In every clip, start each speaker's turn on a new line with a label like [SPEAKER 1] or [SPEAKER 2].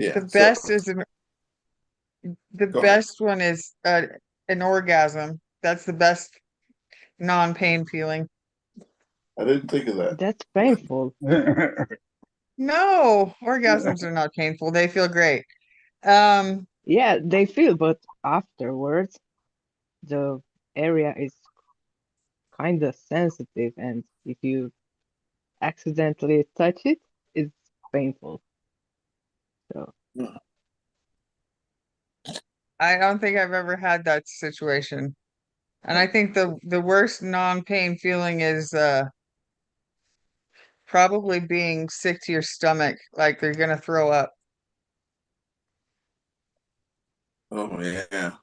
[SPEAKER 1] The
[SPEAKER 2] Yeah. So
[SPEAKER 1] best is the
[SPEAKER 2] go ahead.
[SPEAKER 1] best one is an orgasm. That's the best non-pain feeling.
[SPEAKER 2] I didn't think of that.
[SPEAKER 3] That's painful.
[SPEAKER 1] No, orgasms are not painful. They feel great. Um,
[SPEAKER 3] Yeah, they feel, but afterwards, the area is kind of sensitive, and if you accidentally touch it, it's painful. So,
[SPEAKER 1] I don't think I've ever had that situation. And I think the worst non-pain feeling is probably being sick to your stomach, like they're gonna throw up.
[SPEAKER 2] Oh yeah. How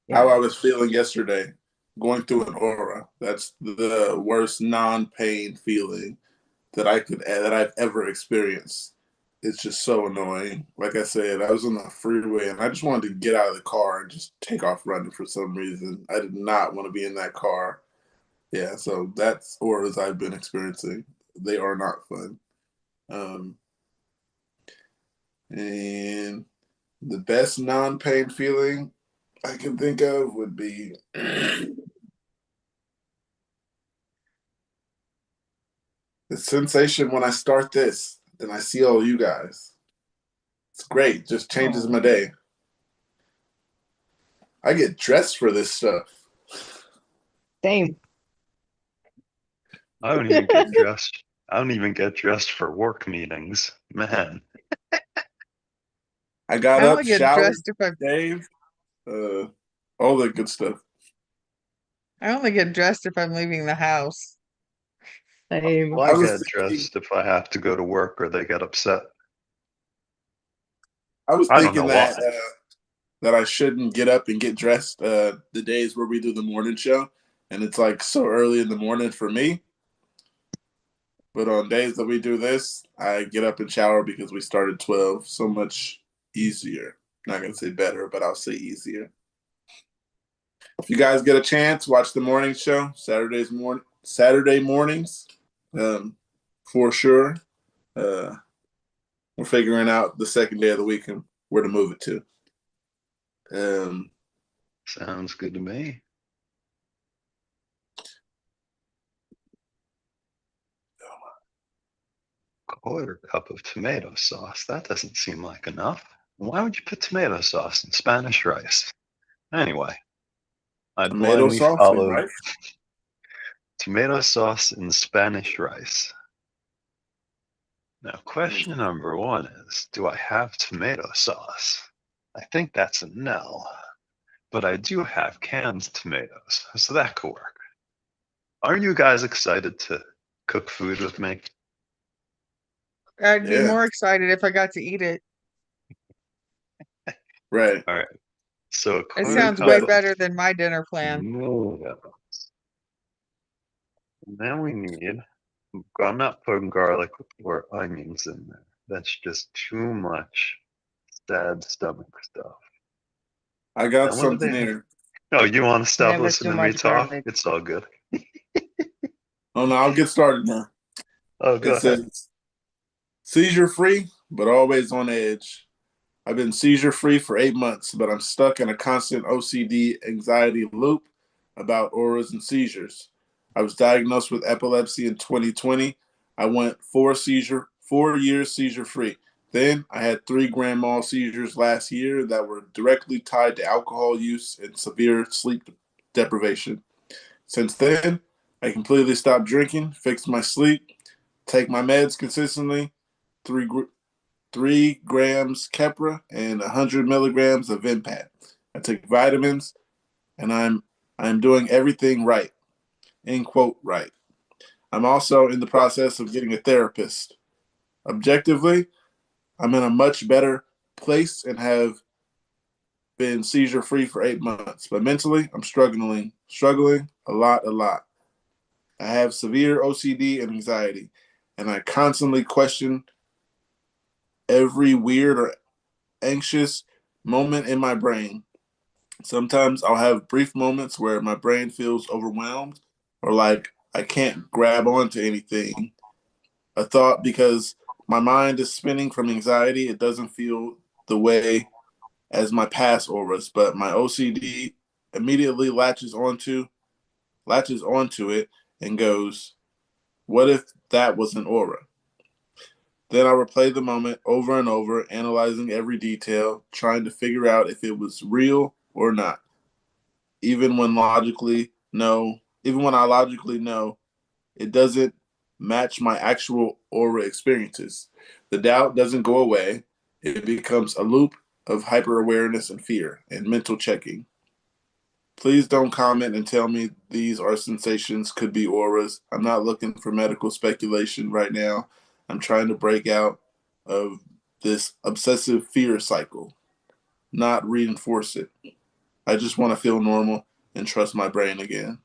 [SPEAKER 3] yeah,
[SPEAKER 2] I was feeling yesterday, going through an aura. That's the worst non-pain feeling that I've ever experienced. It's just so annoying. Like I said, I was on the freeway and I just wanted to get out of the car and just take off running for some reason. I did not want to be in that car. Yeah, so that's auras I've been experiencing. They are not fun. Um, and the best non-pain feeling I can think of would be the sensation when I start this and I see all you guys. It's great. Just changes
[SPEAKER 4] Oh,
[SPEAKER 2] my day. I get dressed for this stuff.
[SPEAKER 3] same.
[SPEAKER 4] I don't even get dressed. I don't even get dressed for work meetings. Man,
[SPEAKER 2] I got
[SPEAKER 1] I
[SPEAKER 2] up,
[SPEAKER 1] only get
[SPEAKER 2] showered,
[SPEAKER 1] dressed if I
[SPEAKER 2] shaved, uh, all that good stuff.
[SPEAKER 1] I only get dressed if I'm leaving the house.
[SPEAKER 3] Same.
[SPEAKER 4] well,
[SPEAKER 2] I
[SPEAKER 4] I
[SPEAKER 2] was
[SPEAKER 4] get
[SPEAKER 2] thinking,
[SPEAKER 4] dressed if I have to go to work or they get upset.
[SPEAKER 2] I was
[SPEAKER 4] I don't
[SPEAKER 2] thinking
[SPEAKER 4] know why.
[SPEAKER 2] that I shouldn't get up and get dressed the days where we do the morning show, and it's like so early in the morning for me. But on days that we do this, I get up and shower because we start at 12. So much easier. Not gonna say better, but I'll say easier. If you guys get a chance, watch the morning show Saturday mornings, um, for sure. Uh, we're figuring out the second day of the week and where to move it to. Um,
[SPEAKER 4] Sounds good to me. Quarter cup of tomato sauce. That doesn't seem like enough. Why would you put tomato sauce in Spanish rice? Anyway, I
[SPEAKER 2] Tomato
[SPEAKER 4] blindly
[SPEAKER 2] sauce and
[SPEAKER 4] followed
[SPEAKER 2] rice.
[SPEAKER 4] tomato sauce in Spanish rice. Now, question number one is, do I have tomato sauce? I think that's a no, but I do have canned tomatoes, so that could work. Are you guys excited to cook food with me?
[SPEAKER 1] I'd be
[SPEAKER 2] Yeah,
[SPEAKER 1] more excited if I got to eat it.
[SPEAKER 2] right.
[SPEAKER 4] All right. So a
[SPEAKER 1] It
[SPEAKER 4] quarter
[SPEAKER 1] sounds
[SPEAKER 4] cup
[SPEAKER 1] way
[SPEAKER 2] But
[SPEAKER 4] of
[SPEAKER 1] better than my dinner plan.
[SPEAKER 4] tomato. Then we need. I'm not putting garlic or onions in there. That's just too much sad stomach stuff.
[SPEAKER 2] I got
[SPEAKER 4] And what do
[SPEAKER 2] something
[SPEAKER 4] they have?
[SPEAKER 2] here.
[SPEAKER 4] Oh, you want to stop
[SPEAKER 3] Never too
[SPEAKER 4] listening to me
[SPEAKER 3] much
[SPEAKER 4] talk?
[SPEAKER 3] garlic.
[SPEAKER 4] It's all good.
[SPEAKER 2] Oh no, I'll get started now.
[SPEAKER 4] Oh, go
[SPEAKER 2] It
[SPEAKER 4] ahead.
[SPEAKER 2] says seizure free, but always on edge. I've been seizure free for 8 months, but I'm stuck in a constant OCD anxiety loop about auras and seizures. I was diagnosed with epilepsy in 2020. I went 4 years seizure free. Then I had 3 grand mal seizures last year that were directly tied to alcohol use and severe sleep deprivation. Since then, I completely stopped drinking, fixed my sleep, take my meds consistently, three 3 grams Keppra and 100 milligrams of Vimpat. I take vitamins, and I'm doing everything right. End quote right. I'm also in the process of getting a therapist. Objectively, I'm in a much better place and have been seizure free for 8 months. But mentally, I'm struggling a lot. I have severe OCD and anxiety, and I constantly question every weird or anxious moment in my brain. Sometimes I'll have brief moments where my brain feels overwhelmed or like I can't grab onto anything. A thought because my mind is spinning from anxiety, it doesn't feel the way as my past auras, but my OCD immediately latches onto it and goes, what if that was an aura? Then I replay the moment over and over, analyzing every detail, trying to figure out if it was real or not. Even when I logically know it doesn't match my actual aura experiences. The doubt doesn't go away. It becomes a loop of hyper awareness and fear and mental checking. Please don't comment and tell me these are sensations, could be auras. I'm not looking for medical speculation right now. I'm trying to break out of this obsessive fear cycle, not reinforce it. I just want to feel normal and trust my brain again.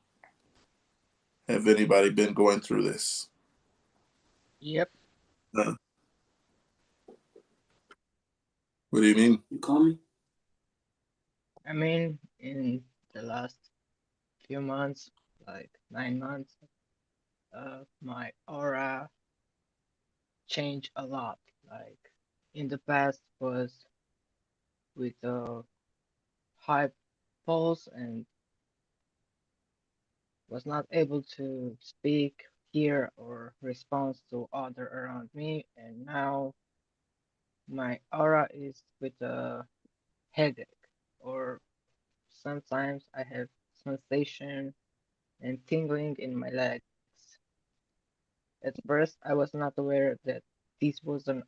[SPEAKER 2] Have anybody been going through this?
[SPEAKER 3] Yep.
[SPEAKER 2] What do you mean?
[SPEAKER 5] You call me?
[SPEAKER 3] I mean, in the last few months, like 9 months, my aura changed a lot. Like in the past was with a high pulse and was not able to speak, hear, or respond to other around me. And now my aura is with a headache, or sometimes I have sensation and tingling in my legs. At first, I was not aware that this was an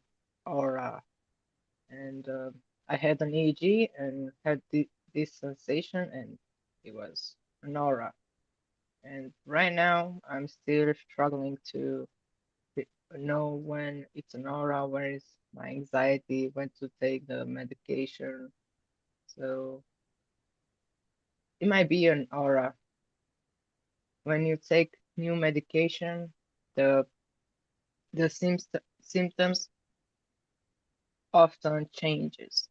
[SPEAKER 3] aura, and I had an EEG and had this sensation, and it was an aura. And right now, I'm still struggling to know when it's an aura, where is my anxiety, when to take the medication. So it might be an aura. When you take new medication, the symptoms often changes.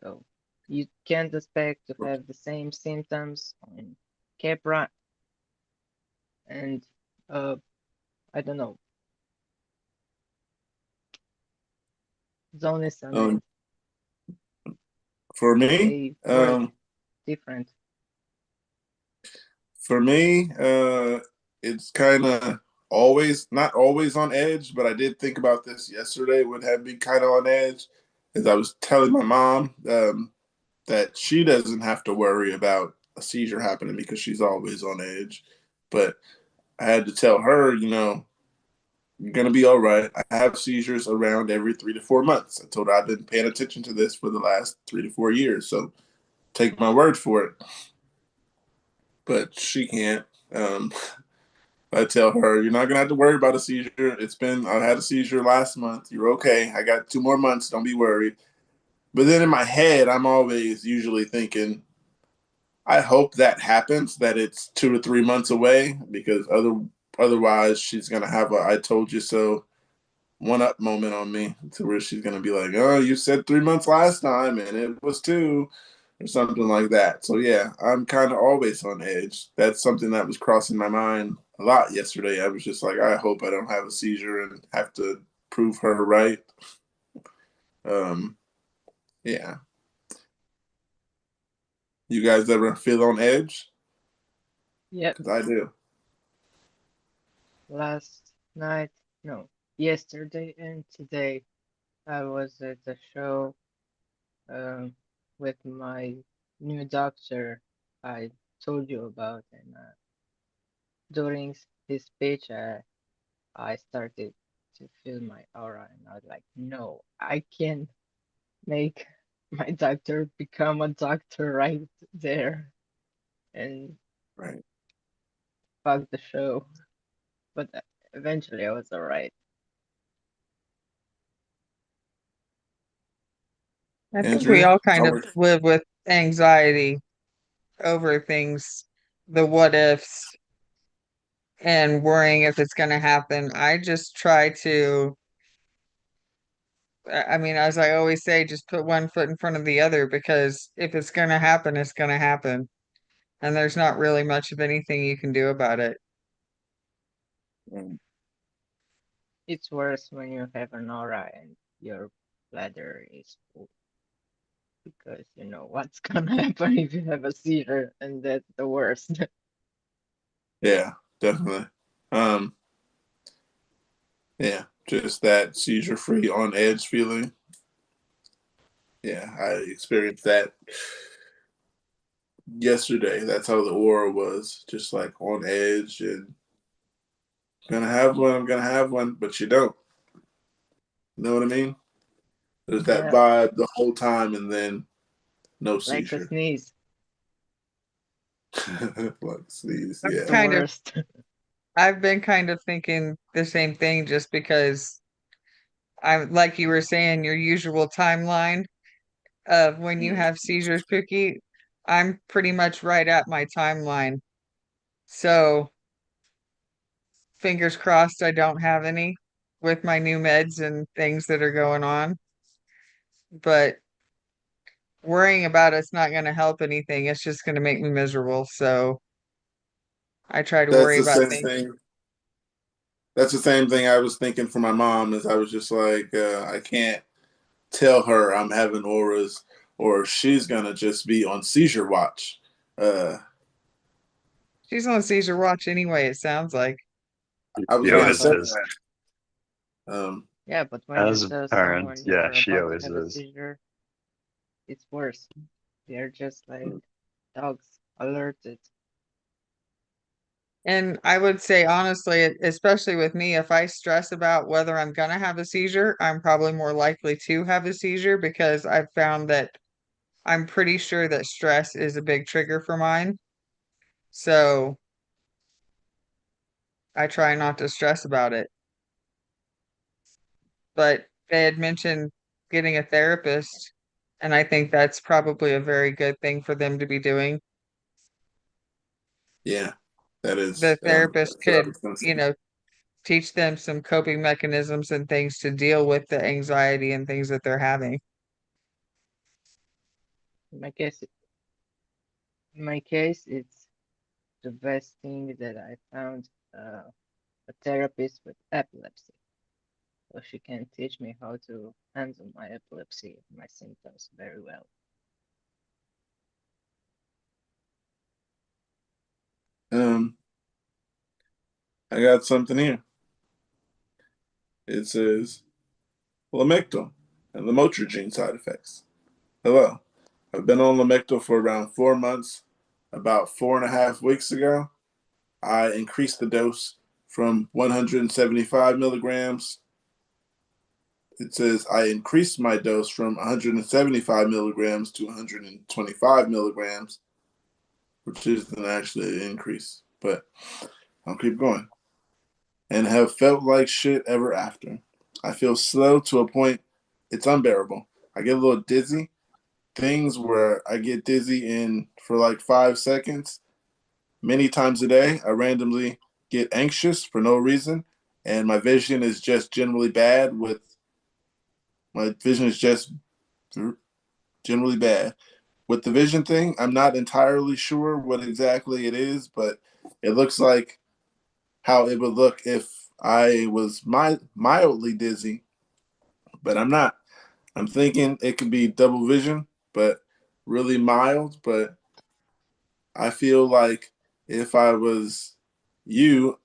[SPEAKER 3] So you can't expect to have the same symptoms on Keppra and I don't know, zone.
[SPEAKER 2] For me,
[SPEAKER 3] They work different.
[SPEAKER 2] for me, it's kind of always not always on edge, but I did think about this yesterday. Would have me kind of on edge, as I was telling my mom that she doesn't have to worry about a seizure happening because she's always on edge. But I had to tell her, you're gonna be all right. I have seizures around every 3 to 4 months. I told her I've been paying attention to this for the last 3 to 4 years, so take my word for it. But she can't. I tell her, you're not gonna have to worry about a seizure. I had a seizure last month. You're okay. I got 2 more months. Don't be worried. But then in my head, I'm always usually thinking, I hope that happens, that it's 2 to 3 months away, because otherwise she's gonna have a "I told you so" one-up moment on me, to where she's gonna be like, "Oh, you said 3 months last time, and it was 2," or something like that. So yeah, I'm kind of always on edge. That's something that was crossing my mind a lot yesterday. I was just like, I hope I don't have a seizure and have to prove her right. Um, yeah. You guys ever feel on edge?
[SPEAKER 3] Yep.
[SPEAKER 2] Because I do.
[SPEAKER 3] Last night, no, yesterday and today, I was at a show with my new doctor I told you about, and during his speech, I started to feel my aura, and I was like, no, I can't make my doctor become a doctor right there, and
[SPEAKER 2] Right.
[SPEAKER 3] fuck the show. But eventually, I was alright.
[SPEAKER 1] I think we
[SPEAKER 2] Andrea,
[SPEAKER 1] all kind
[SPEAKER 2] how
[SPEAKER 1] of
[SPEAKER 2] are
[SPEAKER 1] live with anxiety over things, the what ifs, and worrying if it's going to happen. I just try to, I mean, as I always say, just put one foot in front of the other, because if it's going to happen, it's going to happen. And there's not really much of anything you can do about it.
[SPEAKER 2] you?
[SPEAKER 3] It's worse when you have an aura and your bladder is full because you know what's gonna happen if you have a seizure, and that's the worst.
[SPEAKER 2] Yeah, definitely. Um, yeah, just that seizure free on edge feeling. Yeah, I experienced that yesterday. That's how the aura was, just like on edge and gonna have one, I'm gonna have one, but you don't. You know what I mean? There's that
[SPEAKER 3] Yeah,
[SPEAKER 2] vibe the whole time and then no
[SPEAKER 3] like a
[SPEAKER 2] seizure.
[SPEAKER 3] sneeze.
[SPEAKER 2] Like sneeze,
[SPEAKER 1] I'm
[SPEAKER 3] It's
[SPEAKER 2] yeah.
[SPEAKER 3] the
[SPEAKER 1] kind of,
[SPEAKER 3] worst.
[SPEAKER 1] I've been kind of thinking the same thing just because I'm like you were saying, your usual timeline of when you
[SPEAKER 2] Mm.
[SPEAKER 1] have seizures, Pookie, I'm pretty much right at my timeline. So fingers crossed I don't have any with my new meds and things that are going on. But worrying about it's not going to help anything. It's just going to make me miserable. So I try to
[SPEAKER 2] That's
[SPEAKER 1] worry
[SPEAKER 2] the
[SPEAKER 1] about
[SPEAKER 2] same
[SPEAKER 1] things.
[SPEAKER 2] thing. That's the same thing I was thinking for my mom. Is I was just like, I can't tell her I'm having auras, or she's gonna just be on seizure watch. Uh,
[SPEAKER 1] She's on seizure watch anyway, it sounds like.
[SPEAKER 2] I was
[SPEAKER 4] She
[SPEAKER 3] Yeah,
[SPEAKER 2] gonna
[SPEAKER 4] always
[SPEAKER 2] say
[SPEAKER 3] but
[SPEAKER 4] is.
[SPEAKER 2] that.
[SPEAKER 3] yeah, but when you
[SPEAKER 4] As a
[SPEAKER 3] tell
[SPEAKER 4] parent,
[SPEAKER 3] someone
[SPEAKER 4] yeah,
[SPEAKER 3] you're
[SPEAKER 4] she
[SPEAKER 3] about to
[SPEAKER 4] always
[SPEAKER 3] have a
[SPEAKER 4] is.
[SPEAKER 3] seizure, it's worse. They're just like dogs, alerted.
[SPEAKER 1] And I would say honestly, especially with me, if I stress about whether I'm gonna have a seizure, I'm probably more likely to have a seizure because I've found that I'm pretty sure that stress is a big trigger for mine. So I try not to stress about it. But they had mentioned getting a therapist, and I think that's probably a very good thing for them to be doing.
[SPEAKER 2] Yeah, that
[SPEAKER 1] The
[SPEAKER 2] is.
[SPEAKER 1] therapist
[SPEAKER 2] That's what I
[SPEAKER 1] could,
[SPEAKER 2] was gonna say.
[SPEAKER 1] you know, teach them some coping mechanisms and things to deal with the anxiety and things that they're having.
[SPEAKER 3] In my case, it's the best thing that I found a therapist with epilepsy. So she can teach me how to handle my epilepsy, my symptoms very well.
[SPEAKER 2] Um, I got something here. It says Lamictal and lamotrigine side effects. Hello, I've been on Lamictal for around 4 months. About 4.5 weeks ago, I increased the dose from 175 milligrams. It says I increased my dose from 175 milligrams to 125 milligrams, which isn't actually an increase, but I'll keep going. And have felt like shit ever after. I feel slow to a point it's unbearable. I get a little dizzy. Things where I get dizzy in for like 5 seconds. Many times a day, I randomly get anxious for no reason, and my vision is just generally bad. With the vision thing, I'm not entirely sure what exactly it is, but it looks like how it would look if I was mildly dizzy, but I'm not. I'm thinking it could be double vision, but really mild. But I feel like if I was you,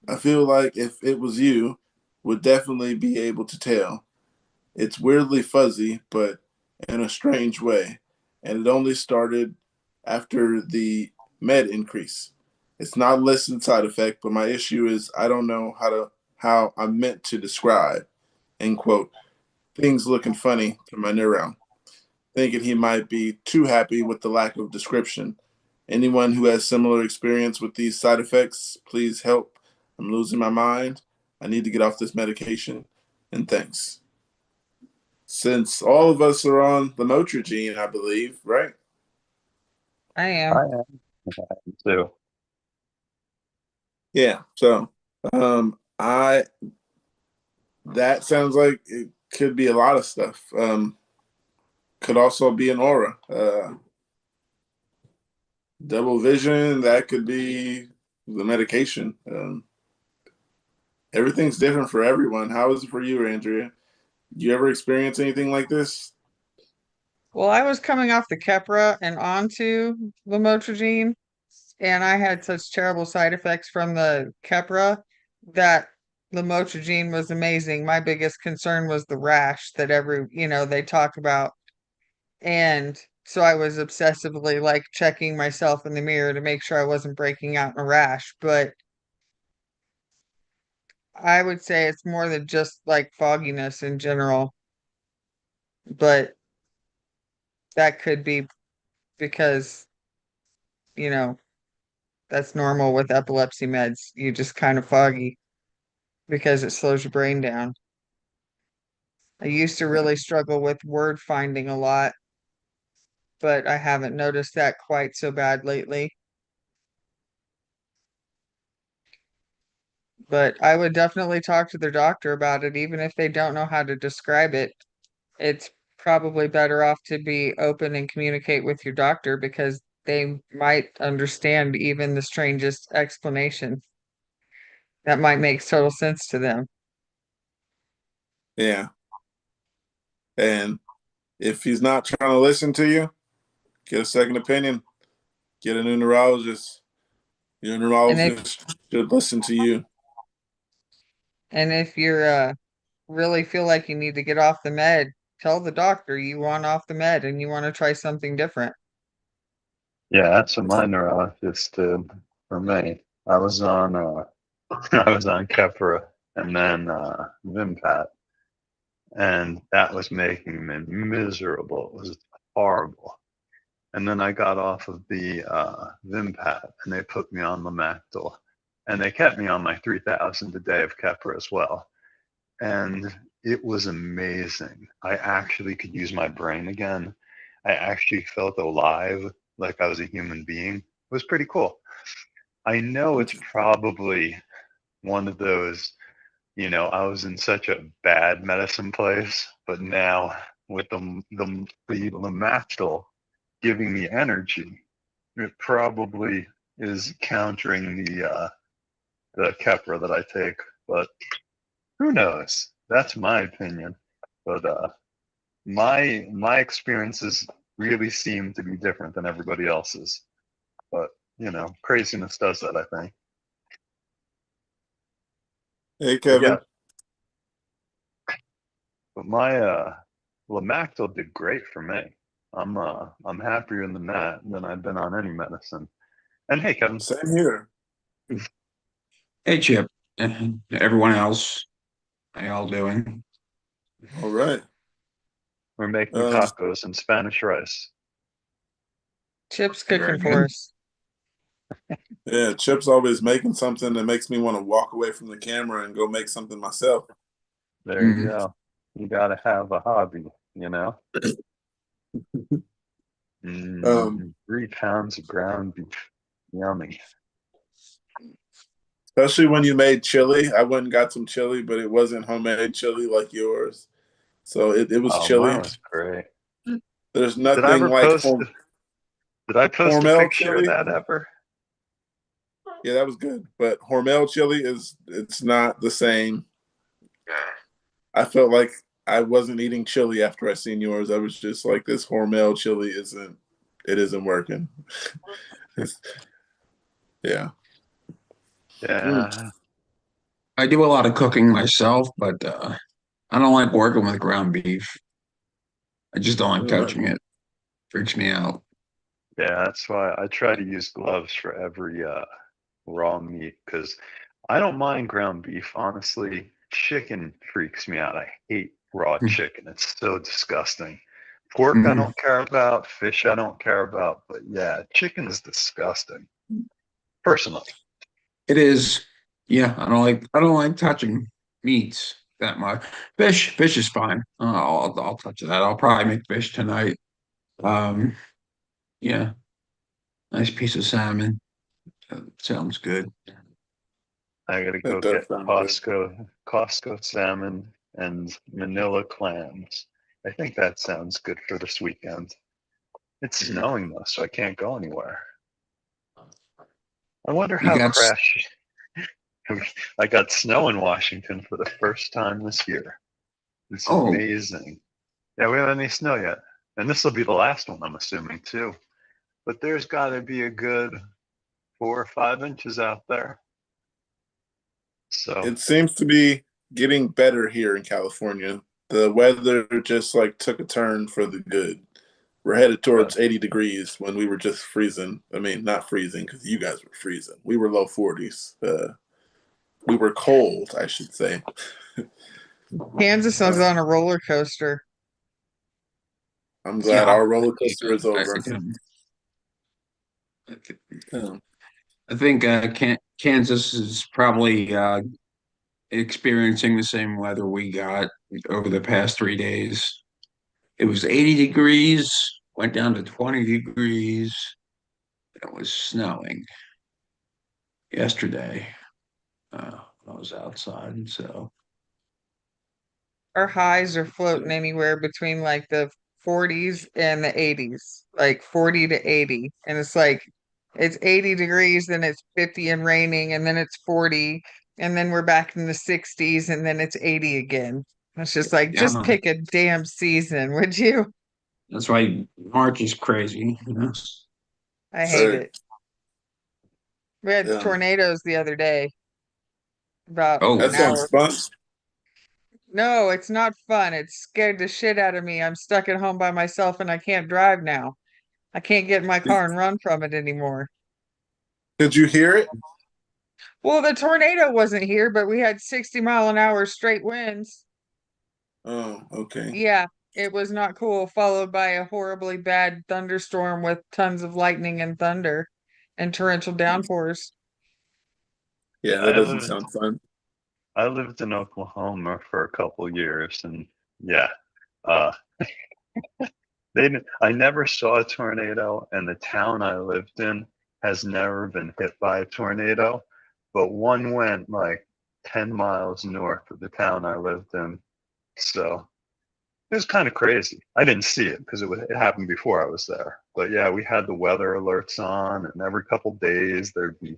[SPEAKER 2] I feel like if it was you, would definitely be able to tell. It's weirdly fuzzy, but in a strange way. And it only started after the med increase. It's not a listed side effect, but my issue is I don't know how I'm meant to describe, end quote, things looking funny to my neuro, thinking he might be too happy with the lack of description. Anyone who has similar experience with these side effects, please help. I'm losing my mind. I need to get off this medication. And thanks. Since all of us are on lamotrigine, I believe, right?
[SPEAKER 1] I
[SPEAKER 4] I
[SPEAKER 1] am.
[SPEAKER 4] am too.
[SPEAKER 2] Yeah. So, I that sounds like it could be a lot of stuff. Could also be an aura. Double vision, that could be the medication. everything's different for everyone. How is it for you, Andrea? You ever experience anything like this?
[SPEAKER 1] Well, I was coming off the Keppra and onto lamotrigine, and I had such terrible side effects from the Keppra that lamotrigine was amazing. My biggest concern was the rash that they talk about. And so I was obsessively like checking myself in the mirror to make sure I wasn't breaking out in a rash. But I would say it's more than just like fogginess in general. But that could be because, you know, that's normal with epilepsy meds. You just kind of foggy because it slows your brain down. I used to really struggle with word finding a lot, but I haven't noticed that quite so bad lately. But I would definitely talk to their doctor about it, even if they don't know how to describe it. It's probably better off to be open and communicate with your doctor because they might understand even the strangest explanation. That might make total sense to them.
[SPEAKER 2] Yeah. And if he's not trying to listen to you, get a second opinion. Get a new neurologist. Your
[SPEAKER 1] And if
[SPEAKER 2] neurologist should listen to you.
[SPEAKER 1] and if you're really feel like you need to get off the med, tell the doctor you want off the med and you want to try something different.
[SPEAKER 4] Yeah, that's what my neurologist did for me. I was on I was on Keppra and then Vimpat, and that was making me miserable. It was horrible. And then I got off of the Vimpat, and they put me on Lamictal, and they kept me on my 3,000 a day of Keppra as well. And it was amazing. I actually could use my brain again. I actually felt alive, like I was a human being. It was pretty cool. I know it's probably one of those, I was in such a bad medicine place, but now with the Lamictal giving me energy, it probably is countering the Keppra that I take. But who knows? That's my opinion. But my experiences really seem to be different than everybody else's. But craziness does that, I think.
[SPEAKER 2] Hey,
[SPEAKER 4] But yeah,
[SPEAKER 2] Kevin.
[SPEAKER 4] but my Lamictal did great for me. I'm happier than that than I've been on any medicine. And hey, Kevin.
[SPEAKER 2] Same here.
[SPEAKER 5] Hey, Chip, and everyone else, how y'all doing?
[SPEAKER 2] All right.
[SPEAKER 4] We're making
[SPEAKER 2] Um,
[SPEAKER 4] tacos and Spanish rice.
[SPEAKER 1] Chip's
[SPEAKER 5] Very
[SPEAKER 1] cooking for
[SPEAKER 5] good.
[SPEAKER 1] us.
[SPEAKER 2] yeah, Chip's always making something that makes me want to walk away from the camera and go make something myself.
[SPEAKER 4] There you
[SPEAKER 5] Mm.
[SPEAKER 4] go. You got to have a hobby, you know? 3 pounds of ground beef. Yummy.
[SPEAKER 2] Especially when you made chili. I went and got some chili, but it wasn't homemade chili like yours. So it was
[SPEAKER 4] Oh, mine
[SPEAKER 2] chili.
[SPEAKER 4] was great.
[SPEAKER 2] There's
[SPEAKER 4] Did I
[SPEAKER 2] nothing
[SPEAKER 4] ever
[SPEAKER 2] like
[SPEAKER 4] post? Did I post a
[SPEAKER 2] Hormel
[SPEAKER 4] picture of
[SPEAKER 2] chili.
[SPEAKER 4] that ever?
[SPEAKER 2] Yeah, that was good. But Hormel chili it's not the same. I felt like I wasn't eating chili after I seen yours. I was just like, this Hormel chili isn't working. Yeah. Mm.
[SPEAKER 4] Yeah.
[SPEAKER 5] I do a lot of cooking myself, but I don't like working with ground beef. I just don't like
[SPEAKER 2] Right.
[SPEAKER 5] touching it. Freaks me out.
[SPEAKER 4] Yeah, that's why I try to use gloves for every raw meat because I don't mind ground beef. Honestly, chicken freaks me out. I hate raw chicken. It's so disgusting. Pork I
[SPEAKER 5] Mhm.
[SPEAKER 4] don't care about. Fish I don't care about. But yeah, chicken is disgusting. Personally.
[SPEAKER 5] It is. Yeah, I don't like touching meats that much. Fish is fine. I'll touch that. I'll probably make fish tonight. Um, yeah, nice piece of salmon. Sounds good.
[SPEAKER 4] I gotta
[SPEAKER 2] That
[SPEAKER 4] go
[SPEAKER 2] does
[SPEAKER 4] get
[SPEAKER 2] sound good.
[SPEAKER 4] Costco salmon and Manila clams. I think that sounds good for this weekend. It's snowing though, so I can't go anywhere. I wonder
[SPEAKER 5] You
[SPEAKER 4] how
[SPEAKER 5] got
[SPEAKER 4] crash I got snow in Washington for the first time this year. It's
[SPEAKER 5] Oh,
[SPEAKER 4] amazing. Yeah, we haven't had any snow yet. And this will be the last one, I'm assuming, too. But there's got to be a good 4 or 5 inches out there. So,
[SPEAKER 2] It seems to be getting better here in California. The weather just like took a turn for the good. We're headed towards 80 degrees when we were just freezing. I mean, not freezing because you guys were freezing. We were low 40s. We were cold, I should say.
[SPEAKER 1] Kansas was on a roller coaster.
[SPEAKER 2] I'm glad
[SPEAKER 5] yeah.
[SPEAKER 2] our roller coaster is
[SPEAKER 5] I
[SPEAKER 2] over.
[SPEAKER 5] think,
[SPEAKER 2] Um,
[SPEAKER 5] I think Kansas is probably experiencing the same weather we got over the past 3 days. It was 80 degrees, went down to 20 degrees. It was snowing yesterday. I was outside, so
[SPEAKER 1] Our highs are floating anywhere between like the 40s and the 80s, like 40 to 80. And it's like it's 80 degrees, then it's 50 and raining, and then it's 40, and then we're back in the 60s, and then it's 80 again. It's just like, just
[SPEAKER 5] yeah,
[SPEAKER 1] pick a damn season, would you?
[SPEAKER 5] that's why March is crazy.
[SPEAKER 1] I hate
[SPEAKER 2] right.
[SPEAKER 1] it. We had tornadoes the other day, about
[SPEAKER 5] Oh,
[SPEAKER 2] That
[SPEAKER 1] an
[SPEAKER 2] sounds
[SPEAKER 1] hour.
[SPEAKER 2] fun.
[SPEAKER 1] No, it's not fun. It scared the shit out of me. I'm stuck at home by myself and I can't drive now. I can't get in my car and run from it anymore.
[SPEAKER 2] Did you hear it?
[SPEAKER 1] Well, the tornado wasn't here, but we had 60-mile-an-hour straight winds.
[SPEAKER 2] Oh, okay.
[SPEAKER 1] Yeah, it was not cool, followed by a horribly bad thunderstorm with tons of lightning and thunder and torrential downpours.
[SPEAKER 2] Yeah, that
[SPEAKER 4] yeah,
[SPEAKER 2] doesn't sound fun.
[SPEAKER 4] I lived in Oklahoma for a couple years, and yeah, uh, I never saw a tornado, and the town I lived in has never been hit by a tornado, but one went like 10 miles north of the town I lived in. So it was kind of crazy. I didn't see it because it happened before I was there. But yeah, we had the weather alerts on, and every couple days there'd be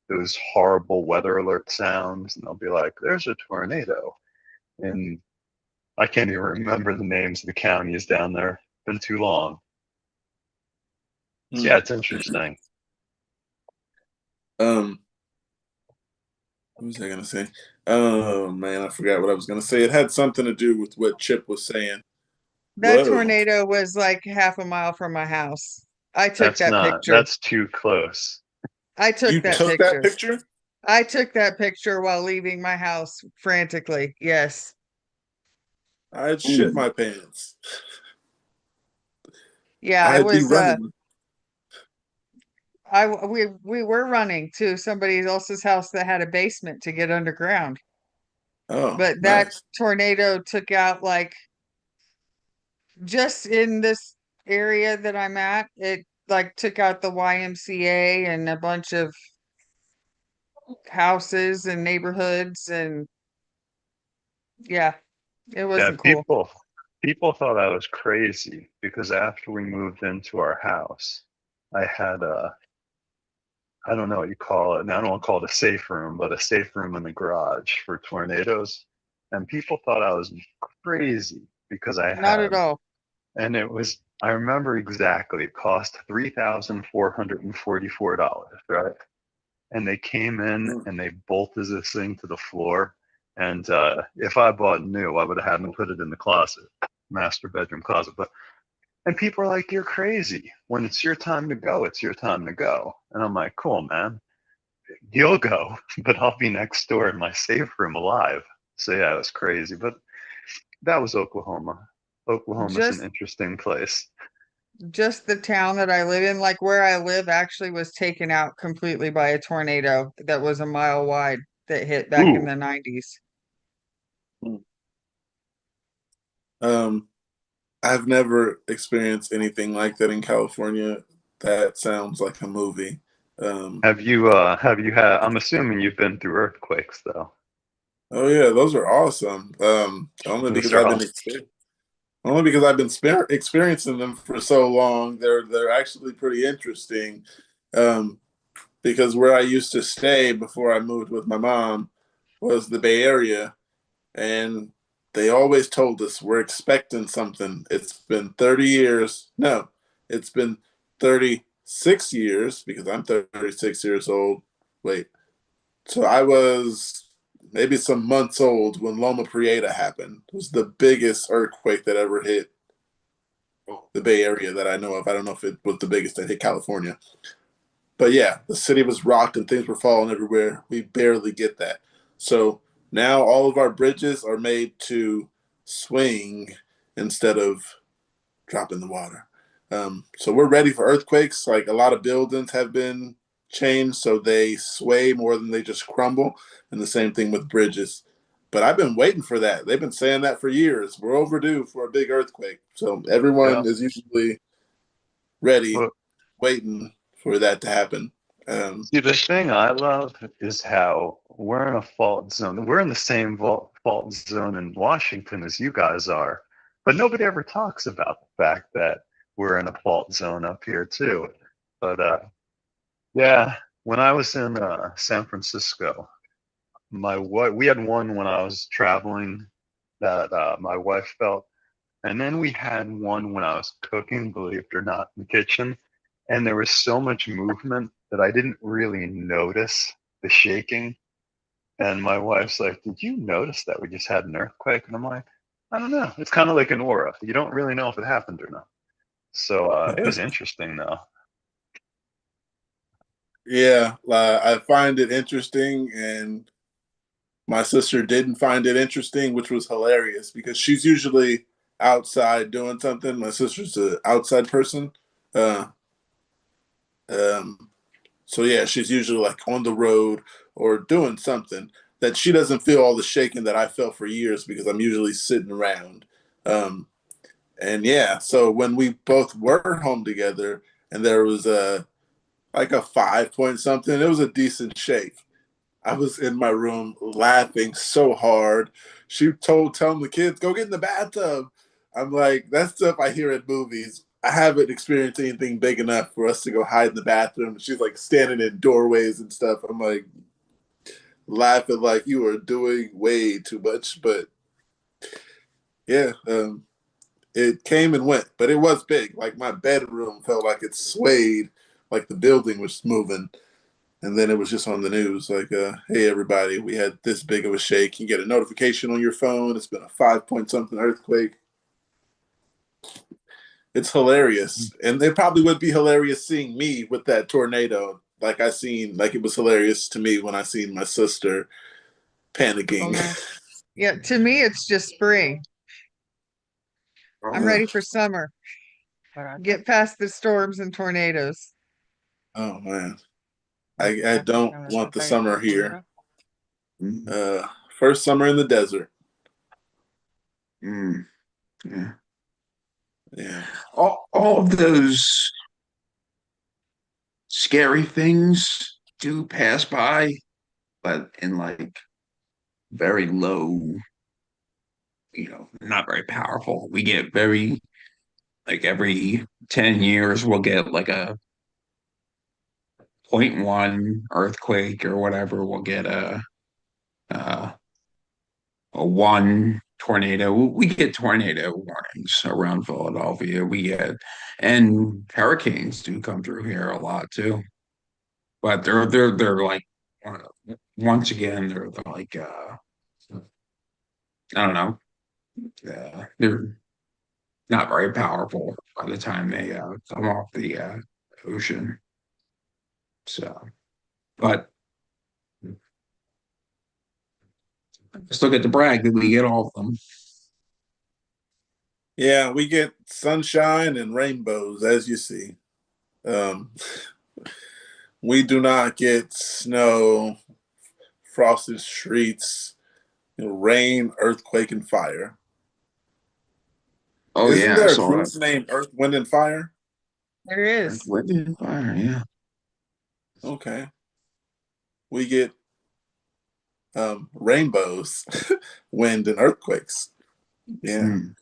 [SPEAKER 4] those horrible weather alert sounds, and they'll be like, "There's a tornado," and I can't even remember the names of the counties down there. Been too long. So
[SPEAKER 2] Hmm.
[SPEAKER 4] yeah, it's interesting.
[SPEAKER 2] Um, what was I gonna say? Oh man, I forgot what I was gonna say. It had something to do with what Chip was saying.
[SPEAKER 1] That
[SPEAKER 2] Whoa.
[SPEAKER 1] tornado was like half a mile from my house. I took
[SPEAKER 4] That's
[SPEAKER 1] that
[SPEAKER 4] not.
[SPEAKER 1] picture.
[SPEAKER 4] That's too close.
[SPEAKER 1] I took
[SPEAKER 2] You
[SPEAKER 1] that
[SPEAKER 2] took that
[SPEAKER 1] picture.
[SPEAKER 2] picture?
[SPEAKER 1] I took that picture while leaving my house frantically. Yes.
[SPEAKER 2] I'd shit
[SPEAKER 5] ooh,
[SPEAKER 2] my pants.
[SPEAKER 1] Yeah, it
[SPEAKER 2] I'd be
[SPEAKER 1] was
[SPEAKER 2] running.
[SPEAKER 1] we were running to somebody else's house that had a basement to get underground.
[SPEAKER 2] Oh,
[SPEAKER 1] But that
[SPEAKER 2] nice.
[SPEAKER 1] tornado took out like just in this area that I'm at, it like took out the YMCA and a bunch of houses and neighborhoods and yeah, it
[SPEAKER 4] Yeah,
[SPEAKER 1] wasn't cool.
[SPEAKER 4] people thought I was crazy because after we moved into our house, I had a I don't know what you call it. Now I don't want to call it a safe room, but a safe room in the garage for tornadoes. And people thought I was crazy because I
[SPEAKER 1] Not at
[SPEAKER 4] had,
[SPEAKER 1] all.
[SPEAKER 4] and it was, I remember exactly, it cost $3,444, right? And they came in
[SPEAKER 2] Mm.
[SPEAKER 4] and they bolted this thing to the floor. And if I bought new, I would have had them put it in the closet, master bedroom closet. But and people are like, "You're crazy. When it's your time to go, it's your time to go." And I'm like, "Cool, man. You'll go, but I'll be next door in my safe room alive." So yeah, it was crazy. But that was Oklahoma. Oklahoma's an
[SPEAKER 1] Just
[SPEAKER 4] interesting place.
[SPEAKER 1] just the town that I live in, like where I live actually was taken out completely by a tornado that was a mile wide that hit back in
[SPEAKER 4] Ooh,
[SPEAKER 1] the 90s.
[SPEAKER 2] Um, I've never experienced anything like that in California. That sounds like a movie. Um,
[SPEAKER 4] have you had, I'm assuming you've been through earthquakes though.
[SPEAKER 2] oh yeah, those are awesome. Only
[SPEAKER 4] Those
[SPEAKER 2] because
[SPEAKER 4] are
[SPEAKER 2] I've been
[SPEAKER 4] awesome.
[SPEAKER 2] only because I've been experiencing them for so long. They're actually pretty interesting. Um, because where I used to stay before I moved with my mom was the Bay Area, and they always told us we're expecting something. It's been 30 years. No, it's been 36 years because I'm 36 years old. Wait, so I was maybe some months old when Loma Prieta happened. It was the biggest earthquake that ever hit the Bay Area that I know of. I don't know if it was the biggest that hit California. But yeah, the city was rocked and things were falling everywhere. We barely get that. So now all of our bridges are made to swing instead of drop in the water. So we're ready for earthquakes. Like a lot of buildings have been changed so they sway more than they just crumble. And the same thing with bridges. But I've been waiting for that. They've been saying that for years. We're overdue for a big earthquake. So
[SPEAKER 4] Yeah.
[SPEAKER 2] everyone is usually ready,
[SPEAKER 4] Well,
[SPEAKER 2] waiting for that to happen. Um,
[SPEAKER 4] see, the thing I love is how we're in a fault zone. We're in the same fault zone in Washington as you guys are, but nobody ever talks about the fact that we're in a fault zone up here too. But yeah, when I was in San Francisco, we had one when I was traveling that my wife felt, and then we had one when I was cooking, believe it or not, in the kitchen. And there was so much movement that I didn't really notice the shaking. And my wife's like, "Did you notice that we just had an earthquake?" And I'm like, "I don't know. It's kind of like an aura. You don't really know if it happened or not." So it was interesting, though.
[SPEAKER 2] yeah, I find it interesting, and my sister didn't find it interesting, which was hilarious because she's usually outside doing something. My sister's an outside person. Uh, um, so yeah, she's usually like on the road or doing something that she doesn't feel all the shaking that I felt for years because I'm usually sitting around. Um, and yeah, so when we both were home together and there was a like a 5 point something, it was a decent shake. I was in my room laughing so hard. She telling the kids, go get in the bathtub. I'm like, that's stuff I hear in movies. I haven't experienced anything big enough for us to go hide in the bathroom. She's like standing in doorways and stuff. I'm like laughing like you are doing way too much. But yeah, it came and went, but it was big. Like my bedroom felt like it swayed, like the building was moving. And then it was just on the news, like, hey, everybody, we had this big of a shake. You get a notification on your phone. It's been a 5 point something earthquake. It's hilarious. And it probably would be hilarious seeing me with that tornado. Like it was hilarious to me when I seen my sister
[SPEAKER 1] Oh
[SPEAKER 2] panicking.
[SPEAKER 1] no. Yeah, to me it's just spring. I'm
[SPEAKER 2] Uh,
[SPEAKER 1] ready for summer. Get past the storms and tornadoes.
[SPEAKER 2] oh, man. I don't want the summer here.
[SPEAKER 5] Mm,
[SPEAKER 2] Uh, First summer in the desert.
[SPEAKER 5] mm, yeah.
[SPEAKER 2] Yeah.
[SPEAKER 5] All of those scary things do pass by, but in like very low, not very powerful. We get very like every 10 years we'll get like a point one earthquake or whatever. We'll get uh, a one tornado. We get tornado warnings around Philadelphia. And hurricanes do come through here a lot too. But they're like once again they're like I don't know. They're not very powerful by the time they come off the ocean. So, but I still get to brag that we get all of them.
[SPEAKER 2] Yeah, we get sunshine and rainbows, as you see. Um, we do not get snow, frosted streets, rain, earthquake, and fire.
[SPEAKER 5] Oh
[SPEAKER 2] Isn't
[SPEAKER 5] yeah, I
[SPEAKER 2] there a
[SPEAKER 5] saw
[SPEAKER 2] group
[SPEAKER 5] that.
[SPEAKER 2] named Earth, Wind, and Fire?
[SPEAKER 1] There
[SPEAKER 5] Earth,
[SPEAKER 1] is.
[SPEAKER 5] Wind, and Fire. Yeah.
[SPEAKER 2] Okay. We get rainbows, wind, and earthquakes. Yeah.
[SPEAKER 5] Mm.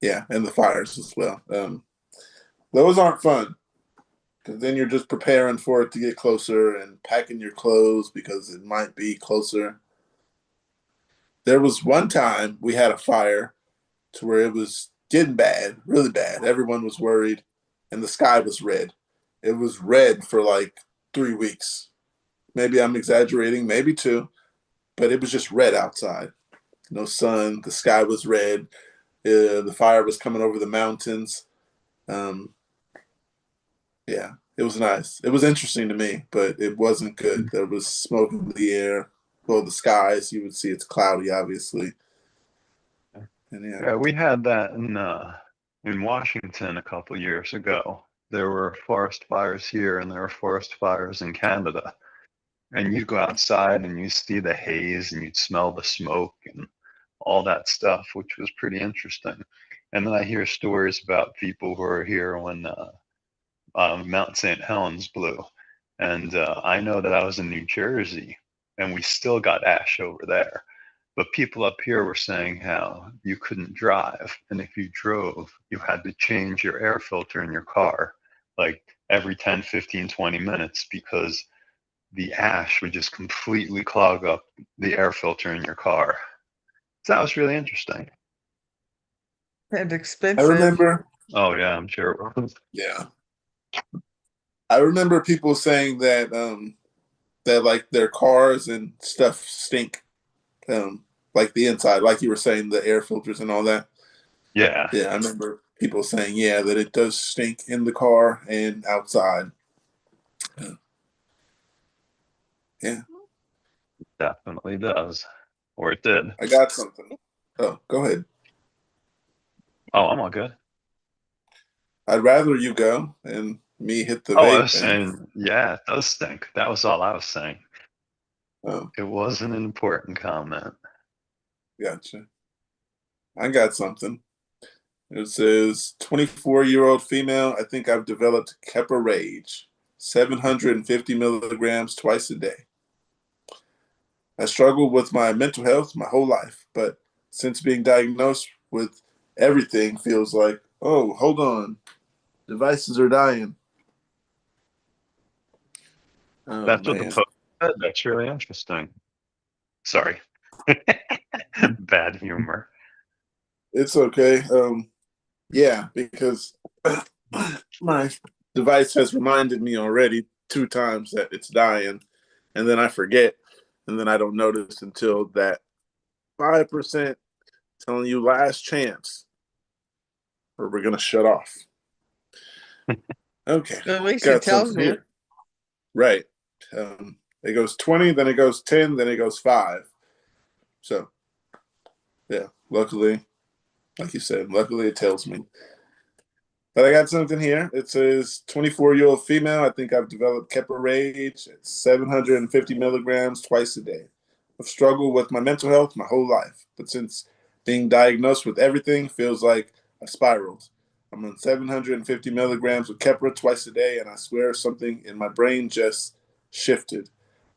[SPEAKER 2] Yeah. And the fires as well. Those aren't fun. because then you're just preparing for it to get closer and packing your clothes because it might be closer. There was one time we had a fire to where it was getting bad, really bad. Everyone was worried, and the sky was red. It was red for like 3 weeks. Maybe I'm exaggerating, maybe two, but it was just red outside. No sun. The sky was red. The fire was coming over the mountains. Um, yeah, it was nice. It was interesting to me, but it wasn't good. There was smoke in the air. Well, the skies, you would see it's cloudy, obviously. And yeah,
[SPEAKER 4] Yeah, we had that in Washington a couple years ago. There were forest fires here, and there were forest fires in Canada. And you'd go outside and you see the haze, and you'd smell the smoke and all that stuff, which was pretty interesting. And then I hear stories about people who are here when Mount St. Helens blew. And I know that I was in New Jersey, and we still got ash over there. But people up here were saying how you couldn't drive. And if you drove, you had to change your air filter in your car like every 10, 15, 20 minutes because the ash would just completely clog up the air filter in your car. So that was really interesting.
[SPEAKER 1] And
[SPEAKER 2] I
[SPEAKER 1] expensive.
[SPEAKER 2] remember.
[SPEAKER 4] Oh, yeah, I'm sure it was.
[SPEAKER 2] Yeah, I remember people saying that like their cars and stuff stink, like the inside, like you were saying, the air filters and all that.
[SPEAKER 4] Yeah,
[SPEAKER 2] Yeah, I remember people saying, yeah, that it does stink in the car and outside. Yeah. Yeah.
[SPEAKER 4] definitely does. Or it did.
[SPEAKER 2] I got something. Oh, go ahead.
[SPEAKER 4] Oh, I'm all good.
[SPEAKER 2] I'd rather you go and me hit the
[SPEAKER 4] Oh, I
[SPEAKER 2] vape
[SPEAKER 4] was
[SPEAKER 2] and
[SPEAKER 4] saying, yeah, it does stink. That was all I was saying.
[SPEAKER 2] oh,
[SPEAKER 4] It wasn't an important comment.
[SPEAKER 2] gotcha. I got something. It says 24-year-old female. I think I've developed Keppra rage, 750 milligrams twice a day. I struggled with my mental health my whole life, but since being diagnosed with everything, feels like, oh, hold on, devices are dying. Oh
[SPEAKER 4] That's what the
[SPEAKER 2] man,
[SPEAKER 4] post said. That's really interesting. Sorry. Bad humor.
[SPEAKER 2] it's okay. Yeah, because my device has reminded me already 2 times that it's dying, and then I forget, and then I don't notice until that 5% telling you last chance, or we're gonna shut off. Okay,
[SPEAKER 1] At least it
[SPEAKER 2] got
[SPEAKER 1] tells
[SPEAKER 2] something
[SPEAKER 1] you.
[SPEAKER 2] here. Right. It goes 20, then it goes 10, then it goes 5. So yeah, luckily, like you said, luckily it tells me. But I got something here. It says 24-year-old female. I think I've developed Keppra rage at 750 milligrams twice a day. I've struggled with my mental health my whole life, but since being diagnosed with everything, feels like I spiraled. I'm on 750 milligrams of Keppra twice a day, and I swear something in my brain just shifted.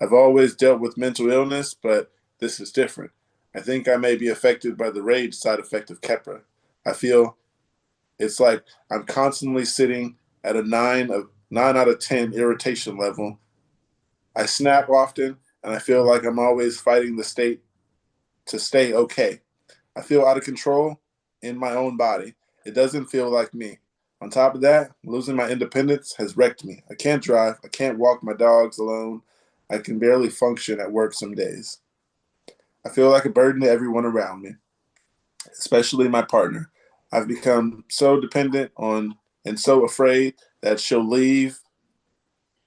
[SPEAKER 2] I've always dealt with mental illness, but this is different. I think I may be affected by the rage side effect of Keppra. I feel it's like I'm constantly sitting at a 9 out of 10 irritation level. I snap often, and I feel like I'm always fighting the state to stay okay. I feel out of control in my own body. It doesn't feel like me. On top of that, losing my independence has wrecked me. I can't drive. I can't walk my dogs alone. I can barely function at work some days. I feel like a burden to everyone around me, especially my partner. I've become so dependent on and so afraid that she'll leave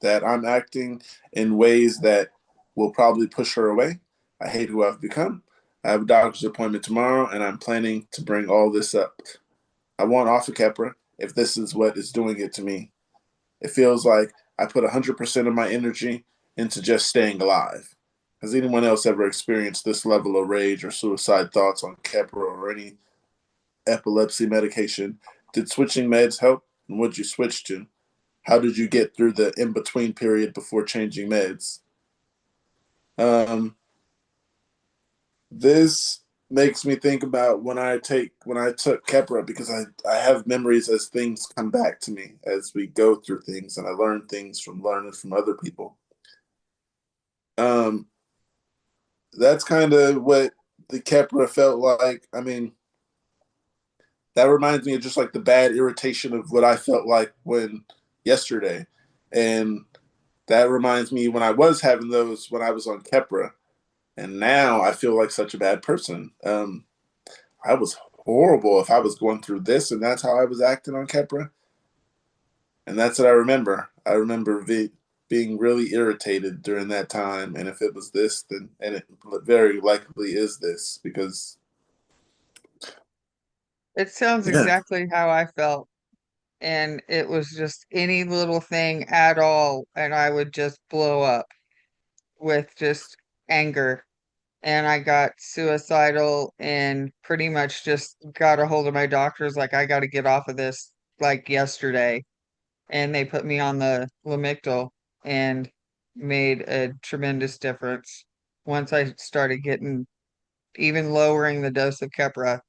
[SPEAKER 2] that I'm acting in ways that will probably push her away. I hate who I've become. I have a doctor's appointment tomorrow, and I'm planning to bring all this up. I want off of Keppra if this is what is doing it to me. It feels like I put 100% of my energy into just staying alive. Has anyone else ever experienced this level of rage or suicide thoughts on Keppra or any epilepsy medication? Did switching meds help? And what'd you switch to? How did you get through the in between period before changing meds? Um, this makes me think about when I took Keppra, because I have memories as things come back to me as we go through things, and I learn things from learning from other people. Um, that's kind of what the Keppra felt like. I mean, that reminds me of just like the bad irritation of what I felt like when yesterday, and that reminds me when I was having those when I was on Keppra, and now I feel like such a bad person. I was horrible if I was going through this, and that's how I was acting on Keppra. And that's what I remember. I remember being really irritated during that time. And if it was this, then, and it very likely is this, because,
[SPEAKER 1] It sounds
[SPEAKER 2] yeah,
[SPEAKER 1] exactly how I felt. And it was just any little thing at all, and I would just blow up with just anger. And I got suicidal and pretty much just got a hold of my doctors, like, I got to get off of this like yesterday. And they put me on the Lamictal and made a tremendous difference. Once I started getting, even lowering the dose of Keppra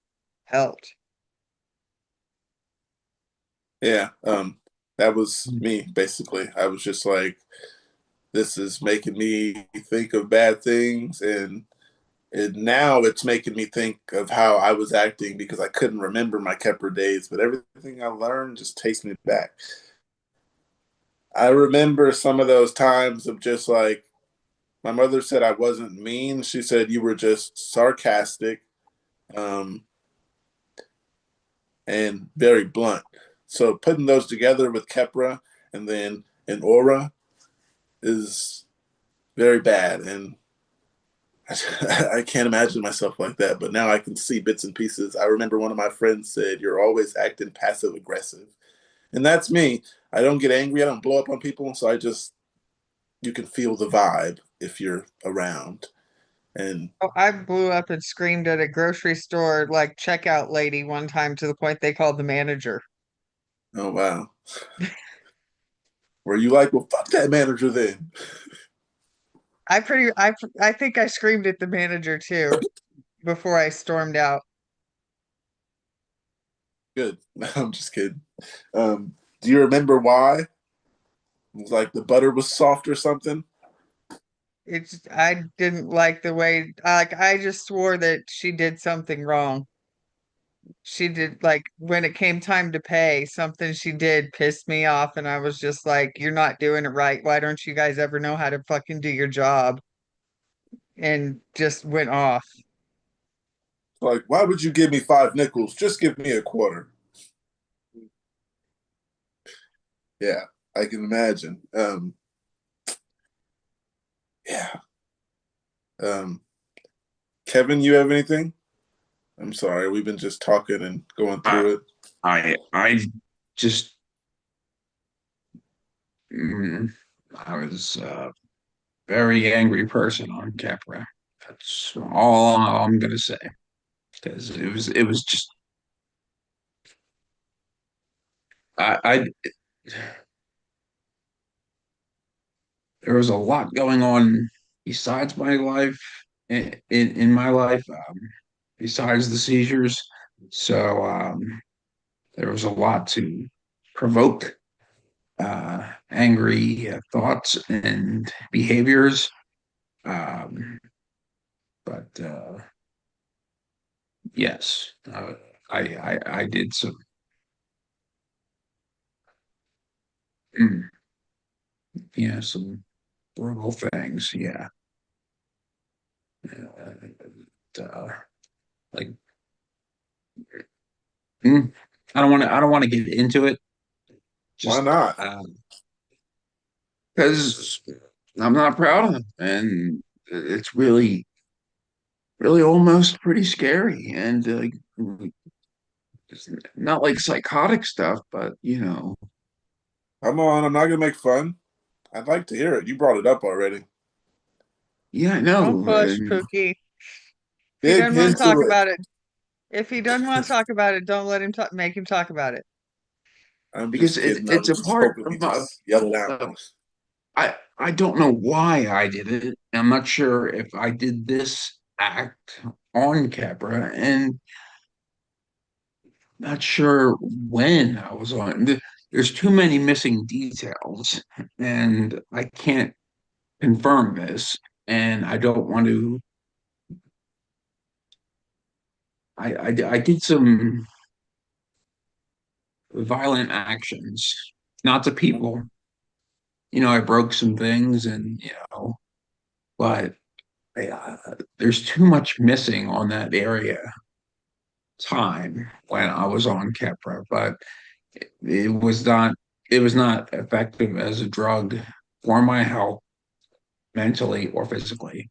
[SPEAKER 1] helped.
[SPEAKER 2] yeah, that was me basically. I was just like, this is making me think of bad things, and now it's making me think of how I was acting because I couldn't remember my Keppra days, but everything I learned just takes me back. I remember some of those times of just like, my mother said I wasn't mean. She said you were just sarcastic, um, and very blunt. So putting those together with Keppra and then an aura is very bad. And I can't imagine myself like that. But now I can see bits and pieces. I remember one of my friends said, "You're always acting passive aggressive." And that's me. I don't get angry. I don't blow up on people. So you can feel the vibe if you're around. And
[SPEAKER 1] Oh, I blew up and screamed at a grocery store like checkout lady one time to the point they called the manager.
[SPEAKER 2] oh, wow. Were you like, well, fuck that manager then?
[SPEAKER 1] I think I screamed at the manager too before I stormed out.
[SPEAKER 2] Good. No, I'm just kidding. Do you remember why? It was like the butter was soft or something?
[SPEAKER 1] I didn't like the way, like, I just swore that she did something wrong. She did, like, when it came time to pay, something she did pissed me off, and I was just like, "You're not doing it right. Why don't you guys ever know how to fucking do your job?" And just went off.
[SPEAKER 2] Like, why would you give me 5 nickels? Just give me a quarter. Yeah, I can imagine. Yeah. Um, Kevin, you have anything? I'm sorry, we've been just talking and going
[SPEAKER 5] I
[SPEAKER 2] through it.
[SPEAKER 5] I just mm, I was a very angry person on Capra. That's all I'm gonna say because it was just I there was a lot going on besides my life in my life, besides the seizures. So there was a lot to provoke angry thoughts and behaviors. Um, but yes, I did some mm, yeah, some brutal things. Yeah, uh, like mm, I don't want to get into it.
[SPEAKER 2] Why
[SPEAKER 5] Just
[SPEAKER 2] not?
[SPEAKER 5] because I'm not proud of them, and it's really almost pretty scary, and it's not like psychotic stuff, but
[SPEAKER 2] Come on, I'm not gonna make fun. I'd like to hear it. You brought it up already.
[SPEAKER 5] yeah, I
[SPEAKER 1] Don't
[SPEAKER 5] know,
[SPEAKER 1] push,
[SPEAKER 5] and
[SPEAKER 1] Pookie. If he
[SPEAKER 2] Dig
[SPEAKER 1] doesn't want to talk
[SPEAKER 2] into it.
[SPEAKER 1] about it, if he doesn't want to talk about it, don't let him talk, make him talk about it.
[SPEAKER 2] I'm
[SPEAKER 5] because
[SPEAKER 2] just
[SPEAKER 5] it,
[SPEAKER 2] kidding. I
[SPEAKER 5] it's
[SPEAKER 2] was
[SPEAKER 5] a
[SPEAKER 2] just
[SPEAKER 5] part
[SPEAKER 2] hoping
[SPEAKER 5] of
[SPEAKER 2] you just yell it out.
[SPEAKER 5] of I don't know why I did it. I'm not sure if I did this act on Keppra, and not sure when I was on. There's too many missing details, and I can't confirm this, and I don't want to. I did some violent actions, not to people. I broke some things, and but there's too much missing on that area time when I was on Keppra, but it was not it was not effective as a drug for my health, mentally or physically.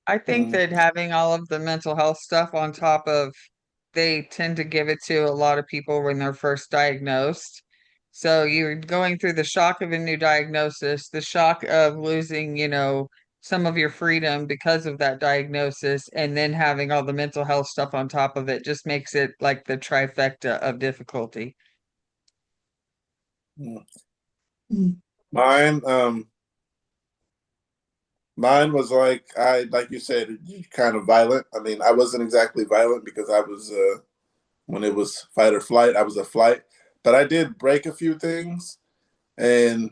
[SPEAKER 1] I think
[SPEAKER 2] Mm.
[SPEAKER 1] that having all of the mental health stuff on top of, they tend to give it to a lot of people when they're first diagnosed. So you're going through the shock of a new diagnosis, the shock of losing, some of your freedom because of that diagnosis, and then having all the mental health stuff on top of it just makes it like the trifecta of difficulty.
[SPEAKER 2] Mm. Mine was like you said, kind of violent. I mean, I wasn't exactly violent because I was when it was fight or flight, I was a flight. But I did break a few things, and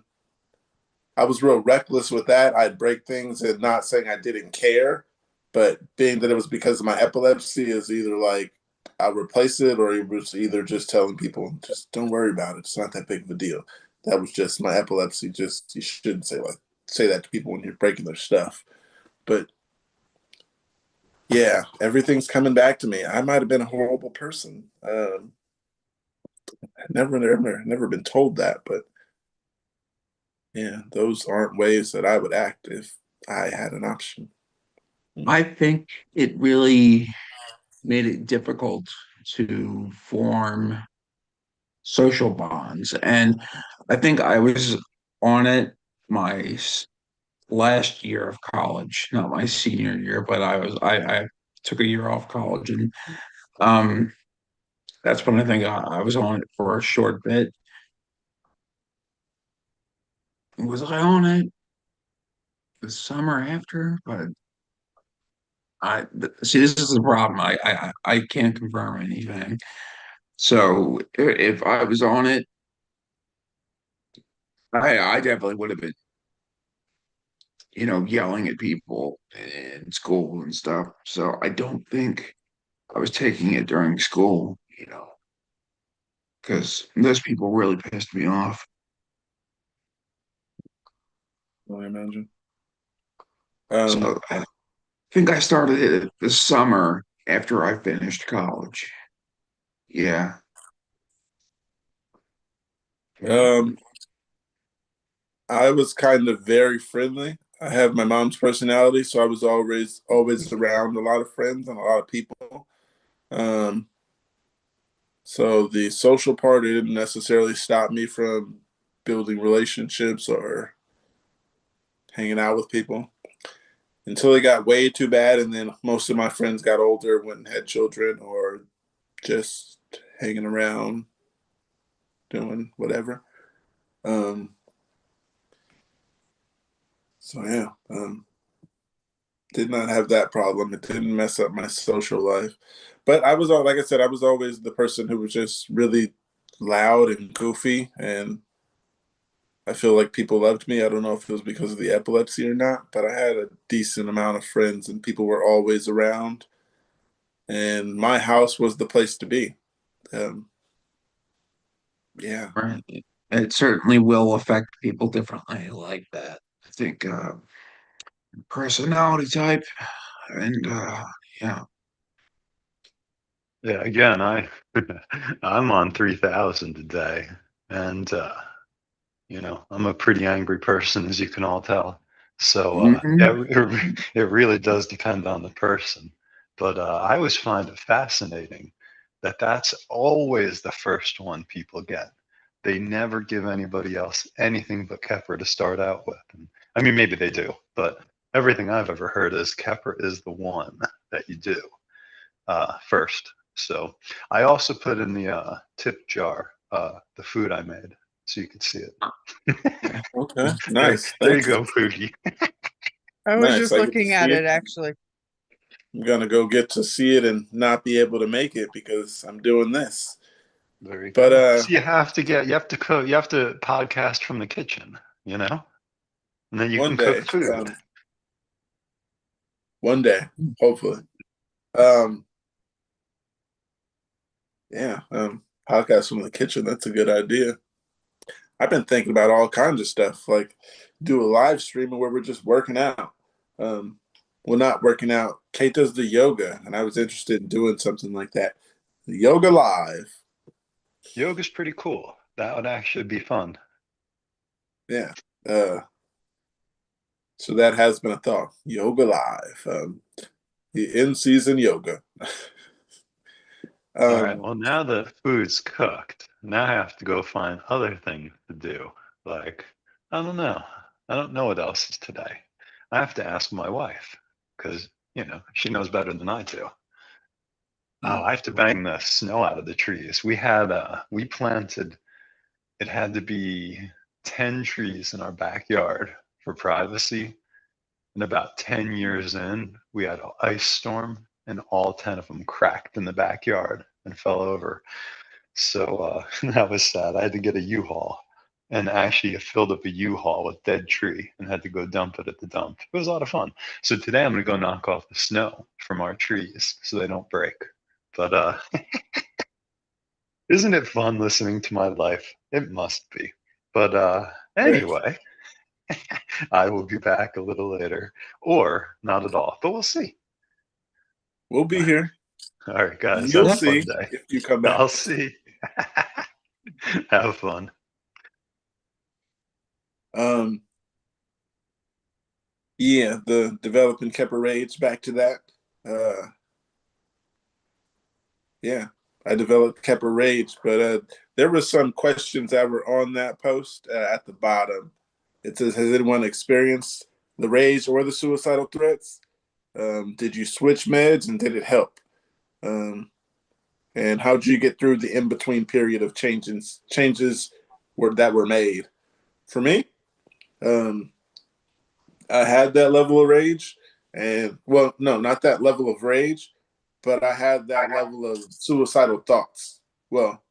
[SPEAKER 2] I was real reckless with that. I'd break things, and not saying I didn't care, but being that it was because of my epilepsy, is either like I'll replace it, or it was either just telling people, just don't worry about it. It's not that big of a deal. That was just my epilepsy. Just, you shouldn't say that to people when you're breaking their stuff. But yeah, everything's coming back to me. I might have been a horrible person. Never been told that, but yeah, those aren't ways that I would act if I had an option.
[SPEAKER 5] I think it really made it difficult to form social bonds. And I think I was on it my last year of college, not my senior year, but I took a year off college, and um that's when I think I was on it for a short bit. Was I on it the summer after? But see, this is the problem. I can't confirm anything. So if I was on it, I definitely would have been, yelling at people in school and stuff. So I don't think I was taking it during school, because those people really pissed me off.
[SPEAKER 2] I imagine.
[SPEAKER 5] So I think I started it this summer after I finished college. Yeah.
[SPEAKER 2] Um, I was kind of very friendly. I have my mom's personality, so I was always around a lot of friends and a lot of people. Um, so the social part didn't necessarily stop me from building relationships or hanging out with people until it got way too bad, and then most of my friends got older, went and had children, or just hanging around doing whatever. Um, so yeah, did not have that problem. It didn't mess up my social life. But I was all, like I said, I was always the person who was just really loud and goofy, and I feel like people loved me. I don't know if it was because of the epilepsy or not, but I had a decent amount of friends, and people were always around, and my house was the place to be. Um, yeah.
[SPEAKER 5] Right. It certainly will affect people differently like that. I think personality type and yeah.
[SPEAKER 4] Yeah, again, I'm on 3,000 a day, and I'm a pretty angry person, as you can all tell. So
[SPEAKER 5] Mhm.
[SPEAKER 4] it really does depend on the person. But I always find it fascinating that that's always the first one people get. They never give anybody else anything but Keppra to start out with. And, I mean, maybe they do, but everything I've ever heard is Keppra is the one that you do first. So I also put in the tip jar the food I made, so you can see it.
[SPEAKER 2] Okay.
[SPEAKER 4] there,
[SPEAKER 2] Nice.
[SPEAKER 4] there you
[SPEAKER 2] Thank you.
[SPEAKER 4] go, Pookie.
[SPEAKER 1] I was
[SPEAKER 2] Nice.
[SPEAKER 1] just
[SPEAKER 2] I get to
[SPEAKER 1] looking at
[SPEAKER 2] see
[SPEAKER 1] it
[SPEAKER 2] it.
[SPEAKER 1] actually.
[SPEAKER 2] I'm gonna go get to see it and not be able to make it because I'm doing this.
[SPEAKER 4] There you
[SPEAKER 2] But
[SPEAKER 4] go. So you have to cook, you have to podcast from the kitchen, you know? And then you
[SPEAKER 2] one
[SPEAKER 4] can cook
[SPEAKER 2] day,
[SPEAKER 4] food.
[SPEAKER 2] one day, hopefully. Um, yeah, podcast from the kitchen. That's a good idea. I've been thinking about all kinds of stuff, like do a live stream where we're just working out. Um, well, not working out. Kate does the yoga, and I was interested in doing something like that. Yoga live.
[SPEAKER 4] Yoga's pretty cool. That would actually be fun.
[SPEAKER 2] Yeah. Uh, so that has been a thought. Yoga live. The in-season yoga.
[SPEAKER 4] All right.
[SPEAKER 2] um,
[SPEAKER 4] Well, now the food's cooked. Now I have to go find other things to do. Like, I don't know. I don't know what else is today. I have to ask my wife because, she knows better than I do. Oh, I have to bang the snow out of the trees. We planted, it had to be 10 trees in our backyard for privacy. And about 10 years in, we had an ice storm and all 10 of them cracked in the backyard and fell over. So that was sad. I had to get a U-Haul and actually filled up a U-Haul with dead tree and had to go dump it at the dump. It was a lot of fun. So today I'm going to go knock off the snow from our trees so they don't break. But isn't it fun listening to my life? It must be. But anyway, I will be back a little later or not at all, but we'll see.
[SPEAKER 2] we'll be here.
[SPEAKER 4] All right, guys,
[SPEAKER 2] You'll
[SPEAKER 4] have a
[SPEAKER 5] Yeah.
[SPEAKER 4] fun
[SPEAKER 2] see
[SPEAKER 4] day.
[SPEAKER 2] if you come
[SPEAKER 4] I'll
[SPEAKER 2] back.
[SPEAKER 4] see. Have fun.
[SPEAKER 2] Um, yeah, the developing Keppra rage. Back to that. Uh, yeah, I developed Keppra rage, but there were some questions that were on that post at the bottom. It says, "Has anyone experienced the rage or the suicidal threats? Did you switch meds and did it help? Um, and how did you get through the in between period of changes that were made?" For me, um, I had that level of rage, and well, no, not that level of rage, but I had that level of suicidal thoughts. Well,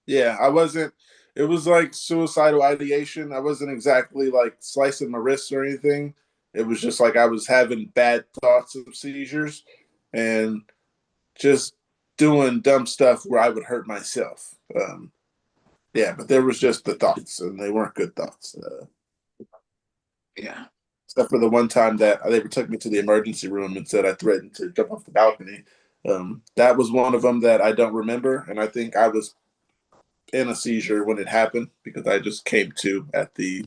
[SPEAKER 2] yeah, I wasn't. It was like suicidal ideation. I wasn't exactly like slicing my wrists or anything. It was just like I was having bad thoughts of seizures and just doing dumb stuff where I would hurt myself. Yeah, but there was just the thoughts, and they weren't good thoughts.
[SPEAKER 5] Yeah.
[SPEAKER 2] Except for the one time that they took me to the emergency room and said I threatened to jump off the balcony. That was one of them that I don't remember, and I think I was in a seizure when it happened because I just came to at the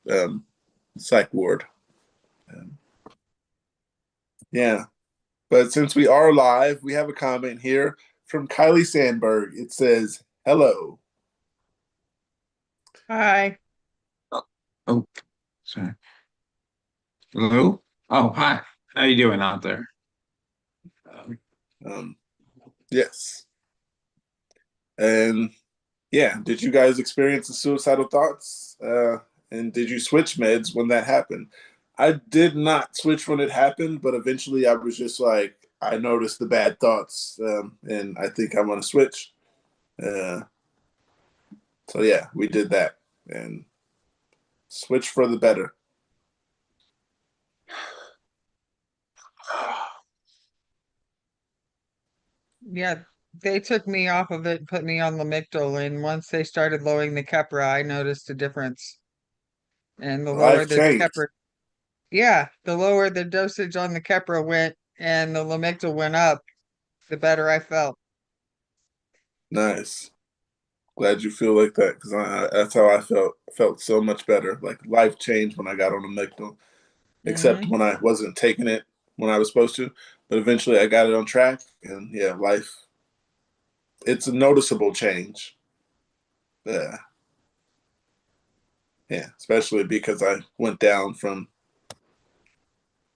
[SPEAKER 2] um, psych ward. Um, yeah, but since we are live, we have a comment here from Kylie Sandberg. It says, "Hello."
[SPEAKER 1] Hi.
[SPEAKER 5] Oh, sorry. Hello. Oh, hi. How you doing out there? Um,
[SPEAKER 2] Um, yes, and yeah, did you guys experience the suicidal thoughts? And did you switch meds when that happened? I did not switch when it happened, but eventually I was just like, I noticed the bad thoughts, and I think I want to switch. Uh, so yeah, we did that and switch for the better.
[SPEAKER 1] Yeah, they took me off of it and put me on Lamictal, and once they started lowering the Keppra, I noticed a difference. And the lower
[SPEAKER 2] Life
[SPEAKER 1] the
[SPEAKER 2] changed.
[SPEAKER 1] Keppra, yeah, the lower the dosage on the Keppra went and the Lamictal went up, the better I felt.
[SPEAKER 2] Nice. Glad you feel like that because that's how I felt. Felt so much better. Like life changed when I got on the Mectin, except
[SPEAKER 1] Hmm.
[SPEAKER 2] when I wasn't taking it when I was supposed to. But eventually I got it on track, and yeah, life. It's a noticeable change. Yeah, yeah, especially because I went down from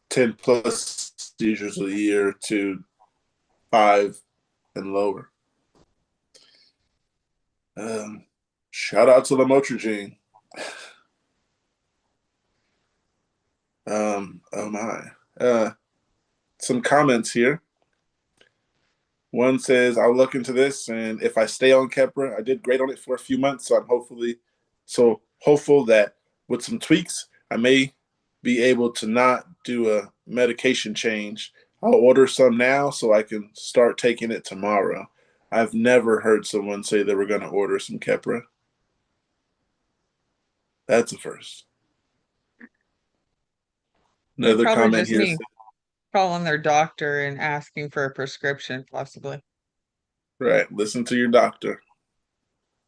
[SPEAKER 2] 10+ seizures a year to 5 and lower. Shout out to Lamotrigine. Oh my. Some comments here. One says, I'll look into this, and if I stay on Keppra, I did great on it for a few months, so I'm hopeful that with some tweaks, I may be able to not do a medication change. I'll order some now so I can start taking it tomorrow. I've never heard someone say they were going to order some Keppra. That's a first. Another
[SPEAKER 1] Probably
[SPEAKER 2] comment
[SPEAKER 1] just
[SPEAKER 2] here.
[SPEAKER 1] me calling their doctor and asking for a prescription, possibly.
[SPEAKER 2] Right. Listen to your doctor.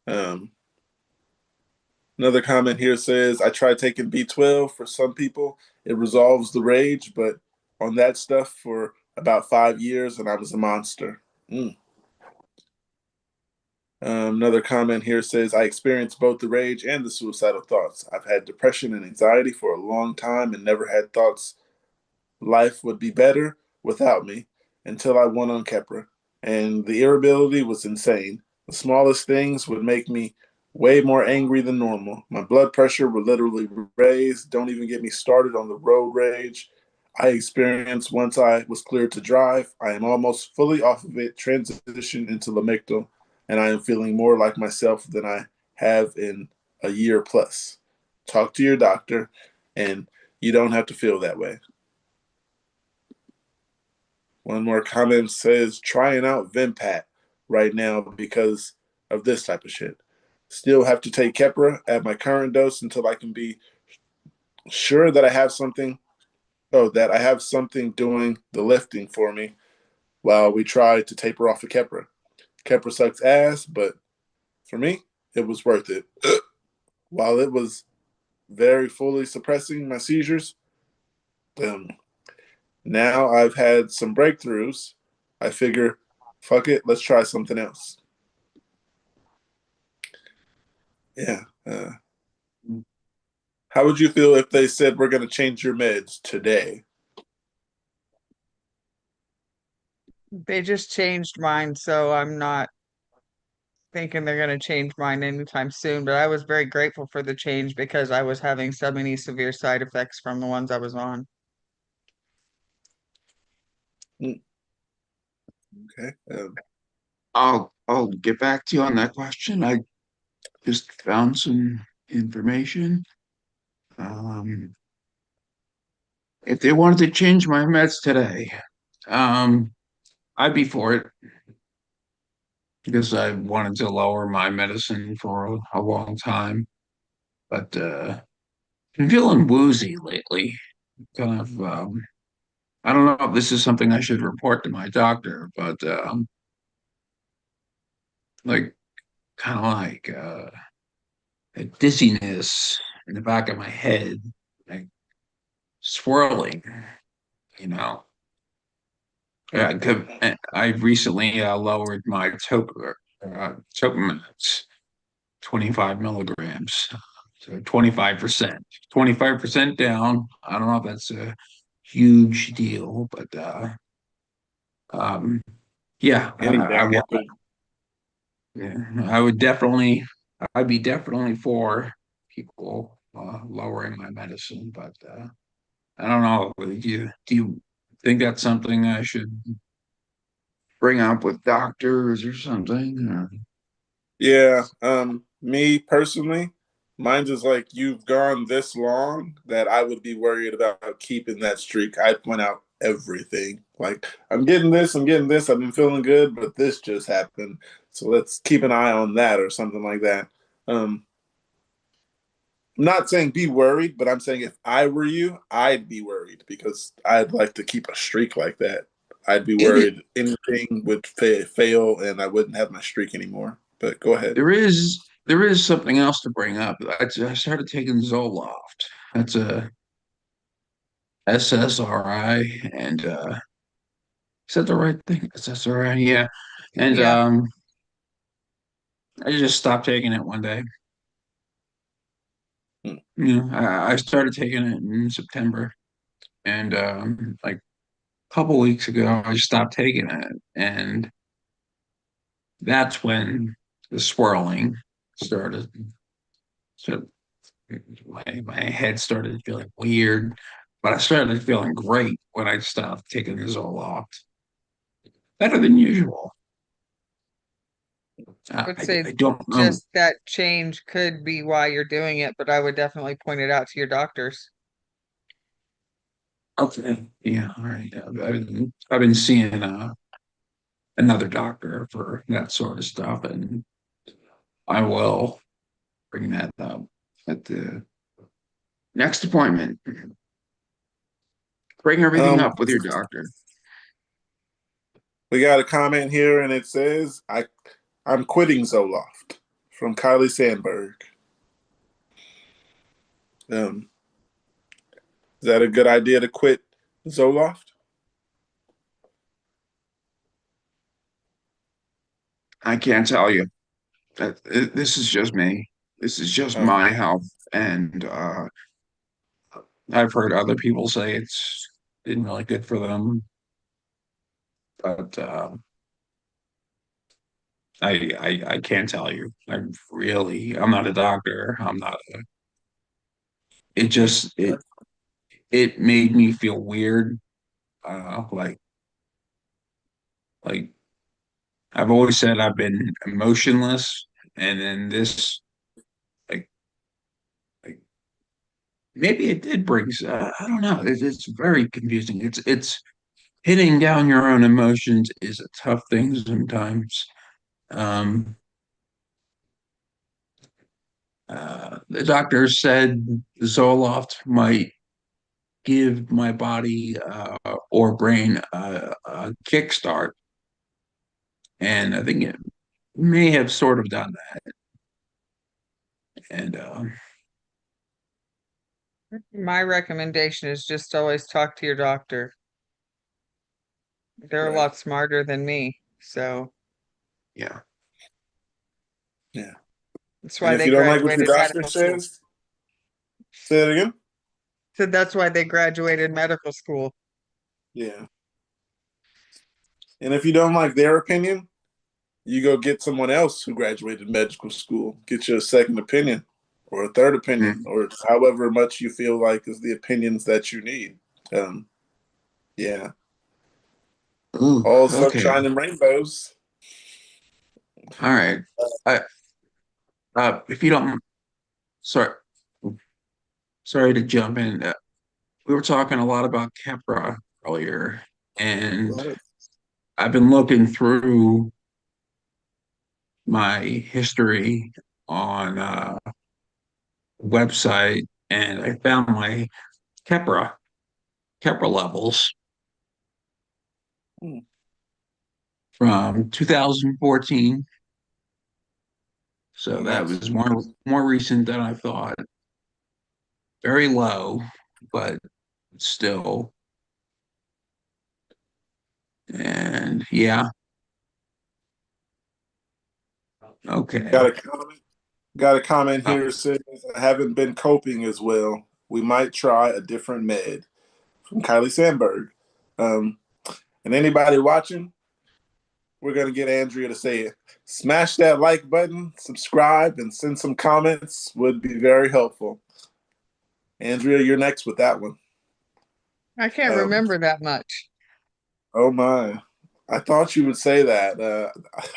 [SPEAKER 2] Um, Another comment here says, I tried taking B12 for some people. It resolves the rage, but on that stuff for about 5 years, and I was a monster. Mm. Another comment here says, I experienced both the rage and the suicidal thoughts. I've had depression and anxiety for a long time and never had thoughts life would be better without me until I went on Keppra. And the irritability was insane. The smallest things would make me way more angry than normal. My blood pressure would literally raise. Don't even get me started on the road rage I experienced once I was cleared to drive. I am almost fully off of it, transitioned into Lamictal, and I am feeling more like myself than I have in a year plus. Talk to your doctor, and you don't have to feel that way. One more comment says trying out Vimpat right now because of this type of shit. Still have to take Keppra at my current dose until I can be sure that I have something. Oh, that I have something doing the lifting for me while we try to taper off the Keppra. Keppra sucks ass, but for me, it was worth it. While it was very fully suppressing my seizures, um, now I've had some breakthroughs. I figure, fuck it, let's try something else. Yeah. How would you feel if they said we're going to change your meds today?
[SPEAKER 1] They just changed mine, so I'm not thinking they're going to change mine anytime soon. But I was very grateful for the change because I was having so many severe side effects from the ones I was on.
[SPEAKER 2] Mm, okay.
[SPEAKER 5] I'll get back to you on that question. I just found some information. Um, if they wanted to change my meds today, um, I'd be for it because I wanted to lower my medicine for a long time. But I'm feeling woozy lately. Kind of, I don't know if this is something I should report to my doctor, but like kind of like a dizziness in the back of my head, like swirling, you know. Yeah, I recently lowered my Topamax 25 milligrams, so 25%. 25% down. I don't know if that's a huge deal, but um, yeah,
[SPEAKER 2] Any down
[SPEAKER 5] yeah, I would definitely, I'd be definitely for people lowering my medicine, but I don't know. Do you think that's something I should bring up with doctors or something?
[SPEAKER 2] Yeah. Me personally, mine's is like you've gone this long that I would be worried about keeping that streak. I point out everything. Like I'm getting this, I'm getting this. I've been feeling good, but this just happened. So let's keep an eye on that or something like that. Um, I'm not saying be worried, but I'm saying if I were you, I'd be worried because I'd like to keep a streak like that. I'd be
[SPEAKER 5] It,
[SPEAKER 2] worried anything would fail and I wouldn't have my streak anymore. But go ahead.
[SPEAKER 5] there is something else to bring up. I started taking Zoloft. That's a SSRI, and is that the right thing? SSRI, yeah. And
[SPEAKER 1] Yeah.
[SPEAKER 5] I just stopped taking it one day.
[SPEAKER 2] Hmm.
[SPEAKER 5] I started taking it in September, and like a couple weeks ago, I stopped taking it, and that's when the swirling started. So my head started feeling weird. but I started feeling great when I stopped taking the Zoloft. Better than usual.
[SPEAKER 1] I would say
[SPEAKER 5] I don't know.
[SPEAKER 1] just that change could be why you're doing it, but I would definitely point it out to your doctors.
[SPEAKER 5] Okay. Yeah. All right. I've been seeing another doctor for that sort of stuff, and I will bring that up at the next appointment. Bring everything
[SPEAKER 2] Um,
[SPEAKER 5] up with your doctor.
[SPEAKER 2] we got a comment here, and it says, I'm quitting Zoloft from Kylie Sandberg. Um, is that a good idea to quit Zoloft?
[SPEAKER 5] I can't tell you. This is just me. This is just
[SPEAKER 2] Oh,
[SPEAKER 5] my health, and I've heard other people say it's been really good for them, but I can't tell you. I'm not a doctor. I'm not a, it just it made me feel weird. Uh, like like I've always said I've been emotionless, and then this like like maybe it did bring. I don't know. It's very confusing. It's hitting down your own emotions is a tough thing sometimes. Um, the doctor said Zoloft might give my body or brain a kickstart, and I think it may have sort of done that. And
[SPEAKER 1] My recommendation is just always talk to your doctor. They're a
[SPEAKER 2] right.
[SPEAKER 1] lot smarter than me, so
[SPEAKER 5] yeah,
[SPEAKER 2] Yeah.
[SPEAKER 1] that's
[SPEAKER 2] And
[SPEAKER 1] why
[SPEAKER 2] if
[SPEAKER 1] they
[SPEAKER 2] you don't like what your
[SPEAKER 1] graduated
[SPEAKER 2] doctor
[SPEAKER 1] medical school.
[SPEAKER 2] says, say it again.
[SPEAKER 1] So that's why they graduated medical school.
[SPEAKER 2] Yeah. And if you don't like their opinion, you go get someone else who graduated medical school. Get you a second opinion or a third opinion,
[SPEAKER 5] mm.
[SPEAKER 2] or however much you feel like is the opinions that you need. Um, yeah.
[SPEAKER 5] Ooh,
[SPEAKER 2] All
[SPEAKER 5] okay,
[SPEAKER 2] sunshine and rainbows.
[SPEAKER 5] all right. I if you don't, sorry, sorry to jump in. We were talking a lot about Keppra earlier, and I've been looking through my history on website, and I found my Keppra levels
[SPEAKER 2] Hmm,
[SPEAKER 5] from 2014. So that
[SPEAKER 2] nice.
[SPEAKER 5] was more recent than I thought. Very low, but still. And yeah,
[SPEAKER 2] Got
[SPEAKER 5] okay.
[SPEAKER 2] a comment. Got a comment
[SPEAKER 5] Uh,
[SPEAKER 2] here that says, I haven't been coping as well. We might try a different med from Kylie Sandberg. Um, and anybody watching, we're going to get Andrea to say it. Smash that like button, subscribe, and send some comments would be very helpful. Andrea, you're next with that one.
[SPEAKER 1] I can't
[SPEAKER 2] Um,
[SPEAKER 1] remember that much.
[SPEAKER 2] oh my. I thought you would say that.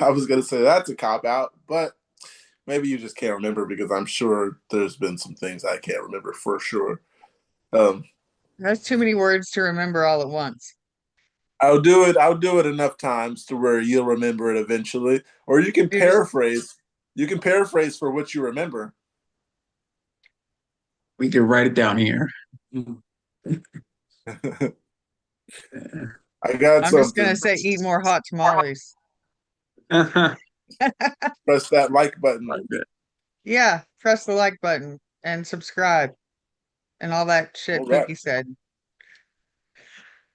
[SPEAKER 2] I was going to say that's a cop out, but maybe you just can't remember because I'm sure there's been some things I can't remember for sure. Um,
[SPEAKER 1] That's too many words to remember all at once.
[SPEAKER 2] I'll do it. I'll do it enough times to where you'll remember it eventually, or you can
[SPEAKER 1] You just
[SPEAKER 2] paraphrase. You can paraphrase for what you remember.
[SPEAKER 5] we can write it down here.
[SPEAKER 2] I got
[SPEAKER 1] I'm just gonna
[SPEAKER 2] something.
[SPEAKER 1] say eat more hot tamales.
[SPEAKER 5] Like
[SPEAKER 2] Press that like button.
[SPEAKER 5] that.
[SPEAKER 1] Yeah, press the like button and subscribe and all that shit
[SPEAKER 2] All right.
[SPEAKER 1] Pookie said.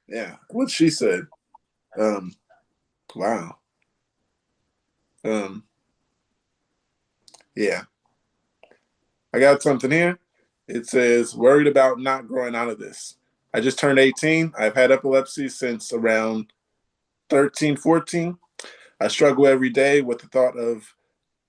[SPEAKER 2] Yeah. What she said. Um. Wow. Um. Yeah. I got something here. It says, worried about not growing out of this. I just turned 18. I've had epilepsy since around 13, 14. I struggle every day with the thought of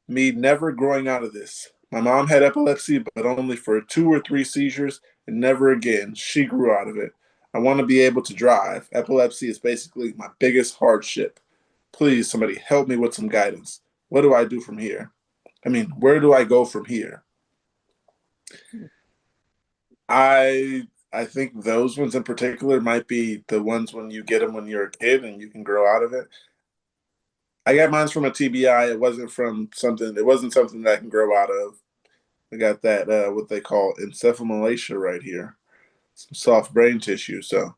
[SPEAKER 2] me never growing out of this. My mom had epilepsy, but only for 2 or 3 seizures, and never again. She grew out of it. I want to be able to drive. Epilepsy is basically my biggest hardship. Please, somebody help me with some guidance. What do I do from here? I mean, where do I go from here? I think those ones in particular might be the ones when you get them when you're a kid and you can grow out of it. I got mine from a TBI. It wasn't from something. It wasn't something that I can grow out of. I got that what they call encephalomalacia right here, some soft brain tissue. So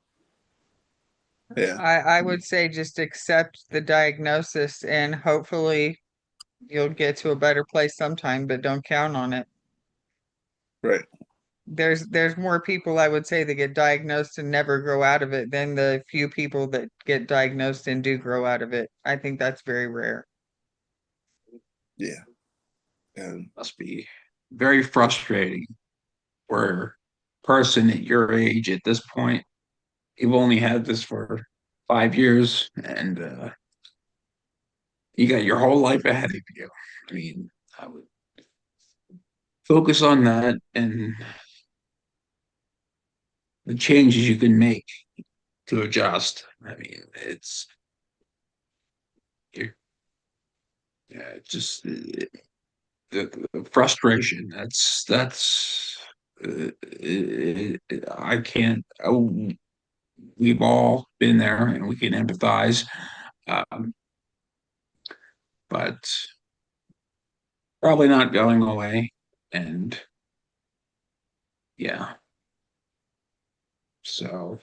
[SPEAKER 2] yeah,
[SPEAKER 1] I would say just accept the diagnosis and hopefully you'll get to a better place sometime, but don't count on it.
[SPEAKER 2] right.
[SPEAKER 1] There's more people I would say that get diagnosed and never grow out of it than the few people that get diagnosed and do grow out of it. I think that's very rare.
[SPEAKER 2] Yeah, and
[SPEAKER 5] Must be very frustrating for a person at your age at this point. You've only had this for 5 years, and you got your whole life ahead of you. I mean, I would focus on that and the changes you can make to adjust. I mean, it's you're, yeah, just the frustration. I can't. We've all been there, and we can empathize. Um, but probably not going away. And yeah, so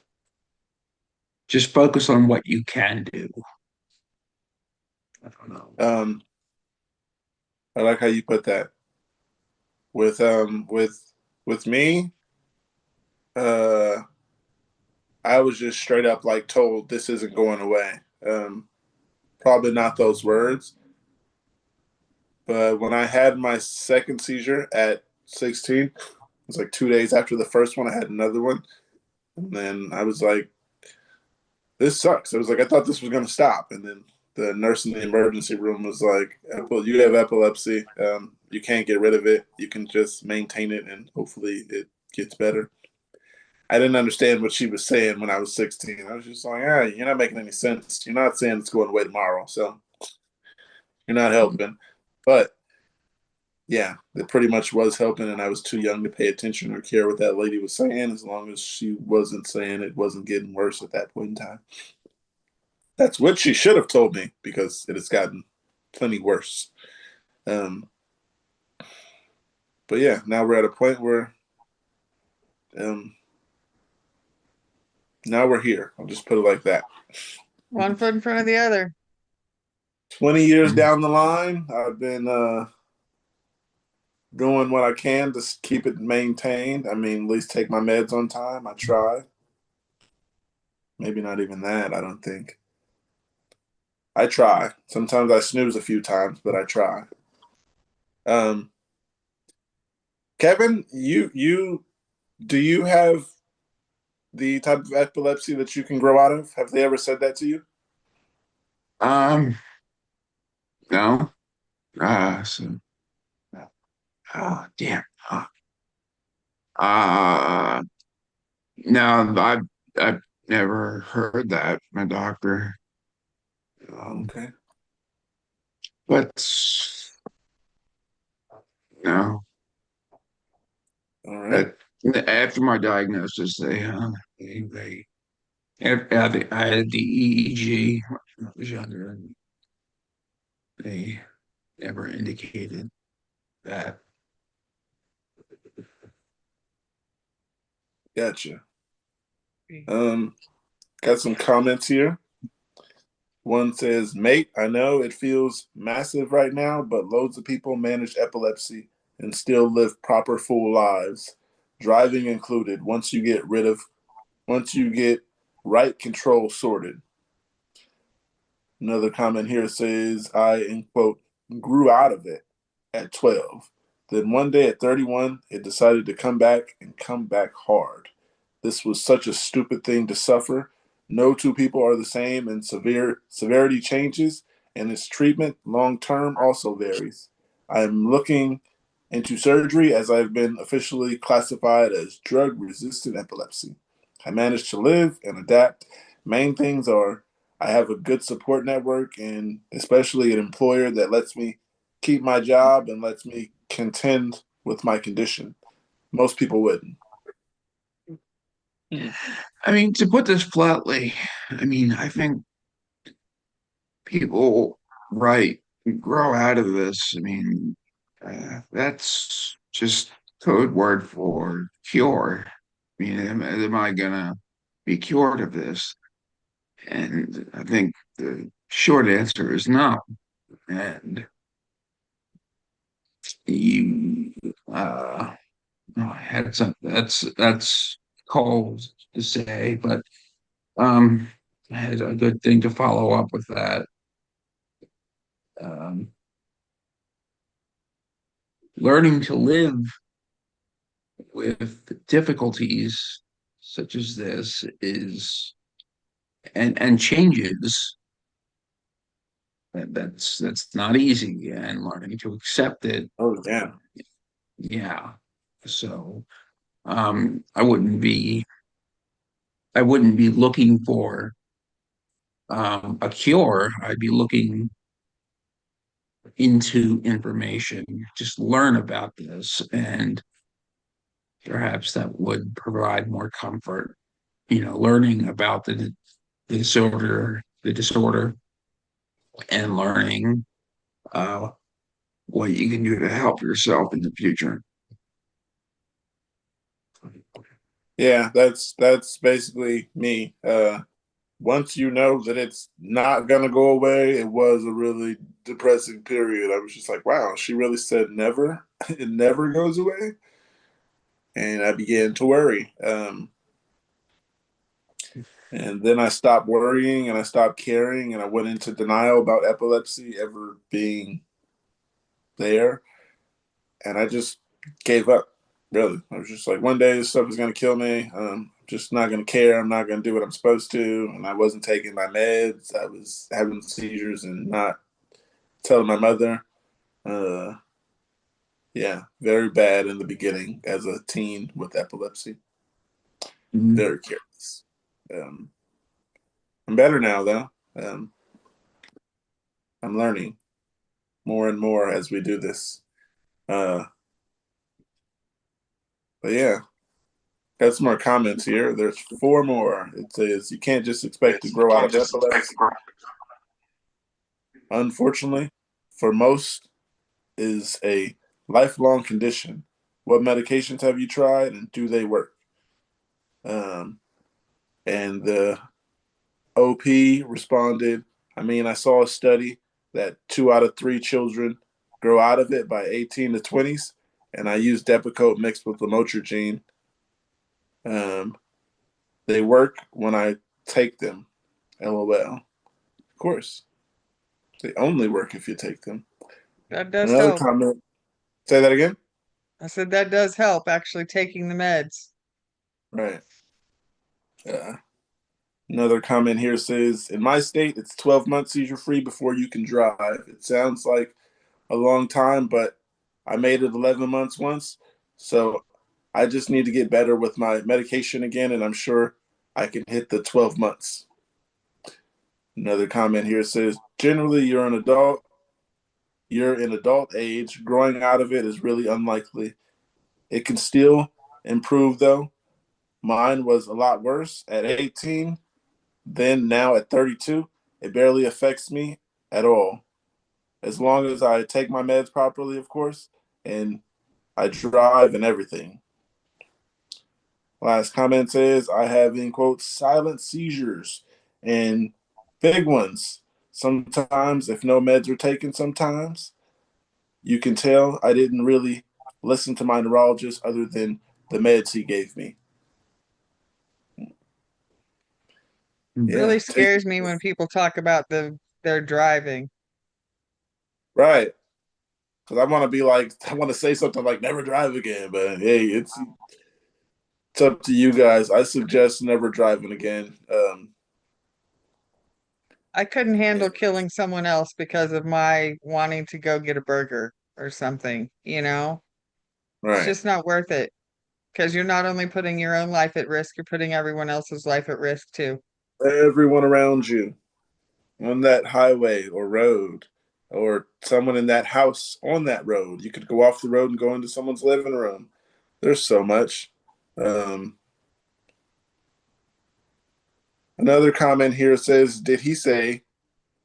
[SPEAKER 5] just focus on what you can do. I don't know.
[SPEAKER 2] I like how you put that. With me, uh, I was just straight up like told this isn't going away. Probably not those words, but when I had my second seizure at 16, it was like 2 days after the first one. I had another one, and then I was like, "This sucks." I was like, "I thought this was going to stop," and then the nurse in the emergency room was like, "Well, you have epilepsy. You can't get rid of it. You can just maintain it, and hopefully it gets better." I didn't understand what she was saying when I was 16. I was just like, "Ah, you're not making any sense. You're not saying it's going away tomorrow, so you're not helping." But yeah, it pretty much was helping, and I was too young to pay attention or care what that lady was saying, as long as she wasn't saying it wasn't getting worse at that point in time. That's what she should have told me, because it has gotten plenty worse. Um, but yeah, now we're at a point where um, now we're here. I'll just put it like that.
[SPEAKER 1] One foot in front of the other.
[SPEAKER 2] 20 years down the line, I've been doing what I can to keep it maintained. I mean, at least take my meds on time. I try. Maybe not even that, I don't think. I try. Sometimes I snooze a few times, but I try. Um, Kevin, you do you have the type of epilepsy that you can grow out of? Have they ever said that to you?
[SPEAKER 5] Um, no. So, damn. Uh, no, I've never heard that from a doctor.
[SPEAKER 2] Okay.
[SPEAKER 5] But no,
[SPEAKER 2] All right.
[SPEAKER 5] after my diagnosis, they I had the EEG when I was younger, and they never indicated that.
[SPEAKER 2] Gotcha. Um, got some comments here. One says, "Mate, I know it feels massive right now, but loads of people manage epilepsy and still live proper full lives, driving included, once you get right control sorted." Another comment here says, "I, in quote, grew out of it at 12. Then one day at 31, it decided to come back and come back hard. This was such a stupid thing to suffer. No two people are the same, and severity changes, and its treatment long term also varies. I'm looking into surgery as I've been officially classified as drug-resistant epilepsy. I managed to live and adapt. Main things are I have a good support network and especially an employer that lets me keep my job and lets me contend with my condition. Most people wouldn't.
[SPEAKER 5] I mean, to put this flatly, I mean, I think people, right, grow out of this. I mean, that's just code word for cure. I mean, am I gonna be cured of this? And I think the short answer is no. And you, I had some. That's cold to say, but um, I had a good thing to follow up with that. Um, Learning to live with difficulties such as this is and changes that's not easy, and learning to accept it.
[SPEAKER 2] Oh yeah.
[SPEAKER 5] Yeah. So I wouldn't be looking for a cure. I'd be looking into information, just learn about this, and perhaps that would provide more comfort. Learning about the disorder, and learning uh, what you can do to help yourself in the future.
[SPEAKER 2] Yeah, that's basically me. Once you know that it's not gonna go away, it was a really depressing period. I was just like, wow, she really said never. It never goes away. And I began to worry. And then I stopped worrying and I stopped caring and I went into denial about epilepsy ever being there. And I just gave up. Really, I was just like, one day this stuff is gonna kill me. Just not gonna care. I'm not gonna do what I'm supposed to. And I wasn't taking my meds. I was having seizures and not telling my mother. Uh, yeah, very bad in the beginning as a teen with epilepsy.
[SPEAKER 5] Mhm.
[SPEAKER 2] Very careless. Um, I'm better now though. Um, I'm learning more and more as we do this. Uh, but yeah, got some more comments here. There's four more. It says you can't just expect to grow out of epilepsy. Unfortunately, for most, is a lifelong condition. What medications have you tried and do they work? Um, and the OP responded, I mean, I saw a study that 2 out of 3 children grow out of it by 18 to 20s, and I used Depakote mixed with lamotrigine. Um, they work when I take them. LOL. Of course. They only work if you take them.
[SPEAKER 1] That does
[SPEAKER 2] Another
[SPEAKER 1] help.
[SPEAKER 2] comment. Say that again?
[SPEAKER 1] I said that does help actually taking the meds.
[SPEAKER 2] Right. Uh, Another comment here says, in my state, it's 12 months seizure free before you can drive. It sounds like a long time, but I made it 11 months once. So I just need to get better with my medication again, and I'm sure I can hit the 12 months. Another comment here says, generally, you're in adult age. Growing out of it is really unlikely. It can still improve, though. Mine was a lot worse at 18. Then now at 32, it barely affects me at all. As long as I take my meds properly, of course, and I drive and everything. Last comment says I have in quotes silent seizures and big ones. Sometimes, if no meds are taken, sometimes you can tell I didn't really listen to my neurologist other than the meds he gave me.
[SPEAKER 1] Really
[SPEAKER 2] Yeah, take
[SPEAKER 1] scares me when people talk about their driving.
[SPEAKER 2] right. Because I want to be like, I want to say something like never drive again, but hey, it's up to you guys. I suggest never driving again.
[SPEAKER 1] I couldn't
[SPEAKER 2] Yeah,
[SPEAKER 1] handle killing someone else because of my wanting to go get a burger or something, you know? It's
[SPEAKER 2] Right.
[SPEAKER 1] just not worth it because you're not only putting your own life at risk, you're putting everyone else's life at risk too.
[SPEAKER 2] Everyone around you on that highway or road, or someone in that house on that road. You could go off the road and go into someone's living room. There's so much. Um, Another comment here says, did he say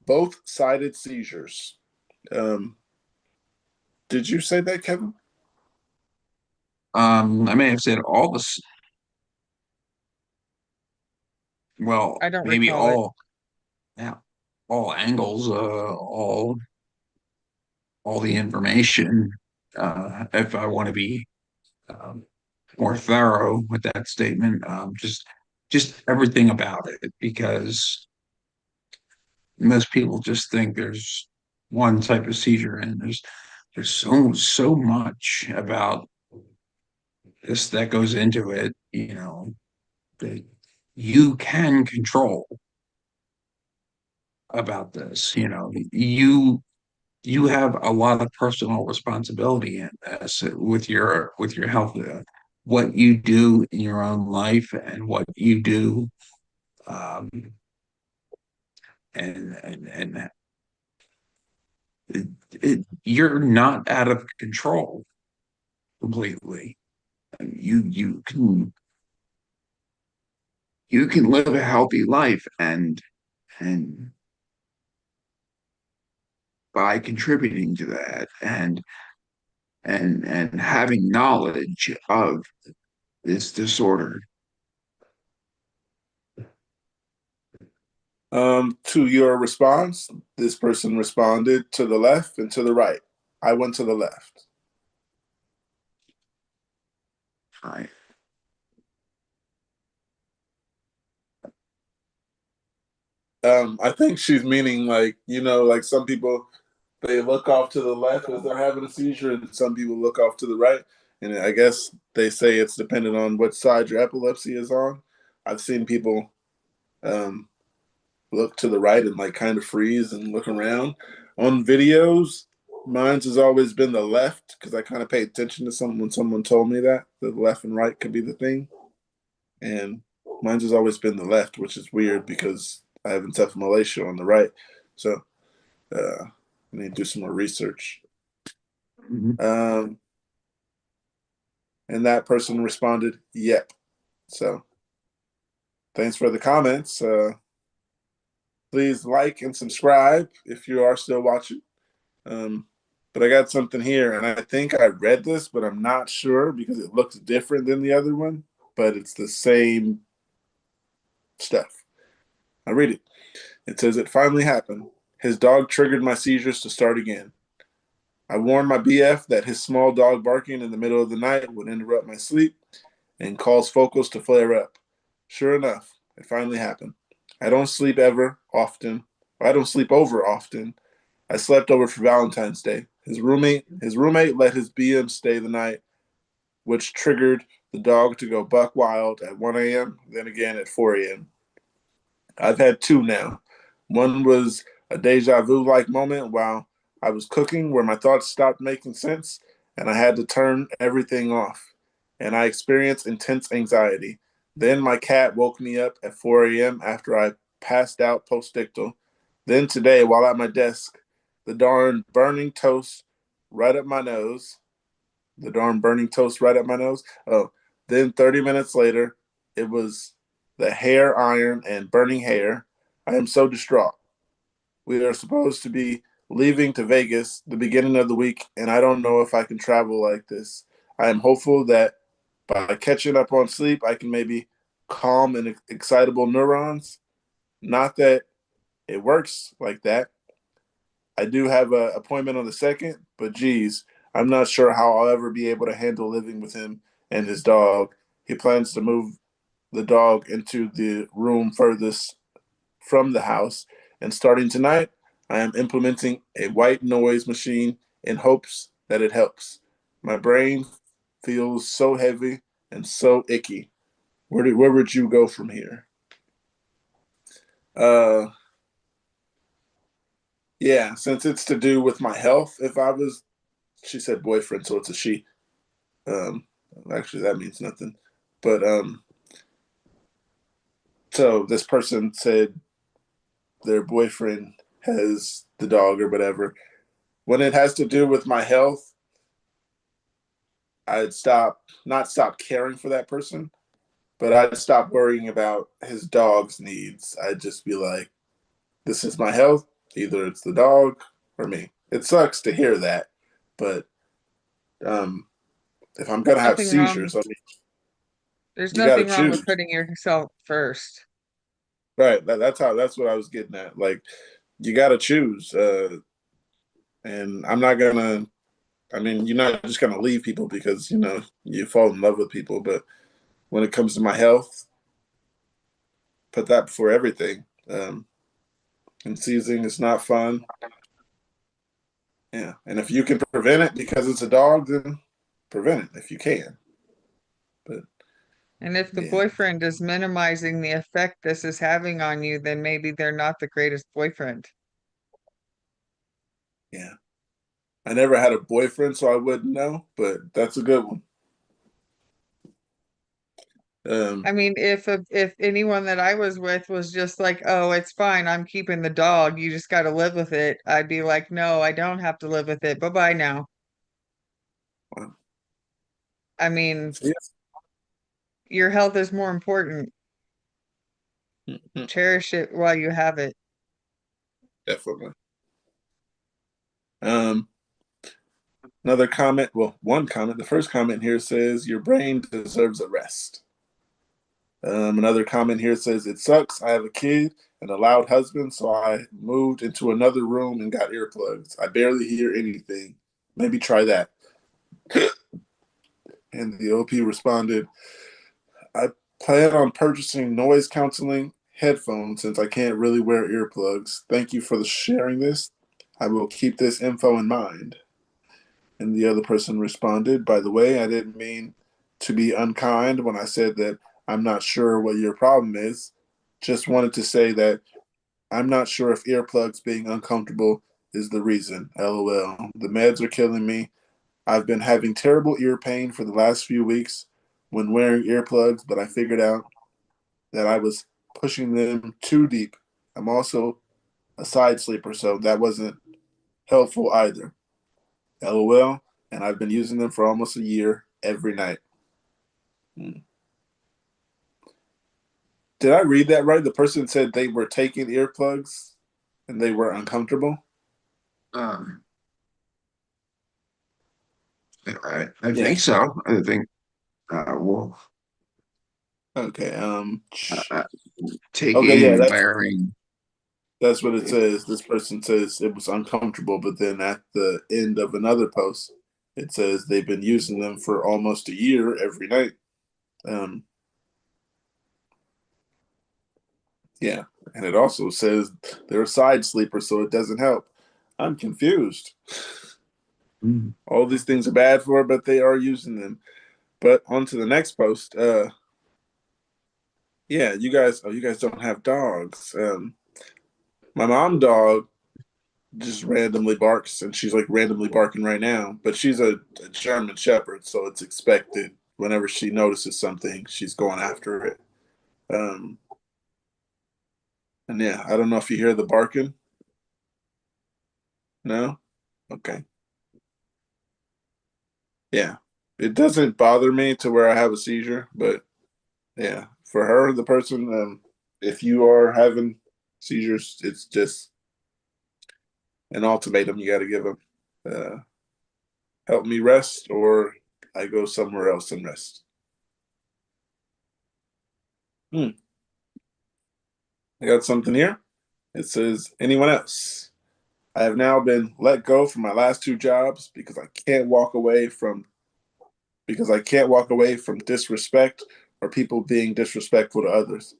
[SPEAKER 2] both sided seizures? Um, did you say that, Kevin?
[SPEAKER 5] I may have said all this, well,
[SPEAKER 1] I don't
[SPEAKER 5] maybe
[SPEAKER 1] recall it.
[SPEAKER 5] yeah, all angles, all the information. If I want to be um, more thorough with that statement, just everything about it, because most people just think there's one type of seizure, and there's so much about this that goes into it, that you can control about this. You have a lot of personal responsibility in this with your health, what you do in your own life and what you do, um, and you're not out of control completely. You can live a healthy life, and by contributing to that, and having knowledge of this disorder.
[SPEAKER 2] To your response, this person responded to the left and to the right. I went to the left.
[SPEAKER 5] I,
[SPEAKER 2] I think she's meaning like, like some people they look off to the left as they're having a seizure, and some people look off to the right. And I guess they say it's dependent on what side your epilepsy is on. I've seen people um, look to the right and like kind of freeze and look around. On videos, mine's has always been the left because I kind of paid attention to something when someone told me that the left and right could be the thing. And mine's has always been the left, which is weird because I have encephalomalacia on the right. So I need to do some more research. Um, and that person responded, "Yep." So thanks for the comments. Please like and subscribe if you are still watching. Um, but I got something here, and I think I read this, but I'm not sure because it looks different than the other one, but it's the same stuff. I read it. It says, it finally happened. His dog triggered my seizures to start again. I warned my BF that his small dog barking in the middle of the night would interrupt my sleep and cause focals to flare up. Sure enough, it finally happened. I don't sleep ever often. I don't sleep over often. I slept over for Valentine's Day. His roommate let his BM stay the night, which triggered the dog to go buck wild at 1 a.m., then again at 4 a.m. I've had two now. One was a deja vu like moment while I was cooking where my thoughts stopped making sense and I had to turn everything off. And I experienced intense anxiety. Then my cat woke me up at 4 a.m. after I passed out postictal. Then today, while at my desk, the darn burning toast right up my nose. The darn burning toast right up my nose. Oh, then 30 minutes later, it was the hair iron and burning hair. I am so distraught. We are supposed to be leaving to Vegas the beginning of the week, and I don't know if I can travel like this. I am hopeful that by catching up on sleep, I can maybe calm and excitable neurons. Not that it works like that. I do have an appointment on the second, but geez, I'm not sure how I'll ever be able to handle living with him and his dog. He plans to move the dog into the room furthest from the house, and starting tonight, I am implementing a white noise machine in hopes that it helps. My brain feels so heavy and so icky. Where would you go from here? Uh, yeah, since it's to do with my health, if I was, she said boyfriend, so it's a she. Um, Actually, that means nothing. But so this person said their boyfriend has the dog or whatever. When it has to do with my health, I'd not stop caring for that person, but I'd stop worrying about his dog's needs. I'd just be like, this is my health. Either it's the dog or me. It sucks to hear that, but um, if I'm gonna have
[SPEAKER 1] Nothing wrong.
[SPEAKER 2] seizures, I mean,
[SPEAKER 1] There's
[SPEAKER 2] you got to
[SPEAKER 1] nothing wrong
[SPEAKER 2] choose,
[SPEAKER 1] with putting yourself first.
[SPEAKER 2] right? That's what I was getting at. Like, you got to choose, and I'm not gonna. I mean, you're not just gonna leave people because you fall in love with people, but when it comes to my health, put that before everything. And seizing is not fun. Yeah, and if you can prevent it because it's a dog, then prevent it if you can. But
[SPEAKER 1] And if the
[SPEAKER 2] yeah,
[SPEAKER 1] boyfriend is minimizing the effect this is having on you, then maybe they're not the greatest boyfriend.
[SPEAKER 2] yeah. I never had a boyfriend, so I wouldn't know. But that's a good one.
[SPEAKER 1] I
[SPEAKER 2] Um,
[SPEAKER 1] mean, if anyone that I was with was just like, "Oh, it's fine, I'm keeping the dog. You just got to live with it." I'd be like, "No, I don't have to live with it. Bye-bye now."
[SPEAKER 2] well,
[SPEAKER 1] I mean,
[SPEAKER 2] yeah,
[SPEAKER 1] your health is more important.
[SPEAKER 2] mhm,
[SPEAKER 1] Cherish it while you have it.
[SPEAKER 2] definitely. Um, Another comment. Well, one comment. The first comment here says your brain deserves a rest. Another comment here says it sucks. I have a kid and a loud husband, so I moved into another room and got earplugs. I barely hear anything. Maybe try that. And the OP responded, I plan on purchasing noise counseling headphones since I can't really wear earplugs. Thank you for sharing this. I will keep this info in mind. And the other person responded, by the way, I didn't mean to be unkind when I said that I'm not sure what your problem is. Just wanted to say that I'm not sure if earplugs being uncomfortable is the reason. LOL. The meds are killing me. I've been having terrible ear pain for the last few weeks when wearing earplugs, but I figured out that I was pushing them too deep. I'm also a side sleeper, so that wasn't helpful either. LOL. And I've been using them for almost a year every night. Hmm. Did I read that right? The person said they were taking earplugs and they were uncomfortable.
[SPEAKER 5] Um, I
[SPEAKER 2] Yeah.
[SPEAKER 5] think so. I think well,
[SPEAKER 2] Okay.
[SPEAKER 5] uh,
[SPEAKER 2] Okay. Yeah.
[SPEAKER 5] taking wearing.
[SPEAKER 2] That's what it says. This person says it was uncomfortable, but then at the end of another post, it says they've been using them for almost a year every night. Um, yeah, and it also says they're a side sleeper, so it doesn't help. I'm confused.
[SPEAKER 5] Mm.
[SPEAKER 2] All these things are bad for it, but they are using them. But on to the next post. Yeah, you guys. Oh, you guys don't have dogs. My mom dog just randomly barks, and she's like randomly barking right now. But she's a German Shepherd, so it's expected. Whenever she notices something, she's going after it. Um, and yeah, I don't know if you hear the barking. No. Okay. Yeah, it doesn't bother me to where I have a seizure, but yeah, for her, the person, if you are having seizures, it's just an ultimatum you got to give them. Uh, Help me rest, or I go somewhere else and rest. Hmm. I got something here. It says, anyone else? I have now been let go from my last two jobs because I can't walk away from disrespect or people being disrespectful to others.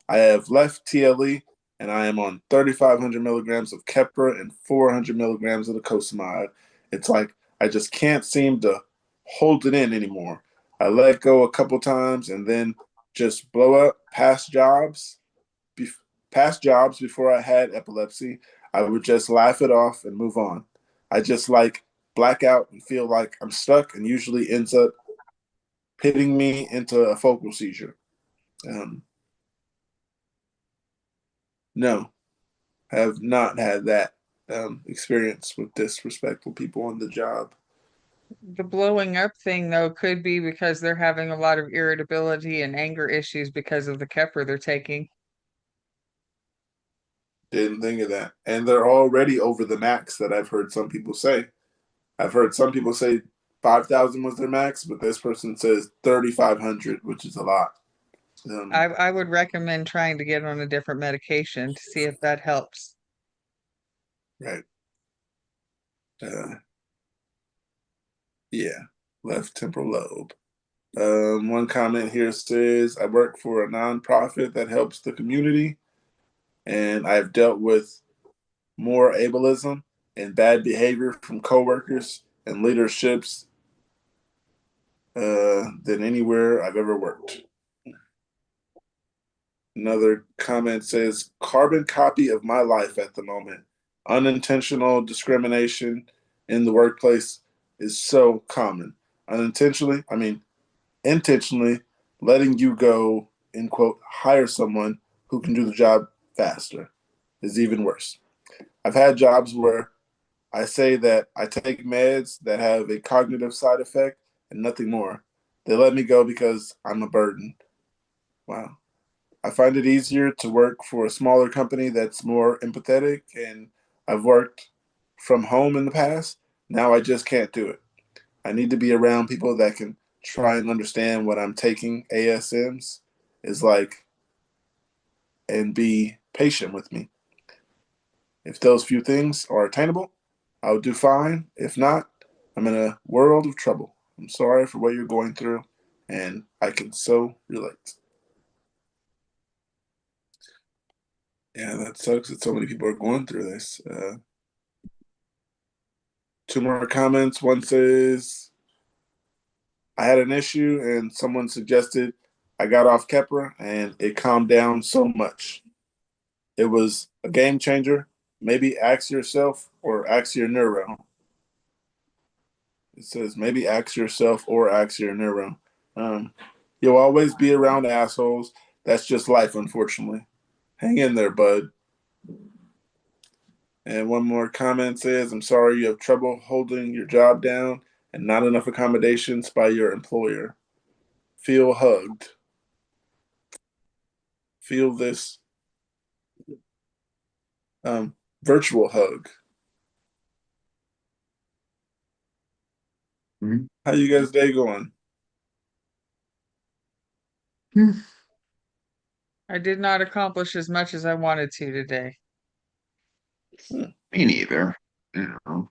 [SPEAKER 2] I have left TLE and I am on 3,500 milligrams of Keppra and 400 milligrams of the Cosamide. It's like I just can't seem to hold it in anymore. I let go a couple times and then just blow up past jobs before I had epilepsy. I would just laugh it off and move on. I just like black out and feel like I'm stuck and usually ends up pitting me into a focal seizure. No, have not had that experience with disrespectful people on the job.
[SPEAKER 1] The blowing up thing, though, could be because they're having a lot of irritability and anger issues because of the Keppra they're taking.
[SPEAKER 2] Didn't think of that. And they're already over the max that I've heard some people say. I've heard some people say 5,000 was their max, but this person says 3,500, which is a lot.
[SPEAKER 1] I would recommend trying to get on a different medication to see if that helps.
[SPEAKER 2] Right. Yeah. Left temporal lobe. One comment here says, I work for a nonprofit that helps the community, and I've dealt with more ableism and bad behavior from coworkers and leaderships than anywhere I've ever worked. Another comment says, carbon copy of my life at the moment. Unintentional discrimination in the workplace is so common. Intentionally letting you go and quote, hire someone who can do the job faster is even worse. I've had jobs where I say that I take meds that have a cognitive side effect and nothing more. They let me go because I'm a burden. Wow. I find it easier to work for a smaller company that's more empathetic, and I've worked from home in the past. Now I just can't do it. I need to be around people that can try and understand what I'm taking ASMs is like and be patient with me. If those few things are attainable, I'll do fine. If not, I'm in a world of trouble. I'm sorry for what you're going through, and I can so relate. Yeah, that sucks that so many people are going through this. Two more comments. One says, I had an issue and someone suggested I got off Keppra and it calmed down so much. It was a game changer. Maybe ask yourself or ask your neuro. It says maybe ask yourself or ask your neuro. You'll always be around assholes. That's just life, unfortunately. Hang in there, bud. And one more comment says, I'm sorry you have trouble holding your job down and not enough accommodations by your employer. Feel hugged. Feel this virtual hug.
[SPEAKER 5] Mhm.
[SPEAKER 2] How you guys' day going?
[SPEAKER 1] I did not accomplish as much as I wanted to today.
[SPEAKER 5] Me neither. You know,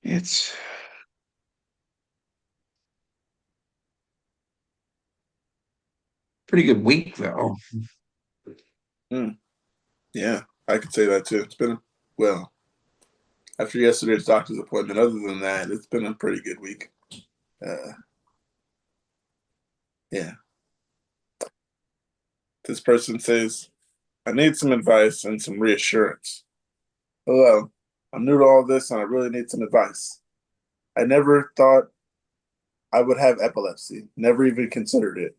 [SPEAKER 5] it's pretty good week though.
[SPEAKER 2] Yeah, I could say that too. It's been, well, after yesterday's doctor's appointment, other than that, it's been a pretty good week. Yeah. This person says, I need some advice and some reassurance. Hello, I'm new to all this and I really need some advice. I never thought I would have epilepsy, never even considered it.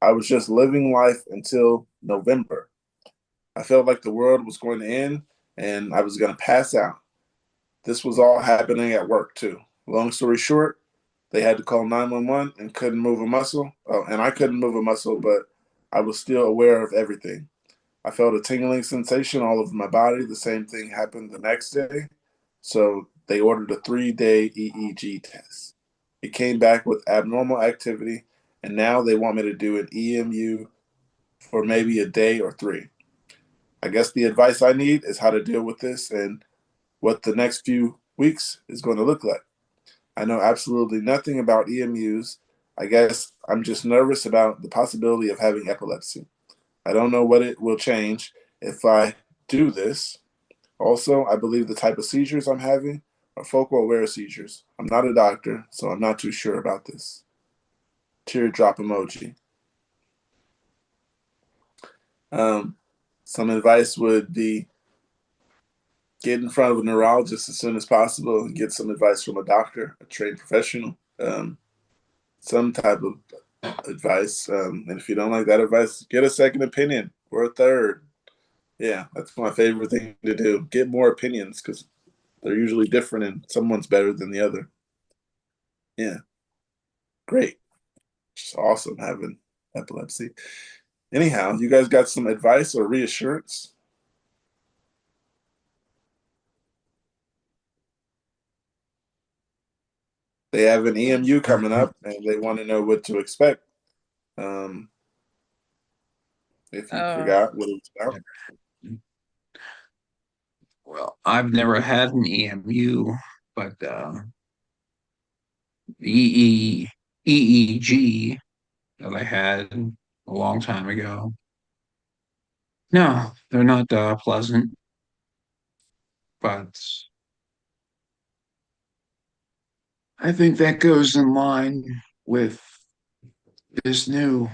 [SPEAKER 2] I was just living life until November. I felt like the world was going to end and I was going to pass out. This was all happening at work too. Long story short, they had to call 911 and couldn't move a muscle. Oh, and I couldn't move a muscle, but I was still aware of everything. I felt a tingling sensation all over my body. The same thing happened the next day. So they ordered a 3-day EEG test. It came back with abnormal activity, and now they want me to do an EMU for maybe a day or 3. I guess the advice I need is how to deal with this and what the next few weeks is going to look like. I know absolutely nothing about EMUs. I guess I'm just nervous about the possibility of having epilepsy. I don't know what it will change if I do this. Also, I believe the type of seizures I'm having are focal aware seizures. I'm not a doctor, so I'm not too sure about this. Teardrop emoji. Um, some advice would be get in front of a neurologist as soon as possible and get some advice from a doctor, a trained professional. some type of advice. And if you don't like that advice, get a second opinion or a third. Yeah, that's my favorite thing to do. Get more opinions because they're usually different and someone's better than the other. Yeah, great. It's awesome having epilepsy. Anyhow, you guys got some advice or reassurance? They have an EMU coming up and they want to know what to expect. Um, if you
[SPEAKER 1] Oh,
[SPEAKER 2] forgot what it's about.
[SPEAKER 5] Well, I've never had an EMU, but the EEG that I had a long time ago. No, they're not pleasant, but I think that goes in line with this new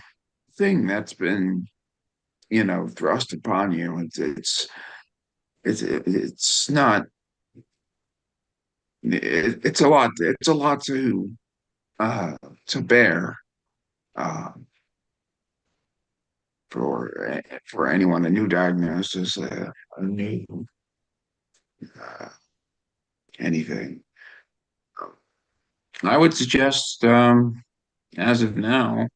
[SPEAKER 5] thing that's been, thrust upon you. It's not. It's a lot. It's a lot uh, to bear uh, for anyone. A new diagnosis, a new uh, anything. I would suggest, as of now,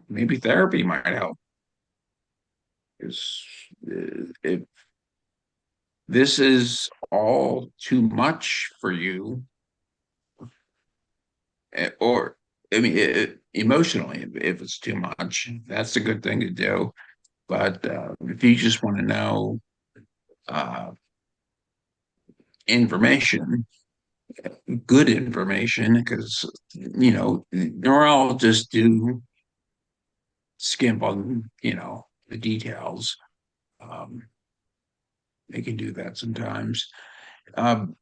[SPEAKER 5] maybe therapy might help. Because if this is all too much for you, or I mean, emotionally, if it's too much, that's a good thing to do. But if you just want to know uh, information, good information, because neurologists do skimp on the details. Um, they can do that sometimes. Um,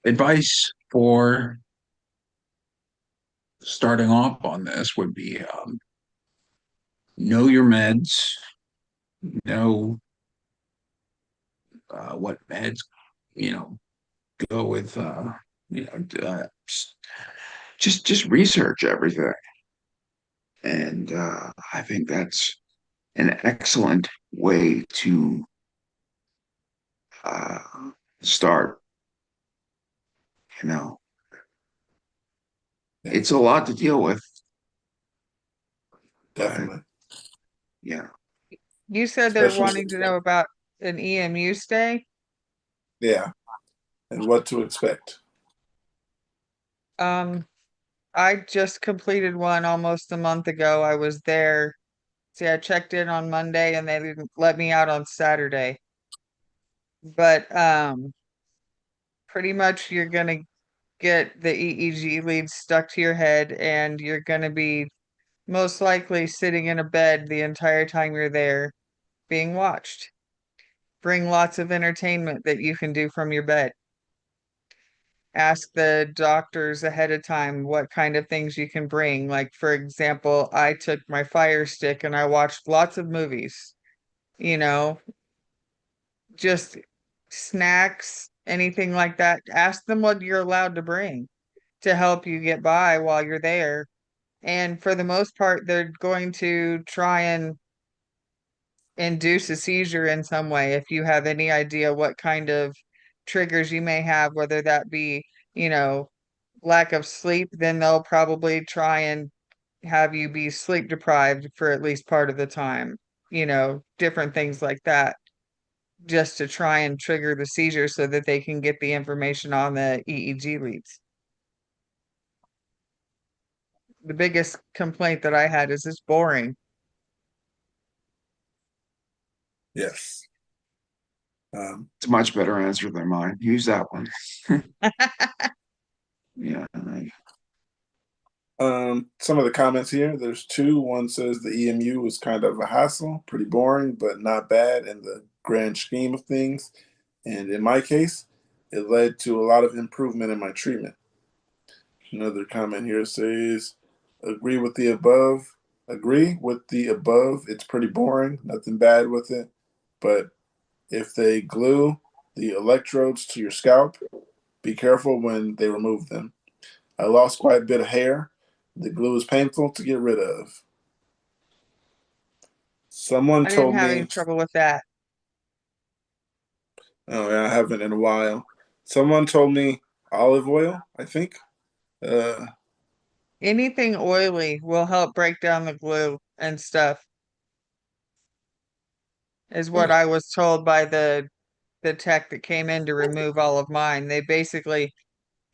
[SPEAKER 5] Advice for starting off on this would be know your meds, know what meds you know go with. Just research everything, and I think that's an excellent way to uh, start. You know,
[SPEAKER 2] Yeah,
[SPEAKER 5] it's a lot to deal with, but
[SPEAKER 2] definitely.
[SPEAKER 5] yeah,
[SPEAKER 1] you said they're
[SPEAKER 2] Especially
[SPEAKER 1] wanting to know about an EMU stay.
[SPEAKER 2] yeah, and what to expect.
[SPEAKER 1] Um, I just completed one almost a month ago. I was there. See, I checked in on Monday and they didn't let me out on Saturday. But pretty much you're gonna get the EEG lead stuck to your head and you're gonna be most likely sitting in a bed the entire time you're there being watched. Bring lots of entertainment that you can do from your bed. Ask the doctors ahead of time what kind of things you can bring. Like, for example, I took my Fire Stick and I watched lots of movies, you know, just snacks, anything like that. Ask them what you're allowed to bring to help you get by while you're there. And for the most part, they're going to try and induce a seizure in some way. If you have any idea what kind of triggers you may have, whether that be, you know, lack of sleep, then they'll probably try and have you be sleep deprived for at least part of the time, different things like that, just to try and trigger the seizure so that they can get the information on the EEG leads. The biggest complaint that I had is it's boring.
[SPEAKER 2] Yes. Um,
[SPEAKER 5] it's a much better answer than mine. Use that one. Yeah,
[SPEAKER 2] some of the comments here, there's two. One says the EMU was kind of a hassle, pretty boring, but not bad in the grand scheme of things. And in my case, it led to a lot of improvement in my treatment. Another comment here says, agree with the above. Agree with the above. It's pretty boring, nothing bad with it. But if they glue the electrodes to your scalp, Be careful when they remove them. I lost quite a bit of hair. The glue is painful to get rid of. Someone
[SPEAKER 1] I didn't
[SPEAKER 2] told
[SPEAKER 1] have any
[SPEAKER 2] me,
[SPEAKER 1] trouble with that.
[SPEAKER 2] oh yeah, I haven't in a while. Someone told me olive oil, I think. Uh,
[SPEAKER 1] Anything oily will help break down the glue and stuff, is what I was told by the tech that came in to remove all of mine. They basically,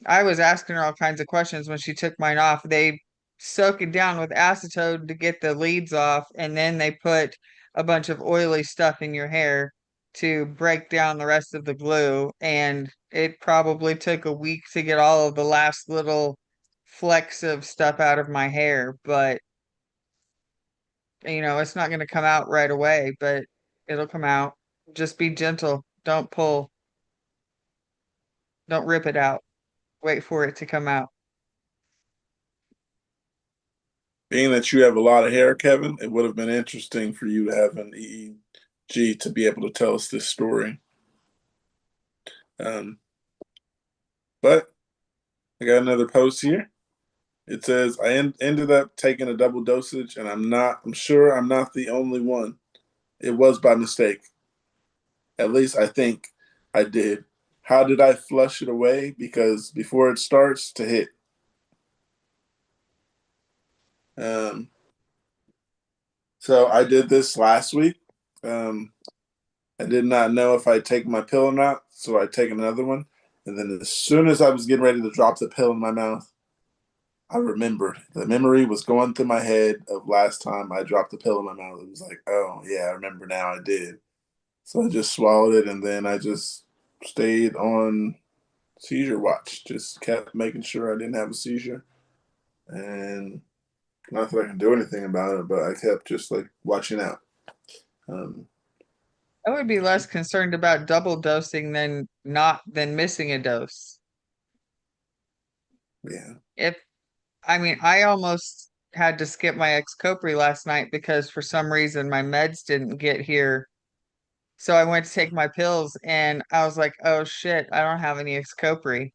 [SPEAKER 1] I was asking her all kinds of questions when she took mine off. They soak it down with acetone to get the leads off, and then they put a bunch of oily stuff in your hair to break down the rest of the glue. And it probably took a week to get all of the last little flecks of stuff out of my hair, but it's not going to come out right away, but it'll come out. Just be gentle. Don't pull. Don't rip it out. Wait for it to come out.
[SPEAKER 2] being that you have a lot of hair, Kevin, it would have been interesting for you to have an EEG to be able to tell us this story. Um, but I got another post here. It says, I ended up taking a double dosage, and I'm sure I'm not the only one. It was by mistake. At least I think I did. How did I flush it away? Because before it starts to hit. Um, so I did this last week. I did not know if I'd take my pill or not, so I take another one. And then as soon as I was getting ready to drop the pill in my mouth, I remembered. The memory was going through my head of last time I dropped the pill in my mouth. It was like, oh, yeah, I remember now I did. So I just swallowed it, and then I just stayed on seizure watch. Just kept making sure I didn't have a seizure. And not that I can do anything about it, but I kept just like watching out. Um,
[SPEAKER 1] I would be less concerned about double dosing than missing a dose.
[SPEAKER 2] yeah.
[SPEAKER 1] If I mean, I almost had to skip my Xcopri last night because for some reason my meds didn't get here. So I went to take my pills and I was like, oh shit, I don't have any Xcopri.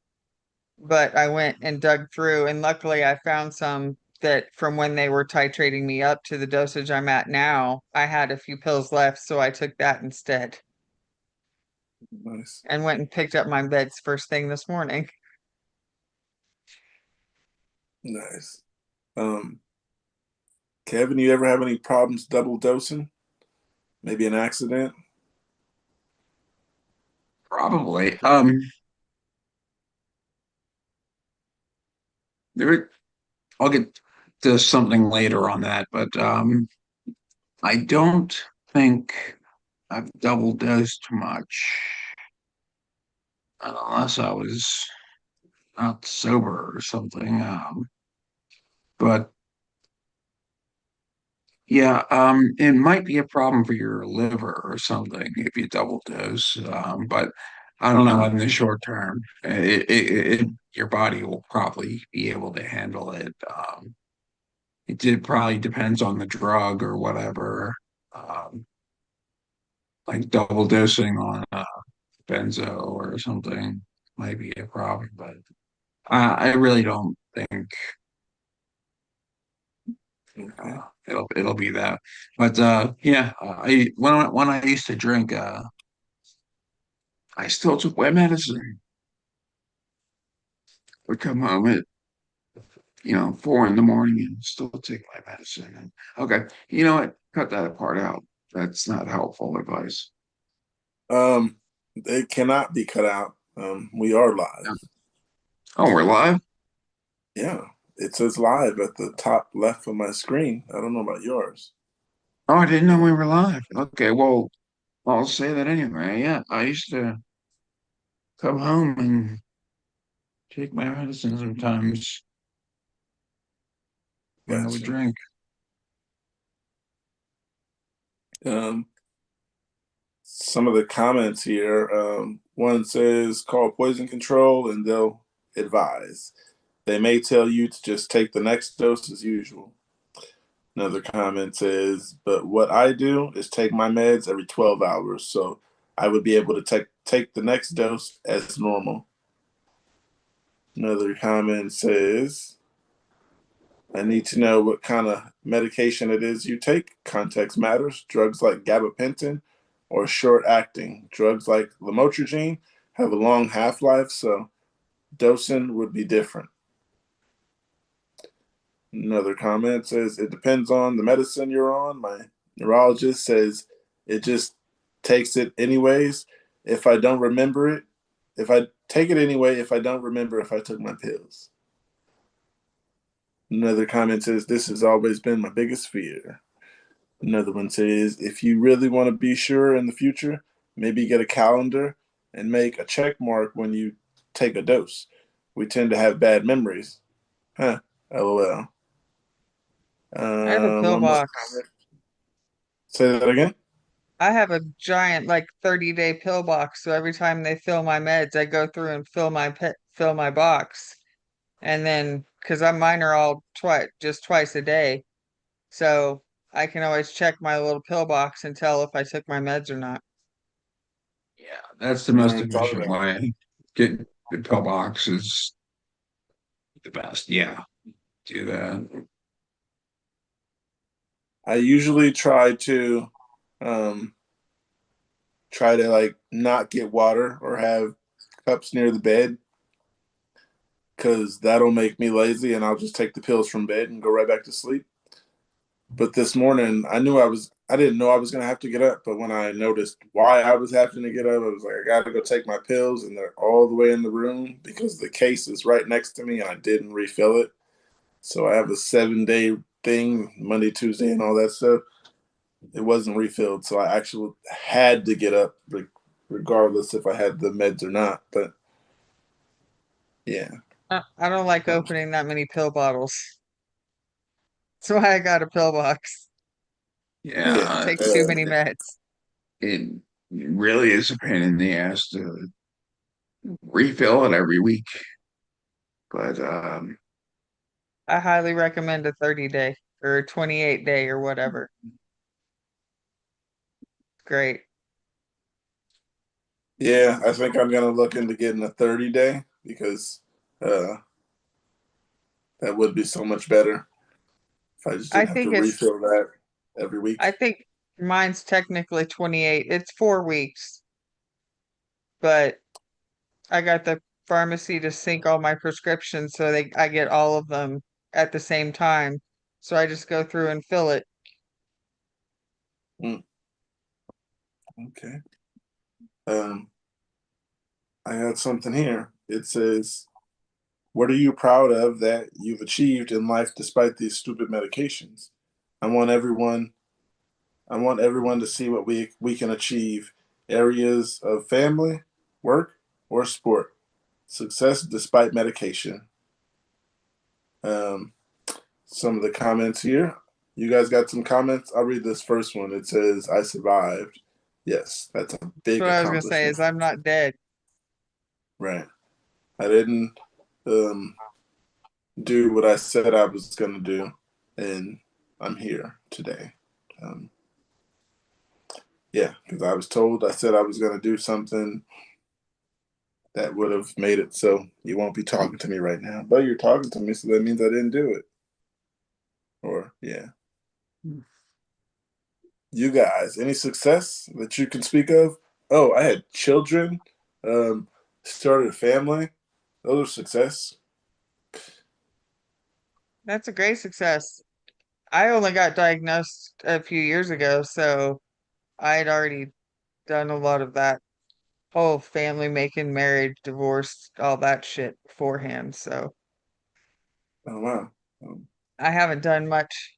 [SPEAKER 1] But I went and dug through, and luckily I found some that from when they were titrating me up to the dosage I'm at now, I had a few pills left, so I took that instead
[SPEAKER 2] Nice.
[SPEAKER 1] and went and picked up my meds first thing this morning.
[SPEAKER 2] Nice. Um, Kevin, you ever have any problems double dosing? Maybe an accident?
[SPEAKER 5] Probably. There, I'll get to something later on that, but I don't think I've double dosed much unless I was not sober or something. But yeah, it might be a problem for your liver or something if you double dose. But I don't know in the short term. Your body will probably be able to handle it. Probably depends on the drug or whatever. Um, like double dosing on benzo or something might be a problem, but I really don't think
[SPEAKER 2] Okay.
[SPEAKER 5] it'll be that. But yeah, I when I used to drink, I still took my medicine. Would come home at 4 in the morning and still take my medicine. And okay, you know what? Cut that part out. That's not helpful advice.
[SPEAKER 2] It cannot be cut out. We are live.
[SPEAKER 5] No. Oh, we're live?
[SPEAKER 2] Yeah. It says live at the top left of my screen. I don't know about yours.
[SPEAKER 5] Oh, I didn't know we were live. Okay, well, I'll say that anyway. Yeah, I used to come home and take my medicine sometimes when I would
[SPEAKER 2] Gotcha.
[SPEAKER 5] drink.
[SPEAKER 2] Um, some of the comments here. One says call poison control and they'll advise. They may tell you to just take the next dose as usual. Another comment says, but what I do is take my meds every 12 hours, so I would be able to take the next dose as normal. Another comment says, I need to know what kind of medication it is you take. Context matters. Drugs like gabapentin or short acting. Drugs like lamotrigine have a long half life, so dosing would be different. Another comment says, it depends on the medicine you're on. My neurologist says it just takes it anyways. If I don't remember it, if I take it anyway, if I don't remember if I took my pills. Another comment says, this has always been my biggest fear. Another one says, if you really want to be sure in the future, maybe get a calendar and make a check mark when you take a dose. We tend to have bad memories. Huh, LOL.
[SPEAKER 1] I have a
[SPEAKER 2] One more
[SPEAKER 1] pillbox.
[SPEAKER 2] comment. Say that again.
[SPEAKER 1] I have a giant like 30-day pill box, so every time they fill my meds, I go through and fill my box. And then because mine are all twice a day. So I can always check my little pillbox and tell if I took my meds or not.
[SPEAKER 5] Yeah, that's the most
[SPEAKER 2] Never thought of
[SPEAKER 5] efficient
[SPEAKER 2] that.
[SPEAKER 5] way. Get the pillbox is the best. Yeah, do that.
[SPEAKER 2] I usually um, try to like not get water or have cups near the bed because that'll make me lazy and I'll just take the pills from bed and go right back to sleep. But this morning, I didn't know I was going to have to get up. But when I noticed why I was having to get up, I was like, I got to go take my pills. And they're all the way in the room because the case is right next to me and I didn't refill it. So I have a 7-day thing, Monday, Tuesday, and all that stuff. It wasn't refilled. So I actually had to get up regardless if I had the meds or not. But yeah.
[SPEAKER 1] I don't like opening that many pill bottles. That's why I got a pillbox.
[SPEAKER 2] Yeah.
[SPEAKER 5] Yeah,
[SPEAKER 1] Takes too many meds.
[SPEAKER 5] it really is a pain in the ass to refill it every week. But
[SPEAKER 1] I highly recommend a 30-day or a 28-day or whatever. Great.
[SPEAKER 2] Yeah, I think I'm gonna look into getting a 30-day because uh, that would be so much better if I just
[SPEAKER 1] I
[SPEAKER 2] didn't have to
[SPEAKER 1] think it's
[SPEAKER 2] refill that every
[SPEAKER 1] I
[SPEAKER 2] week.
[SPEAKER 1] think mine's technically 28. It's 4 weeks, but I got the pharmacy to sync all my prescriptions so I get all of them at the same time. So I just go through and fill it.
[SPEAKER 2] Mm, okay. Um, I got something here. It says, "What are you proud of that you've achieved in life despite these stupid medications?" I want everyone. I want everyone to see what we can achieve. Areas of family, work, or sport. Success despite medication. Um, some of the comments here. You guys got some comments? I'll read this first one. It says, I survived. Yes, that's a
[SPEAKER 1] That's
[SPEAKER 2] big
[SPEAKER 1] what I was gonna say is
[SPEAKER 2] accomplishment.
[SPEAKER 1] I'm not dead.
[SPEAKER 2] Right. I didn't um, do what I said I was going to do, and I'm here today. Um, yeah, because I was told I said I was going to do something that would have made it so you won't be talking to me right now. But you're talking to me, so that means I didn't do it. Or, yeah. You guys, any success that you can speak of? Oh, I had children, started a family. Those are success.
[SPEAKER 1] That's a great success. I only got diagnosed a few years ago, so I had already done a lot of that whole family making, married, divorced, all that shit beforehand. So
[SPEAKER 2] Oh wow. Um,
[SPEAKER 1] I haven't done much,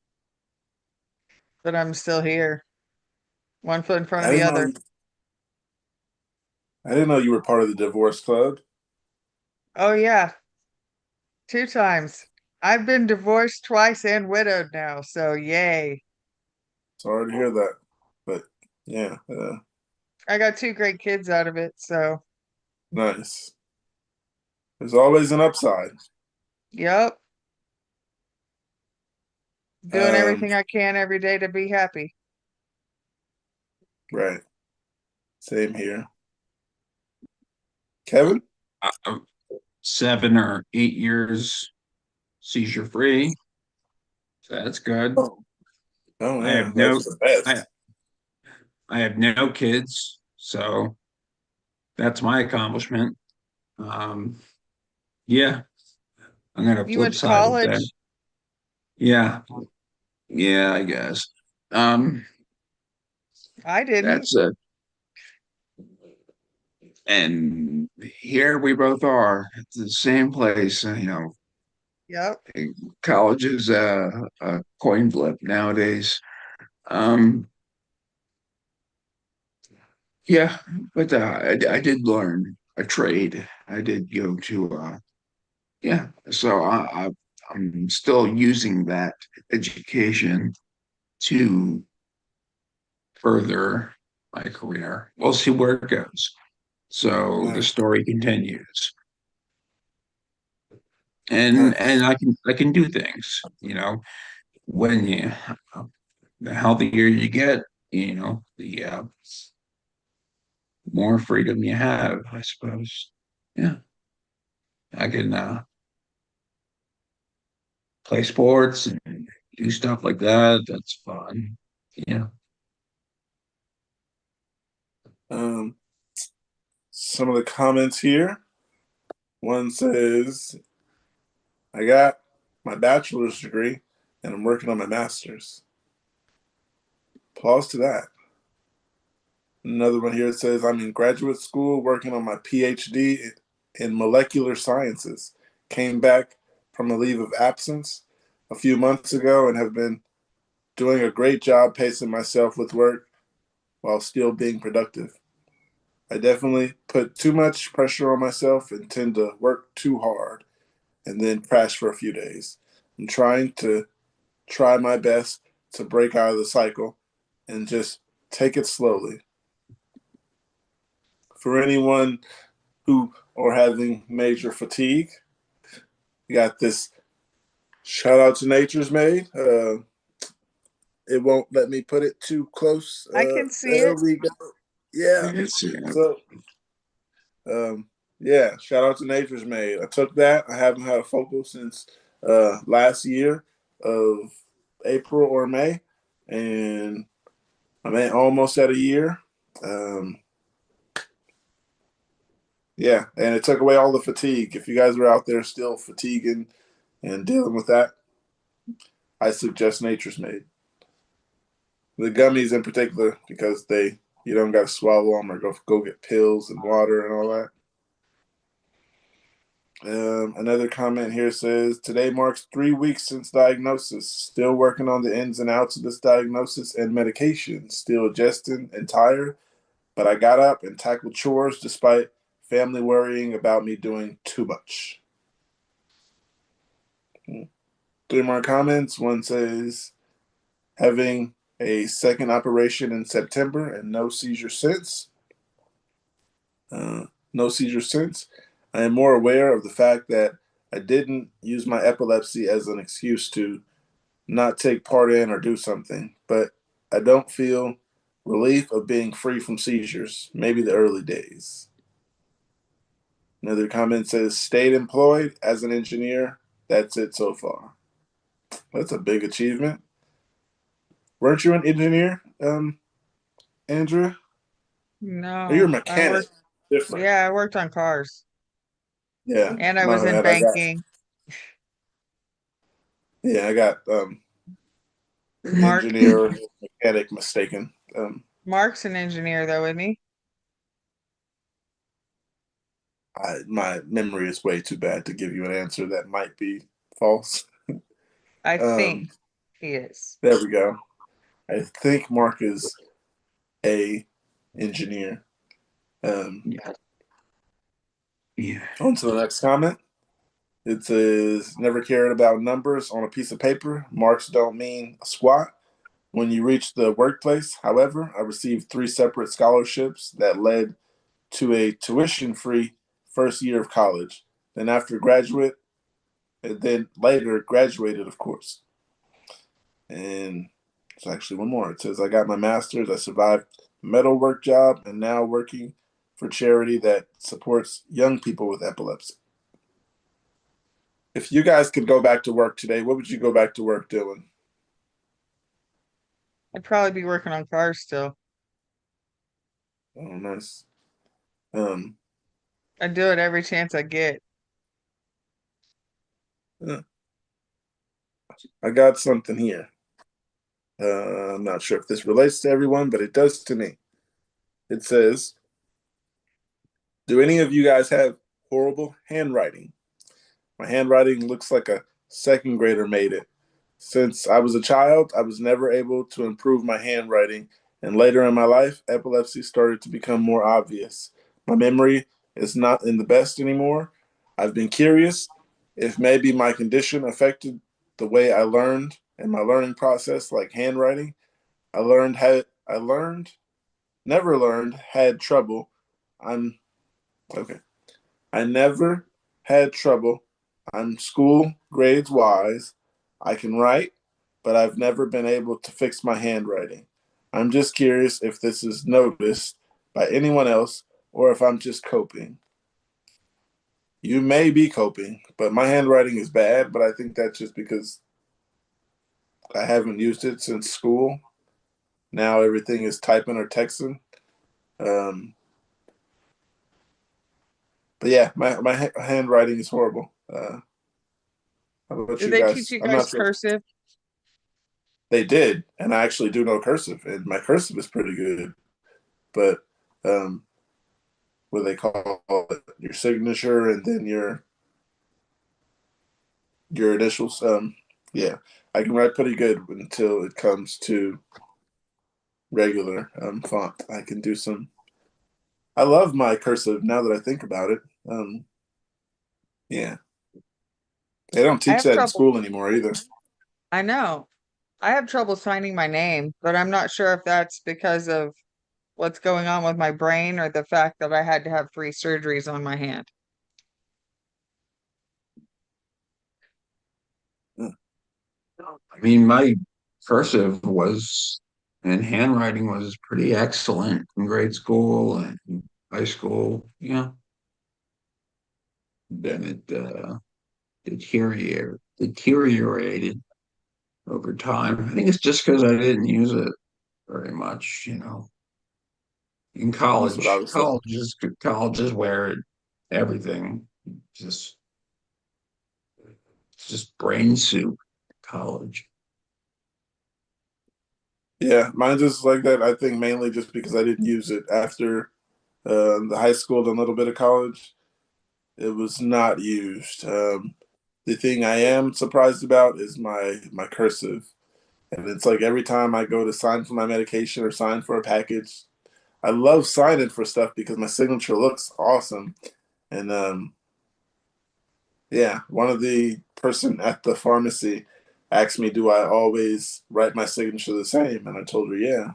[SPEAKER 1] but I'm still here, one foot in front
[SPEAKER 2] I
[SPEAKER 1] of the
[SPEAKER 2] didn't know.
[SPEAKER 1] other.
[SPEAKER 2] I didn't know you were part of the divorce club.
[SPEAKER 1] Oh yeah, 2 times. I've been divorced twice and widowed now, so yay.
[SPEAKER 2] Sorry to hear that, but yeah,
[SPEAKER 1] I got two great kids out of it, so
[SPEAKER 2] nice. There's always an upside.
[SPEAKER 1] yep. Doing
[SPEAKER 2] Um,
[SPEAKER 1] everything I can every day to be happy.
[SPEAKER 2] right. Same here. Kevin?
[SPEAKER 5] I, 7 or 8 years seizure free. So that's good.
[SPEAKER 2] Oh, oh
[SPEAKER 5] I
[SPEAKER 2] yeah,
[SPEAKER 5] have no
[SPEAKER 2] that's the
[SPEAKER 5] I
[SPEAKER 2] best.
[SPEAKER 5] I have no kids, so that's my accomplishment. Um, yeah, I'm gonna
[SPEAKER 1] You went
[SPEAKER 5] flip
[SPEAKER 1] to
[SPEAKER 5] side of that.
[SPEAKER 1] college?
[SPEAKER 5] Yeah, yeah, I guess. Um,
[SPEAKER 1] I didn't.
[SPEAKER 5] that's and here we both are at the same place.
[SPEAKER 1] Yep.
[SPEAKER 5] College is a coin flip nowadays. Um, yeah, but I did learn a trade. I did go to yeah, so I'm still using that education to further my career. We'll see where it goes. So the
[SPEAKER 2] Nice,
[SPEAKER 5] story continues, and
[SPEAKER 2] nice.
[SPEAKER 5] I can do things. When the healthier you get, the more freedom you have, I suppose. Yeah, I can play sports and do stuff like that. That's fun. Yeah.
[SPEAKER 2] Um, some of the comments here. One says, "I got my bachelor's degree, and I'm working on my master's." Pause to that. Another one here says, "I'm in graduate school working on my PhD in molecular sciences. Came back from a leave of absence a few months ago and have been doing a great job pacing myself with work while still being productive. I definitely put too much pressure on myself and tend to work too hard and then crash for a few days. I'm try my best to break out of the cycle and just take it slowly. For anyone who are having major fatigue, you got this shout out to Nature's Made. It won't let me put it too close.
[SPEAKER 1] I can see
[SPEAKER 2] There
[SPEAKER 1] it.
[SPEAKER 2] we go. Yeah.
[SPEAKER 5] It's
[SPEAKER 2] So, um, yeah, shout out to Nature's Made. I took that. I haven't had a focal since last year of April or May, and I'm almost at a year. Um, yeah, and it took away all the fatigue. If you guys are out there still fatiguing and dealing with that, I suggest Nature's Made. The gummies in particular, because you don't got to swallow them or go get pills and water and all that. Another comment here says, "Today marks 3 weeks since diagnosis. Still working on the ins and outs of this diagnosis and medication. Still adjusting and tired, but I got up and tackled chores despite family worrying about me doing too much." 3 more comments. One says, "Having a second operation in September and no seizure since. Uh, no seizure since. I am more aware of the fact that I didn't use my epilepsy as an excuse to not take part in or do something, but I don't feel relief of being free from seizures, maybe the early days." Another comment says, "Stayed employed as an engineer. That's it so far." That's a big achievement. Weren't you an engineer, Andrea? Or you're a
[SPEAKER 1] No, I
[SPEAKER 2] mechanic.
[SPEAKER 1] worked.
[SPEAKER 2] Different.
[SPEAKER 1] Yeah, I worked on cars
[SPEAKER 2] Yeah,
[SPEAKER 1] and I
[SPEAKER 2] my
[SPEAKER 1] was in
[SPEAKER 2] bad.
[SPEAKER 1] banking.
[SPEAKER 2] I got
[SPEAKER 1] Mark,
[SPEAKER 2] engineer mechanic mistaken.
[SPEAKER 1] Mark's an engineer though, isn't he?
[SPEAKER 2] My memory is way too bad to give you an answer that might be false.
[SPEAKER 1] I think
[SPEAKER 2] Um,
[SPEAKER 1] he is.
[SPEAKER 2] there we go. I think Mark is a engineer.
[SPEAKER 5] yeah, yeah.
[SPEAKER 2] On to the next comment. It says, "Never cared about numbers on a piece of paper. Marks don't mean a squat. When you reach the workplace, however, I received 3 separate scholarships that led to a tuition-free first year of college. Then after graduate, and then later graduated, of course." And there's actually one more. It says, "I got my master's. I survived a metal work job and now working for charity that supports young people with epilepsy." If you guys could go back to work today, what would you go back to work doing?
[SPEAKER 1] I'd probably be working on cars still.
[SPEAKER 2] Oh, nice. Um,
[SPEAKER 1] I'd do it every chance I get.
[SPEAKER 2] uh, I got something here. I'm not sure if this relates to everyone, but it does to me. It says, do any of you guys have horrible handwriting? My handwriting looks like a second grader made it. Since I was a child, I was never able to improve my handwriting, and later in my life, epilepsy started to become more obvious. My memory is not in the best anymore. I've been curious if maybe my condition affected the way I learned and my learning process, like handwriting. I learned, never learned, had trouble. I'm okay. I never had trouble. I'm school grades wise. I can write, but I've never been able to fix my handwriting. I'm just curious if this is noticed by anyone else or if I'm just coping. You may be coping, but my handwriting is bad, but I think that's just because I haven't used it since school. Now everything is typing or texting. Um, but yeah, my handwriting is horrible. How about
[SPEAKER 1] Did
[SPEAKER 2] you
[SPEAKER 1] they teach
[SPEAKER 2] guys?
[SPEAKER 1] you
[SPEAKER 2] I'm
[SPEAKER 1] guys
[SPEAKER 2] not sure.
[SPEAKER 1] cursive?
[SPEAKER 2] They did, and I actually do know cursive, and my cursive is pretty good. But um, what they call it, your signature, and then your initials. Yeah, I can write pretty good until it comes to regular font. I can do some. I love my cursive now that I think about it. Yeah, they don't
[SPEAKER 1] I
[SPEAKER 2] teach
[SPEAKER 1] have
[SPEAKER 2] that in
[SPEAKER 1] trouble.
[SPEAKER 2] school anymore either.
[SPEAKER 1] I know. I have trouble signing my name, but I'm not sure if that's because of what's going on with my brain or the fact that I had to have 3 surgeries on my hand.
[SPEAKER 5] I mean, my cursive was and handwriting was pretty excellent in grade school and high school. Yeah. Then it deteriorated over time. I think it's just because I didn't use it very much, In
[SPEAKER 2] That's what I
[SPEAKER 5] college,
[SPEAKER 2] was saying.
[SPEAKER 5] colleges where everything just it's just brain soup. College.
[SPEAKER 2] Yeah, mine just like that. I think mainly just because I didn't use it after the high school and a little bit of college. It was not used. The thing I am surprised about is my cursive, and it's like every time I go to sign for my medication or sign for a package, I love signing for stuff because my signature looks awesome. And yeah, one of the person at the pharmacy asked me, "Do I always write my signature the same?" And I told her, "Yeah."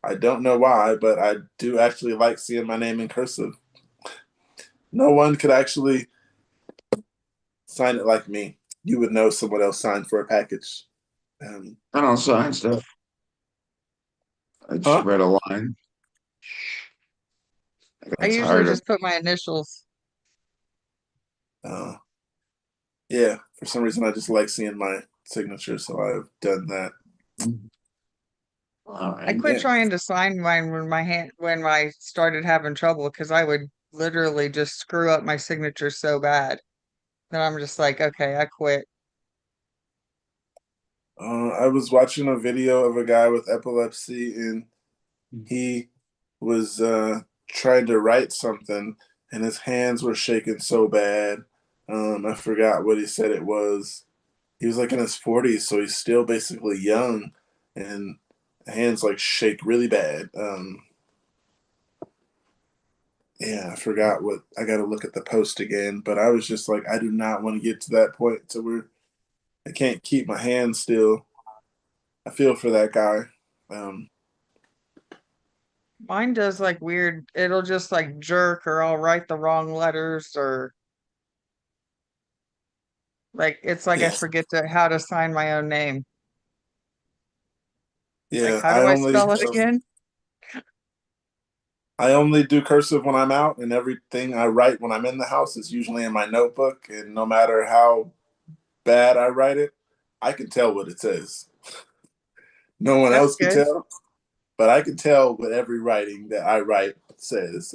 [SPEAKER 2] I don't know why, but I do actually like seeing my name in cursive. No one could actually sign it like me. You would know someone else signed for a package. Um,
[SPEAKER 5] I don't sign stuff. I just
[SPEAKER 2] huh?
[SPEAKER 5] read a line. I
[SPEAKER 1] I
[SPEAKER 5] got
[SPEAKER 1] usually
[SPEAKER 5] tired of.
[SPEAKER 1] just put my initials.
[SPEAKER 2] Uh, yeah, for some reason I just like seeing my signature, so I've done that.
[SPEAKER 5] All
[SPEAKER 1] I
[SPEAKER 5] right.
[SPEAKER 1] quit
[SPEAKER 2] Yeah.
[SPEAKER 1] trying to sign mine when I started having trouble because I would literally just screw up my signature so bad that I'm just like, okay, I quit.
[SPEAKER 2] I was watching a video of a guy with epilepsy, and he was trying to write something, and his hands were shaking so bad. I forgot what he said it was. He was like in his 40s, so he's still basically young, and hands like shake really bad. Yeah, I forgot what I got to look at the post again, but I was just like, I do not want to get to that point to where I can't keep my hands still. I feel for that guy. Um,
[SPEAKER 1] Mine does like weird, it'll just like jerk or I'll write the wrong letters or like it's like I
[SPEAKER 2] yeah,
[SPEAKER 1] forget how to sign my own name. Like,
[SPEAKER 2] yeah.
[SPEAKER 1] how
[SPEAKER 2] I
[SPEAKER 1] do I
[SPEAKER 2] only
[SPEAKER 1] spell it again?
[SPEAKER 2] I only do cursive when I'm out, and everything I write when I'm in the house is usually in my notebook. And no matter how bad I write it, I can tell what it says. No one
[SPEAKER 1] That's
[SPEAKER 2] else can
[SPEAKER 1] good.
[SPEAKER 2] tell, but I can tell what every writing that I write says.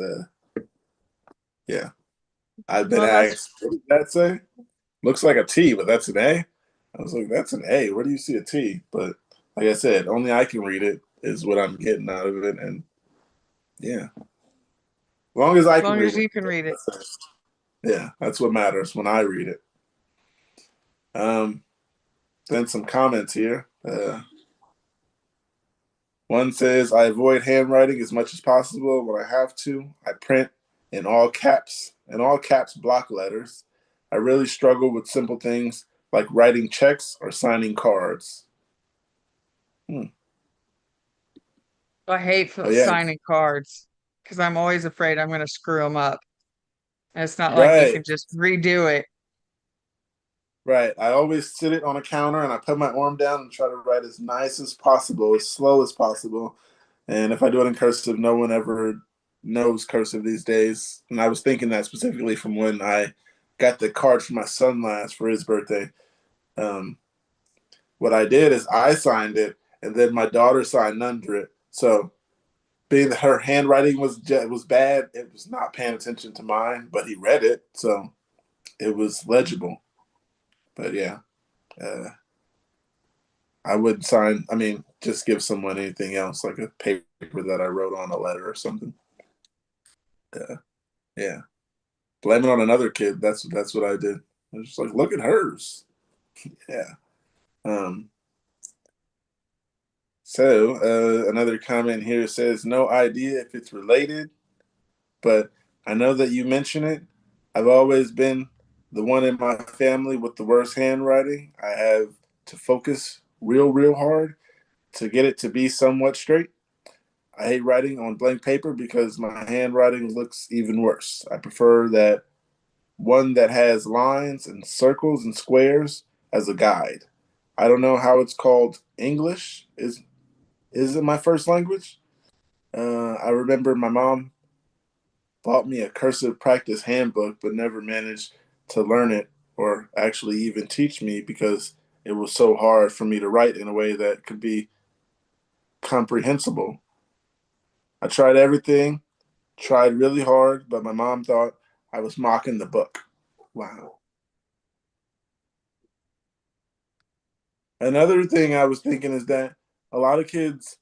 [SPEAKER 2] Yeah, I've been
[SPEAKER 1] Well, that's
[SPEAKER 2] asked, what did that say? Looks like a T, but that's an A. I was like, that's an A. Where do you see a T? But like I said, only I can read it is what I'm getting out of it. And yeah, as long as I
[SPEAKER 1] as
[SPEAKER 2] can
[SPEAKER 1] long as
[SPEAKER 2] read it.
[SPEAKER 1] you can read it.
[SPEAKER 2] Yeah, that's what matters when I read it. Um, then some comments here. One says, I avoid handwriting as much as possible. When I have to, I print in all caps block letters. I really struggle with simple things like writing checks or signing cards. Hmm.
[SPEAKER 1] I hate
[SPEAKER 2] Oh, yeah.
[SPEAKER 1] signing cards because I'm always afraid I'm going to screw them up. And it's not like you
[SPEAKER 2] Right.
[SPEAKER 1] can just redo it.
[SPEAKER 2] Right. I always sit it on a counter and I put my arm down and try to write as nice as possible, as slow as possible. And if I do it in cursive, no one ever knows cursive these days. And I was thinking that specifically from when I got the card from my son last for his birthday. Um, what I did is I signed it, and then my daughter signed under it. So, being that her handwriting was bad, it was not paying attention to mine, but he read it, so it was legible. But yeah, uh, I wouldn't sign. I mean, just give someone anything else, like a paper that I wrote on a letter or something. Yeah, blame it on another kid. That's what I did. I was just like, look at hers. Yeah. Um, another comment here says, no idea if it's related, but I know that you mention it. I've always been the one in my family with the worst handwriting. I have to focus real hard to get it to be somewhat straight. I hate writing on blank paper because my handwriting looks even worse. I prefer that one that has lines and circles and squares as a guide. I don't know how it's called. English is it my first language? I remember my mom bought me a cursive practice handbook, but never managed to learn it or actually even teach me because it was so hard for me to write in a way that could be comprehensible. I tried everything, tried really hard, but my mom thought I was mocking the book. Wow. Another thing I was thinking is that a lot of kids,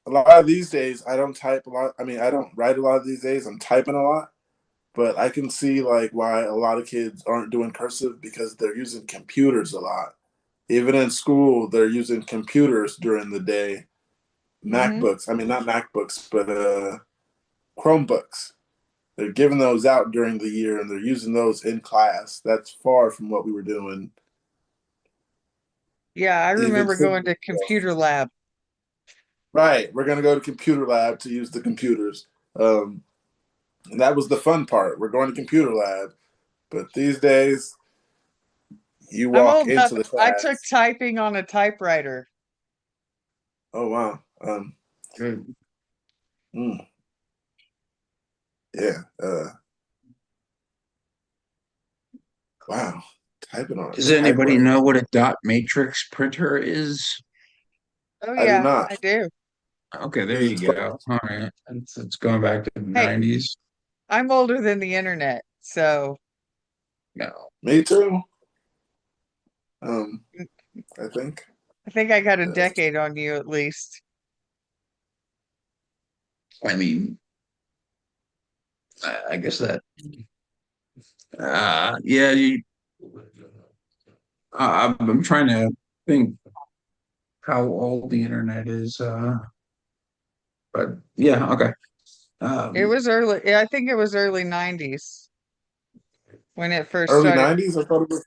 [SPEAKER 2] a lot of these days, I don't type a lot. I mean, I don't write a lot of these days. I'm typing a lot, but I can see like why a lot of kids aren't doing cursive because they're using computers a lot. Even in school, they're using computers during the day.
[SPEAKER 1] Hmm.
[SPEAKER 2] MacBooks, I mean, not MacBooks, but Chromebooks. They're giving those out during the year and they're using those in class. That's far from what we were doing
[SPEAKER 1] Yeah, I
[SPEAKER 2] even
[SPEAKER 1] remember
[SPEAKER 2] 10
[SPEAKER 1] going
[SPEAKER 2] years
[SPEAKER 1] to
[SPEAKER 2] ago.
[SPEAKER 1] computer lab.
[SPEAKER 2] Right. We're going to go to computer lab to use the computers. Um, and that was the fun part. We're going to computer lab. But these days, you
[SPEAKER 1] I'm
[SPEAKER 2] walk
[SPEAKER 1] old enough.
[SPEAKER 2] into the
[SPEAKER 1] I took
[SPEAKER 2] class.
[SPEAKER 1] typing on a typewriter.
[SPEAKER 2] Oh, wow.
[SPEAKER 5] Good.
[SPEAKER 2] Mm, yeah. Wow. Typing on a
[SPEAKER 5] Does anybody
[SPEAKER 2] typewriter.
[SPEAKER 5] know what a dot matrix printer is?
[SPEAKER 1] Oh
[SPEAKER 2] I do
[SPEAKER 1] yeah,
[SPEAKER 2] not.
[SPEAKER 1] I do.
[SPEAKER 5] Okay, there
[SPEAKER 2] Please
[SPEAKER 5] you
[SPEAKER 2] explain.
[SPEAKER 5] go. All right. It's going back to the
[SPEAKER 1] Hey,
[SPEAKER 5] 90s.
[SPEAKER 1] I'm older than the internet, so
[SPEAKER 5] No.
[SPEAKER 2] Me too. Um, I think.
[SPEAKER 1] I think I got a
[SPEAKER 2] Uh,
[SPEAKER 1] decade on you at least.
[SPEAKER 5] I mean, I guess that yeah, I'm trying to think how old the internet is. But yeah, okay.
[SPEAKER 1] It
[SPEAKER 5] Um,
[SPEAKER 1] was early, I think it was early 90s when it first
[SPEAKER 2] early
[SPEAKER 1] started.
[SPEAKER 2] 90s, I thought it was.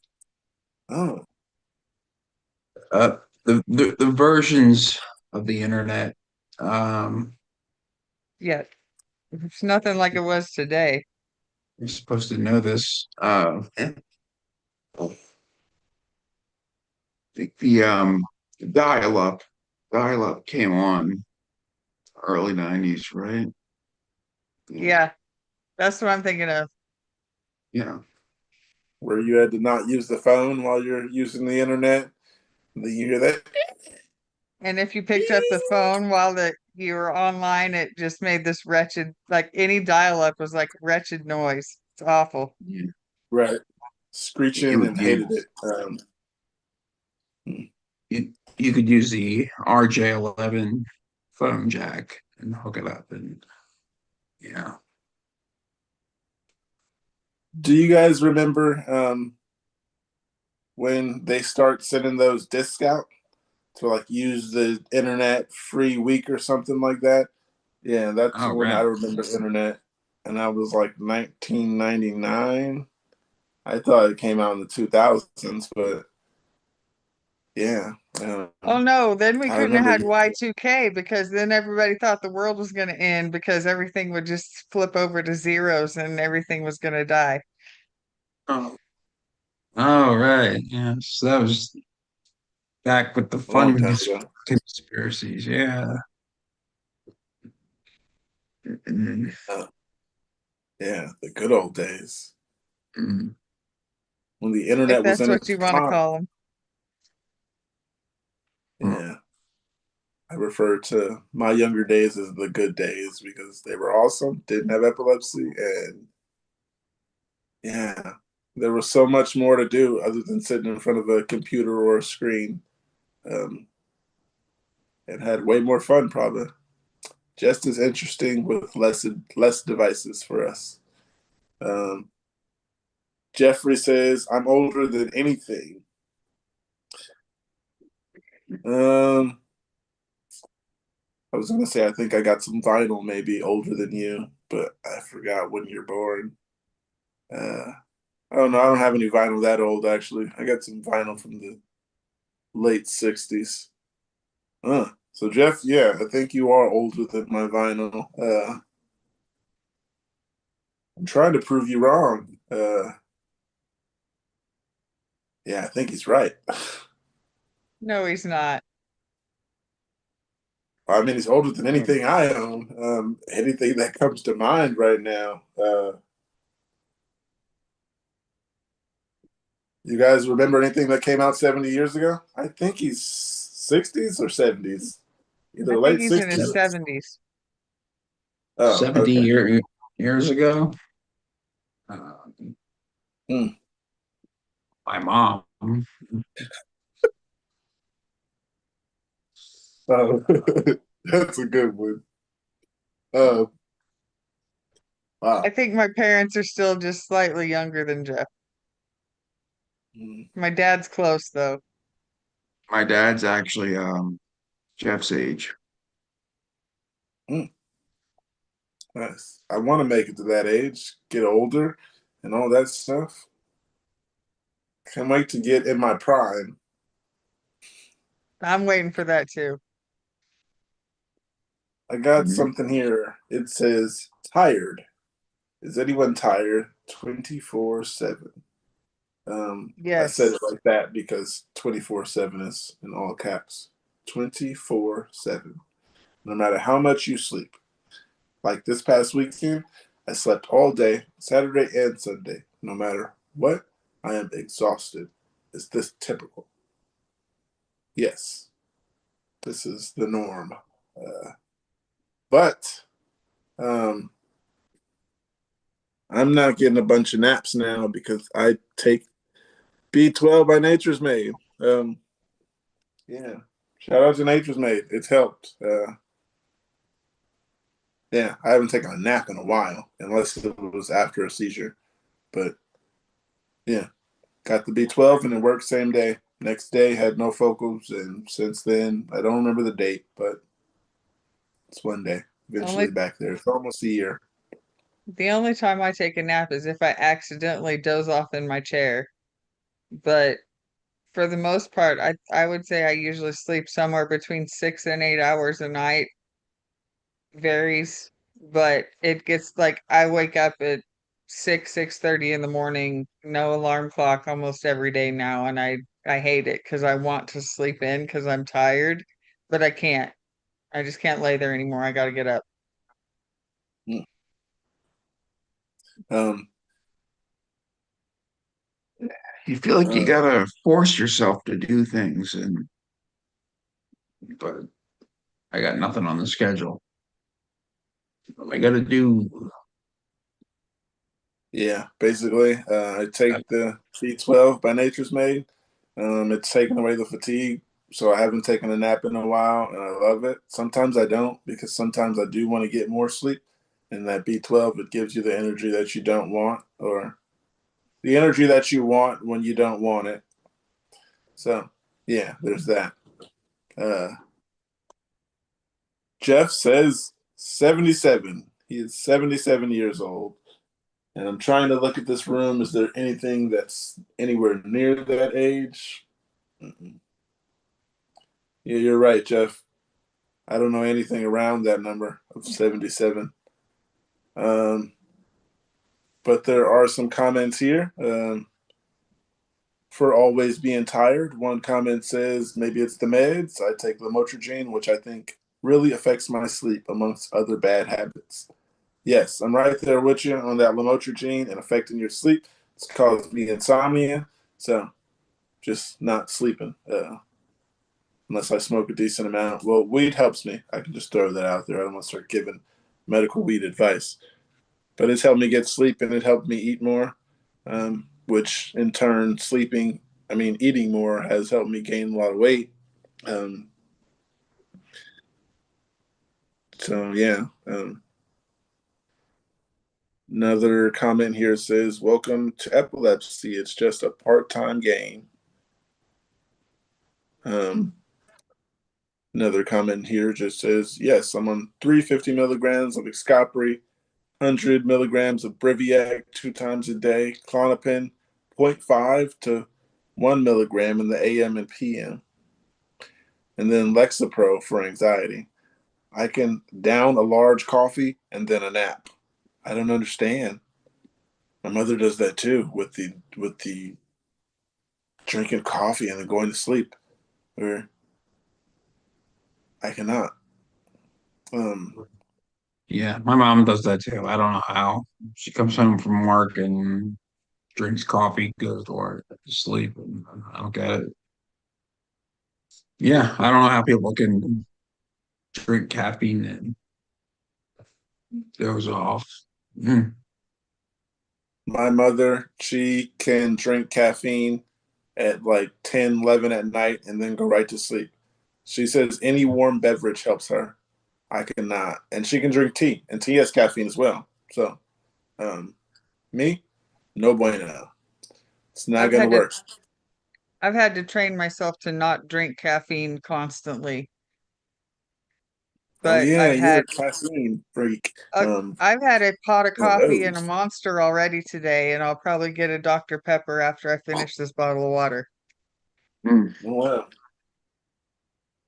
[SPEAKER 2] Oh,
[SPEAKER 5] uh, the versions of the internet. Um,
[SPEAKER 1] Yeah, it's nothing like it was today.
[SPEAKER 5] you're supposed to know this. The dial-up, dial-up came on early 90s, right?
[SPEAKER 1] Yeah, that's what I'm thinking of.
[SPEAKER 5] Yeah.
[SPEAKER 2] Where you had to not use the phone while you're using the internet. And then you hear that.
[SPEAKER 1] And if you picked up the phone while you were online, it just made this wretched, like any dial-up was like wretched noise. It's awful.
[SPEAKER 5] Yeah.
[SPEAKER 2] Right.
[SPEAKER 5] You
[SPEAKER 2] Screeching
[SPEAKER 5] would
[SPEAKER 2] and hated it.
[SPEAKER 5] use you you could use the RJ11 phone jack and hook it up, and yeah.
[SPEAKER 2] do you guys remember when they start sending those discs out to like use the internet free week or something like that? Yeah, that's
[SPEAKER 5] Oh,
[SPEAKER 2] when I
[SPEAKER 5] right.
[SPEAKER 2] remember internet. And I was like 1999. I thought it came out in the 2000s, but yeah.
[SPEAKER 1] Oh no, then we
[SPEAKER 2] I
[SPEAKER 1] couldn't have
[SPEAKER 2] remember.
[SPEAKER 1] had Y2K because then everybody thought the world was going to end because everything would just flip over to zeros and everything was going to die.
[SPEAKER 5] Oh, oh, right. Yeah. So that was back with the
[SPEAKER 2] A long
[SPEAKER 5] fun
[SPEAKER 2] time ago.
[SPEAKER 5] conspiracies. Yeah. Mm,
[SPEAKER 2] Uh, yeah, the good old days
[SPEAKER 5] mm,
[SPEAKER 2] when the
[SPEAKER 1] If
[SPEAKER 2] internet was
[SPEAKER 1] that's
[SPEAKER 2] in
[SPEAKER 1] what
[SPEAKER 2] its
[SPEAKER 1] you want to
[SPEAKER 2] prime.
[SPEAKER 1] call them.
[SPEAKER 5] mm.
[SPEAKER 2] Yeah, I refer to my younger days as the good days because they were awesome. Didn't have epilepsy, and yeah, there was so much more to do other than sitting in front of a computer or a screen, um, and had way more fun. Probably just as interesting with less devices for us. Um, Jeffrey says, "I'm older than anything." Um, I was gonna say I think I got some vinyl, maybe older than you, but I forgot when you're born. Uh, I don't know. I don't have any vinyl that old actually. I got some vinyl from the late '60s. So Jeff, yeah, I think you are older than my vinyl. I'm trying to prove you wrong. Yeah, I think he's right.
[SPEAKER 1] No, he's not.
[SPEAKER 2] I mean, he's older than anything I own. Anything that comes to mind right now. You guys remember anything that came out 70 years ago? I think he's 60s or 70s,
[SPEAKER 1] I
[SPEAKER 2] either
[SPEAKER 1] think
[SPEAKER 2] late
[SPEAKER 1] he's in his
[SPEAKER 2] 60s.
[SPEAKER 1] 70s.
[SPEAKER 2] Oh,
[SPEAKER 5] 70
[SPEAKER 2] okay.
[SPEAKER 5] years ago, uh,
[SPEAKER 2] Hmm.
[SPEAKER 5] my mom.
[SPEAKER 2] Oh, that's a good one. Uh,
[SPEAKER 1] I
[SPEAKER 2] wow.
[SPEAKER 1] think my parents are still just slightly younger than Jeff.
[SPEAKER 2] Hmm.
[SPEAKER 1] My dad's close though.
[SPEAKER 5] My dad's actually Jeff's age.
[SPEAKER 2] Hmm. Nice. I want to make it to that age, get older, and all that stuff. Can't wait to get in my prime.
[SPEAKER 1] I'm waiting for that too.
[SPEAKER 2] I got
[SPEAKER 5] Mhm.
[SPEAKER 2] something here. It says tired. Is anyone tired? 24/7. I said
[SPEAKER 1] Yes.
[SPEAKER 2] it like that because 24/7 is in all caps. 24/7. No matter how much you sleep. Like this past weekend, I slept all day, Saturday and Sunday. No matter what, I am exhausted. Is this typical? Yes, this is the norm. But um, I'm not getting a bunch of naps now because I take B12 by Nature's Made. Yeah, shout out to Nature's Made. It's helped. Yeah, I haven't taken a nap in a while, unless it was after a seizure. But yeah, got the B12 and it worked same day. Next day had no focals, and since then I don't remember the date, but it's one day. Eventually
[SPEAKER 1] Only
[SPEAKER 2] back there. It's almost a year.
[SPEAKER 1] the only time I take a nap is if I accidentally doze off in my chair. But for the most part, I would say I usually sleep somewhere between 6 and 8 hours a night. Varies, but it gets like I wake up at 6:30 in the morning, no alarm clock almost every day now, and I hate it because I want to sleep in because I'm tired, but I can't. I just can't lay there anymore. I got to get up.
[SPEAKER 2] Mm. Um,
[SPEAKER 5] You feel like you
[SPEAKER 2] uh,
[SPEAKER 5] gotta force yourself to do things, and but I got nothing on the schedule. I gotta do.
[SPEAKER 2] yeah, basically, I take the B12 by Nature's Made. It's taken away the fatigue, so I haven't taken a nap in a while, and I love it. Sometimes I don't because sometimes I do want to get more sleep, and that B12 it gives you the energy that you don't want, or the energy that you want when you don't want it. So, yeah, there's that. Uh, Jeff says 77. He is 77 years old. And I'm trying to look at this room. Is there anything that's anywhere near that age? Mm-mm. Yeah, you're right, Jeff. I don't know anything around that number of 77. Um, but there are some comments here. For always being tired, one comment says maybe it's the meds. I take lamotrigine, which I think really affects my sleep, amongst other bad habits. Yes, I'm right there with you on that lamotrigine and affecting your sleep. It's caused me insomnia, so just not sleeping unless I smoke a decent amount. Well, weed helps me. I can just throw that out there. I don't want to start giving medical weed advice, but it's helped me get sleep and it helped me eat more, which in turn, eating more has helped me gain a lot of weight. Um, so yeah. Another comment here says, "Welcome to epilepsy. It's just a part-time game." Um, Another comment here just says, "Yes, I'm on 350 milligrams of Excopri, 100 milligrams of Briviac 2 times a day, Clonopin 0.5 to 1 milligram in the AM and PM, and then Lexapro for anxiety. I can down a large coffee and then a nap. I don't understand. My mother does that too with the drinking coffee and then going to sleep. Or I cannot. Um,
[SPEAKER 5] Yeah, my mom does that too. I don't know how. She comes home from work and drinks coffee, goes to work, to sleep, and I don't get it. Yeah, I don't know how people can drink caffeine and goes off. Mm.
[SPEAKER 2] my mother, she can drink caffeine at like 10, 11 at night and then go right to sleep. She says any warm beverage helps her. I cannot. And she can drink tea, and tea has caffeine as well. So, um, me, no bueno. It's not
[SPEAKER 1] I've
[SPEAKER 2] going to
[SPEAKER 1] had to
[SPEAKER 2] work.
[SPEAKER 1] I've had to train myself to not drink caffeine constantly,
[SPEAKER 2] Oh,
[SPEAKER 1] but
[SPEAKER 2] yeah, you're a caffeine freak.
[SPEAKER 1] uh, I've had a pot of
[SPEAKER 2] One of
[SPEAKER 1] coffee and a
[SPEAKER 2] those.
[SPEAKER 1] monster already today, and I'll probably get a Dr. Pepper after I finish this bottle of water.
[SPEAKER 5] Mm.
[SPEAKER 2] Oh, wow.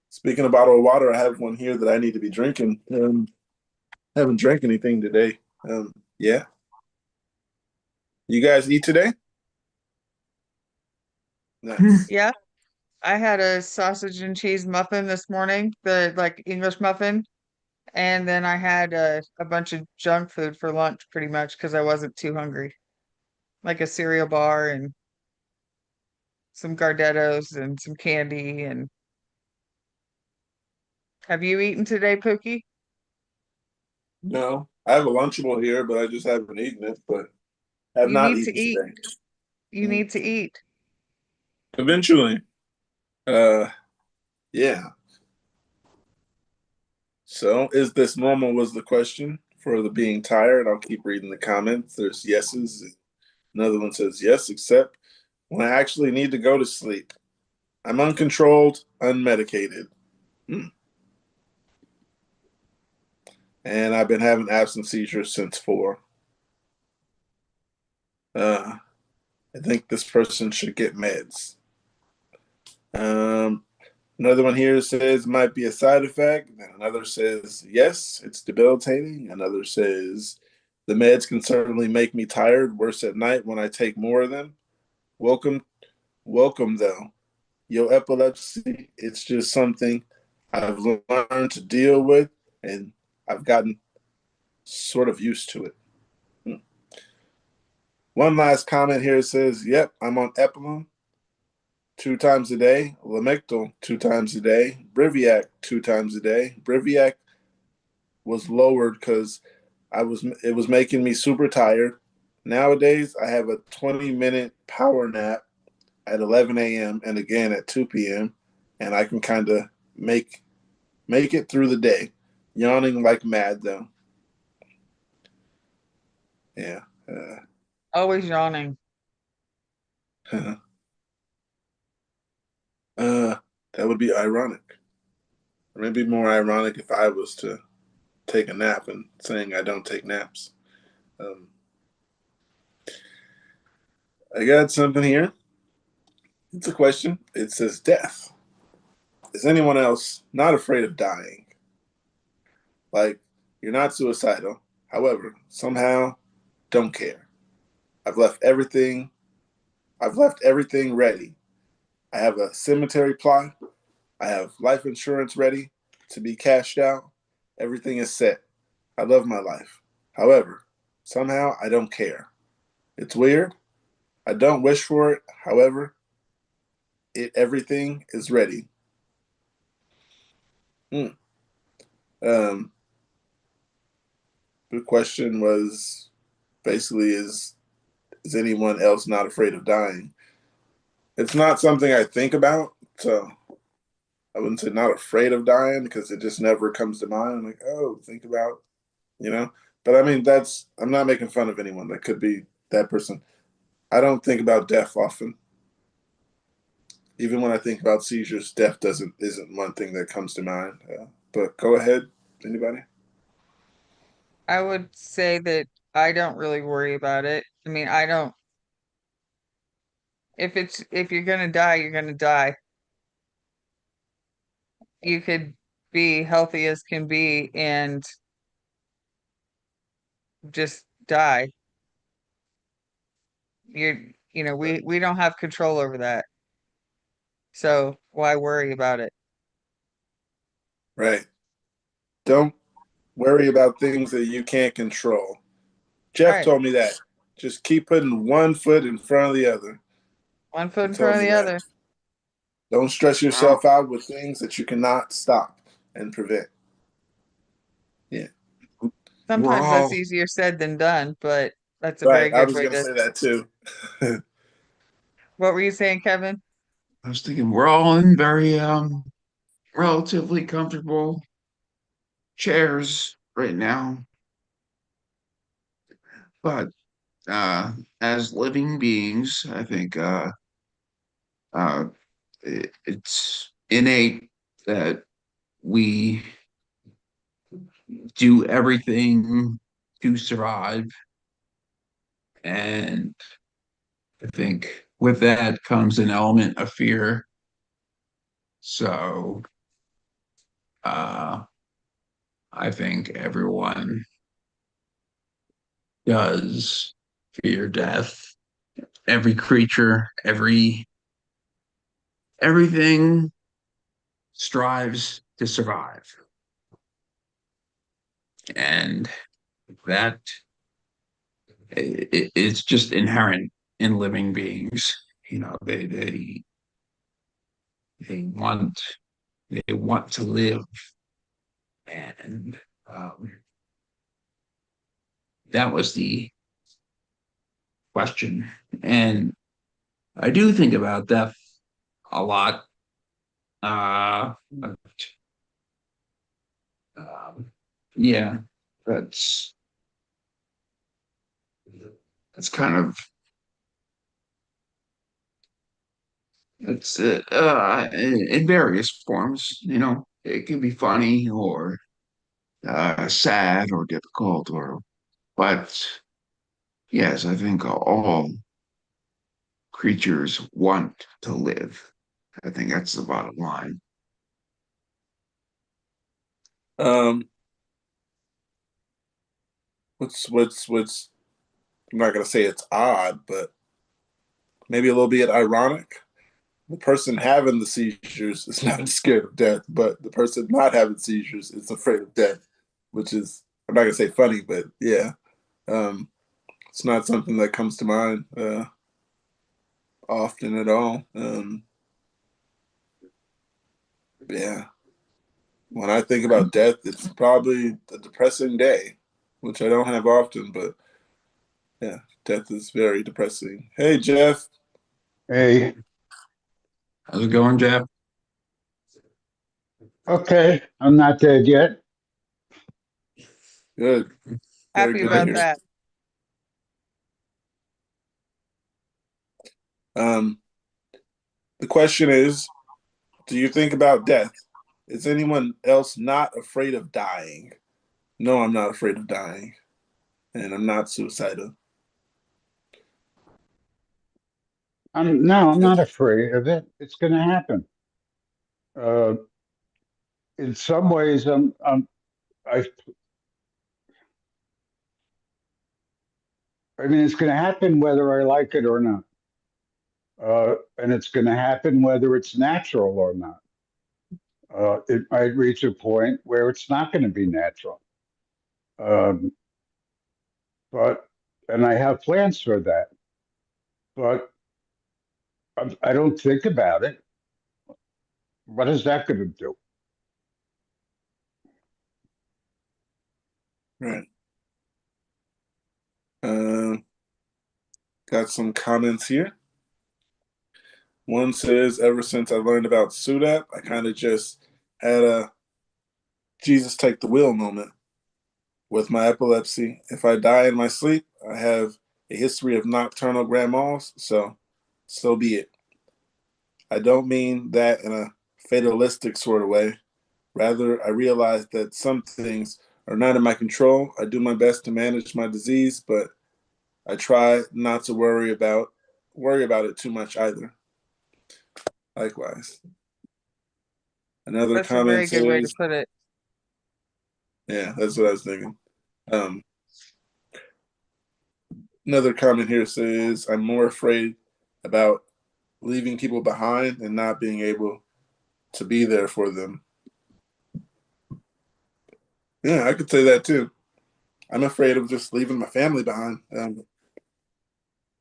[SPEAKER 2] Speaking of bottled water, I have one here that I need to be drinking. I haven't drank anything today. Yeah. You guys eat today?
[SPEAKER 5] Mm.
[SPEAKER 2] Nice.
[SPEAKER 1] Yeah, I had a sausage and cheese muffin this morning, the like English muffin, and then I had a bunch of junk food for lunch pretty much because I wasn't too hungry, like a cereal bar and some Gardettos and some candy. And have you eaten today, Pookie?
[SPEAKER 2] No, I have a Lunchable here, but I just haven't eaten it. But I have
[SPEAKER 1] You
[SPEAKER 2] not
[SPEAKER 1] need to
[SPEAKER 2] eaten
[SPEAKER 1] eat.
[SPEAKER 2] today.
[SPEAKER 1] You need to eat.
[SPEAKER 2] Eventually, uh, yeah. So, is this normal? Was the question for the being tired? I'll keep reading the comments. There's yeses. Another one says yes, except when I actually need to go to sleep. I'm uncontrolled, unmedicated. Hmm. And I've been having absence seizures since 4. Uh, I think this person should get meds. Um, Another one here says might be a side effect. And another says yes, it's debilitating. Another says the meds can certainly make me tired, worse at night when I take more of them. Welcome, welcome though. Your epilepsy, it's just something I've learned to deal with, and I've gotten sort of used to it. One last comment here says, yep, I'm on Epilum 2 times a day, Lamictal 2 times a day, Briviac 2 times a day. Briviac was lowered because it was making me super tired. Nowadays, I have a 20-minute power nap at 11 a.m. and again at 2 p.m. and I can kind of make it through the day. Yawning like mad though. Yeah.
[SPEAKER 1] Always yawning.
[SPEAKER 2] That would be ironic. Or maybe more ironic if I was to take a nap and saying I don't take naps. I got something here. It's a question. It says death. Is anyone else not afraid of dying? Like, you're not suicidal. However, somehow don't care. I've left everything ready. I have a cemetery plot. I have life insurance ready to be cashed out. Everything is set. I love my life. However, somehow I don't care. It's weird. I don't wish for it. However, everything is ready. The question was basically is anyone else not afraid of dying? It's not something I think about, so I wouldn't say not afraid of dying because it just never comes to mind. I'm like, oh, think about, you know. But I mean, I'm not making fun of anyone. That could be that person. I don't think about death often. Even when I think about seizures, death isn't one thing that comes to mind. But go ahead, anybody.
[SPEAKER 1] I would say that I don't really worry about it. I mean, I don't, if you're gonna die, you're gonna die. You could be healthy as can be and just die. We don't have control over that. So why worry about it?
[SPEAKER 2] Right. Don't worry about things that you can't control. Jeff
[SPEAKER 1] Right.
[SPEAKER 2] told me that. Just keep putting one foot in front of the other.
[SPEAKER 1] One foot
[SPEAKER 2] He
[SPEAKER 1] in
[SPEAKER 2] told
[SPEAKER 1] front of
[SPEAKER 2] me
[SPEAKER 1] the
[SPEAKER 2] that.
[SPEAKER 1] other.
[SPEAKER 2] Don't stress
[SPEAKER 5] Wow.
[SPEAKER 2] yourself out with things that you cannot stop and prevent. Yeah.
[SPEAKER 5] We're
[SPEAKER 1] Sometimes that's
[SPEAKER 5] all
[SPEAKER 1] easier said than done, but that's a
[SPEAKER 2] Right.
[SPEAKER 1] very
[SPEAKER 2] I
[SPEAKER 1] good
[SPEAKER 2] was
[SPEAKER 1] way
[SPEAKER 2] going to
[SPEAKER 1] to.
[SPEAKER 2] say that too.
[SPEAKER 1] What were you saying, Kevin?
[SPEAKER 5] I was thinking we're all in very relatively comfortable chairs right now. But as living beings, I think uh it's innate that we do everything to survive. And I think with that comes an element of fear. So uh, I think everyone does fear death. Every creature, everything strives to survive. And that it's just inherent in living beings. You know, they want they want to live, and that was the question. And I do think about death a lot. But, um, yeah, that's that's kind of it's in various forms. You know, it can be funny or sad or difficult, or but yes, I think all creatures want to live. I think that's the bottom line.
[SPEAKER 2] um, what's I'm not going to say it's odd, but maybe a little bit ironic. The person having the seizures is not scared of death, but the person not having seizures is afraid of death, which is, I'm not going to say funny, but yeah. Um, it's not something that comes to mind often at all. Yeah, when I think about death, it's probably a depressing day, which I don't have often, but yeah, death is very depressing. Hey, Jeff.
[SPEAKER 6] Hey,
[SPEAKER 5] How's it going, Jeff?
[SPEAKER 6] okay, I'm not dead yet.
[SPEAKER 2] Good. Very
[SPEAKER 1] Happy
[SPEAKER 2] good to
[SPEAKER 1] about
[SPEAKER 2] hear.
[SPEAKER 1] that.
[SPEAKER 2] Um, the question is, do you think about death? Is anyone else not afraid of dying? No, I'm not afraid of dying, and I'm not suicidal.
[SPEAKER 6] I'm not afraid of it. It's going to happen. Uh, in some ways, I, I mean, it's going to happen whether I like it or not. And it's going to happen whether it's natural or not. It might reach a point where it's not going to be natural. Um, but, and I have plans for that, but I don't think about it. What is that going to do?
[SPEAKER 2] Right. Got some comments here. One says, ever since I learned about SUDAP, I kind of just had a Jesus take the wheel moment with my epilepsy. If I die in my sleep, I have a history of nocturnal grand mals, so be it. I don't mean that in a fatalistic sort of way. Rather, I realize that some things are not in my control. I do my best to manage my disease, but I try not to worry about it too much either. Likewise. Another
[SPEAKER 1] That's a
[SPEAKER 2] comment
[SPEAKER 1] very good way to
[SPEAKER 2] says,
[SPEAKER 1] put it.
[SPEAKER 2] yeah, that's what I was thinking. Um, Another comment here says, I'm more afraid about leaving people behind and not being able to be there for them. Yeah, I could say that too. I'm afraid of just leaving my family behind.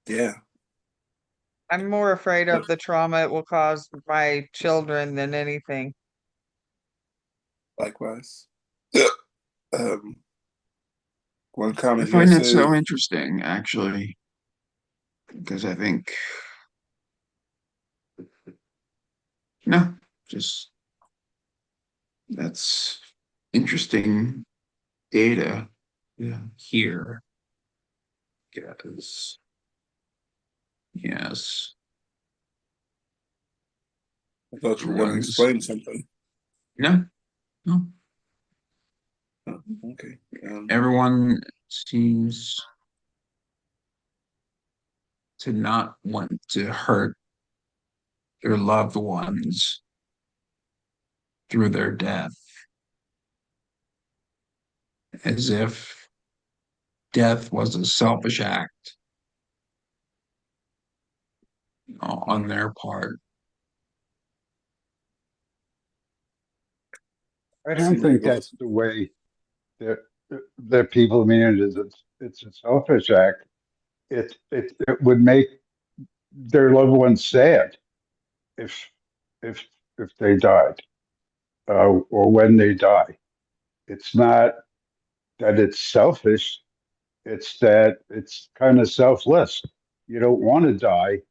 [SPEAKER 2] Yeah,
[SPEAKER 1] I'm more afraid of the trauma it will cause my children than anything.
[SPEAKER 2] likewise. Um, One
[SPEAKER 5] I
[SPEAKER 2] comment here
[SPEAKER 5] find that
[SPEAKER 2] says,
[SPEAKER 5] so interesting, actually, because I think, no, just that's interesting data here. Yes. Yes.
[SPEAKER 2] I thought you were going to
[SPEAKER 5] Everyone's
[SPEAKER 2] explain something.
[SPEAKER 5] no, no.
[SPEAKER 2] Oh, okay.
[SPEAKER 5] Everyone seems to not want to hurt their loved ones through their death, as if death was a selfish act on their part.
[SPEAKER 6] I
[SPEAKER 2] See
[SPEAKER 6] don't
[SPEAKER 2] where you're
[SPEAKER 6] think
[SPEAKER 2] going.
[SPEAKER 6] that's the way that that people mean it is. It's a selfish act. It would make their loved ones sad if if if they died or when they die. It's not that it's selfish. It's that it's kind of selfless. You don't want to die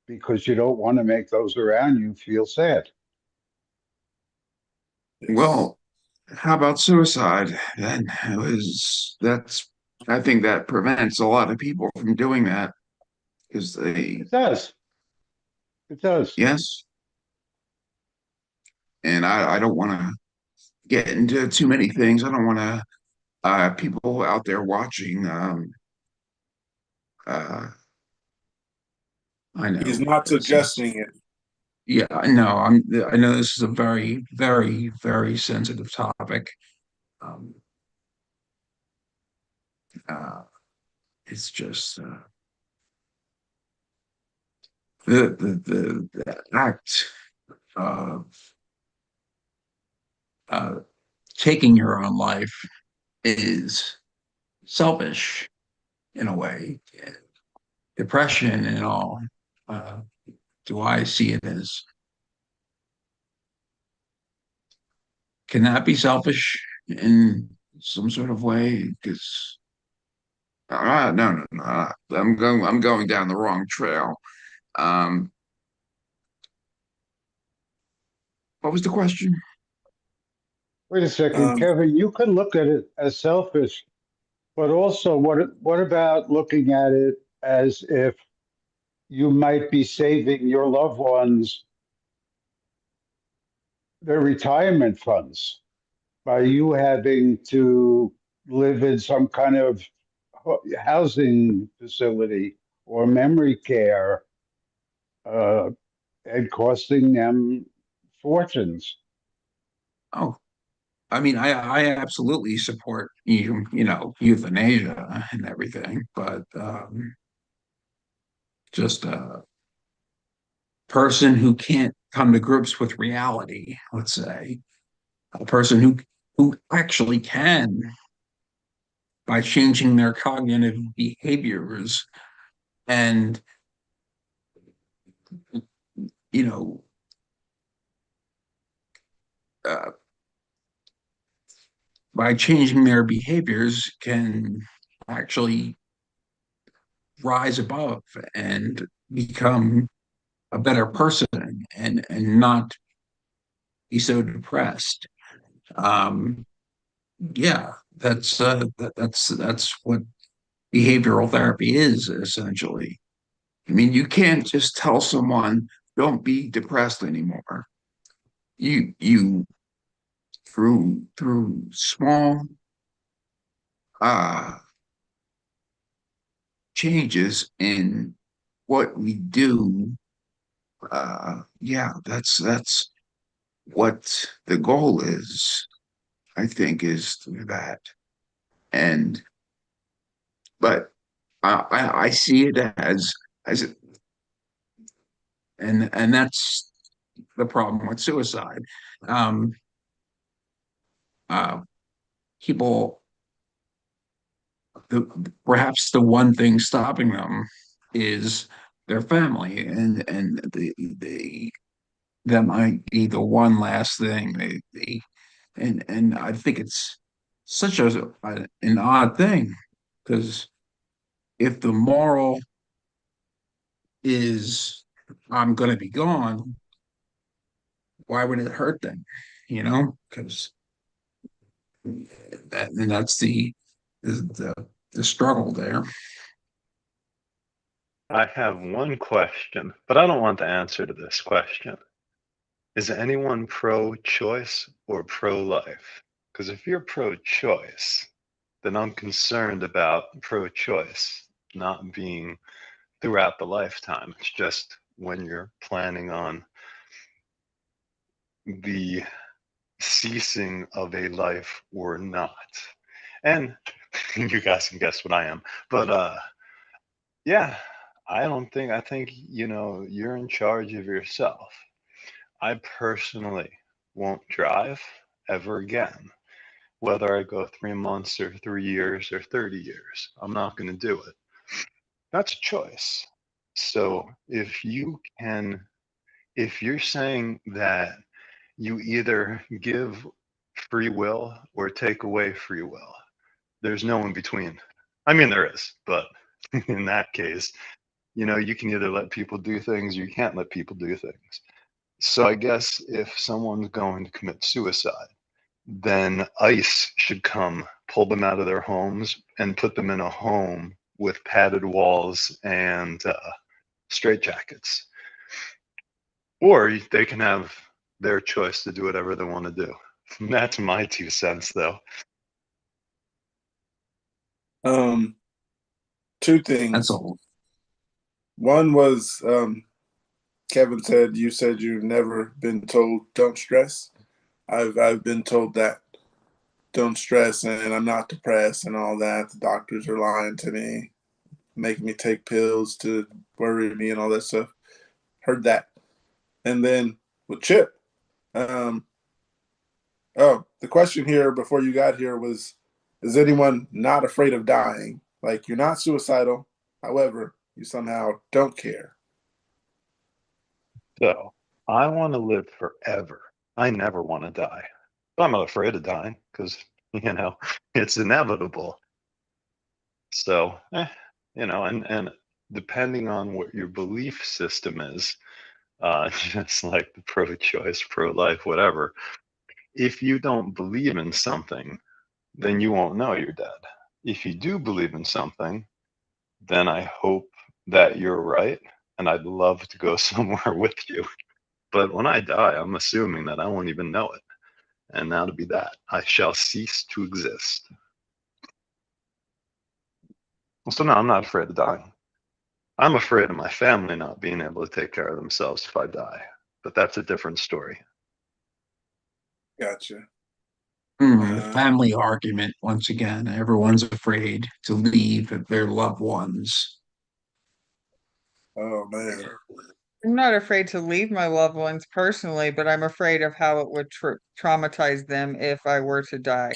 [SPEAKER 6] because you don't want to make those around you feel sad.
[SPEAKER 2] Yes.
[SPEAKER 5] Well, how about suicide? Then that's I think that prevents a lot of people from doing that because they
[SPEAKER 6] It does. It does.
[SPEAKER 5] yes, and I don't want to get into too many things. I don't want to people out there watching. Uh, I
[SPEAKER 2] He's
[SPEAKER 5] know
[SPEAKER 2] not
[SPEAKER 5] this is
[SPEAKER 2] suggesting it.
[SPEAKER 5] yeah. I know I know this is a very very very sensitive topic. Um, uh, it's just the act of uh, taking your own life is selfish in a way. Depression and all. Uh, do I see it as, can that be selfish in some sort of way? Because no, no, no. I'm going down the wrong trail. Um, what was the question?
[SPEAKER 6] Wait a second,
[SPEAKER 2] Um,
[SPEAKER 6] Kevin, you could look at it as selfish, but also what about looking at it as if you might be saving your loved ones their retirement funds by you having to live in some kind of housing facility or memory care, uh, and costing them fortunes.
[SPEAKER 5] Oh, I mean, I absolutely support euthanasia and everything, but just a person who can't come to grips with reality, let's say, a person who actually can, by changing their cognitive behaviors and you know uh, by changing their behaviors can actually rise above and become a better person and not be so depressed. Um, yeah, that's what behavioral therapy is essentially. I mean, you can't just tell someone don't be depressed anymore. You through small uh changes in what we do. Yeah, that's what the goal is, I think, is that. And but I see it as and that's the problem with suicide. Um, uh, People, perhaps the one thing stopping them is their family, and that might be the one last thing and I think it's such an odd thing because if the moral is I'm going to be gone, why would it hurt them? Because that's the the struggle there.
[SPEAKER 4] I have one question, but I don't want the answer to this question. Is anyone pro-choice or pro-life? Because if you're pro-choice, then I'm concerned about pro-choice not being throughout the lifetime. It's just when you're planning on the ceasing of a life or not. And you guys can guess what I am. But yeah, I think, you're in charge of yourself. I personally won't drive ever again, whether I go 3 months or 3 years or 30 years. I'm not going to do it. That's a choice. So if you're saying that you either give free will or take away free will, there's no in between. I mean, there is, but in that case, you can either let people do things or you can't let people do things. So I guess if someone's going to commit suicide, then ICE should come, pull them out of their homes, and put them in a home with padded walls and straitjackets. Or they can have their choice to do whatever they want to do. That's my 2 cents, though.
[SPEAKER 2] um, two
[SPEAKER 5] That's
[SPEAKER 2] things.
[SPEAKER 5] all.
[SPEAKER 2] One was Kevin said you said you've never been told don't stress. I've been told that don't stress and I'm not depressed and all that. The doctors are lying to me, making me take pills to worry me and all that stuff. Heard that. And then with Chip, um, oh, the question here before you got here was, is anyone not afraid of dying? Like you're not suicidal, however, you somehow don't care.
[SPEAKER 4] So I want to live forever. I never want to die. But I'm not afraid of dying because, it's inevitable. So, and depending on what your belief system is, just like the pro-choice, pro-life, whatever, if you don't believe in something, then you won't know you're dead. If you do believe in something, then I hope that you're right, and I'd love to go somewhere with you. But when I die, I'm assuming that I won't even know it. And that'll be that. I shall cease to exist. So no, I'm not afraid of dying. I'm afraid of my family not being able to take care of themselves if I die. But that's a different story.
[SPEAKER 2] Gotcha.
[SPEAKER 5] Family argument once again. Everyone's afraid to leave their loved ones.
[SPEAKER 2] Oh man.
[SPEAKER 1] I'm not afraid to leave my loved ones personally, but I'm afraid of how it would traumatize them if I were to die.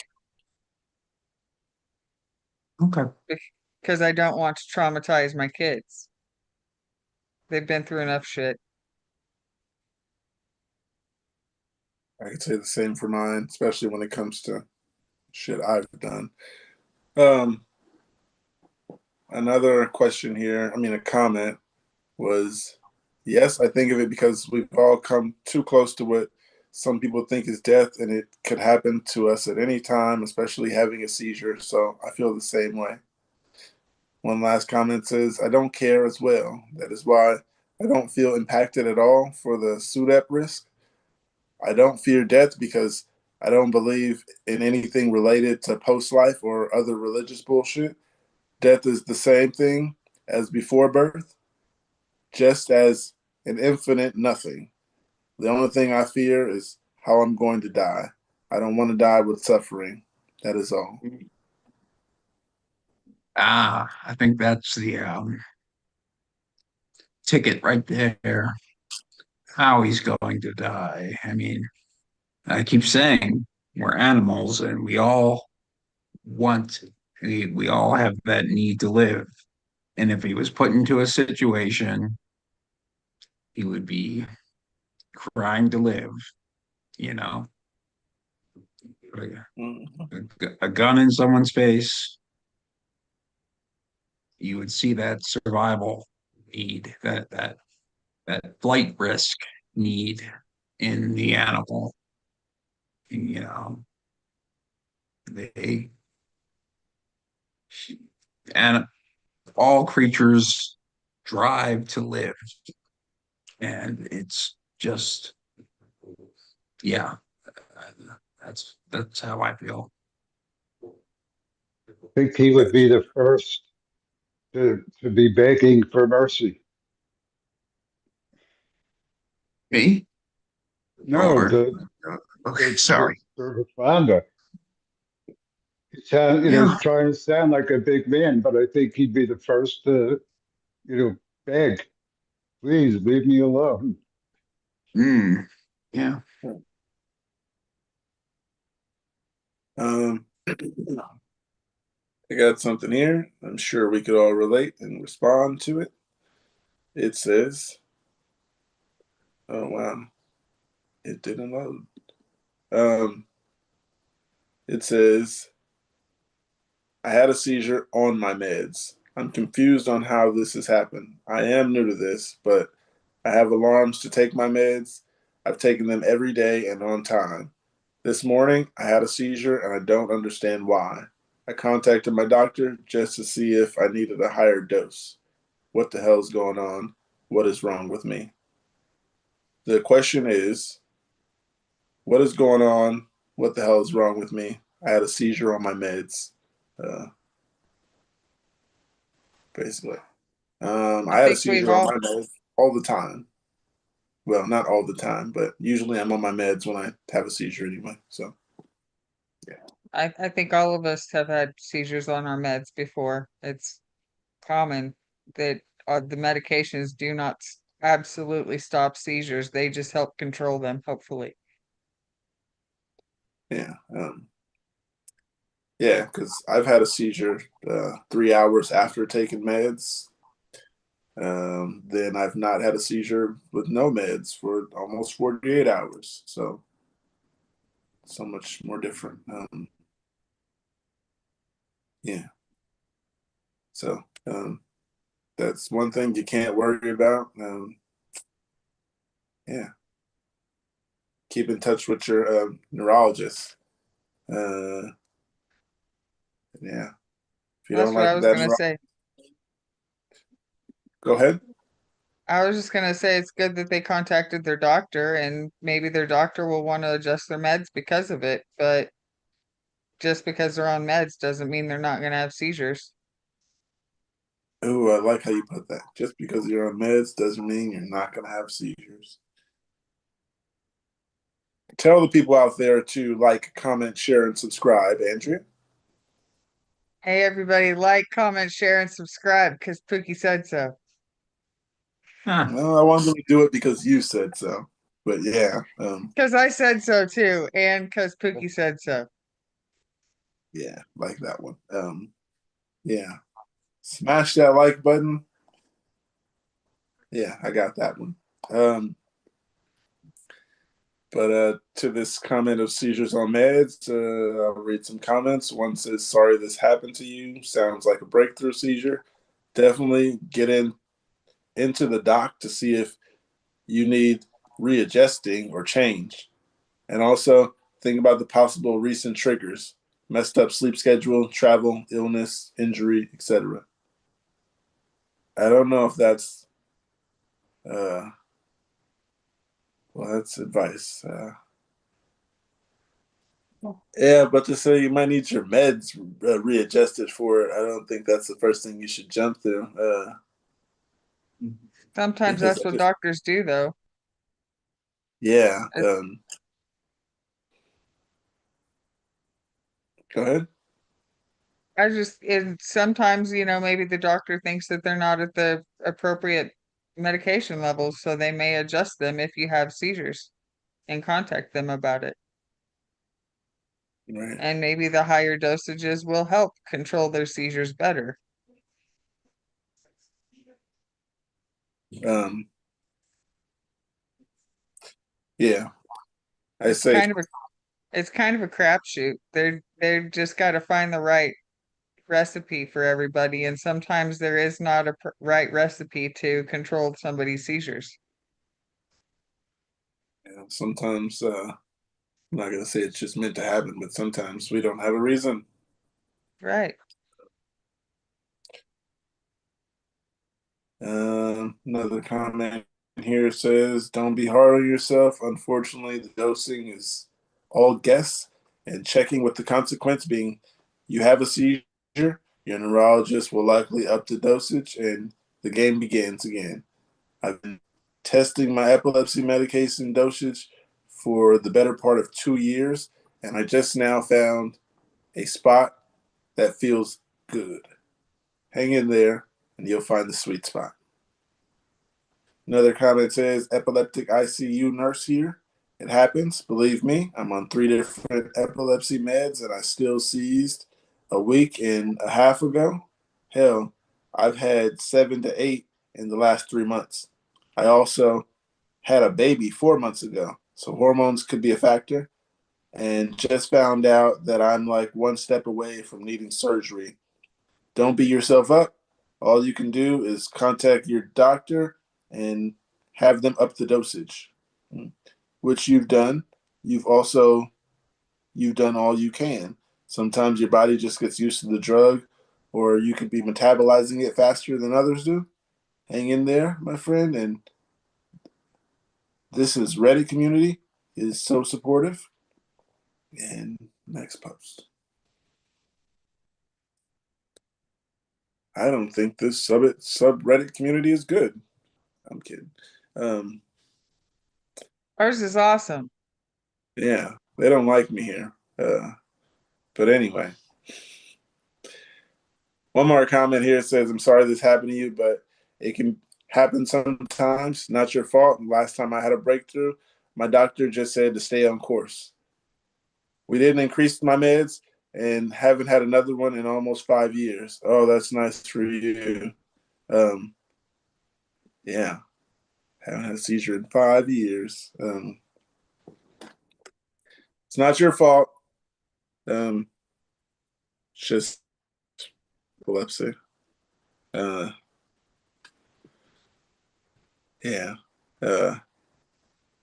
[SPEAKER 5] Okay.
[SPEAKER 1] Because I don't want to traumatize my kids. They've been through enough shit.
[SPEAKER 2] I could say the same for mine, especially when it comes to shit I've done. Um, Another question here, a comment was, yes, I think of it because we've all come too close to what some people think is death, and it could happen to us at any time, especially having a seizure. So I feel the same way. One last comment says, I don't care as well. That is why I don't feel impacted at all for the SUDEP risk. I don't fear death because I don't believe in anything related to post life or other religious bullshit. Death is the same thing as before birth, just as an infinite nothing. The only thing I fear is how I'm going to die. I don't want to die with suffering. That is all.
[SPEAKER 5] I think that's the ticket right there. How he's going to die. I mean, I keep saying we're animals and we all want, we all have that need to live. And if he was put into a situation, he would be crying to live, you know, a gun in someone's face, you would see that survival need, that flight risk need in the animal. You know, they and all creatures drive to live, and it's just yeah, that's how I feel.
[SPEAKER 6] I think he would be the first to be begging for mercy.
[SPEAKER 5] Me
[SPEAKER 6] No,
[SPEAKER 5] or okay,
[SPEAKER 6] the
[SPEAKER 5] sorry.
[SPEAKER 6] responder. He sound,
[SPEAKER 5] Yeah.
[SPEAKER 6] trying to sound like a big man, but I think he'd be the first to, beg, please leave me alone.
[SPEAKER 5] Yeah.
[SPEAKER 2] Um, I got something here. I'm sure we could all relate and respond to it. It says, oh wow, it didn't load. Um, it says, I had a seizure on my meds. I'm confused on how this has happened. I am new to this, but I have alarms to take my meds. I've taken them every day and on time. This morning, I had a seizure and I don't understand why. I contacted my doctor just to see if I needed a higher dose. What the hell's going on? What is wrong with me? The question is, what is going on? What the hell is wrong with me? I had a seizure on my meds, uh, basically.
[SPEAKER 1] I
[SPEAKER 2] I had a
[SPEAKER 1] think we've
[SPEAKER 2] seizure on
[SPEAKER 1] all,
[SPEAKER 2] my meds all the time. Well, not all the time, but usually I'm on my meds when I have a seizure anyway. So, yeah.
[SPEAKER 1] I think all of us have had seizures on our meds before. It's common that the medications do not absolutely stop seizures. They just help control them, hopefully.
[SPEAKER 2] Yeah. Yeah, because I've had a seizure 3 hours after taking meds. Then I've not had a seizure with no meds for almost 48 hours. So much more different. Yeah. So that's one thing you can't worry about. Yeah. Keep in touch with your neurologist. Yeah. If you don't
[SPEAKER 1] That's what
[SPEAKER 2] like
[SPEAKER 1] I was
[SPEAKER 2] that,
[SPEAKER 1] gonna say.
[SPEAKER 2] go ahead.
[SPEAKER 1] I was just gonna say it's good that they contacted their doctor and maybe their doctor will want to adjust their meds because of it, but just because they're on meds doesn't mean they're not gonna have seizures.
[SPEAKER 2] Oh, I like how you put that. Just because you're on meds doesn't mean you're not going to have seizures. Tell the people out there to like, comment, share, and subscribe, Andrea.
[SPEAKER 1] Hey everybody, like, comment, share, and subscribe because Pookie said so.
[SPEAKER 5] Huh.
[SPEAKER 2] Well, I wanted to do it because you said so. But yeah,
[SPEAKER 1] Because I said so too, and because Pookie said so.
[SPEAKER 2] yeah, like that one. Yeah, smash that like button. Yeah, I got that one. But to this comment of seizures on meds, I'll read some comments. One says, "Sorry this happened to you. Sounds like a breakthrough seizure. Definitely get into the doc to see if you need readjusting or change. And also think about the possible recent triggers: messed up sleep schedule, travel, illness, injury, etc." I don't know if that's uh, well, that's advice. Yeah, but to say you might need your meds readjusted for it, I don't think that's the first thing you should jump to.
[SPEAKER 1] Sometimes
[SPEAKER 2] Because
[SPEAKER 1] that's
[SPEAKER 2] I
[SPEAKER 1] what
[SPEAKER 2] just,
[SPEAKER 1] doctors do, though.
[SPEAKER 2] yeah.
[SPEAKER 1] It-
[SPEAKER 2] Go ahead.
[SPEAKER 1] and sometimes, maybe the doctor thinks that they're not at the appropriate medication levels, so they may adjust them if you have seizures and contact them about it.
[SPEAKER 2] Right.
[SPEAKER 1] And maybe the higher dosages will help control their seizures better.
[SPEAKER 2] Um, yeah. I
[SPEAKER 1] It's
[SPEAKER 2] say,
[SPEAKER 1] kind of a it's kind of a crapshoot. They've just got to find the right recipe for everybody, and sometimes there is not a right recipe to control somebody's seizures.
[SPEAKER 2] sometimes I'm not gonna say it's just meant to happen, but sometimes we don't have a reason.
[SPEAKER 1] Right.
[SPEAKER 2] Another comment here says, "Don't be hard on yourself. Unfortunately, the dosing is all guess, and checking with the consequence being you have a seizure. Your neurologist will likely up the dosage, and the game begins again. I've been testing my epilepsy medication dosage for the better part of 2 years, and I just now found a spot that feels good. Hang in there, and you'll find the sweet spot." Another comment says, "Epileptic ICU nurse here. It happens. Believe me, I'm on 3 different epilepsy meds and I still seized a week and a half ago. Hell, I've had 7 to 8 in the last 3 months. I also had a baby 4 months ago, so hormones could be a factor. And just found out that I'm like one step away from needing surgery. Don't beat yourself up. All you can do is contact your doctor and have them up the dosage, which you've done. You've also you've done all you can. Sometimes your body just gets used to the drug, or you could be metabolizing it faster than others do. Hang in there, my friend. And this is Reddit community is so supportive. And next post. I don't think this subreddit community is good. I'm kidding. Um,
[SPEAKER 1] Ours is awesome.
[SPEAKER 2] yeah, they don't like me here. But anyway, one more comment here says, "I'm sorry this happened to you, but it can happen sometimes. Not your fault. Last time I had a breakthrough, my doctor just said to stay on course. We didn't increase my meds, and haven't had another one in almost 5 years. Oh, that's nice for you. Um, yeah, haven't had a seizure in 5 years. It's not your fault. It's just epilepsy. Uh, yeah.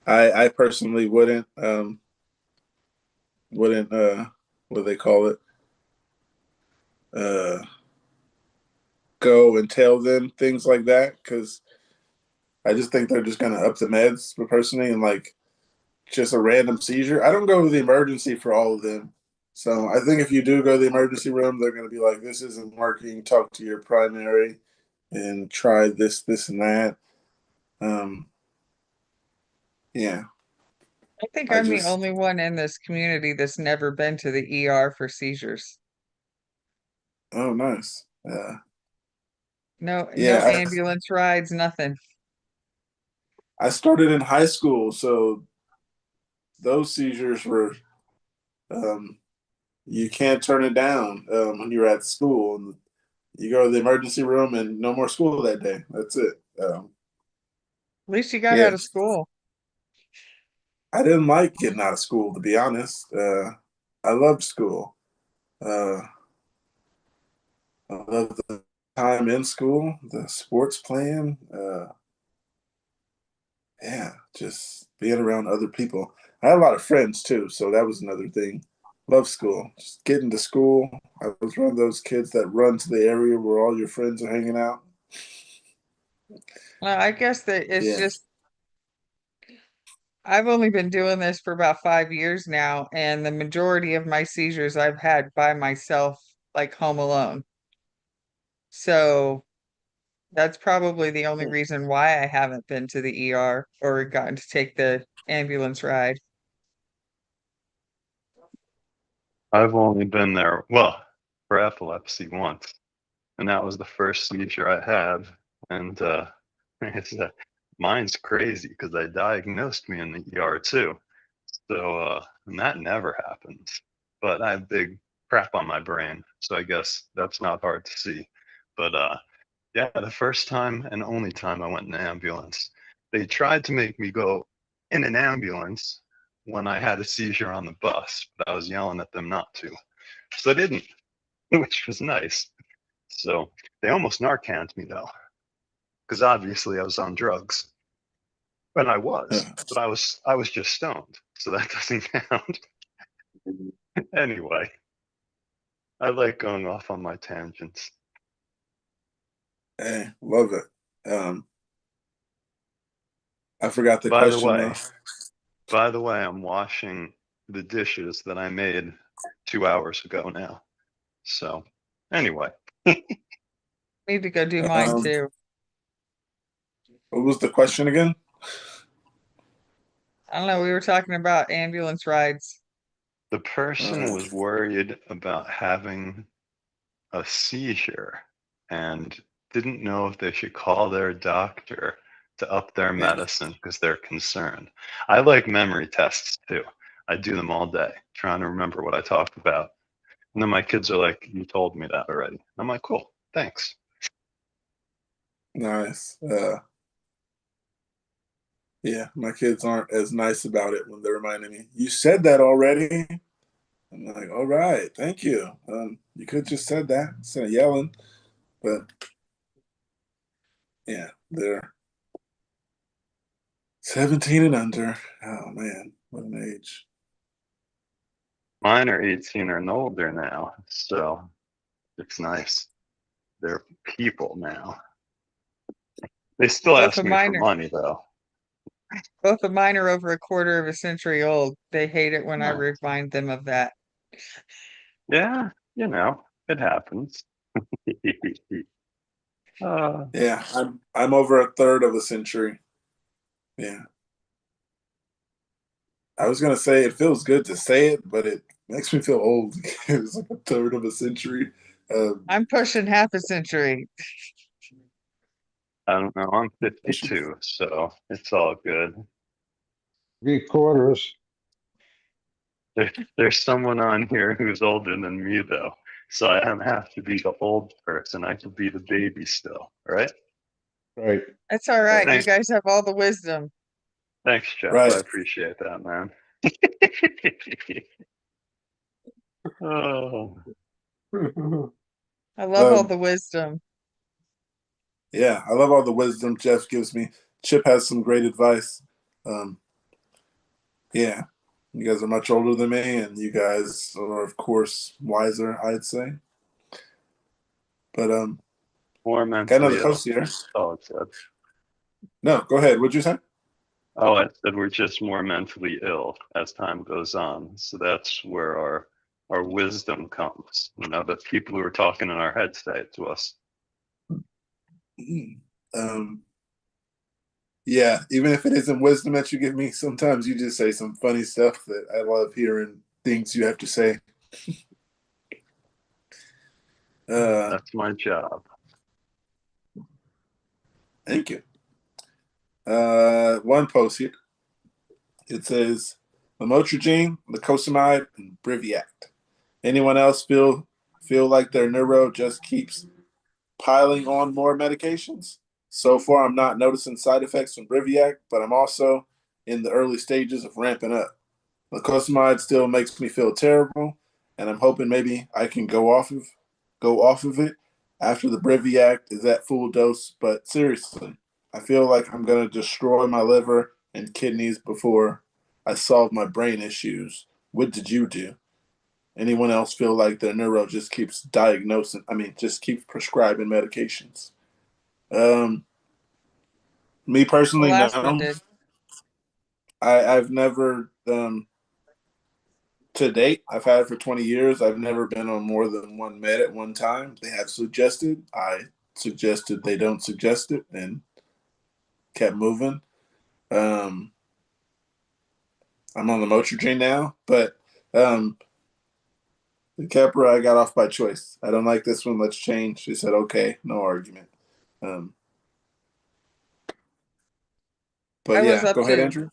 [SPEAKER 2] I personally wouldn't what do they call it? Uh, go and tell them things like that because I just think they're just gonna up the meds, but personally, and like just a random seizure. I don't go to the emergency for all of them. So I think if you do go to the emergency room, they're gonna be like, "This isn't working. Talk to your primary and try this, this, and that." Um, yeah,
[SPEAKER 1] I think
[SPEAKER 2] I
[SPEAKER 1] I'm the
[SPEAKER 2] just
[SPEAKER 1] only one in this community that's never been to the ER for seizures.
[SPEAKER 2] oh nice.
[SPEAKER 1] No, no
[SPEAKER 2] Yeah,
[SPEAKER 1] ambulance rides, nothing.
[SPEAKER 2] I started in high school, so those seizures were um, you can't turn it down when you're at school. And you go to the emergency room and no more school that day. That's it.
[SPEAKER 1] At least you got
[SPEAKER 2] Yeah,
[SPEAKER 1] out of school.
[SPEAKER 2] I didn't like getting out of school, to be honest. I loved school. Uh, I loved the time in school, the sports playing. Yeah, just being around other people. I had a lot of friends too, so that was another thing. Love school. Just getting to school. I was one of those kids that run to the area where all your friends are hanging out.
[SPEAKER 1] Well, I guess that it's
[SPEAKER 2] Yeah.
[SPEAKER 1] just I've only been doing this for about 5 years now, and the majority of my seizures I've had by myself, like home alone. So that's probably the only reason why I haven't been to the ER or gotten to take the ambulance ride.
[SPEAKER 4] I've only been there, well, for epilepsy once, and that was the first seizure I had. And it's, mine's crazy because they diagnosed me in the ER too. So, and that never happens. But I have big crap on my brain, so I guess that's not hard to see. But yeah, the first time and only time I went in an ambulance, they tried to make me go in an ambulance when I had a seizure on the bus, but I was yelling at them not to. So they didn't, which was nice. So they almost Narcaned me though, because obviously I was on drugs. And I was, but I was just stoned, so that doesn't count. Anyway, I like going off on my tangents.
[SPEAKER 2] Hey, love it. I forgot the
[SPEAKER 4] By the
[SPEAKER 2] question though.
[SPEAKER 4] way, by the way, I'm washing the dishes that I made 2 hours ago now. So anyway,
[SPEAKER 1] Need to go do mine
[SPEAKER 2] Um,
[SPEAKER 1] too.
[SPEAKER 2] what was the question again?
[SPEAKER 1] I don't know, we were talking about ambulance rides.
[SPEAKER 4] the person
[SPEAKER 2] Uh,
[SPEAKER 4] was worried about having a seizure and didn't know if they should call their doctor to up their
[SPEAKER 2] yeah,
[SPEAKER 4] medicine because they're concerned. I like memory tests too. I do them all day, trying to remember what I talked about. And then my kids are like, "You told me that already." I'm like, "Cool, thanks."
[SPEAKER 2] nice. Yeah, my kids aren't as nice about it when they're reminding me. You said that already. I'm like, all right, thank you. You could just said that instead of yelling. But yeah, they're 17 and under. Oh man, what an age.
[SPEAKER 4] Mine are 18 and older now, so it's nice. They're people now. They still
[SPEAKER 1] Both
[SPEAKER 4] ask
[SPEAKER 1] of
[SPEAKER 4] me for
[SPEAKER 1] mine are
[SPEAKER 4] money though.
[SPEAKER 1] both of mine are over a quarter of a century old. They hate it when I
[SPEAKER 4] Huh.
[SPEAKER 1] remind them of that.
[SPEAKER 4] Yeah, it happens. uh,
[SPEAKER 2] Yeah, I'm over a third of a century. Yeah. I was gonna say it feels good to say it, but it makes me feel old. It's like a third of a century. Um,
[SPEAKER 1] I'm pushing half a century.
[SPEAKER 4] I don't know. I'm
[SPEAKER 2] I should,
[SPEAKER 4] 52, so it's all good.
[SPEAKER 6] 3/4.
[SPEAKER 4] There's someone on here who's older than me, though. So I don't have to be the old person. I can be the baby still, right?
[SPEAKER 6] Right.
[SPEAKER 1] That's all right. You
[SPEAKER 4] Thanks,
[SPEAKER 1] guys have all the wisdom.
[SPEAKER 4] thanks, Jeff. I
[SPEAKER 2] Right.
[SPEAKER 4] appreciate that, man. Oh,
[SPEAKER 1] I love all
[SPEAKER 2] Um,
[SPEAKER 1] the wisdom.
[SPEAKER 2] yeah, I love all the wisdom Jeff gives me. Chip has some great advice. Um, yeah, you guys are much older than me, and you guys are, of course, wiser, I'd say. But
[SPEAKER 4] more
[SPEAKER 2] got another
[SPEAKER 4] mentally ill.
[SPEAKER 2] post here.
[SPEAKER 4] Oh, it said.
[SPEAKER 2] No, go ahead. What'd you say?
[SPEAKER 4] Oh, I said we're just more mentally ill as time goes on. So that's where our wisdom comes. You know, the people who are talking in our head say it to us.
[SPEAKER 2] Um, yeah, even if it isn't wisdom that you give me, sometimes you just say some funny stuff that I love hearing things you have to say.
[SPEAKER 4] That's my job.
[SPEAKER 2] Thank you. One post here. It says lamotrigine, lacosamide, and Briviact. Anyone else feel like their neuro just keeps piling on more medications? So far, I'm not noticing side effects from Briviact, but I'm also in the early stages of ramping up. Lacosamide still makes me feel terrible, and I'm hoping maybe I can go off of it after the Briviact is at full dose. But seriously, I feel like I'm gonna destroy my liver and kidneys before I solve my brain issues. What did you do? Anyone else feel like their neuro just keeps just keeps prescribing medications? Um, me
[SPEAKER 1] The
[SPEAKER 2] personally,
[SPEAKER 1] last one
[SPEAKER 2] no.
[SPEAKER 1] did.
[SPEAKER 2] I've never to date, I've had it for 20 years. I've never been on more than one med at one time. They have suggested. I suggested they don't suggest it and kept moving. Um, I'm on the Motrigine now, but the Keppra I got off by choice. I don't like this one. Let's change. She said, okay, no argument. Um, but
[SPEAKER 1] I was
[SPEAKER 2] yeah,
[SPEAKER 1] up
[SPEAKER 2] go ahead,
[SPEAKER 1] to
[SPEAKER 2] Andrew.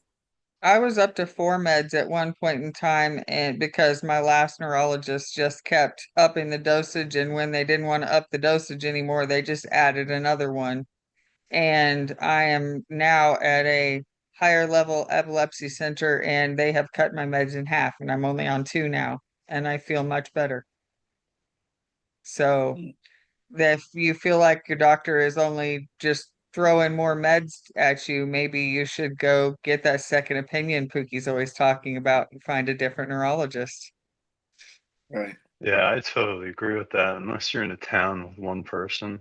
[SPEAKER 1] I was up to 4 meds at one point in time, and because my last neurologist just kept upping the dosage, and when they didn't want to up the dosage anymore, they just added another one. And I am now at a higher level epilepsy center, and they have cut my meds in half, and I'm only on 2 now, and I feel much better. So if you feel like your doctor is only just throwing more meds at you, maybe you should go get that second opinion Pookie's always talking about and find a different neurologist.
[SPEAKER 2] Right.
[SPEAKER 4] Yeah, I totally agree with that. Unless you're in a town with one person,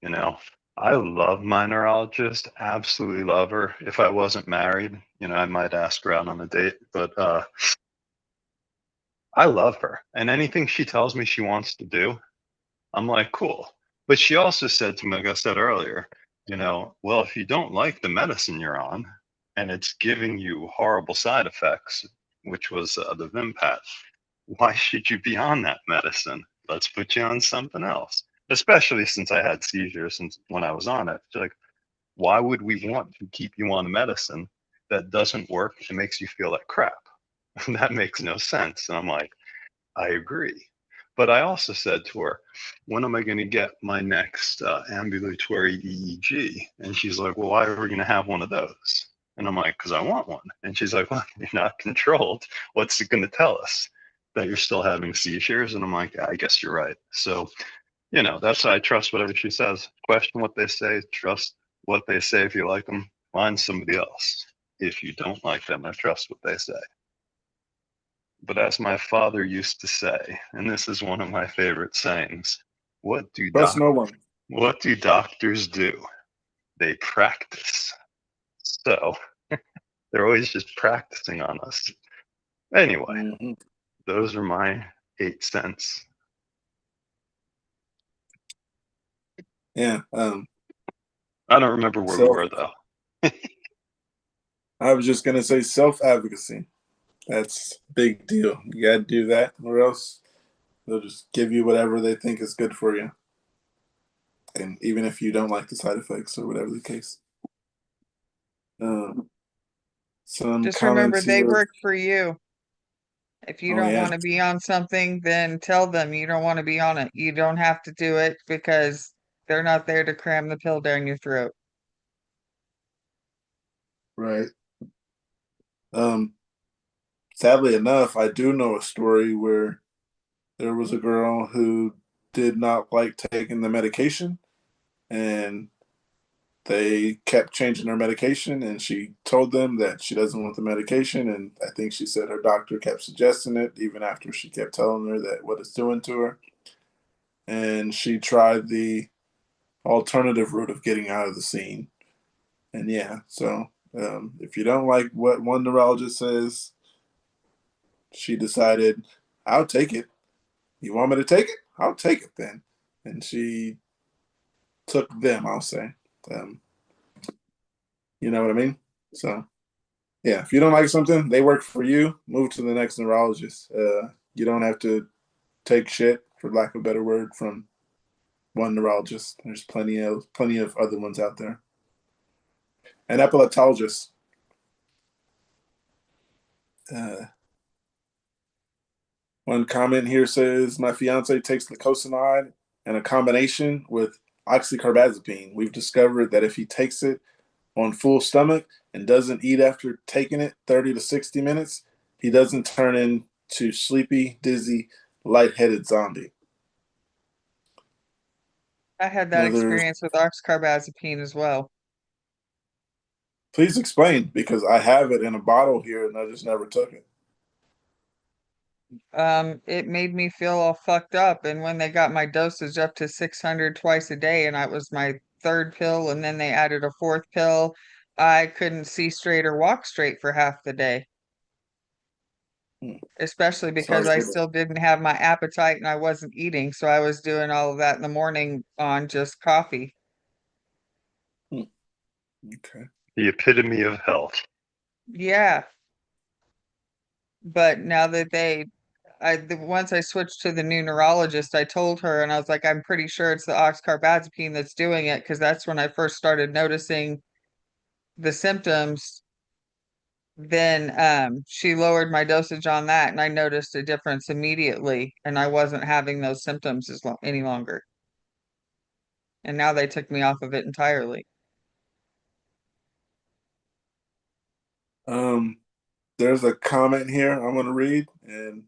[SPEAKER 4] you know, I love my neurologist, absolutely love her. If I wasn't married, you know, I might ask her out on a date, but I love her. And anything she tells me she wants to do, I'm like, cool. But she also said to me, like I said earlier, you know, well, if you don't like the medicine you're on and it's giving you horrible side effects, which was the Vimpat, why should you be on that medicine? Let's put you on something else. Especially since I had seizures since when I was on it. She's like, why would we want to keep you on medicine that doesn't work and makes you feel like crap? That makes no sense. And I'm like, I agree. But I also said to her, when am I going to get my next ambulatory EEG? And she's like, well, why are we going to have one of those? And I'm like, because I want one. And she's like, well, you're not controlled. What's it going to tell us? That you're still having seizures? And I'm like, I guess you're right. So, you know, that's why I trust whatever she says. Question what they say, trust what they say. If you like them, find somebody else. If you don't like them, I trust what they say. But as my father used to say, and this is one of my favorite sayings,
[SPEAKER 2] Trust no one.
[SPEAKER 4] what do doctors do? They practice. So they're always just practicing on us. Anyway,
[SPEAKER 2] Mm-hmm.
[SPEAKER 4] those are my 8 cents.
[SPEAKER 2] Yeah.
[SPEAKER 4] I don't remember where we
[SPEAKER 2] So
[SPEAKER 4] were though.
[SPEAKER 2] I was just gonna say self advocacy. That's a big deal. You gotta do that, or else they'll just give you whatever they think is good for you. And even if you don't like the side effects or whatever the case. Um, some
[SPEAKER 1] Just remember
[SPEAKER 2] comments
[SPEAKER 1] they
[SPEAKER 2] here.
[SPEAKER 1] work for you. If you
[SPEAKER 2] Oh
[SPEAKER 1] don't
[SPEAKER 2] yeah,
[SPEAKER 1] want to be on something, then tell them you don't want to be on it. You don't have to do it because they're not there to cram the pill down your throat.
[SPEAKER 2] right. Um, Sadly enough, I do know a story where there was a girl who did not like taking the medication, and they kept changing her medication, and she told them that she doesn't want the medication, and I think she said her doctor kept suggesting it even after she kept telling her that what it's doing to her. And she tried the alternative route of getting out of the scene. And yeah, so if you don't like what one neurologist says, she decided, I'll take it. You want me to take it? I'll take it then. And she took them, I'll say. Um, you know what I mean? So yeah, if you don't like something, they work for you. Move to the next neurologist. You don't have to take shit, for lack of a better word, from one neurologist. There's plenty of other ones out there. An epileptologist. Uh, One comment here says my fiance takes glucosamide and a combination with oxycarbazepine. We've discovered that if he takes it on full stomach and doesn't eat after taking it 30 to 60 minutes, he doesn't turn into sleepy, dizzy, lightheaded zombie.
[SPEAKER 1] I had that
[SPEAKER 2] Another,
[SPEAKER 1] experience with oxcarbazepine as well.
[SPEAKER 2] please explain because I have it in a bottle here and I just never took it.
[SPEAKER 1] It made me feel all fucked up. And when they got my dosage up to 600 twice a day, and that was my third pill, and then they added a fourth pill, I couldn't see straight or walk straight for half the day,
[SPEAKER 2] Hmm.
[SPEAKER 1] especially because
[SPEAKER 2] Sorry
[SPEAKER 1] I
[SPEAKER 2] to hear that.
[SPEAKER 1] still didn't have my appetite and I wasn't eating. So I was doing all of that in the morning on just coffee.
[SPEAKER 2] Hmm. Okay.
[SPEAKER 4] The epitome of health.
[SPEAKER 1] Yeah. But now that once I switched to the new neurologist, I told her and I was like, I'm pretty sure it's the oxcarbazepine that's doing it because that's when I first started noticing the symptoms. Then she lowered my dosage on that and I noticed a difference immediately and I wasn't having those symptoms any longer. And now they took me off of it entirely.
[SPEAKER 2] Um, there's a comment here I'm going to read and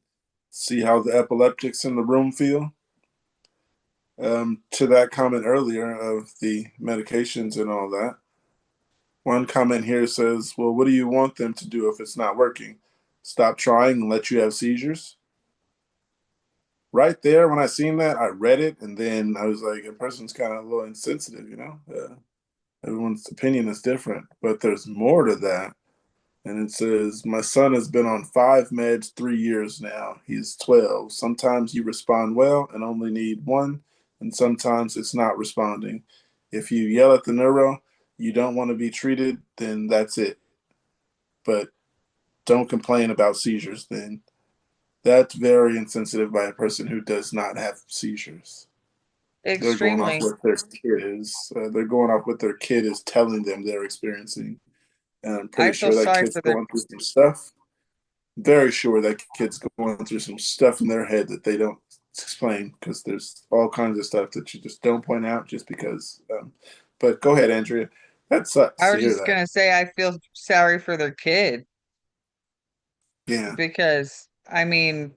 [SPEAKER 2] see how the epileptics in the room feel. To that comment earlier of the medications and all that. One comment here says, well, what do you want them to do if it's not working? Stop trying and let you have seizures? Right there, when I seen that, I read it and then I was like, a person's kind of a little insensitive, you know? Everyone's opinion is different, but there's more to that. And it says, my son has been on 5 meds 3 years now. He's 12. Sometimes you respond well and only need one, and sometimes it's not responding. If you yell at the neuro, you don't want to be treated, then that's it. But don't complain about seizures then. That's very insensitive by a person who does not have seizures. They're going off
[SPEAKER 1] Extremely.
[SPEAKER 2] what their kid is. They're going off what their kid is telling them they're experiencing. And I'm
[SPEAKER 1] I
[SPEAKER 2] pretty
[SPEAKER 1] feel
[SPEAKER 2] sure that
[SPEAKER 1] sorry
[SPEAKER 2] kid's
[SPEAKER 1] for their
[SPEAKER 2] going through some stuff. Very sure that kid's going through some stuff in their head that they don't explain because there's all kinds of stuff that you just don't point out just because. But go ahead, Andrea. That sucks
[SPEAKER 1] I
[SPEAKER 2] to
[SPEAKER 1] was
[SPEAKER 2] hear
[SPEAKER 1] just
[SPEAKER 2] that.
[SPEAKER 1] gonna say I feel sorry for their kid
[SPEAKER 2] Yeah,
[SPEAKER 1] because I mean,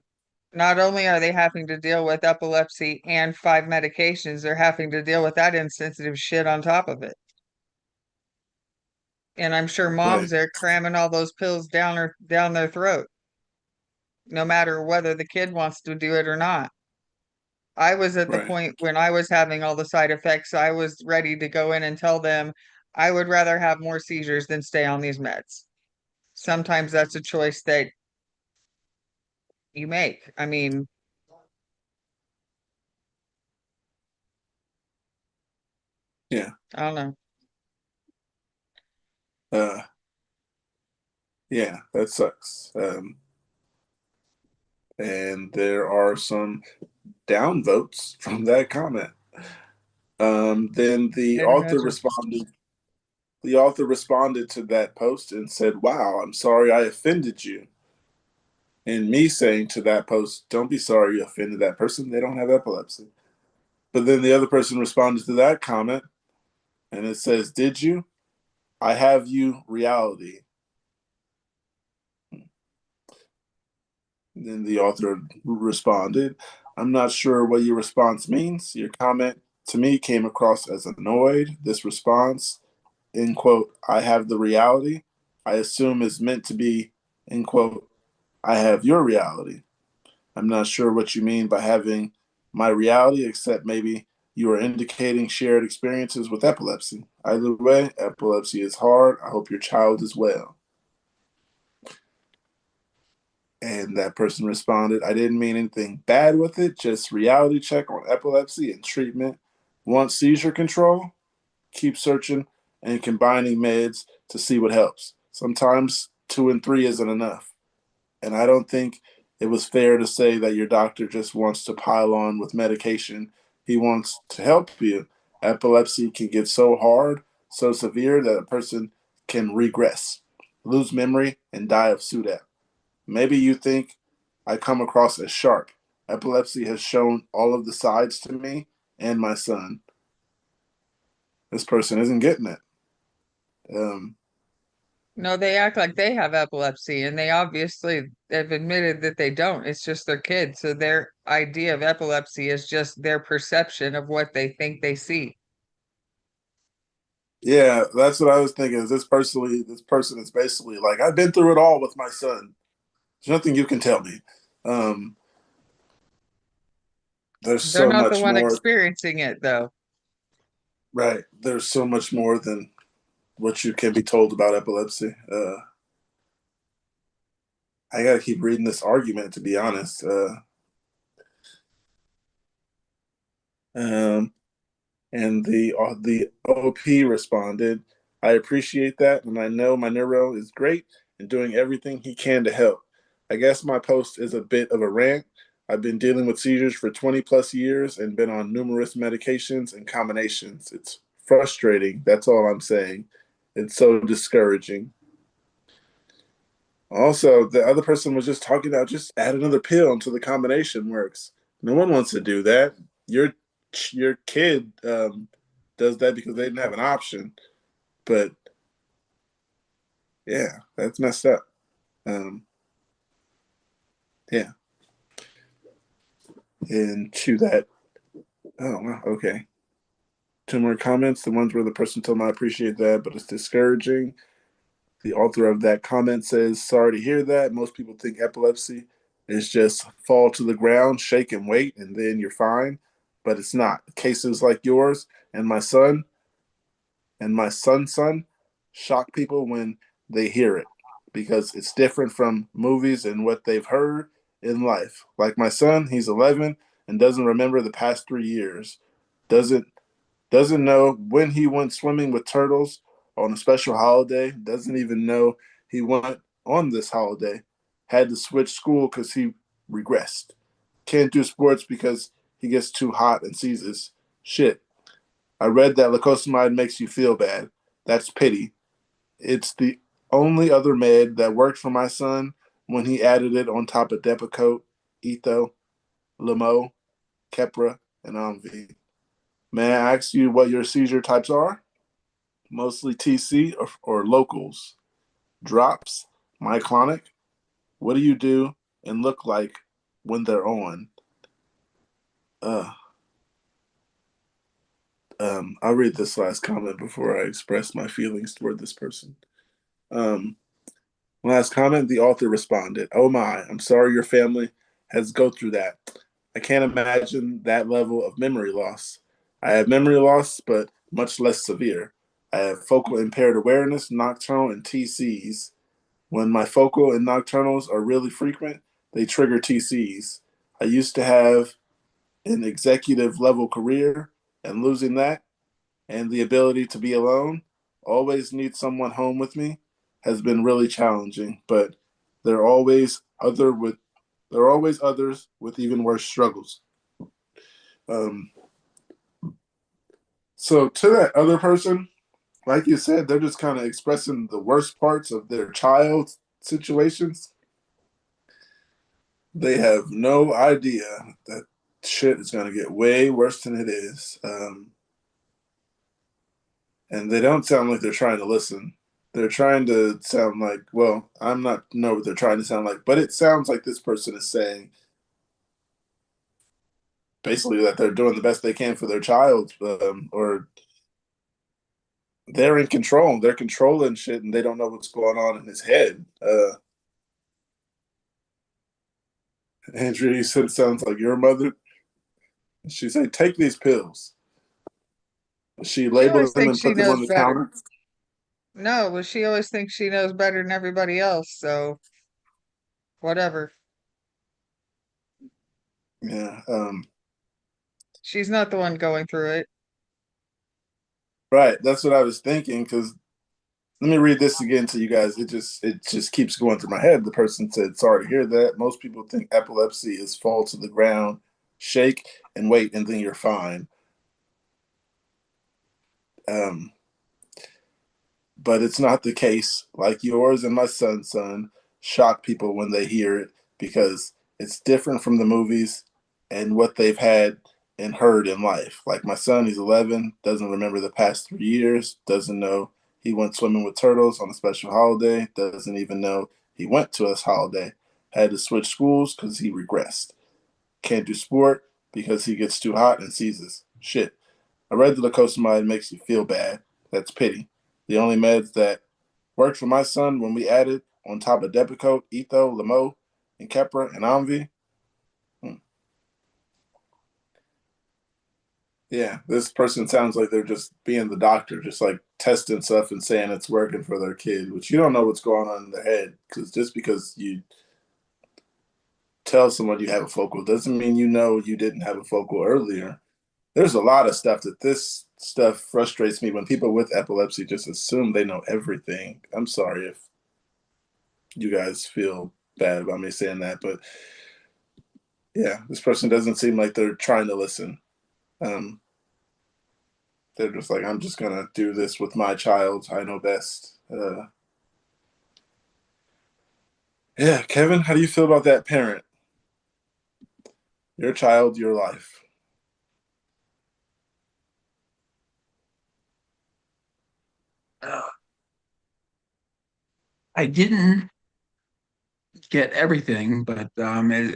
[SPEAKER 1] not only are they having to deal with epilepsy and 5 medications, they're having to deal with that insensitive shit on top of it. And I'm sure
[SPEAKER 2] right,
[SPEAKER 1] moms are cramming all those pills down their throat, no matter whether the kid wants to do it or not. I was at the
[SPEAKER 2] right.
[SPEAKER 1] point when I was having all the side effects, I was ready to go in and tell them I would rather have more seizures than stay on these meds. Sometimes that's a choice that you make. I mean,
[SPEAKER 2] Yeah.
[SPEAKER 1] I don't know.
[SPEAKER 2] Uh, yeah, that sucks. And there are some down votes from that comment. Then the
[SPEAKER 1] It
[SPEAKER 2] author
[SPEAKER 1] imagine.
[SPEAKER 2] responded. The author responded to that post and said, "Wow, I'm sorry I offended you." And me saying to that post, don't be sorry you offended that person. They don't have epilepsy. But then the other person responded to that comment and it says, did you? I have you reality. And then the author responded, I'm not sure what your response means. Your comment to me came across as annoyed. This response, in quote, I have the reality, I assume is meant to be, in quote, I have your reality. I'm not sure what you mean by having my reality, except maybe you are indicating shared experiences with epilepsy. Either way, epilepsy is hard. I hope your child is well. And that person responded, I didn't mean anything bad with it, just reality check on epilepsy and treatment. Want seizure control? Keep searching and combining meds to see what helps. Sometimes 2 and 3 isn't enough. And I don't think it was fair to say that your doctor just wants to pile on with medication. He wants to help you. Epilepsy can get so hard, so severe that a person can regress, lose memory, and die of SUDEP. Maybe you think I come across as sharp. Epilepsy has shown all of the sides to me and my son. This person isn't getting it.
[SPEAKER 1] No, they act like they have epilepsy, and they obviously have admitted that they don't. It's just their kid. So their idea of epilepsy is just their perception of what they think they see.
[SPEAKER 2] Yeah, that's what I was thinking. Is this person is basically like, I've been through it all with my son. There's nothing you can tell me. Um, there's
[SPEAKER 1] They're
[SPEAKER 2] so
[SPEAKER 1] not the
[SPEAKER 2] much
[SPEAKER 1] one
[SPEAKER 2] more,
[SPEAKER 1] experiencing it, though.
[SPEAKER 2] right? There's so much more than what you can be told about epilepsy. I got to keep reading this argument, to be honest. Um, and the OP responded, I appreciate that, and I know my neuro is great and doing everything he can to help. I guess my post is a bit of a rant. I've been dealing with seizures for 20 plus years and been on numerous medications and combinations. It's frustrating. That's all I'm saying. It's so discouraging. Also, the other person was just talking about just add another pill until the combination works. No one wants to do that. Your kid does that because they didn't have an option. But yeah, that's messed up. Um, yeah, and to that. Oh, wow, okay. 2 more comments. The ones where the person told me I appreciate that, but it's discouraging. The author of that comment says, sorry to hear that. Most people think epilepsy is just fall to the ground, shake and wait, and then you're fine. But it's not. Cases like yours and my son's son shock people when they hear it because it's different from movies and what they've heard in life. Like my son, he's 11 and doesn't remember the past 3 years. Doesn't doesn't know when he went swimming with turtles on a special holiday. Doesn't even know he went on this holiday. Had to switch school because he regressed. Can't do sports because he gets too hot and seizes. Shit. I read that lacosamide makes you feel bad. That's pity. It's the only other med that worked for my son when he added it on top of Depakote, Etho, Limo, Keppra, and Omvi. May I ask you what your seizure types are? Mostly TC or locals? Drops? Myclonic? What do you do and look like when they're on? Uh, I'll read this last comment before I express my feelings toward this person. Um, Last comment, the author responded, oh my, I'm sorry your family has to go through that. I can't imagine that level of memory loss. I have memory loss, but much less severe. I have focal impaired awareness, nocturnal, and TCs. When my focal and nocturnals are really frequent, they trigger TCs. I used to have an executive level career, and losing that and the ability to be alone, always need someone home with me, has been really challenging. But there are always others with even worse struggles. Um, so to that other person, like you said, they're just kind of expressing the worst parts of their child's situations. They have no idea that shit is going to get way worse than it is. And they don't sound like they're trying to listen. They're trying to sound like, well, I'm not know what they're trying to sound like, but it sounds like this person is saying basically that they're doing the best they can for their child, or they're in control. They're controlling shit, and they don't know what's going on in his head. Andrea, you said it sounds like your mother. She said, "Take these pills." She
[SPEAKER 1] She always
[SPEAKER 2] labeled them
[SPEAKER 1] thinks
[SPEAKER 2] and
[SPEAKER 1] she
[SPEAKER 2] put them on
[SPEAKER 1] knows
[SPEAKER 2] the
[SPEAKER 1] better.
[SPEAKER 2] counter.
[SPEAKER 1] No, but she always thinks she knows better than everybody else, so whatever.
[SPEAKER 2] Yeah,
[SPEAKER 1] She's not the one going through it.
[SPEAKER 2] right. That's what I was thinking. Because let me read this again to you guys. It just keeps going through my head. The person said, "Sorry to hear that. Most people think epilepsy is fall to the ground, shake and wait, and then you're fine." Um, but it's not the case. Like yours and my son's son shock people when they hear it because it's different from the movies and what they've had and heard in life. Like my son, he's 11, doesn't remember the past 3 years, doesn't know he went swimming with turtles on a special holiday, doesn't even know he went to a holiday, had to switch schools because he regressed, can't do sport because he gets too hot and seizes. Shit. A read the lacosamide makes you feel bad. That's pity. The only meds that worked for my son when we added on top of Depakote, Etho, Lamo, and Keppra and Omvi. Yeah, this person sounds like they're just being the doctor, just like testing stuff and saying it's working for their kid, which you don't know what's going on in their head. Because just because you tell someone you have a focal doesn't mean you know you didn't have a focal earlier. There's a lot of stuff that this stuff frustrates me when people with epilepsy just assume they know everything. I'm sorry if you guys feel bad about me saying that, but yeah, this person doesn't seem like they're trying to listen. Um, they're just like, I'm just gonna do this with my child. I know best. Yeah, Kevin, how do you feel about that parent? Your child, your life.
[SPEAKER 5] I didn't get everything, but um,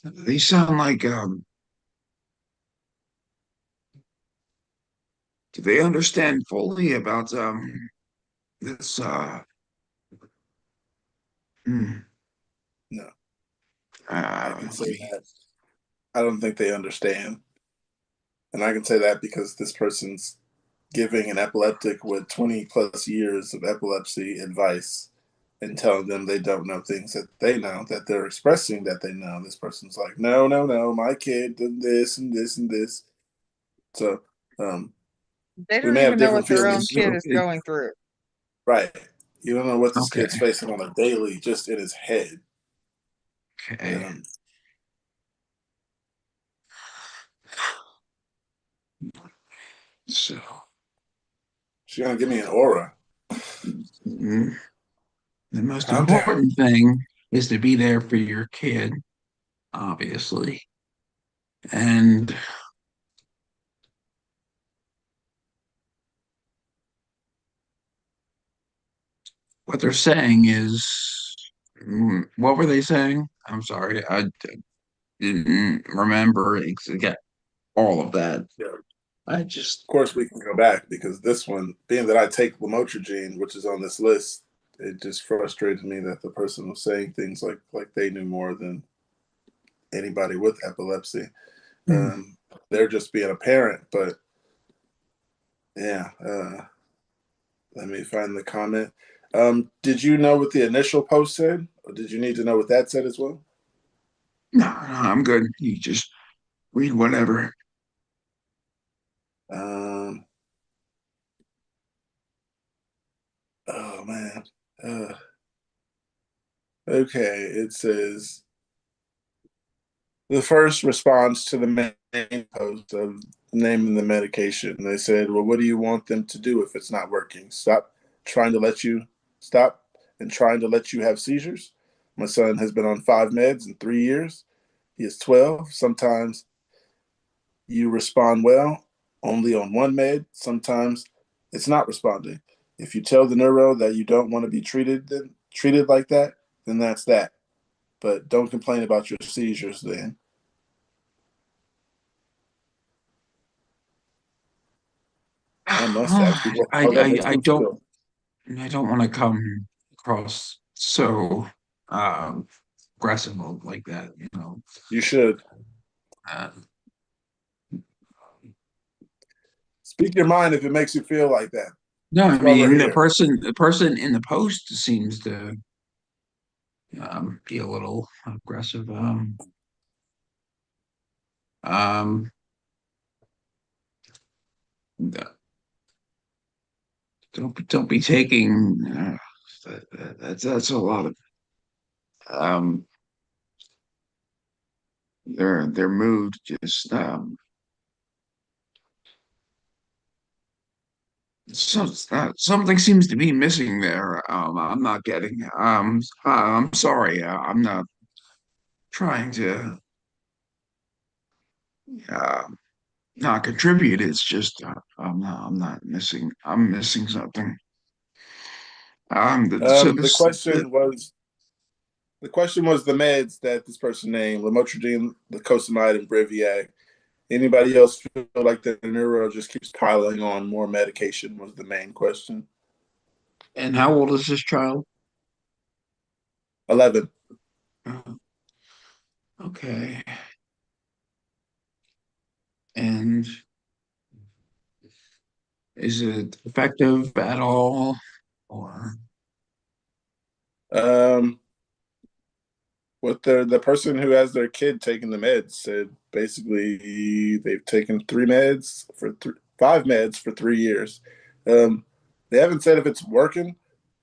[SPEAKER 5] they sound like do they understand fully about this hmm,
[SPEAKER 2] No, I can say
[SPEAKER 5] maybe
[SPEAKER 2] that. I don't think they understand, and I can say that because this person's giving an epileptic with 20 plus years of epilepsy advice and telling them they don't know things that they know, that they're expressing that they know. This person's like, no, no, no, my kid did this and this and this. So um,
[SPEAKER 1] They
[SPEAKER 2] we
[SPEAKER 1] don't
[SPEAKER 2] may have
[SPEAKER 1] even know
[SPEAKER 2] different
[SPEAKER 1] what their own
[SPEAKER 2] feelings.
[SPEAKER 1] kid is
[SPEAKER 5] okay.
[SPEAKER 1] going through.
[SPEAKER 2] Right. You don't know what this
[SPEAKER 5] Okay,
[SPEAKER 2] kid's facing on a daily, just in his head.
[SPEAKER 5] okay.
[SPEAKER 2] Um,
[SPEAKER 5] So
[SPEAKER 2] she's going to give me an aura.
[SPEAKER 5] mm, the most
[SPEAKER 2] Calm down.
[SPEAKER 5] important thing is to be there for your kid, obviously. And what they're saying is, what were they saying? I'm sorry, I didn't remember get all of that.
[SPEAKER 2] Yeah.
[SPEAKER 5] I just,
[SPEAKER 2] Of course, we can go back because this one, being that I take lamotrigine, which is on this list, it just frustrated me that the person was saying things like they knew more than anybody with epilepsy.
[SPEAKER 5] hmm,
[SPEAKER 2] They're just being a parent, but yeah. Let me find the comment. Did you know what the initial post said, or did you need to know what that said as well?
[SPEAKER 5] no, no, I'm good. You just read whatever.
[SPEAKER 2] Um, oh man. Uh, okay, it says the first response to the main post of naming the medication. They said, "Well, what do you want them to do if it's not working? Stop trying to let you stop and trying to let you have seizures. My son has been on 5 meds in 3 years. He is 12. Sometimes you respond well only on one med. Sometimes it's not responding. If you tell the neuro that you don't want to be treated like that, then that's that. But don't complain about your seizures then. I must ask you how that makes
[SPEAKER 5] I
[SPEAKER 2] me feel.
[SPEAKER 5] don't want to come across so um aggressive like that, you know.
[SPEAKER 2] You should
[SPEAKER 5] Uh,
[SPEAKER 2] speak your mind if it makes you feel like that.
[SPEAKER 5] no, I
[SPEAKER 2] That's why we're
[SPEAKER 5] mean
[SPEAKER 2] here.
[SPEAKER 5] the person in the post seems to be a little aggressive. Um, don't be taking that's a lot of um their mood just something seems to be missing there. I'm not getting. I'm sorry. I'm not trying to uh, not contribute. It's just I'm not missing. I'm missing something. So
[SPEAKER 2] The
[SPEAKER 5] this
[SPEAKER 2] question was the question was the meds that this person named: lamotrigine, lacosamide, and Briviac. Anybody else feel like the neuro just keeps piling on more medication? Was the main question.
[SPEAKER 5] and how old is this child?
[SPEAKER 2] 11.
[SPEAKER 5] Uh, okay, and is it effective at all, or
[SPEAKER 2] Um, what the person who has their kid taking the meds said basically they've taken 5 meds for 3 years. Um, they haven't said if it's working,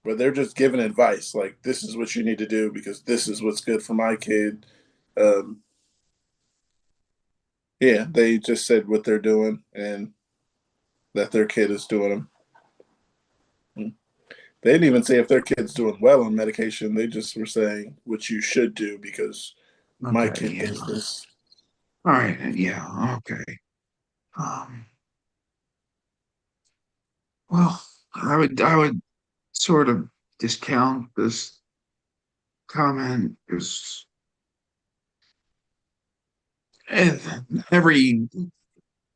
[SPEAKER 2] but they're just giving advice like this is what you need to do because this is what's good for my kid. Um, yeah, they just said what they're doing and that their kid is doing them. They didn't even say if their kid's doing well on medication. They just were saying what you should do because my
[SPEAKER 5] okay,
[SPEAKER 2] kid
[SPEAKER 5] yeah,
[SPEAKER 2] does this.
[SPEAKER 5] all right, yeah, okay. Um, well, I would sort of discount this comment because every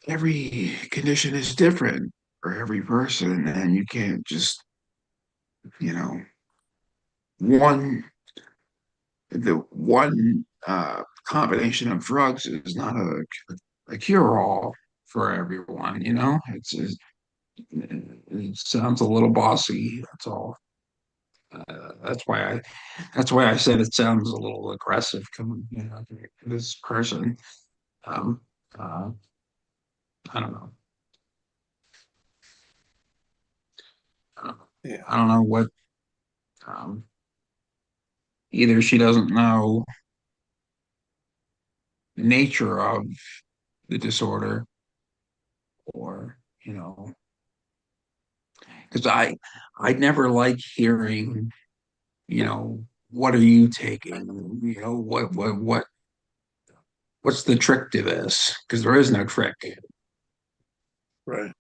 [SPEAKER 5] every condition is different for every person, and you can't just you know one the one combination of drugs is not a cure all for everyone. You know, it sounds a little bossy. That's all. That's why I said it sounds a little aggressive coming, to this person. Um, uh, I don't know. I don't know.
[SPEAKER 2] Yeah.
[SPEAKER 5] I don't know what. Um, Either she doesn't know the nature of the disorder, or because I never like hearing, what are you taking? What's the trick to this? Because there is no trick.
[SPEAKER 2] Right.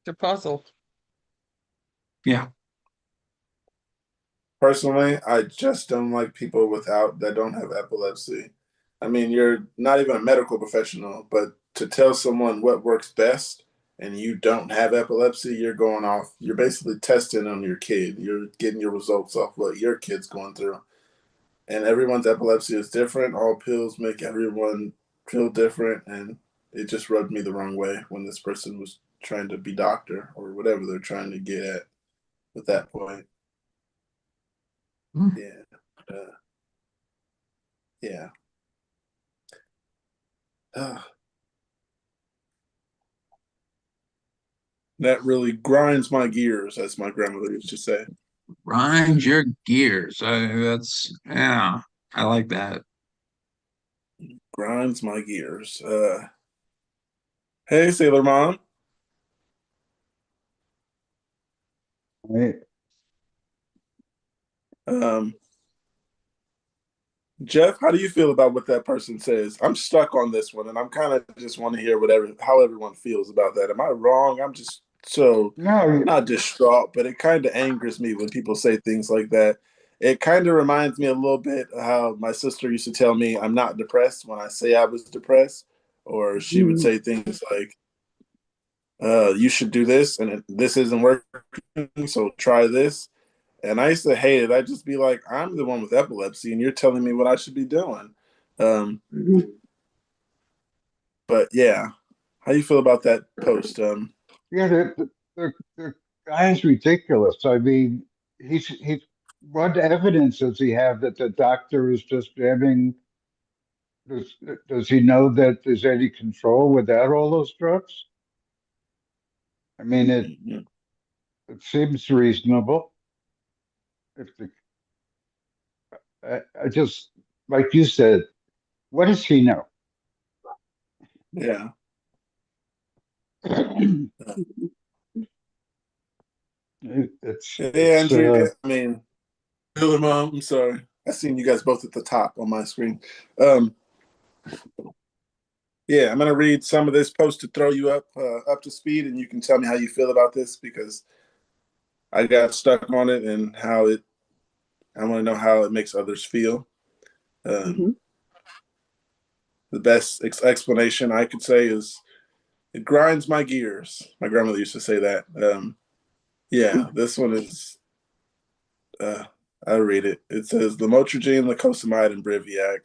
[SPEAKER 1] It's a puzzle.
[SPEAKER 5] Yeah.
[SPEAKER 2] Personally, I just don't like people without that don't have epilepsy. I mean, you're not even a medical professional, but to tell someone what works best and you don't have epilepsy, you're going off, you're basically testing on your kid. You're getting your results off what your kid's going through. And everyone's epilepsy is different. All pills make everyone feel different. And it just rubbed me the wrong way when this person was trying to be doctor or whatever they're trying to get at that point.
[SPEAKER 5] Hmm.
[SPEAKER 2] Yeah. Uh, yeah. That really grinds my gears, as my grandmother used to say.
[SPEAKER 5] Grind your gears. Yeah, I like that.
[SPEAKER 2] Grinds my gears. Hey, Sailor Mom.
[SPEAKER 6] Right.
[SPEAKER 2] Um, Jeff, how do you feel about what that person says? I'm stuck on this one, and I'm kind of just want to hear how everyone feels about that. Am I wrong? I'm just so
[SPEAKER 6] No,
[SPEAKER 2] not distraught, but it kind of angers me when people say things like that. It kind of reminds me a little bit of how my sister used to tell me I'm not depressed when I say I was depressed, or she would say things like, "You should do this, and this isn't working, so try this." And I used to hate it. I'd just be like, I'm the one with epilepsy, and you're telling me what I should be doing. Um, but yeah, how you feel about that post?
[SPEAKER 6] yeah, the guy is ridiculous. I mean, he's what evidence does he have that the doctor is just having? Does does he know that there's any control without all those drugs? I mean, it seems reasonable. If the I just like you said, what does he know?
[SPEAKER 2] Yeah. Hey,
[SPEAKER 6] It's
[SPEAKER 2] Andrew. I mean, Billy Mom. I'm sorry. I seen you guys both at the top on my screen. Um, yeah, I'm gonna read some of this post to throw you up to speed, and you can tell me how you feel about this because I got stuck on it and how it. I want to know how it makes others feel. Um, the best explanation I could say is it grinds my gears. My grandmother used to say that. Yeah, this one is. Uh, I read it. It says lamotrigine, lacosamide, and Briviac.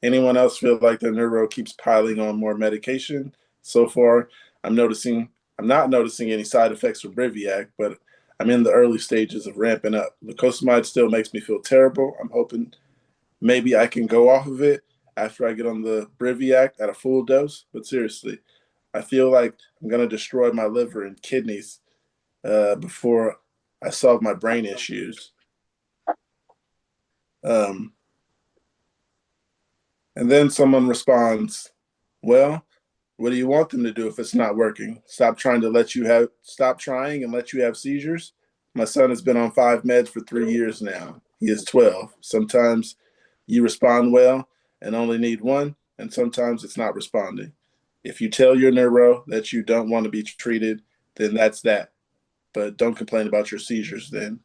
[SPEAKER 2] Anyone else feel like their neuro keeps piling on more medication? So far, I'm not noticing any side effects for Briviac, but I'm in the early stages of ramping up. Lacosamide still makes me feel terrible. I'm hoping maybe I can go off of it after I get on the Briviac at a full dose. But seriously, I feel like I'm gonna destroy my liver and kidneys before I solve my brain issues. Um, and then someone responds, "Well, what do you want them to do if it's not working? Stop trying and let you have seizures? My son has been on 5 meds for 3 years now. He is 12. Sometimes you respond well and only need one, and sometimes it's not responding. If you tell your neuro that you don't want to be treated, then that's that. But don't complain about your seizures then."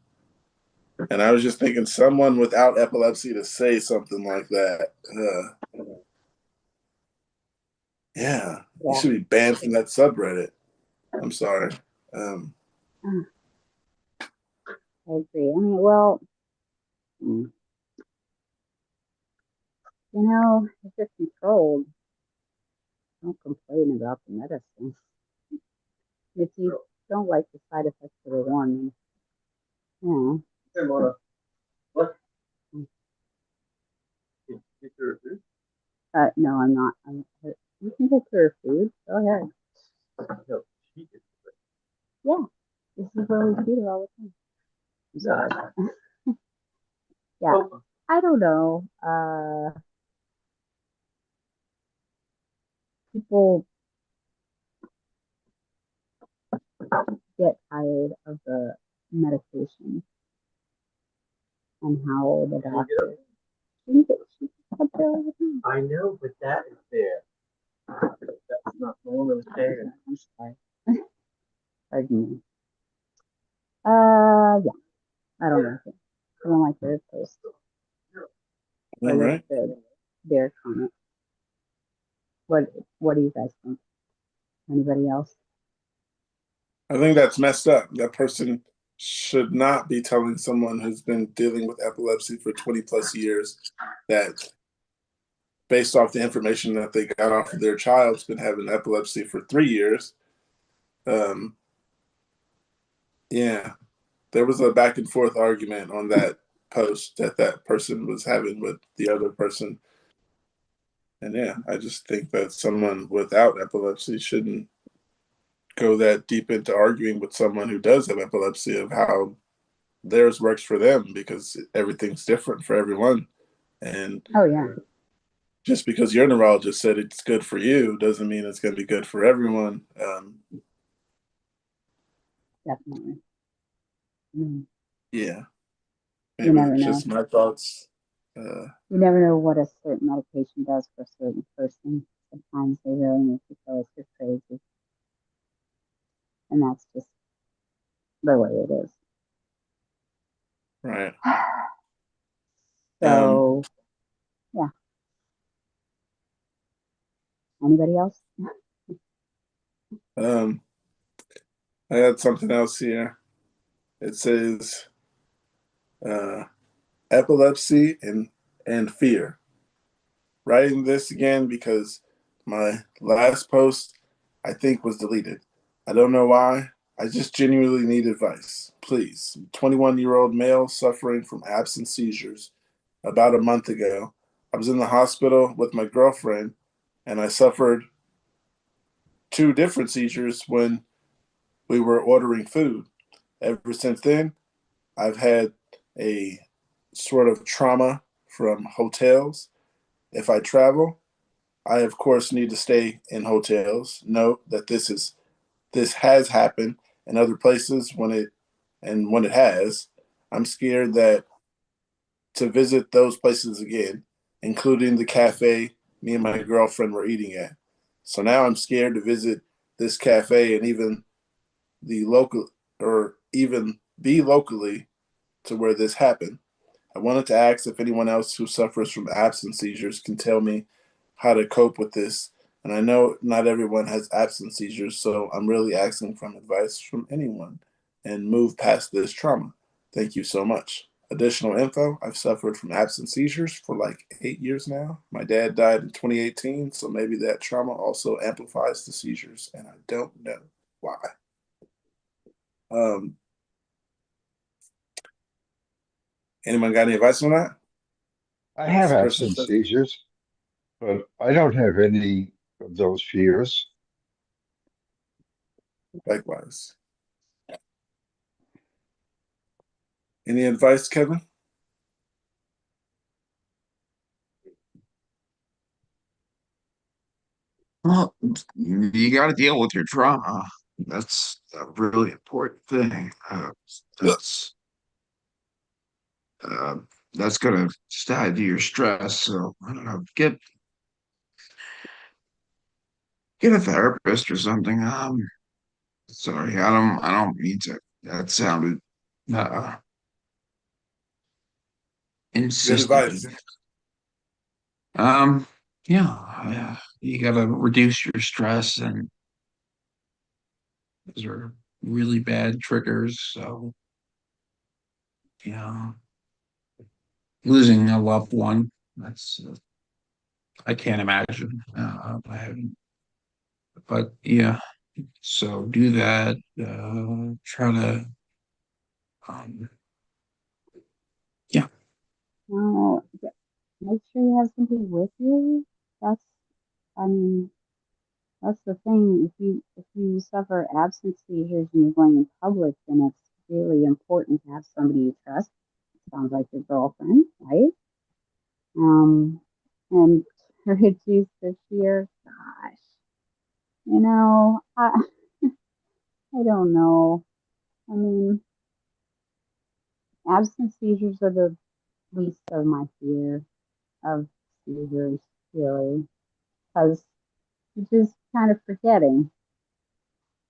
[SPEAKER 2] And I was just thinking, someone without epilepsy to say something like that. Yeah, you
[SPEAKER 7] Yeah.
[SPEAKER 2] should be banned from that subreddit. I'm sorry. Um,
[SPEAKER 7] Mm, I agree. I mean, well, mm, if you're controlled, don't complain about the medicine. If you don't like the side effects of the one, then,
[SPEAKER 8] Hey, Mona, what?
[SPEAKER 7] mm,
[SPEAKER 8] Take your food?
[SPEAKER 7] no, I'm not. You can take your food. Go ahead.
[SPEAKER 8] No, she did.
[SPEAKER 7] Yeah, this is where we feed her all the time. I'm sorry. Yeah,
[SPEAKER 8] Oh,
[SPEAKER 7] I don't know. People get tired of the medication and how the doctor. She gets up there all the time.
[SPEAKER 8] I know, but that is there. That's not normally there.
[SPEAKER 7] I'm sorry. Pardon me. Yeah, I don't like it. I don't like their post
[SPEAKER 2] all
[SPEAKER 7] or
[SPEAKER 2] right.
[SPEAKER 7] their comment. What What do you guys think? Anybody else?
[SPEAKER 2] I think that's messed up. That person should not be telling someone who's been dealing with epilepsy for 20 plus years that based off the information that they got off of their child's been having epilepsy for 3 years. Um, yeah, there was a back and forth argument on that post that that person was having with the other person. And yeah, I just think that someone without epilepsy shouldn't go that deep into arguing with someone who does have epilepsy of how theirs works for them because everything's different for everyone. And
[SPEAKER 7] Oh yeah,
[SPEAKER 2] just because your neurologist said it's good for you doesn't mean it's going to be good for everyone.
[SPEAKER 7] definitely. mean,
[SPEAKER 2] Yeah,
[SPEAKER 7] you
[SPEAKER 2] maybe
[SPEAKER 7] never
[SPEAKER 2] it's
[SPEAKER 7] know.
[SPEAKER 2] just my thoughts. Uh,
[SPEAKER 7] You never know what a certain medication does for a certain person. Sometimes they really make you feel like you're crazy, and that's just the way it is.
[SPEAKER 2] right. Um,
[SPEAKER 7] So, yeah. Anybody else?
[SPEAKER 2] um, I had something else here. It says uh, epilepsy and fear. Writing this again because my last post I think was deleted. I don't know why. I just genuinely need advice. Please. 21-year-old male suffering from absent seizures. About a month ago, I was in the hospital with my girlfriend and I suffered two different seizures when we were ordering food. Ever since then, I've had a sort of trauma from hotels. If I travel, I of course need to stay in hotels. Note that this has happened in other places when it has, I'm scared that to visit those places again, including the cafe me and my girlfriend were eating at. So now I'm scared to visit this cafe and even the local or even be locally to where this happened. I wanted to ask if anyone else who suffers from absence seizures can tell me how to cope with this. And I know not everyone has absence seizures, so I'm really asking for advice from anyone and move past this trauma. Thank you so much. Additional info, I've suffered from absence seizures for like 8 years now. My dad died in 2018, so maybe that trauma also amplifies the seizures, and I don't know why. Um, Anyone got any advice on that?
[SPEAKER 6] I have
[SPEAKER 2] This person
[SPEAKER 6] absence
[SPEAKER 2] says,
[SPEAKER 6] seizures, but I don't have any of those fears.
[SPEAKER 2] likewise. Any advice, Kevin?
[SPEAKER 5] Well, you got to deal with your trauma. That's a really important thing. That's uh, that's gonna just add to your stress. So I don't know, get a therapist or something. Sorry, I don't mean to. That sounded uh
[SPEAKER 2] Good
[SPEAKER 5] insistent.
[SPEAKER 2] advice.
[SPEAKER 5] Um, yeah, you gotta reduce your stress, and those are really bad triggers. So, yeah, losing a loved one, that's I can't imagine. I haven't, but yeah. So do that. Try to, um, yeah.
[SPEAKER 7] No, make sure you have somebody with you. That's, I mean, that's the thing. If you suffer absence seizures and you're going in public, then it's really important to have somebody you trust. Sounds like your girlfriend, right? Um, and to reduce the fear, gosh, I don't know. I mean, absence seizures are the least of my fear of seizures, really, because you're just kind of forgetting,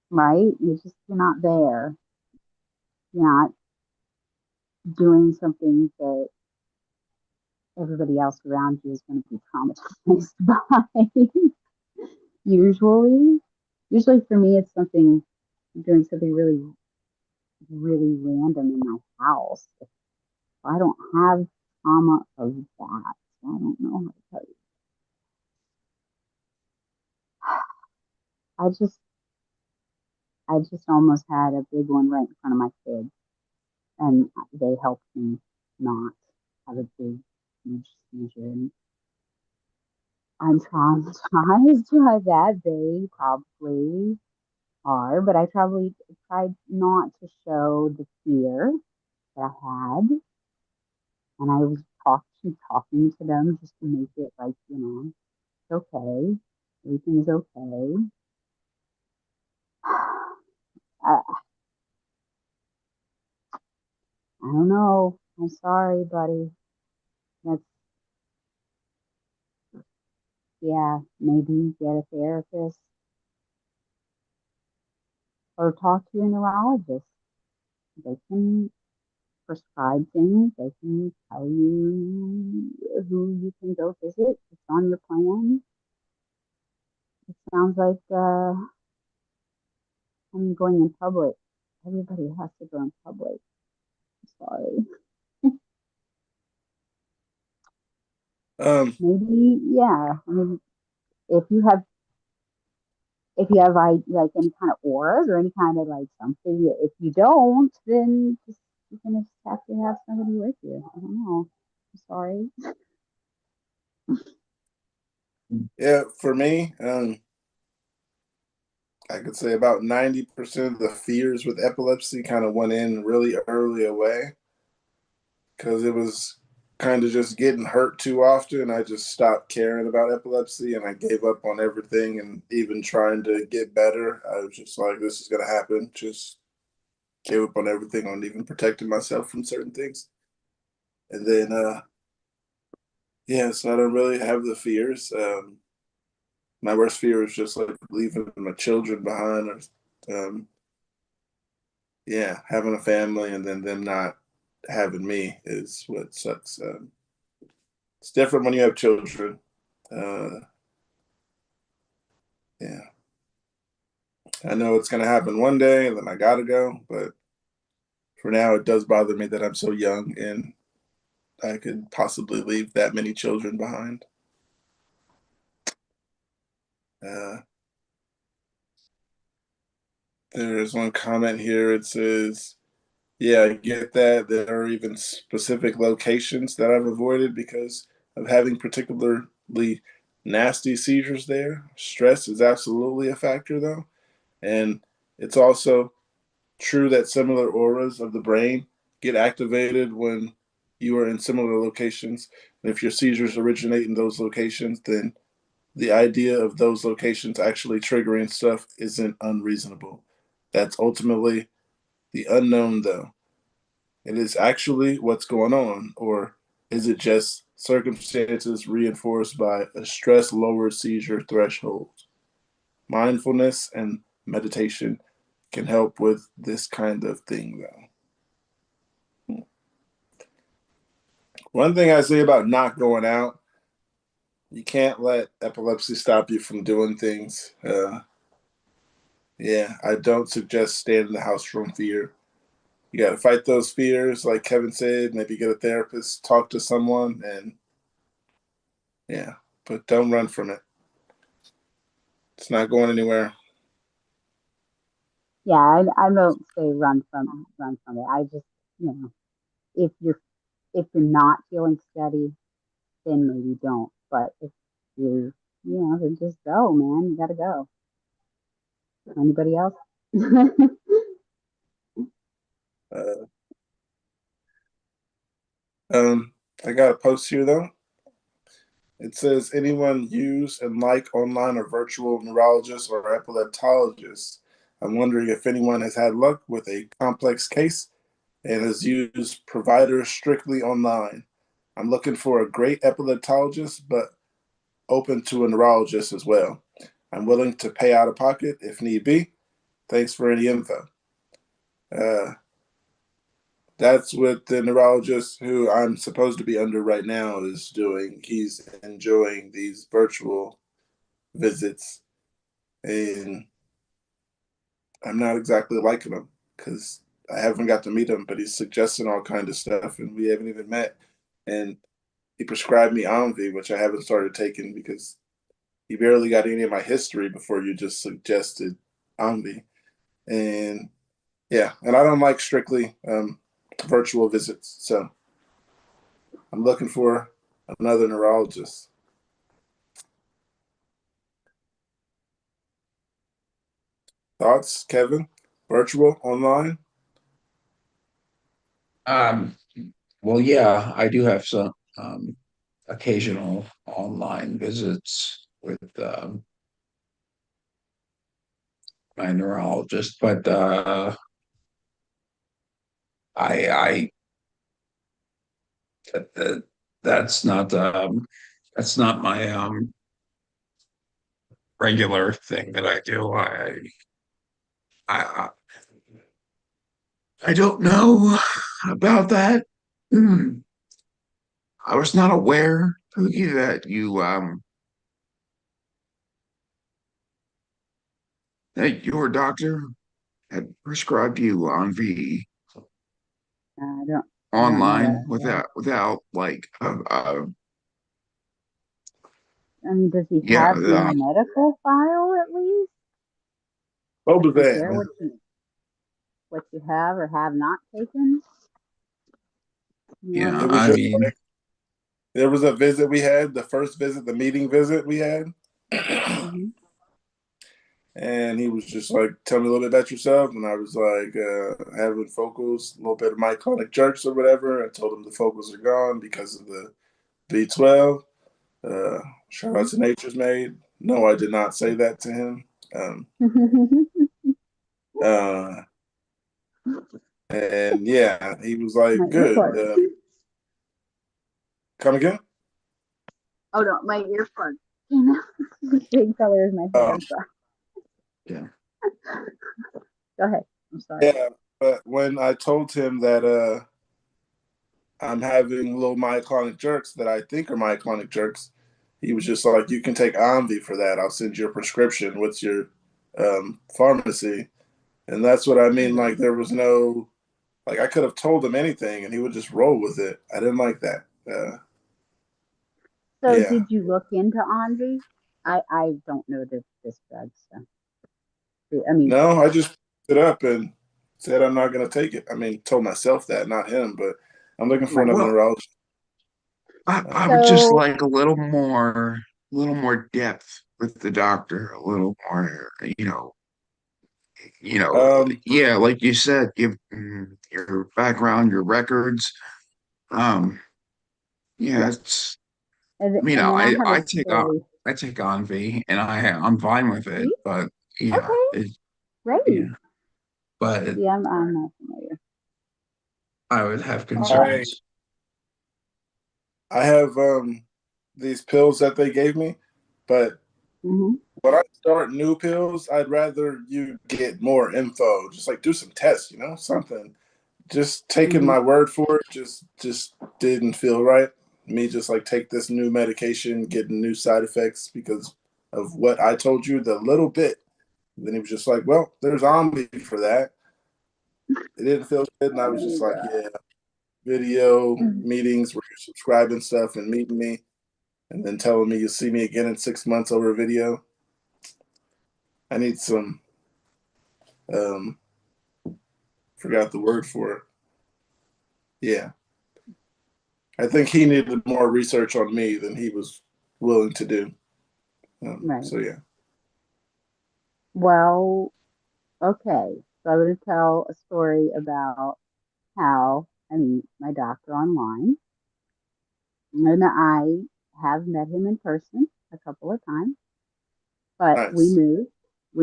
[SPEAKER 7] right? You're not there. You're not doing something that everybody else around you is going to be traumatized by. usually, usually for me, it's something doing something really, really random in my house. I don't have trauma of that. So I don't know how to tell you. I just, I just almost had a big one right in front of my kids, and they helped me not have a big, huge seizure. And I'm traumatized by that. They probably are, but I probably tried not to show the fear that I had, and I was talking to them just to make it like, it's okay, everything's okay. I, don't know. I'm sorry, buddy. That's, yeah, maybe get a therapist or talk to a neurologist. They can prescribe things. They can tell you who you can go visit. It's on your plan. It sounds like, I'm going in public. Everybody has to go in public. Sorry.
[SPEAKER 2] Um,
[SPEAKER 7] Maybe, yeah. I mean, if you have like any kind of auras or any kind of like something, if you don't, then just you're gonna just have to have somebody with you. I don't know. I'm sorry.
[SPEAKER 2] yeah, for me, I could say about 90% of the fears with epilepsy kind of went in really early away because it was kind of just getting hurt too often. I just stopped caring about epilepsy and I gave up on everything and even trying to get better. I was just like, this is going to happen. Just gave up on everything on even protecting myself from certain things. And then, yeah, so I don't really have the fears. My worst fear is just like leaving my children behind or, yeah, having a family and then them not having me is what sucks. It's different when you have children. Uh, yeah, I know it's gonna happen one day, and then I gotta go. But for now, it does bother me that I'm so young and I could possibly leave that many children behind. Uh, there's one comment here. It says, "Yeah, I get that. There are even specific locations that I've avoided because of having particularly nasty seizures there. Stress is absolutely a factor, though. And it's also true that similar auras of the brain get activated when you are in similar locations. And if your seizures originate in those locations, then the idea of those locations actually triggering stuff isn't unreasonable. That's ultimately the unknown, though. It is actually what's going on, or is it just circumstances reinforced by a stress lowered seizure threshold? Mindfulness and meditation can help with this kind of thing, though. One thing I say about not going out, you can't let epilepsy stop you from doing things. Yeah, I don't suggest staying in the house from fear. You got to fight those fears, like Kevin said. Maybe get a therapist, talk to someone, and yeah, but don't run from it. It's not going anywhere.
[SPEAKER 7] Yeah, I don't say run from it. I just, you know, if you're if you're not feeling steady, then maybe don't. But if you're, then just go, man. You gotta go. Anybody else?
[SPEAKER 2] Uh, I got a post here though. It says anyone use and like online or virtual neurologists or epileptologists. I'm wondering if anyone has had luck with a complex case and has used providers strictly online. I'm looking for a great epileptologist, but open to a neurologist as well. I'm willing to pay out of pocket if need be. Thanks for any info. Uh, that's what the neurologist who I'm supposed to be under right now is doing. He's enjoying these virtual visits, and I'm not exactly liking him because I haven't got to meet him, but he's suggesting all kind of stuff, and we haven't even met. And he prescribed me Omvi, which I haven't started taking because he barely got any of my history before you just suggested Omvi. And yeah, and I don't like strictly virtual visits, so I'm looking for another neurologist. Thoughts, Kevin? Virtual, online?
[SPEAKER 5] Um, well, yeah, I do have some occasional online visits with my neurologist, but I that, that's not my regular thing that I do. I I don't know about that. Hmm. I was not aware, Pookie, that your doctor had prescribed you Envy
[SPEAKER 7] I don't know
[SPEAKER 5] online
[SPEAKER 7] that. Yeah.
[SPEAKER 5] without like
[SPEAKER 7] I mean, does he
[SPEAKER 5] yeah
[SPEAKER 7] have the medical file at least?
[SPEAKER 2] What
[SPEAKER 7] Does
[SPEAKER 2] was
[SPEAKER 7] he
[SPEAKER 2] that?
[SPEAKER 7] share what you have or have not taken? You know what I
[SPEAKER 5] yeah.
[SPEAKER 2] It
[SPEAKER 7] mean?
[SPEAKER 2] was
[SPEAKER 5] I
[SPEAKER 2] just
[SPEAKER 5] mean,
[SPEAKER 2] like there was a visit we had, the first visit, the meeting visit we had.
[SPEAKER 7] Hmm.
[SPEAKER 2] And he was just like, "Tell me a little bit about yourself." And I was like, having focals, a little bit of myoclonic jerks or whatever. I told him the focals are gone because of the B12. Uh, Shout out to Nature's Made. No, I did not say that to him. Um, uh, and yeah, he was
[SPEAKER 7] My
[SPEAKER 2] like, "Good."
[SPEAKER 7] earplug.
[SPEAKER 2] Come again?
[SPEAKER 7] Oh no, my earplug came out the same color as my
[SPEAKER 2] Oh,
[SPEAKER 7] hair. So
[SPEAKER 5] yeah.
[SPEAKER 7] go ahead. I'm sorry.
[SPEAKER 2] yeah. But when I told him that I'm having little myoclonic jerks that I think are myoclonic jerks, he was just like, "You can take Omvi for that. I'll send you a prescription with your pharmacy." And that's what I mean. Like, there was no, like, I could have told him anything and he would just roll with it. I didn't like that.
[SPEAKER 7] So
[SPEAKER 2] Yeah.
[SPEAKER 7] did you look into Envy? I don't know this drug, so I mean,
[SPEAKER 2] No, I just picked it up and said I'm not going to take it. I mean, told myself that, not him, but I'm looking for
[SPEAKER 7] right.
[SPEAKER 2] another
[SPEAKER 5] Well,
[SPEAKER 2] neurologist.
[SPEAKER 5] I would just
[SPEAKER 7] So
[SPEAKER 5] like a little more depth with the doctor, a little more,
[SPEAKER 2] Um,
[SPEAKER 5] yeah, like you said, give your background, your records. Um, yeah,
[SPEAKER 7] yeah,
[SPEAKER 5] it's. I mean,
[SPEAKER 7] and then I have a story.
[SPEAKER 5] I take Envy, and I'm fine with it.
[SPEAKER 7] See?
[SPEAKER 5] But yeah,
[SPEAKER 7] Okay,
[SPEAKER 5] yeah,
[SPEAKER 7] great.
[SPEAKER 5] but
[SPEAKER 7] See, I'm not familiar.
[SPEAKER 5] I would have
[SPEAKER 2] I
[SPEAKER 5] concerns.
[SPEAKER 2] I have these pills that they gave me, but
[SPEAKER 7] Hmm.
[SPEAKER 2] when I start new pills, I'd rather you get more info. Just like do some tests, something. Just taking
[SPEAKER 7] Hmm.
[SPEAKER 2] my word for it just didn't feel right. Me just like take this new medication, getting new side effects because of what I told you the little bit. And then he was just like, "Well, there's Omni for that." It didn't feel good, and I was just
[SPEAKER 7] Oh
[SPEAKER 2] like,
[SPEAKER 7] god.
[SPEAKER 2] "Yeah, video
[SPEAKER 7] Mhm.
[SPEAKER 2] meetings where you're subscribing stuff and meeting me, and then telling me you'll see me again in 6 months over video. I need some um forgot the word for it. Yeah. I think he needed more research on me than he was willing to do.
[SPEAKER 7] Right.
[SPEAKER 2] So yeah.
[SPEAKER 7] Well, okay. So I'm going to tell a story about how I meet my doctor online. And I have met him in person a couple of times, but
[SPEAKER 2] Nice.
[SPEAKER 7] we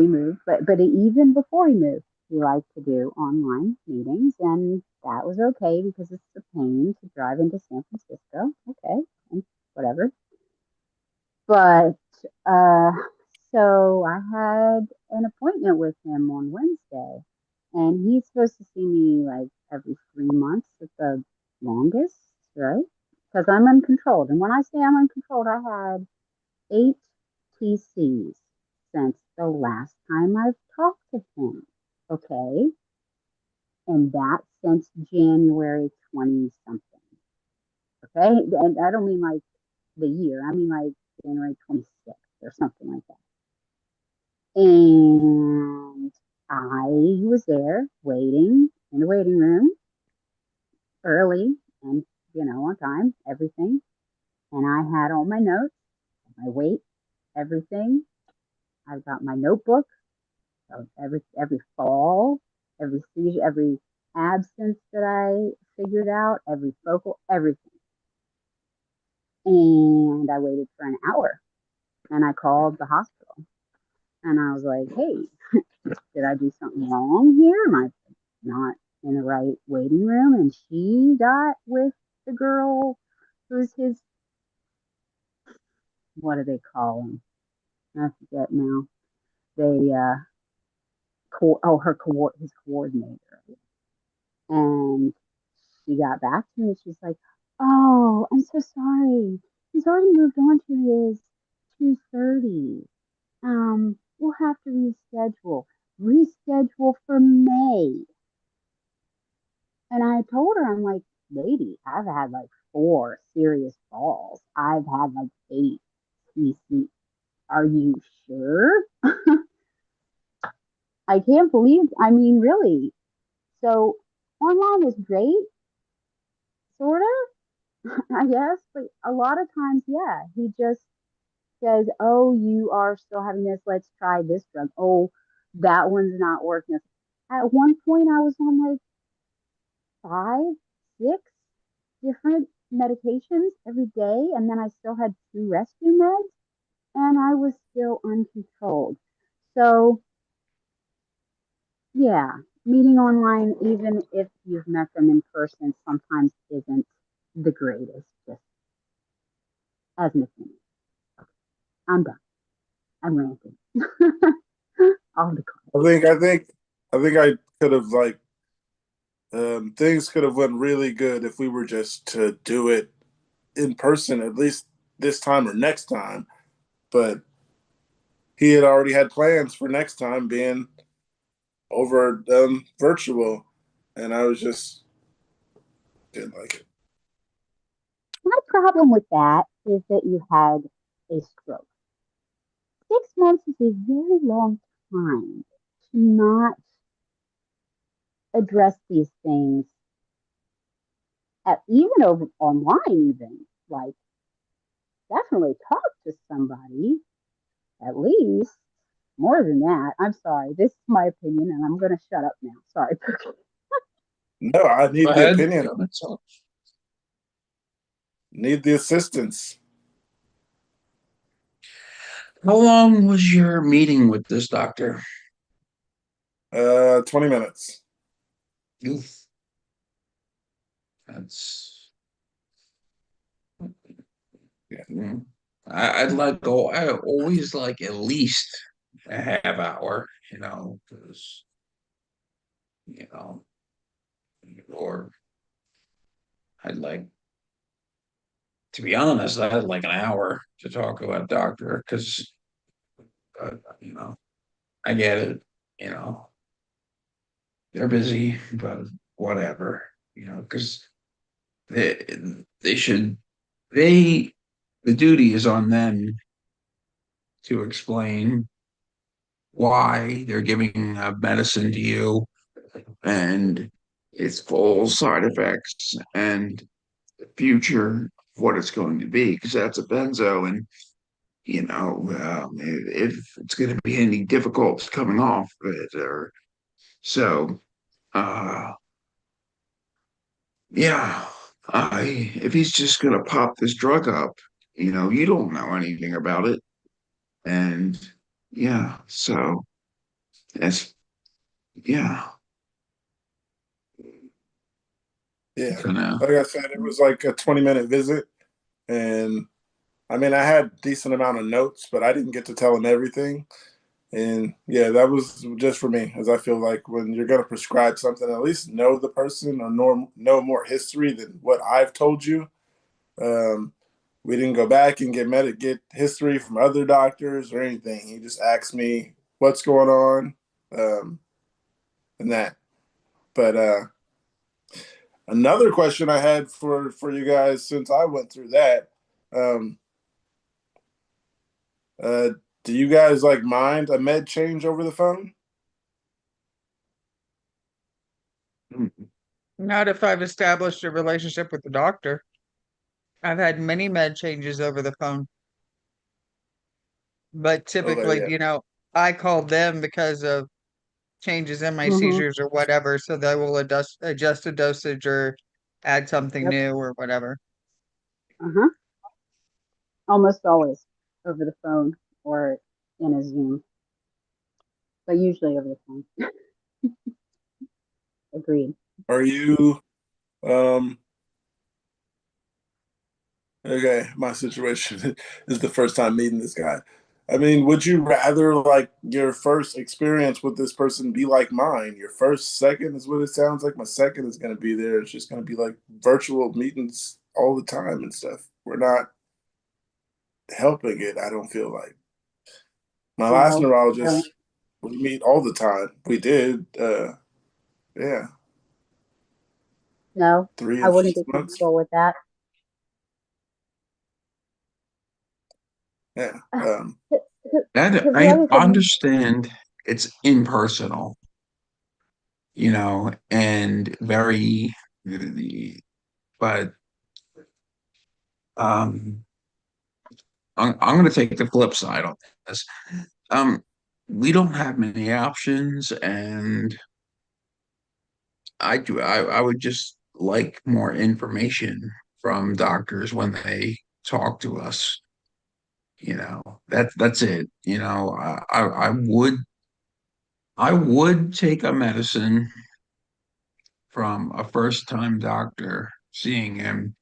[SPEAKER 7] moved, but even before he moved, he liked to do online meetings, and that was okay because it's a pain to drive into San Francisco. Okay, and whatever. But uh, so I had an appointment with him on Wednesday, and he's supposed to see me like every 3 months at the longest, right? Because I'm uncontrolled. And when I say I'm uncontrolled, I had 8 TCs since the last time I've talked to him. Okay. And that's since January 20 something. Okay. And I don't mean like the year, I mean like January 26th or something like that. And I was there waiting in the waiting room early and, on time, everything. And I had all my notes, my weight, everything. I've got my notebook of every fall, every seizure, every absence that I figured out, every focal, everything. And I waited for an hour and I called the hospital and I was like, hey, did I do something wrong here? Am I not in the right waiting room? And she got with the girl who's his, what do they call him? I forget now. They his coordinator. And she got back to me. She's like, "Oh, I'm so sorry. He's already moved on to his 2:30. We'll have to reschedule. Reschedule for May." And I told her, I'm like, "Lady, I've had like 4 serious falls. I've had like 8 CC. Are you sure?" I can't believe, I mean, really. So online is great, sort of, I guess, but a lot of times, yeah, he just says, "Oh, you are still having this. Let's try this drug. Oh, that one's not working." At one point, I was on like 5, 6 different medications every day, and then I still had 2 rescue meds, and I was still uncontrolled. So, yeah, meeting online, even if you've met them in person, sometimes isn't the greatest, just as an opinion. I'm done. I'm ranting. All the
[SPEAKER 2] I could have like things could have went really good if we were just to do it in person at least this time or next time. But he had already had plans for next time being over virtual, and I was just didn't like it.
[SPEAKER 7] My problem with that is that you had a stroke. 6 months is a very long time to not address these things even over online, even like definitely talk to somebody at least. More than that, I'm sorry. This is my opinion, and I'm going to shut up now. Sorry.
[SPEAKER 2] No, I
[SPEAKER 5] Go
[SPEAKER 2] need the
[SPEAKER 5] ahead.
[SPEAKER 2] opinion. Need the assistance.
[SPEAKER 5] How long was your meeting with this doctor?
[SPEAKER 2] 20 minutes.
[SPEAKER 5] Oof. That's
[SPEAKER 2] Yeah.
[SPEAKER 5] I'd like go. I always like at least a half hour, because you know, or I'd like to be honest, I'd like an hour to talk to a doctor because I get it, you know, they're busy, but whatever, because they they should they the duty is on them to explain why they're giving medicine to you and its full side effects and the future of what it's going to be because that's a benzo and if it's going to be any difficult coming off it or so uh yeah if he's just going to pop this drug up, you don't know anything about it. And yeah, so that's yeah,
[SPEAKER 2] Yeah.
[SPEAKER 5] gonna
[SPEAKER 2] Like I said, it was like a 20-minute visit. And I mean, I had a decent amount of notes, but I didn't get to tell him everything. And yeah, that was just for me, as I feel like when you're going to prescribe something, at least know the person or know more history than what I've told you. Um, we didn't go back and get history from other doctors or anything. He just asked me what's going on, and that. But another question I had for you guys, since I went through that, um, uh, do you guys like mind a med change over the phone?
[SPEAKER 1] Not if I've established a relationship with the doctor. I've had many med changes over the phone, but
[SPEAKER 2] Okay,
[SPEAKER 1] typically,
[SPEAKER 2] yeah.
[SPEAKER 1] I call them because of changes in my
[SPEAKER 7] Mm-hmm.
[SPEAKER 1] seizures or whatever, so they will adjust a dosage or add something
[SPEAKER 7] Yep.
[SPEAKER 1] new or whatever.
[SPEAKER 7] Uh-huh. Almost always over the phone or in a Zoom, but usually over the phone. Agreed.
[SPEAKER 2] Are you um Okay, my situation is the first time meeting this guy. I mean, would you rather like your first experience with this person be like mine? Your first second is what it sounds like. My second is going to be there. It's just going to be like virtual meetings all the time and stuff. We're not helping it, I don't feel like. My last
[SPEAKER 7] No, I,
[SPEAKER 2] neurologist, we meet all the time. We did, yeah,
[SPEAKER 7] no,
[SPEAKER 2] three
[SPEAKER 7] I
[SPEAKER 2] and
[SPEAKER 7] wouldn't
[SPEAKER 2] six
[SPEAKER 7] be
[SPEAKER 2] months.
[SPEAKER 7] comfortable with that.
[SPEAKER 2] Yeah.
[SPEAKER 5] That
[SPEAKER 7] Because the
[SPEAKER 5] I
[SPEAKER 7] other thing,
[SPEAKER 5] understand it's impersonal, and very, but um, I'm going to take the flip side on this. Um, we don't have many options, and I would just like more information from doctors when they talk to us. That's it. I would take a medicine from a first time doctor seeing him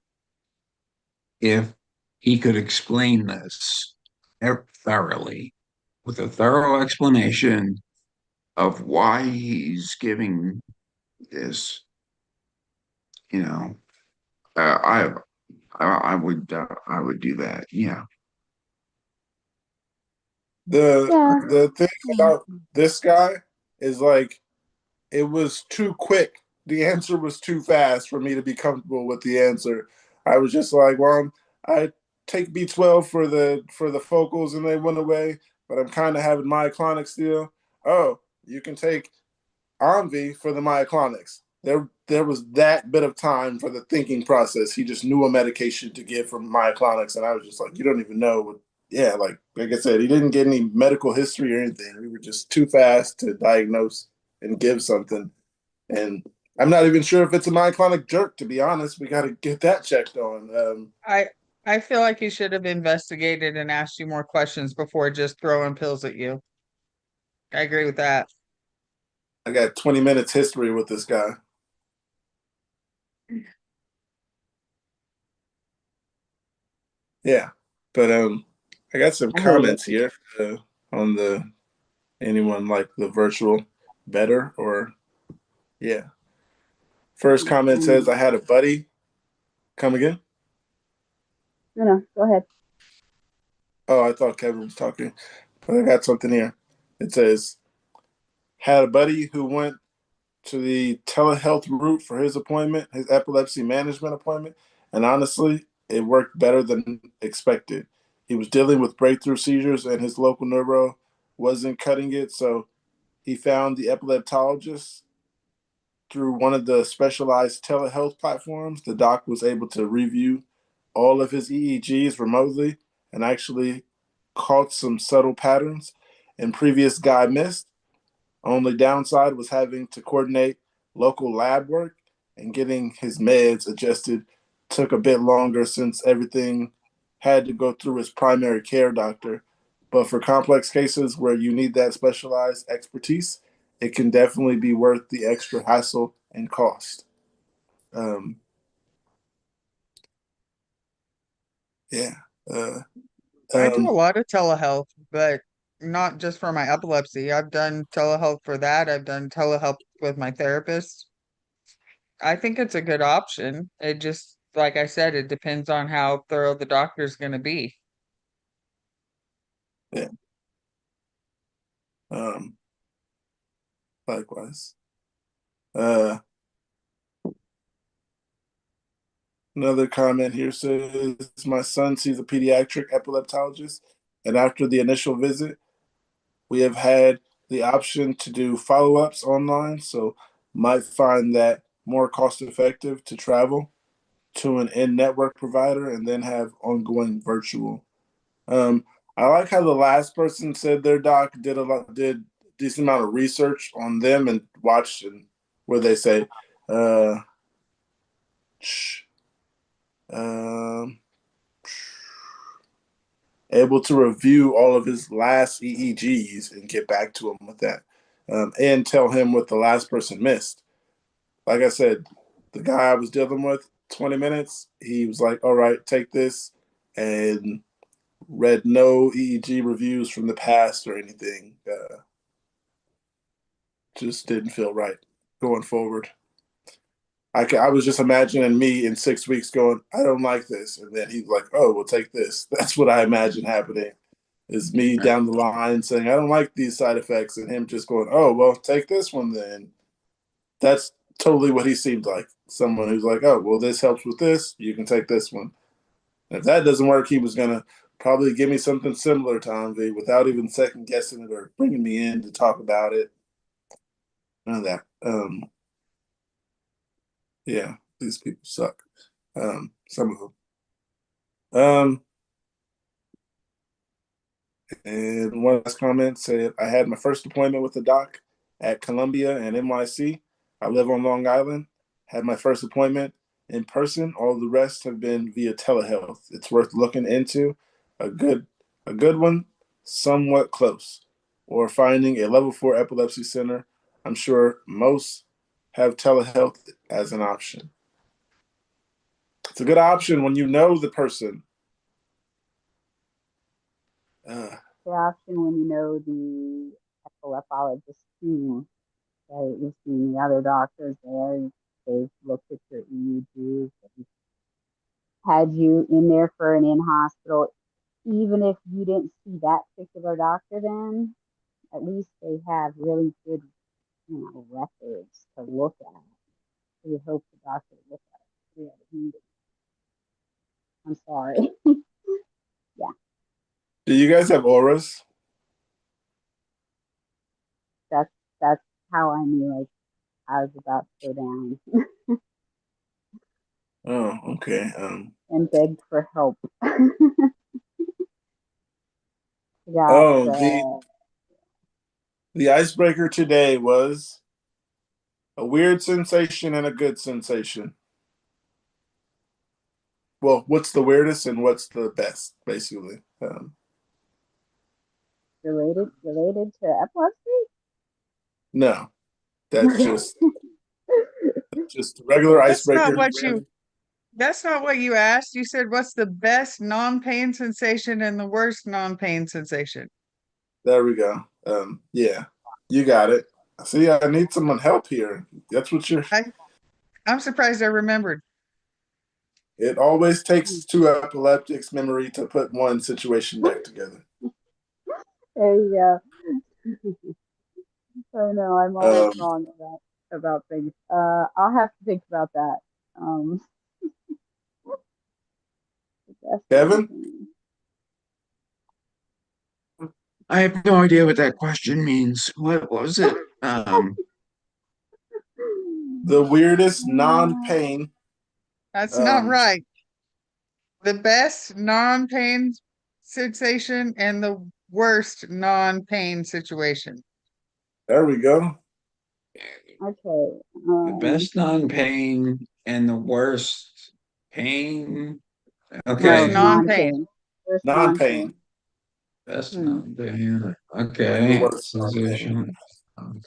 [SPEAKER 5] if he could explain this thoroughly with a thorough explanation of why he's giving this. You know, uh, I I would do that. Yeah.
[SPEAKER 2] The
[SPEAKER 7] yeah,
[SPEAKER 2] the thing
[SPEAKER 7] yeah.
[SPEAKER 2] about this guy is like it was too quick. The answer was too fast for me to be comfortable with the answer. I was just like, well, I take B12 for the focals and they went away, but I'm kind of having myoclonic still. Oh, you can take Envy for the myoclonics. There was that bit of time for the thinking process. He just knew a medication to give for myoclonics, and I was just like, you don't even know what. Yeah, like I said, he didn't get any medical history or anything. We were just too fast to diagnose and give something. And I'm not even sure if it's a myoclonic jerk. To be honest, we got to get that checked on.
[SPEAKER 1] I I feel like you should have investigated and asked you more questions before just throwing pills at you. I agree with that.
[SPEAKER 2] I got 20 minutes history with this guy. Yeah, but I got some
[SPEAKER 7] I hate it.
[SPEAKER 2] comments here on the anyone like the virtual better or yeah. First comment says I had a buddy. Come again?
[SPEAKER 7] No, no, go ahead.
[SPEAKER 2] Oh, I thought Kevin was talking, but I got something here. It says had a buddy who went to the telehealth route for his appointment, his epilepsy management appointment, and honestly, it worked better than expected. He was dealing with breakthrough seizures, and his local neuro wasn't cutting it, so he found the epileptologist through one of the specialized telehealth platforms. The doc was able to review all of his EEGs remotely and actually caught some subtle patterns and previous guy missed. Only downside was having to coordinate local lab work and getting his meds adjusted took a bit longer since everything had to go through his primary care doctor. But for complex cases where you need that specialized expertise, it can definitely be worth the extra hassle and cost. Um, yeah. Uh,
[SPEAKER 1] I do a
[SPEAKER 2] um,
[SPEAKER 1] lot of telehealth, but not just for my epilepsy. I've done telehealth for that. I've done telehealth with my therapist. I think it's a good option. It just, like I said, it depends on how thorough the doctor's going to be.
[SPEAKER 2] yeah. Um, likewise. Uh, Another comment here says, my son sees a pediatric epileptologist, and after the initial visit, we have had the option to do follow ups online. So, might find that more cost effective to travel to an in network provider and then have ongoing virtual. Um, I like how the last person said their doc did a decent amount of research on them and watched and where they say, uh, um, able to review all of his last EEGs and get back to him with that, and tell him what the last person missed. Like I said, the guy I was dealing with, 20 minutes, he was like, all right, take this. and read no EEG reviews from the past or anything. Just didn't feel right going forward. I was just imagining me in 6 weeks going, I don't like this. And then he's like, oh, well, take this. That's what I imagine happening is me down the line saying, I don't like these side effects. And him just going, oh, well, take this one then. That's totally what he seemed like. Someone who's like, oh, well, this helps with this. You can take this one. And if that doesn't work, he was going to probably give me something similar to Envy without even second guessing it or bringing me in to talk about it. None of that. Yeah, these people suck. Some of them. And one last comment said, I had my first appointment with the doc at Columbia and NYC. I live on Long Island. Had my first appointment in person. All the rest have been via telehealth. It's worth looking into. A good one, somewhat close. Or finding a level 4 epilepsy center. I'm sure most have telehealth as an option. It's a good option when you know the person.
[SPEAKER 7] The option when you know the epileptologist team, right? You've seen the other doctors there. They've looked at your EEGs. They've had you in there for an in-hospital. Even if you didn't see that particular doctor then, at least they have really good, records to look at. So you hope the doctor will look at it. Yeah, I'm sorry. Yeah,
[SPEAKER 2] Do you guys have auras?
[SPEAKER 7] that's how I knew like I was about to go down
[SPEAKER 2] Oh, okay.
[SPEAKER 7] and begged for help. Got
[SPEAKER 2] Oh, the icebreaker today was a weird sensation and a good sensation. Well, what's the weirdest and what's the best, basically?
[SPEAKER 7] related to epilepsy.
[SPEAKER 2] No, that's just a regular
[SPEAKER 1] That's not
[SPEAKER 2] icebreaker.
[SPEAKER 1] what you that's not what you asked. You said what's the best non-pain sensation and the worst non-pain sensation.
[SPEAKER 2] There we go. Yeah, you got it. See, I need someone help here. That's what you're.
[SPEAKER 1] I'm surprised I remembered.
[SPEAKER 2] It always takes two epileptics' memory to put one situation back together.
[SPEAKER 7] There you go. I know I'm always
[SPEAKER 2] Um,
[SPEAKER 7] wrong about things. I'll have to think about that. Um,
[SPEAKER 2] Kevin,
[SPEAKER 5] I have no idea what that question means. What was it?
[SPEAKER 2] the weirdest non-pain.
[SPEAKER 1] That's not right. The best non-pain sensation and the worst non-pain situation.
[SPEAKER 2] There we go.
[SPEAKER 7] Okay.
[SPEAKER 5] The best non-pain and the worst pain.
[SPEAKER 7] No,
[SPEAKER 5] Okay.
[SPEAKER 1] Non-pain.
[SPEAKER 7] non-pain. There's
[SPEAKER 2] Non-pain.
[SPEAKER 5] Best
[SPEAKER 7] Hmm.
[SPEAKER 5] non-pain.
[SPEAKER 2] And the
[SPEAKER 5] Okay.
[SPEAKER 2] worst
[SPEAKER 5] Sensation.
[SPEAKER 7] I'm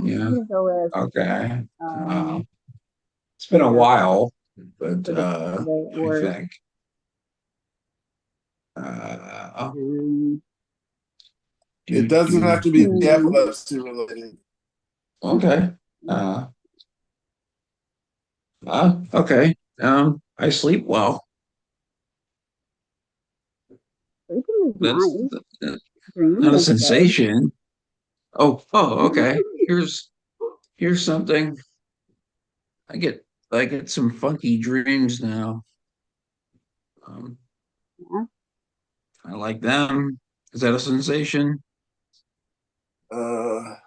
[SPEAKER 5] Yeah.
[SPEAKER 7] gonna go with
[SPEAKER 5] Okay.
[SPEAKER 7] um
[SPEAKER 5] It's been a
[SPEAKER 7] for
[SPEAKER 5] while, but
[SPEAKER 7] the
[SPEAKER 5] let me
[SPEAKER 7] worst.
[SPEAKER 5] think. Uh,
[SPEAKER 2] It
[SPEAKER 5] do,
[SPEAKER 2] doesn't
[SPEAKER 5] do,
[SPEAKER 2] have to be
[SPEAKER 5] do.
[SPEAKER 2] epilepsy related.
[SPEAKER 5] Okay. Okay. I sleep well.
[SPEAKER 7] Sleeping is
[SPEAKER 5] That's
[SPEAKER 7] nice.
[SPEAKER 5] that's not
[SPEAKER 7] Dreaming
[SPEAKER 5] a
[SPEAKER 7] is good.
[SPEAKER 5] sensation. Okay. Here's something. I get I get some funky dreams now. Um,
[SPEAKER 7] Yeah.
[SPEAKER 5] I like them. Is that a sensation?
[SPEAKER 2] I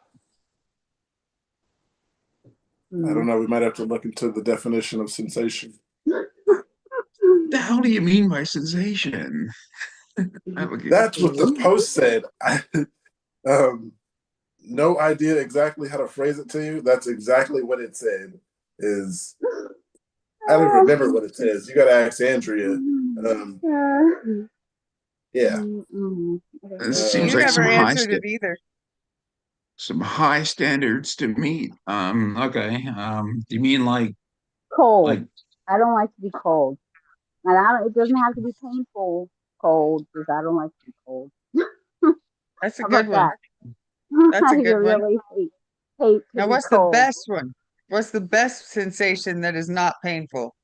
[SPEAKER 7] Hmm.
[SPEAKER 2] don't know. We might have to look into the definition of sensation.
[SPEAKER 5] The hell do you mean by sensation?
[SPEAKER 2] That's what the
[SPEAKER 7] Dream.
[SPEAKER 2] post said. Um, no idea exactly how to phrase it to you. That's exactly what it said. Is I don't remember what it says. You got to ask Andrea. Yeah.
[SPEAKER 5] This seems
[SPEAKER 1] You
[SPEAKER 5] like
[SPEAKER 1] never answered it either.
[SPEAKER 5] some high standards to meet. Okay. Do you mean like
[SPEAKER 7] Cold. I don't like to be cold. And it doesn't have to be painful cold because I don't like to be cold.
[SPEAKER 1] That's a
[SPEAKER 7] How
[SPEAKER 1] good
[SPEAKER 7] about
[SPEAKER 1] one.
[SPEAKER 7] that?
[SPEAKER 1] That's
[SPEAKER 7] I
[SPEAKER 1] a good one.
[SPEAKER 7] really hate to
[SPEAKER 1] Now,
[SPEAKER 7] be
[SPEAKER 1] what's the
[SPEAKER 7] cold.
[SPEAKER 1] best one? What's the best sensation that is not painful?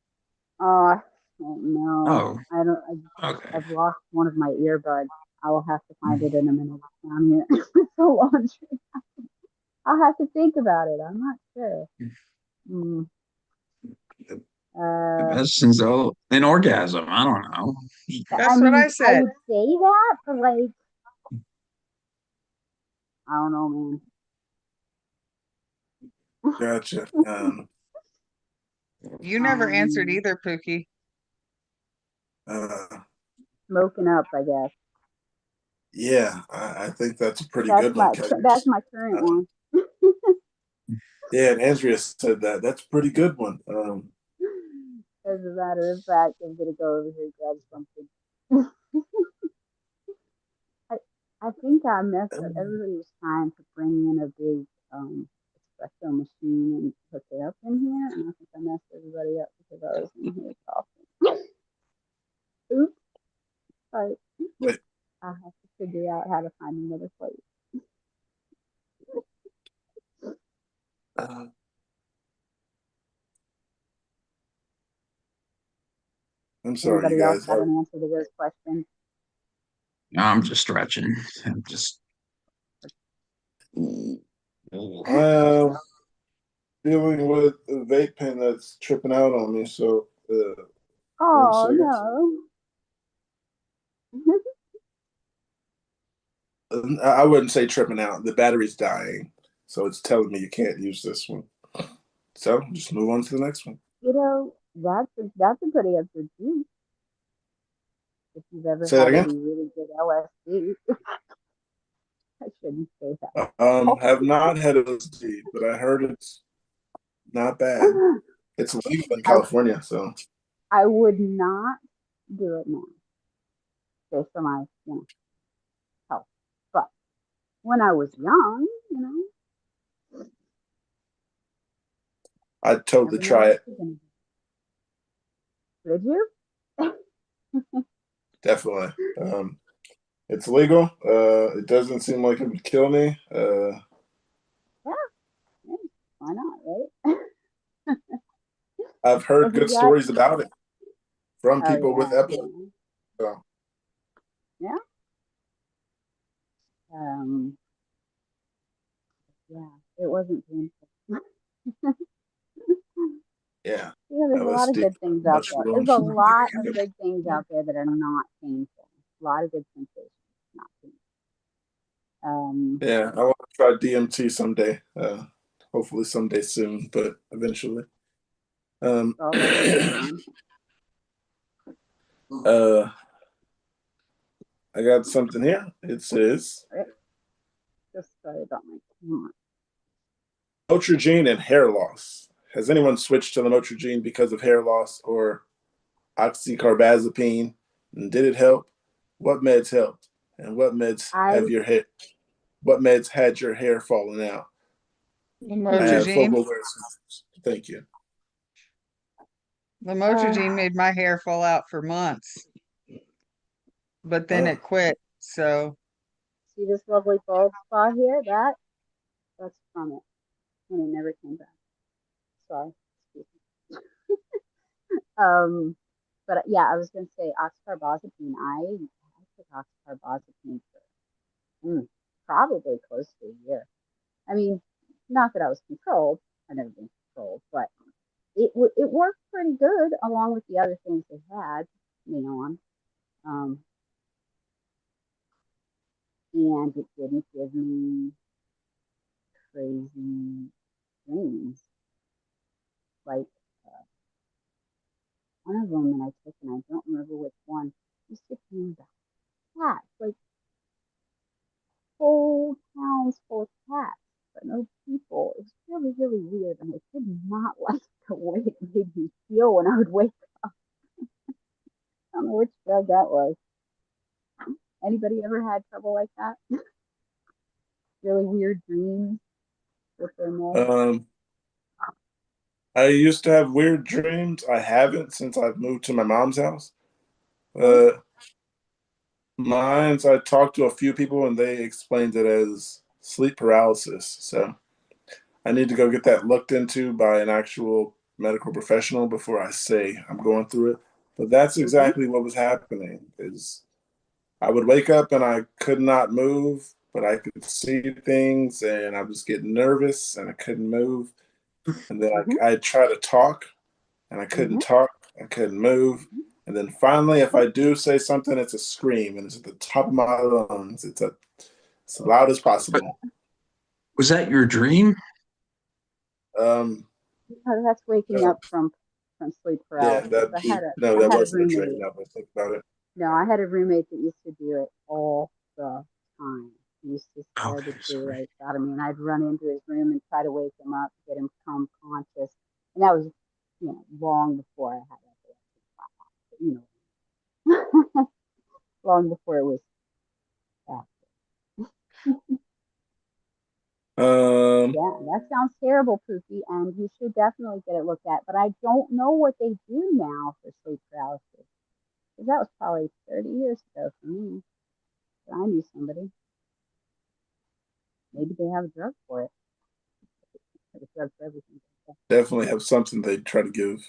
[SPEAKER 7] I don't know.
[SPEAKER 5] Oh,
[SPEAKER 7] I don't.
[SPEAKER 5] okay.
[SPEAKER 7] I've lost one of my earbuds. I will have to find it in a minute. Down here. It's so laundry. I'll have to think about it. I'm not sure. Mm,
[SPEAKER 5] The, the
[SPEAKER 7] uh,
[SPEAKER 5] best is an orgasm. I don't know.
[SPEAKER 7] I
[SPEAKER 1] That's what I
[SPEAKER 7] mean, I
[SPEAKER 1] said.
[SPEAKER 7] would say that, but like, I don't know, man.
[SPEAKER 2] Gotcha.
[SPEAKER 1] You never answered
[SPEAKER 7] Um,
[SPEAKER 1] either, Pookie.
[SPEAKER 2] Uh,
[SPEAKER 7] Smoking up, I guess.
[SPEAKER 2] yeah, I think that's a pretty good one,
[SPEAKER 7] That's
[SPEAKER 2] Kate.
[SPEAKER 7] my current
[SPEAKER 2] Uh,
[SPEAKER 7] one.
[SPEAKER 2] yeah, and Andrea said that. That's a pretty good one.
[SPEAKER 7] As a matter of fact, I'm gonna go over here and grab something. I I think I messed up. Everybody was trying to bring in a big espresso machine and hook it up in here, and I think I messed everybody up because I was in here talking. Oops, sorry.
[SPEAKER 2] wait,
[SPEAKER 7] I have to figure out how to find another place.
[SPEAKER 2] uh, I'm sorry, you
[SPEAKER 7] Anybody else
[SPEAKER 2] guys.
[SPEAKER 7] got an answer to this question?
[SPEAKER 5] I'm just stretching. I'm just.
[SPEAKER 2] I'm dealing with a vape pen that's tripping out on me. So, 1
[SPEAKER 7] Oh
[SPEAKER 2] second.
[SPEAKER 7] no.
[SPEAKER 2] I wouldn't say tripping out. The battery's dying, so it's telling me you can't use this one. So just move on to the next one.
[SPEAKER 7] That's a pretty good juice if you've ever
[SPEAKER 2] Say that
[SPEAKER 7] had
[SPEAKER 2] again.
[SPEAKER 7] any really good LSD. I shouldn't say
[SPEAKER 2] Have not had LSD, but I heard it's not bad.
[SPEAKER 7] that.
[SPEAKER 2] It's legal in
[SPEAKER 7] I
[SPEAKER 2] California, so
[SPEAKER 7] I would not do it now based on my health. But when I was young,
[SPEAKER 2] I'd
[SPEAKER 7] you
[SPEAKER 2] totally
[SPEAKER 7] never know
[SPEAKER 2] try
[SPEAKER 7] what
[SPEAKER 2] it.
[SPEAKER 7] you're gonna do. Did you?
[SPEAKER 2] Definitely. It's legal. It doesn't seem like it would kill me.
[SPEAKER 7] Yeah, yeah, why not, right?
[SPEAKER 2] I've
[SPEAKER 7] If
[SPEAKER 2] heard
[SPEAKER 7] you
[SPEAKER 2] good
[SPEAKER 7] got,
[SPEAKER 2] stories about it from
[SPEAKER 7] oh
[SPEAKER 2] people with
[SPEAKER 7] yeah,
[SPEAKER 2] epilepsy. So,
[SPEAKER 7] yeah, um, yeah, it wasn't painful.
[SPEAKER 2] yeah,
[SPEAKER 7] There's a lot of
[SPEAKER 2] LSD,
[SPEAKER 7] good things out there. There's
[SPEAKER 2] mushrooms.
[SPEAKER 7] a lot of good things out there that are not painful. A lot of good sensations, not painful.
[SPEAKER 2] Yeah, I want to try DMT someday. Hopefully someday soon, but eventually. Um,
[SPEAKER 7] oh, that would be fun.
[SPEAKER 2] uh, I got something here. It says
[SPEAKER 7] Right? Just sorry about my camera.
[SPEAKER 2] Motrigine and hair loss. Has anyone switched to the Motrigine because of hair loss or oxycarbazepine? And did it help? What meds helped? And
[SPEAKER 7] I
[SPEAKER 2] what meds had your hair falling out? I have
[SPEAKER 1] Lamotrigine.
[SPEAKER 2] focal symptoms. Thank you.
[SPEAKER 7] uh
[SPEAKER 1] Lamotrigine made my hair fall out for months, but then
[SPEAKER 2] Uh,
[SPEAKER 1] it quit. So
[SPEAKER 7] see this lovely bald spot here? That's from it, and it never came back. Sorry. Excuse me. But yeah, I was gonna say oxcarbazepine. I took oxcarbazepine for probably close to a year. I mean, not that I was controlled. I've never been controlled, but it worked pretty good along with the other things they had me on. Um, and it didn't give me crazy dreams. Like one of them that I took, and I don't remember which one, was just dream about cats, like whole towns full of cats, but no people. It was really, really weird, and I did not like the way it made me feel when I would wake up. I don't know which drug that was. Anybody ever had trouble like that? Really weird dreams with their meds?
[SPEAKER 2] um, I used to have weird dreams. I haven't since I've moved to my mom's house.
[SPEAKER 7] Okay.
[SPEAKER 2] Mine's I talked to a few people and they explained it as sleep paralysis. So I need to go get that looked into by an actual medical professional before I say I'm going through it. But that's
[SPEAKER 7] Mm-hmm.
[SPEAKER 2] exactly what was happening. Is I would wake up and I could not move, but I could see things and I was getting nervous and I couldn't move. And then
[SPEAKER 7] Mm-hmm.
[SPEAKER 2] I'd try to talk and I couldn't
[SPEAKER 7] Mm-hmm.
[SPEAKER 2] talk, I couldn't move.
[SPEAKER 7] Mm-hmm.
[SPEAKER 2] And then finally, if
[SPEAKER 7] Mm-hmm.
[SPEAKER 2] I do say something, it's a scream and it's at the top of my lungs. It's as loud as possible.
[SPEAKER 5] Was that your dream?
[SPEAKER 2] Um,
[SPEAKER 7] Oh, that's waking
[SPEAKER 2] uh,
[SPEAKER 7] up from sleep
[SPEAKER 2] yeah,
[SPEAKER 7] paralysis.
[SPEAKER 2] that'd be no,
[SPEAKER 7] I
[SPEAKER 2] that
[SPEAKER 7] had a
[SPEAKER 2] wasn't a dream.
[SPEAKER 7] roommate.
[SPEAKER 2] Now that I think about it,
[SPEAKER 7] No, I had a roommate that used to do it all the time. He used to scare
[SPEAKER 5] Okay,
[SPEAKER 7] the
[SPEAKER 5] sorry.
[SPEAKER 7] daylights out of me, and I'd run into his room and try to wake him up, get him calm conscious. And that was, long before I had epilepsy. Long before it was that.
[SPEAKER 2] um,
[SPEAKER 7] Yeah, that sounds terrible, Pookie, and you should definitely get it looked at. But I don't know what they do now for sleep paralysis. 'Cause that was probably 30 years ago for me. But I knew somebody. Maybe they have a drug for it. Have a drug for everything.
[SPEAKER 2] definitely have something they'd try to give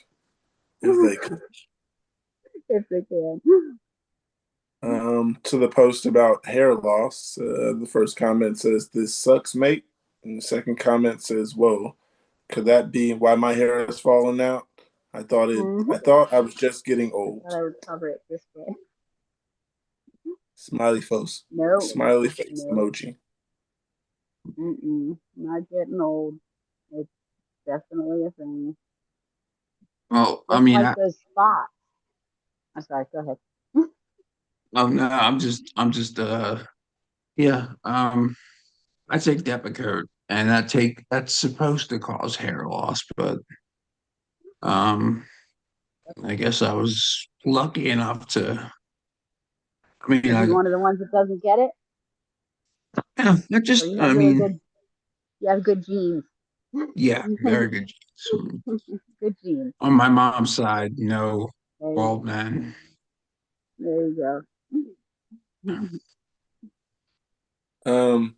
[SPEAKER 2] if they could.
[SPEAKER 7] If they can.
[SPEAKER 2] To the post about hair loss, the first comment says, "This sucks, mate," and the second comment says, "Whoa, could that be why my hair is falling out?
[SPEAKER 7] Mhm.
[SPEAKER 2] I thought I was just getting
[SPEAKER 7] I
[SPEAKER 2] old."
[SPEAKER 7] thought I would cover it this way.
[SPEAKER 2] Smiley face,
[SPEAKER 7] No,
[SPEAKER 2] smiley face
[SPEAKER 7] no,
[SPEAKER 2] emoji.
[SPEAKER 7] not getting old. It's definitely a thing.
[SPEAKER 5] Well, I
[SPEAKER 7] Just
[SPEAKER 5] mean,
[SPEAKER 7] like those spots. I'm sorry, go ahead.
[SPEAKER 5] oh no, yeah. I take Depakote, and that's supposed to cause hair loss, but um, I guess I was lucky enough to. I mean,
[SPEAKER 7] To be one of the ones that doesn't get it,
[SPEAKER 5] I
[SPEAKER 7] or
[SPEAKER 5] just,
[SPEAKER 7] you have
[SPEAKER 5] I
[SPEAKER 7] really
[SPEAKER 5] mean,
[SPEAKER 7] good, you have good genes.
[SPEAKER 5] yeah, very good. Some,
[SPEAKER 7] Good genes.
[SPEAKER 5] on my mom's side, no
[SPEAKER 7] There you
[SPEAKER 5] bald
[SPEAKER 7] go.
[SPEAKER 5] men.
[SPEAKER 7] There you go.
[SPEAKER 5] Yeah.
[SPEAKER 2] Um,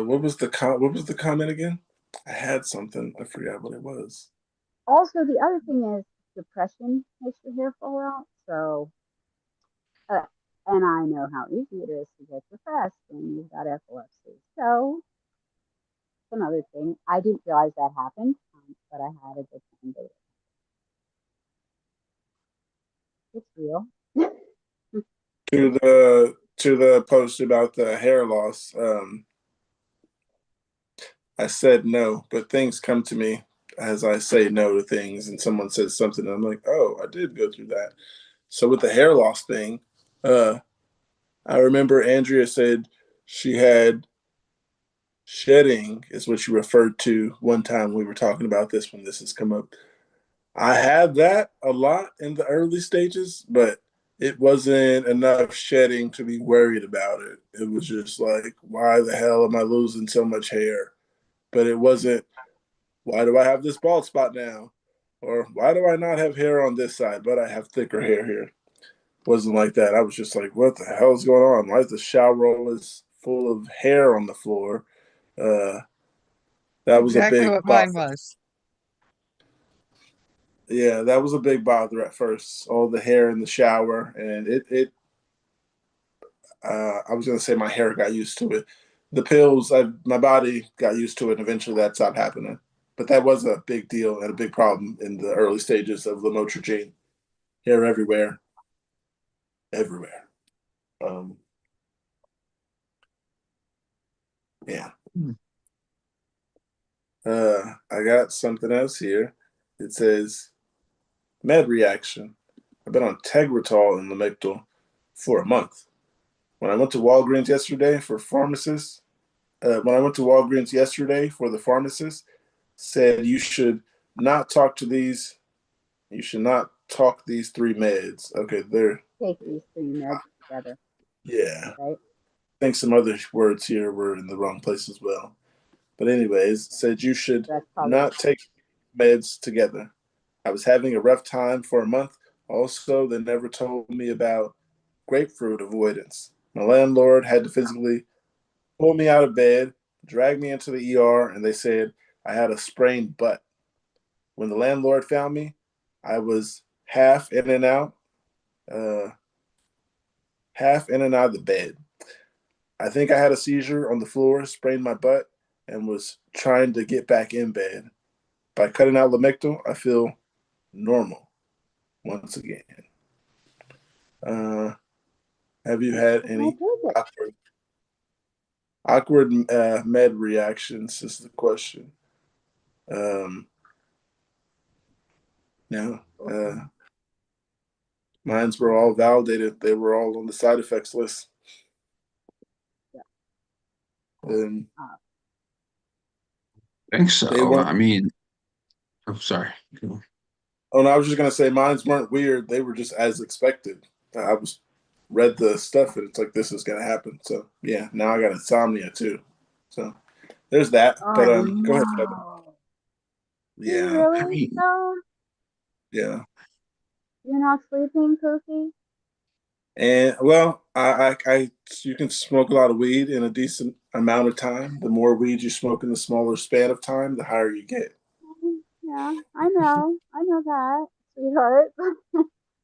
[SPEAKER 2] what was the comment again? I had something. I forgot what it was.
[SPEAKER 7] Also, the other thing is depression makes your hair fall out. So, uh, and I know how easy it is to get depressed when you've got epilepsy. So, it's another thing. I didn't realize that happened, but I had a good time with it. It's real.
[SPEAKER 2] To the post about the hair loss. I said no, but things come to me as I say no to things, and someone says something, and I'm like, oh, I did go through that. So with the hair loss thing, uh, I remember Andrea said she had shedding, is what she referred to one time we were talking about this when this has come up. I had that a lot in the early stages, but it wasn't enough shedding to be worried about it. It was just like, why the hell am I losing so much hair? But it wasn't, why do I have this bald spot now? Or why do I not have hair on this side, but I have thicker hair here? Wasn't like that. I was just like, what the hell is going on? Why is the shower roll is full of hair on the floor? Uh, that was a
[SPEAKER 1] Exactly
[SPEAKER 2] big
[SPEAKER 1] what mine
[SPEAKER 2] bother.
[SPEAKER 1] was.
[SPEAKER 2] Yeah, that was a big bother at first. All the hair in the shower, and it. I was gonna say my hair got used to it. The pills, my body got used to it. And eventually, that stopped happening. But that was a big deal and a big problem in the early stages of lamotrigine. Hair everywhere, everywhere. Um, yeah. I got something else here. It says med reaction. I've been on Tegretol and Lamictal for a month. When I went to Walgreens yesterday for pharmacists, when I went to Walgreens yesterday for the pharmacist, said you should not talk to these. You should not talk these three meds. Okay, they're
[SPEAKER 7] Take these three meds together,
[SPEAKER 2] yeah.
[SPEAKER 7] right?
[SPEAKER 2] I think some other words here were in the wrong place as well. But anyways, said you should
[SPEAKER 7] That's probably
[SPEAKER 2] not take meds together. I was having a rough time for a month. Also, they never told me about grapefruit avoidance. My landlord had to physically pull me out of bed, drag me into the ER, and they said I had a sprained butt. When the landlord found me, I was uh, half in and out of the bed. I think I had a seizure on the floor, sprained my butt, and was trying to get back in bed. By cutting out Lamictal, I feel normal once again. Uh, have you had
[SPEAKER 7] I
[SPEAKER 2] any
[SPEAKER 7] take it.
[SPEAKER 2] awkward med reactions? Is the question. Um, no, mines were all validated. They were all on the side effects list.
[SPEAKER 7] Yeah.
[SPEAKER 2] And
[SPEAKER 5] I think
[SPEAKER 2] they
[SPEAKER 5] so.
[SPEAKER 2] weren't.
[SPEAKER 5] I mean, I'm sorry.
[SPEAKER 2] Oh, no, I was just gonna say mines weren't weird. They were just as expected. I was read the stuff and it's like this is gonna happen. So yeah, now I got insomnia too. So there's that. But
[SPEAKER 7] Oh
[SPEAKER 2] go ahead, Kevin.
[SPEAKER 7] no. You
[SPEAKER 2] Yeah,
[SPEAKER 5] I
[SPEAKER 7] really
[SPEAKER 5] mean,
[SPEAKER 7] so?
[SPEAKER 2] yeah.
[SPEAKER 7] You're not sleeping, Pookie?
[SPEAKER 2] And well, I you can smoke a lot of weed in a decent amount of time. The more weed you smoke in the smaller span of time, the higher you get.
[SPEAKER 7] Yeah, I know. I know that, sweetheart.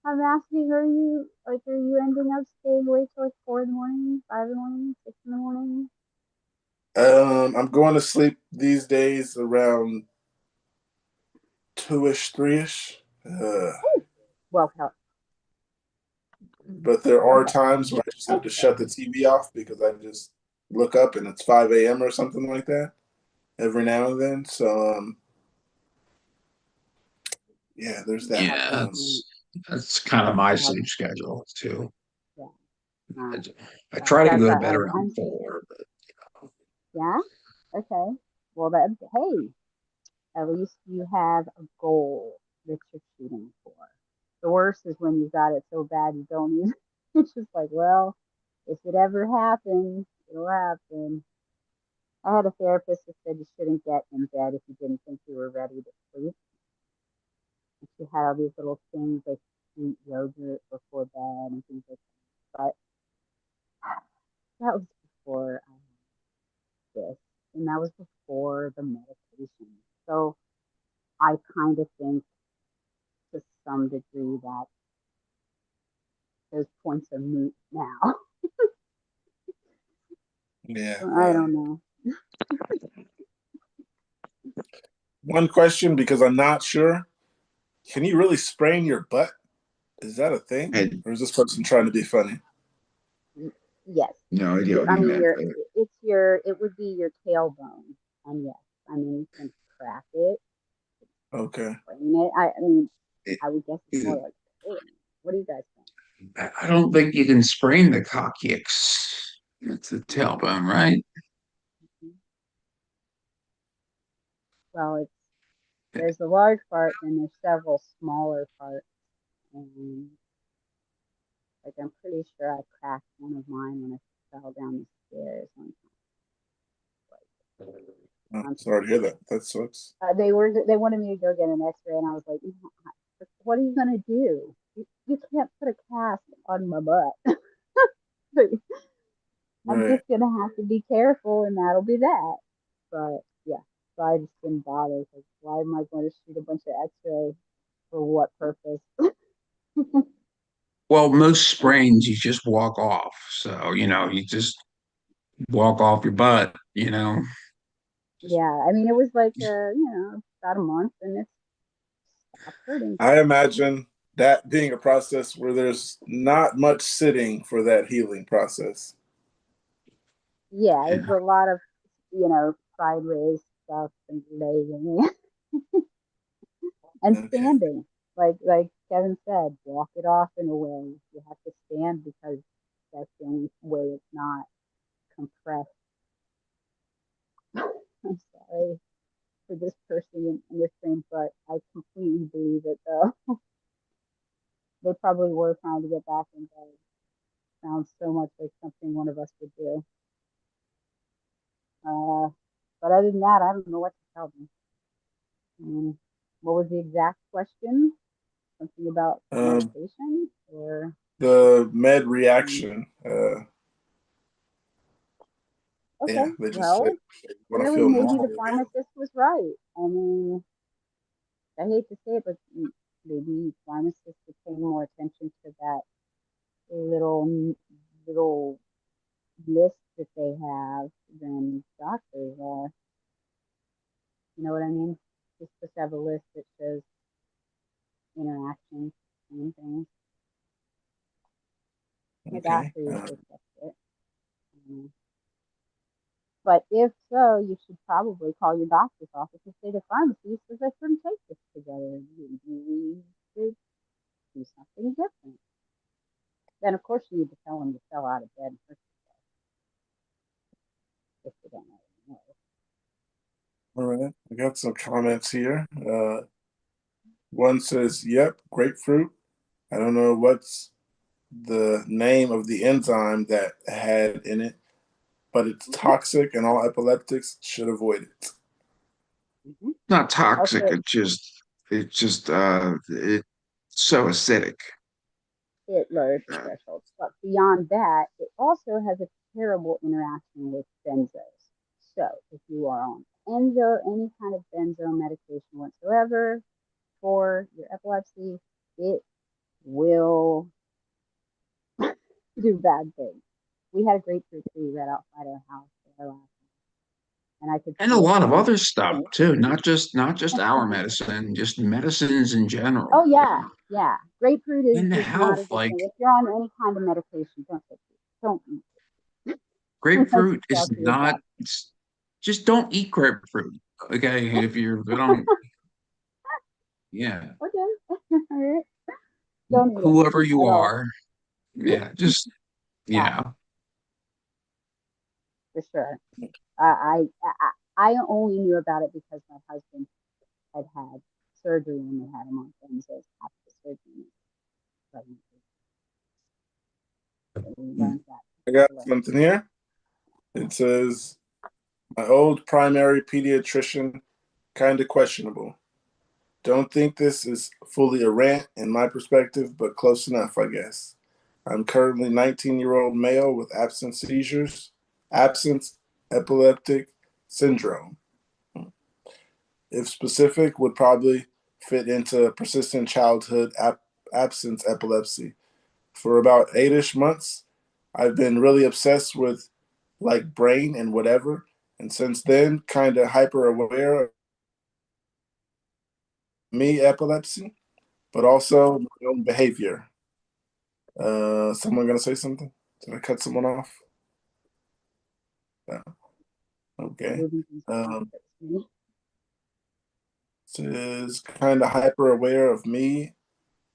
[SPEAKER 7] I'm asking, are you ending up staying awake till like 4 in the morning, 5 in the morning, 6 in the morning?
[SPEAKER 2] I'm going to sleep these days around 2-ish, 3-ish.
[SPEAKER 7] Well, hell,
[SPEAKER 2] But there are
[SPEAKER 7] okay.
[SPEAKER 2] times where I just have to shut the TV off because I just look up and it's 5 a.m. or something like that every now and then. So yeah, there's that.
[SPEAKER 5] yeah,
[SPEAKER 7] Mm,
[SPEAKER 5] that's kind of
[SPEAKER 7] that's
[SPEAKER 5] my
[SPEAKER 7] sad.
[SPEAKER 5] sleep schedule too.
[SPEAKER 7] Yeah,
[SPEAKER 5] I,
[SPEAKER 7] no,
[SPEAKER 5] I try to
[SPEAKER 7] that's
[SPEAKER 5] go to bed
[SPEAKER 7] I,
[SPEAKER 5] around
[SPEAKER 7] I'm
[SPEAKER 5] 4, but
[SPEAKER 7] yeah. Okay. Well, that hey, at least you have a goal that you're shooting for. The worst is when you got it so bad you don't even. It's just like, well, if it ever happens, it'll happen. I had a therapist that said you shouldn't get in bed if you didn't think you were ready to sleep. And she had all these little things like sweet yogurt before bed and things like that. But that was before I had this, and that was before the medication. So I kind of think to some degree that those points are moot now.
[SPEAKER 2] yeah.
[SPEAKER 7] I don't know.
[SPEAKER 2] One question because I'm not sure. Can you really sprain your butt? Is that a thing,
[SPEAKER 5] I had
[SPEAKER 2] or is this person trying to be funny?
[SPEAKER 7] Yes,
[SPEAKER 5] no idea what
[SPEAKER 7] I
[SPEAKER 5] he
[SPEAKER 7] mean
[SPEAKER 5] meant there.
[SPEAKER 7] it would be your tailbone, and yes, I mean you can crack it,
[SPEAKER 2] Okay.
[SPEAKER 7] sprain it. I mean
[SPEAKER 5] It,
[SPEAKER 7] I would guess it's more
[SPEAKER 5] it,
[SPEAKER 7] like pulling. What do you guys think?
[SPEAKER 5] I don't think you can sprain the coccyx. It's the tailbone, right?
[SPEAKER 7] Mhm. Well, it's there's a large part and there's several smaller parts, and like I'm pretty sure I cracked one of mine when I fell down the stairs one
[SPEAKER 2] Oh,
[SPEAKER 7] time.
[SPEAKER 2] sorry to hear that. That sucks.
[SPEAKER 7] They wanted me to go get an X-ray, and I was like, "What are you gonna do? You can't put a cast on my butt. I'm
[SPEAKER 2] Right.
[SPEAKER 7] just gonna have to be careful, and that'll be that." But yeah, so I just didn't bother. Like, why am I going to shoot a bunch of X-ray for what purpose?
[SPEAKER 5] Well, most sprains you just walk off. So, you just walk off your butt. Just,
[SPEAKER 7] Yeah, I mean, it was like about a month, and it stopped hurting.
[SPEAKER 2] I imagine that being a process where there's not much sitting for that healing process.
[SPEAKER 7] Yeah, it was
[SPEAKER 5] yeah.
[SPEAKER 7] a lot of sideways stuff and laying and
[SPEAKER 2] Okay.
[SPEAKER 7] standing. Like Kevin said, walk it off in a way. You have to stand because that's the only way it's not compressed. I'm sorry for this person in this thing, but I completely believe it though. They probably were trying to get back in bed. Sounds so much like something one of us would do. Uh, But other than that, I don't know what to tell them. What was the exact question? Something about medication or
[SPEAKER 2] the med reaction.
[SPEAKER 7] okay.
[SPEAKER 2] Yeah, they just said
[SPEAKER 7] Well,
[SPEAKER 2] when I
[SPEAKER 7] clearly
[SPEAKER 2] feel
[SPEAKER 7] maybe the
[SPEAKER 2] normally available.
[SPEAKER 7] pharmacist was right. I mean, I hate to say it, but maybe pharmacists should pay more attention to that little list that they have than doctors are. You know what I mean? Just have a list that shows interactions and things. My
[SPEAKER 2] Okay.
[SPEAKER 7] doctor usually checks it. But if so, you should probably call your doctor's office and say the pharmacy says I shouldn't take this together. We should do something different. Then, of course, you need to tell them to sell out of bed and hurt yourself if they don't know.
[SPEAKER 2] All right. I got some comments here. One says, "Yep, grapefruit. I don't know what's the name of the enzyme that had in it, but it's toxic, and all epileptics should avoid it."
[SPEAKER 5] Not toxic.
[SPEAKER 7] Also,
[SPEAKER 5] It's so acidic.
[SPEAKER 7] it lowers the
[SPEAKER 5] Uh,
[SPEAKER 7] threshold. But beyond that, it also has a terrible interaction with benzos. So if you are on any kind of benzo medication whatsoever for your epilepsy, it will do bad things. We had a grapefruit tree right outside our house last night, and I could
[SPEAKER 5] and a
[SPEAKER 7] see it
[SPEAKER 5] lot of
[SPEAKER 7] from.
[SPEAKER 5] other stuff too, not just our medicine, just medicines in general.
[SPEAKER 7] Oh yeah, yeah. Grapefruit
[SPEAKER 5] In
[SPEAKER 7] is not a
[SPEAKER 5] health,
[SPEAKER 7] good
[SPEAKER 5] like
[SPEAKER 7] thing. If you're on any kind of medication, don't take it. Don't eat it unless you
[SPEAKER 5] grapefruit is
[SPEAKER 7] talk to your
[SPEAKER 5] not,
[SPEAKER 7] doctor.
[SPEAKER 5] just don't eat grapefruit. Okay, if you're, I don't, yeah,
[SPEAKER 7] Okay, all right. Don't eat it
[SPEAKER 5] whoever you
[SPEAKER 7] at all.
[SPEAKER 5] are, yeah, just,
[SPEAKER 7] Yeah,
[SPEAKER 5] yeah.
[SPEAKER 7] for sure. I only knew about it because my husband had surgery and they had him on benzos after the surgery. So we learned
[SPEAKER 2] I got
[SPEAKER 7] that.
[SPEAKER 2] something here. It says, "My old primary pediatrician, kind of questionable. Don't think this is fully a rant in my perspective, but close enough, I guess. I'm currently 19-year-old male with absence seizures, absence epileptic syndrome. If specific, would probably fit into persistent childhood absence epilepsy. For about 8-ish months, I've been really obsessed with like brain and whatever, and since then, kind of hyper aware of me epilepsy, but also my own behavior." Someone gonna say something? Did I cut someone off? No. Okay. Um, is kind of hyper aware of me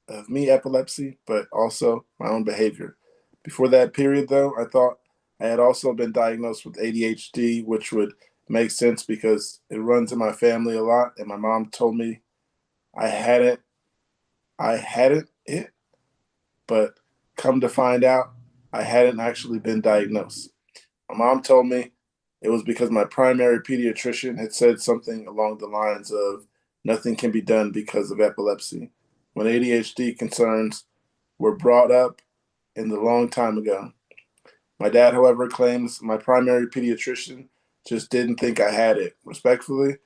[SPEAKER 2] epilepsy, but also my own behavior. Before that period, though, I thought I had also been diagnosed with ADHD, which would make sense because it runs in my family a lot, and my mom told me I hadn't I hadn't it, but come to find out, I hadn't actually been diagnosed. My mom told me it was because my primary pediatrician had said something along the lines of nothing can be done because of epilepsy, when ADHD concerns were brought up in the long time ago. My dad, however, claims my primary pediatrician just didn't think I had it. Respectfully,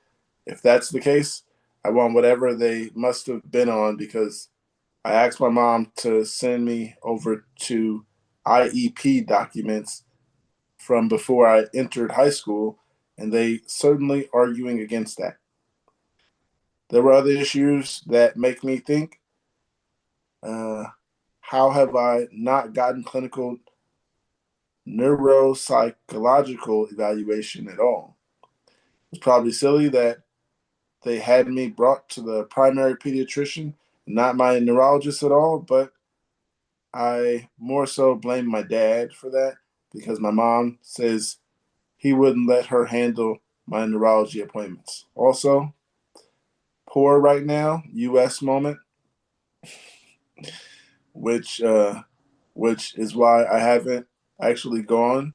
[SPEAKER 2] if that's the case, I want whatever they must have been on because I asked my mom to send me over to IEP documents from before I entered high school, and they certainly arguing against that. There were other issues that make me think, uh, how have I not gotten clinical neuropsychological evaluation at all? It's probably silly that they had me brought to the primary pediatrician, not my neurologist at all, but I more so blame my dad for that because my mom says he wouldn't let her handle my neurology appointments. Also, poor right now, US moment, which uh, which is why I haven't actually gone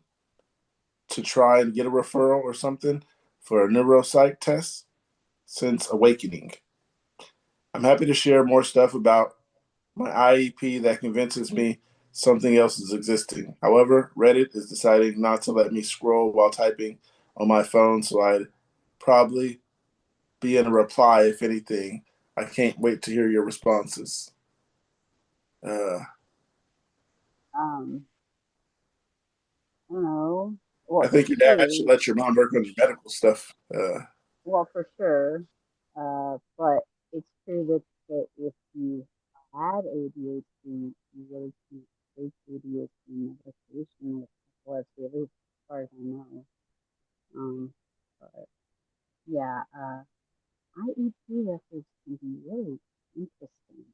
[SPEAKER 2] to try and get a referral or something for a neuropsych test since awakening. I'm happy to share more stuff about my IEP that convinces me something else is existing. However, Reddit is deciding not to let me scroll while typing on my phone, so I'd probably be in a reply if anything. I can't wait to hear your responses. Uh,
[SPEAKER 7] Um, I don't know.
[SPEAKER 2] I
[SPEAKER 7] Well,
[SPEAKER 2] think your dad should
[SPEAKER 7] true.
[SPEAKER 2] let your mom work on your medical stuff.
[SPEAKER 7] Well, for sure. But it's true that if you had ADHD, you really can't take ADHD medication with epilepsy, at least as far as I know. Um, but yeah, IEP records can be really interesting.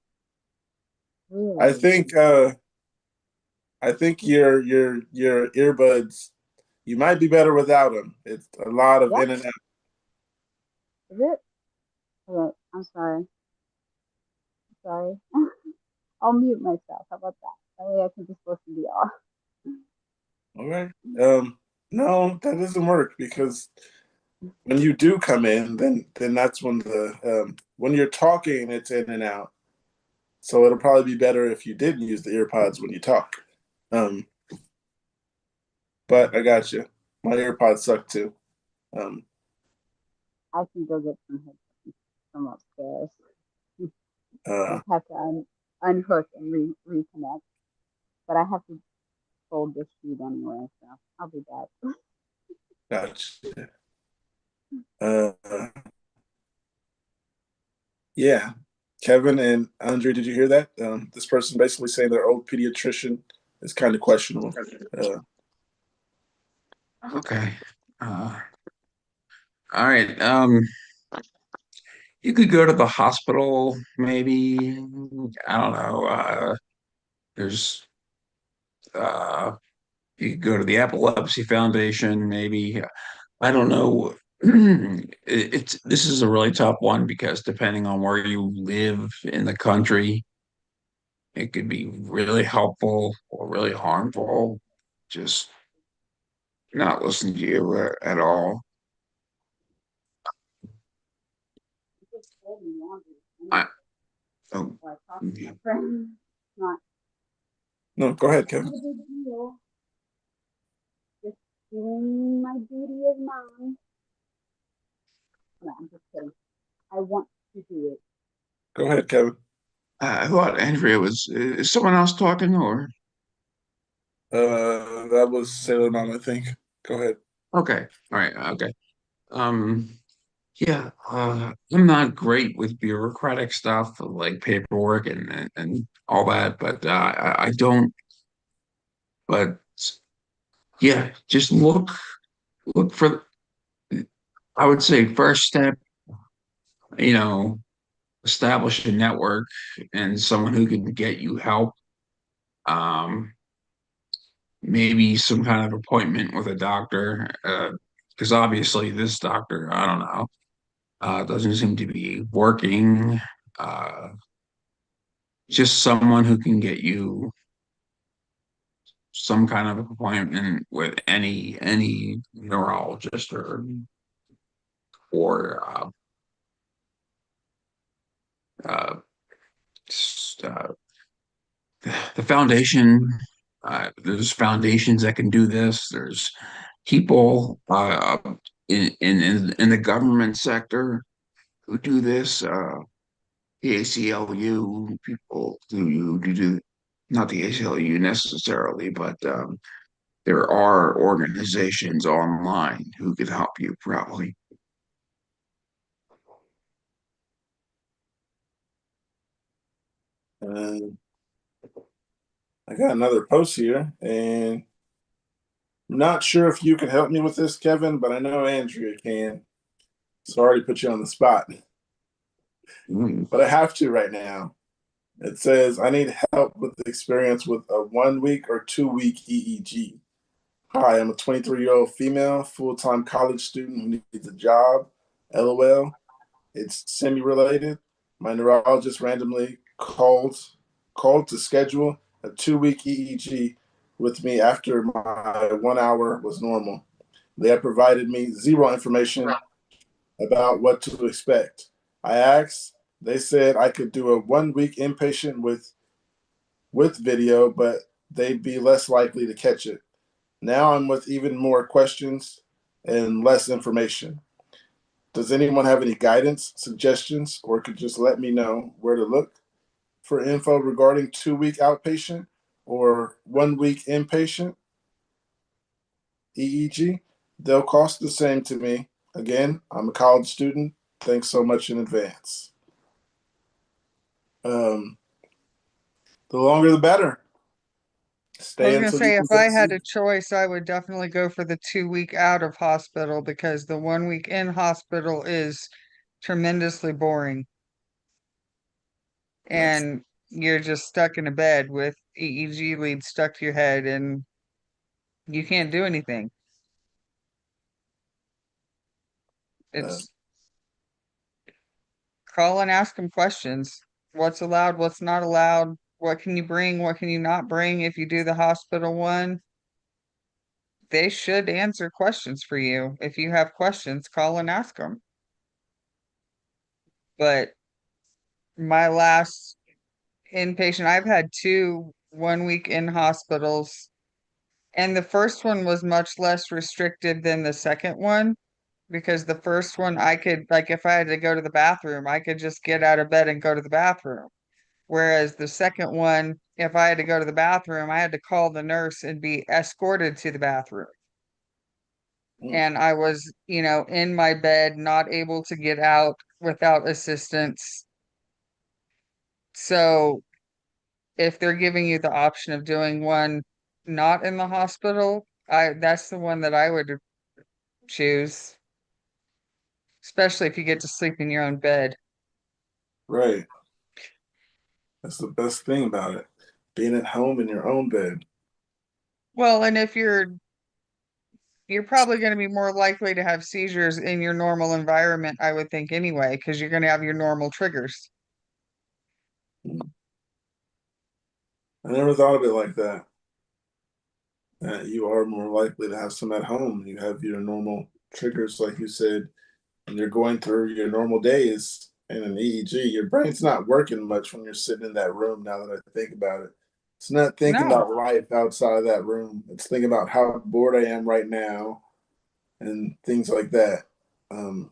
[SPEAKER 2] I
[SPEAKER 7] Really
[SPEAKER 2] think
[SPEAKER 7] interesting.
[SPEAKER 2] uh, I think your earbuds. You might be better without them. It's a lot of
[SPEAKER 7] What?
[SPEAKER 2] in and out.
[SPEAKER 7] Is it? Okay, I'm sorry. Sorry. I'll mute myself. How about that? That way I can just listen to y'all.
[SPEAKER 2] All right. No, that doesn't work because when you do come in, then that's when the when you're talking, it's in and out. So it'll probably be better if you did use the earpods when you talk. Um, but I got you. My earpods suck too. Um,
[SPEAKER 7] I can go get some headphones from upstairs.
[SPEAKER 2] uh,
[SPEAKER 7] Just have to unhook and reconnect. But I have to fold this sheet anyway, so I'll be back.
[SPEAKER 2] gotcha. Uh, yeah. Kevin and Andre, did you hear that? This person basically saying their old pediatrician is kind of questionable. Uh,
[SPEAKER 5] Okay. Uh, all right. You could go to the hospital, maybe. I don't know. There's uh you could go to the Epilepsy Foundation, maybe. I don't know. It's this is a really tough one because depending on where you live in the country, it could be really helpful or really harmful. Just not listen to you at all.
[SPEAKER 7] I just folding laundry
[SPEAKER 5] I
[SPEAKER 7] anyway,
[SPEAKER 5] oh,
[SPEAKER 7] so I talk to my friend. Not,
[SPEAKER 2] no, go ahead,
[SPEAKER 7] not
[SPEAKER 2] Kevin.
[SPEAKER 7] a big deal. Just doing my duty as mom. No, I'm just kidding. I want to do it.
[SPEAKER 2] Go ahead, Kevin.
[SPEAKER 5] I thought Andrea was. Is someone else talking or?
[SPEAKER 2] That was Sailor Mom, I think. Go ahead.
[SPEAKER 5] Okay, all right, okay. Um, yeah, I'm not great with bureaucratic stuff like paperwork and all that, but I don't. But yeah, just look for. I would say first step, you know, establish a network and someone who can get you help. Um, maybe some kind of appointment with a doctor, because obviously this doctor, I don't know, doesn't seem to be working. Uh, just someone who can get you some kind of appointment with any neurologist or uh, s- uh, the foundation. There's foundations that can do this. There's people in the government sector who do this. The ACLU people do not the ACLU necessarily, but there are organizations online who could help you probably.
[SPEAKER 2] Uh, I got another post here, and I'm not sure if you can help me with this, Kevin, but I know Andrea can. So I already put you on the spot,
[SPEAKER 5] Mm.
[SPEAKER 2] but I have to right now. It says I need help with the experience with a 1 week or 2 week EEG. Hi, I'm a 23-year-old female, full-time college student who needs a job. LOL. It's semi-related. My neurologist randomly called to schedule a 2 week EEG with me after my 1 hour was normal. They have provided me zero information about what to expect. I asked, they said I could do a 1 week inpatient with video, but they'd be less likely to catch it. Now I'm with even more questions and less information. Does anyone have any guidance, suggestions, or could just let me know where to look for info regarding 2 week outpatient or 1 week inpatient EEG? They'll cost the same to me. Again, I'm a college student. Thanks so much in advance. The longer the better.
[SPEAKER 1] I was
[SPEAKER 2] Stay
[SPEAKER 1] gonna
[SPEAKER 2] until you
[SPEAKER 1] say,
[SPEAKER 2] can
[SPEAKER 1] if I
[SPEAKER 2] get
[SPEAKER 1] had
[SPEAKER 2] see.
[SPEAKER 1] a choice, I would definitely go for the 2 week out of hospital because the 1 week in hospital is tremendously boring
[SPEAKER 2] That's
[SPEAKER 1] and you're just stuck in a bed with EEG leads stuck to your head and you can't do anything.
[SPEAKER 2] uh,
[SPEAKER 1] It's call and ask them questions. What's allowed, what's not allowed, what can you bring, what can you not bring if you do the hospital one? They should answer questions for you. If you have questions, call and ask them. But my last inpatient, I've had 2 1 week in hospitals, and the first one was much less restrictive than the second one because the first one I could, like, if I had to go to the bathroom, I could just get out of bed and go to the bathroom. Whereas the second one, if I had to go to the bathroom, I had to call the nurse and be escorted to the bathroom. And I was, in my bed, not able to get out without assistance. So if they're giving you the option of doing one not in the hospital, that's the one that I would choose, especially if you get to sleep in your own bed.
[SPEAKER 2] right. That's the best thing about it. Being at home in your own bed.
[SPEAKER 1] Well, and if you're probably going to be more likely to have seizures in your normal environment, I would think anyway, because you're going to have your normal triggers.
[SPEAKER 2] I never thought of it like that. You are more likely to have some at home. You have your normal triggers, like you said, and you're going through your normal days in an EEG. Your brain's not working much when you're sitting in that room. Now that I think about it, it's not thinking
[SPEAKER 1] No,
[SPEAKER 2] about life outside of that room. It's thinking about how bored I am right now and things like that. Um,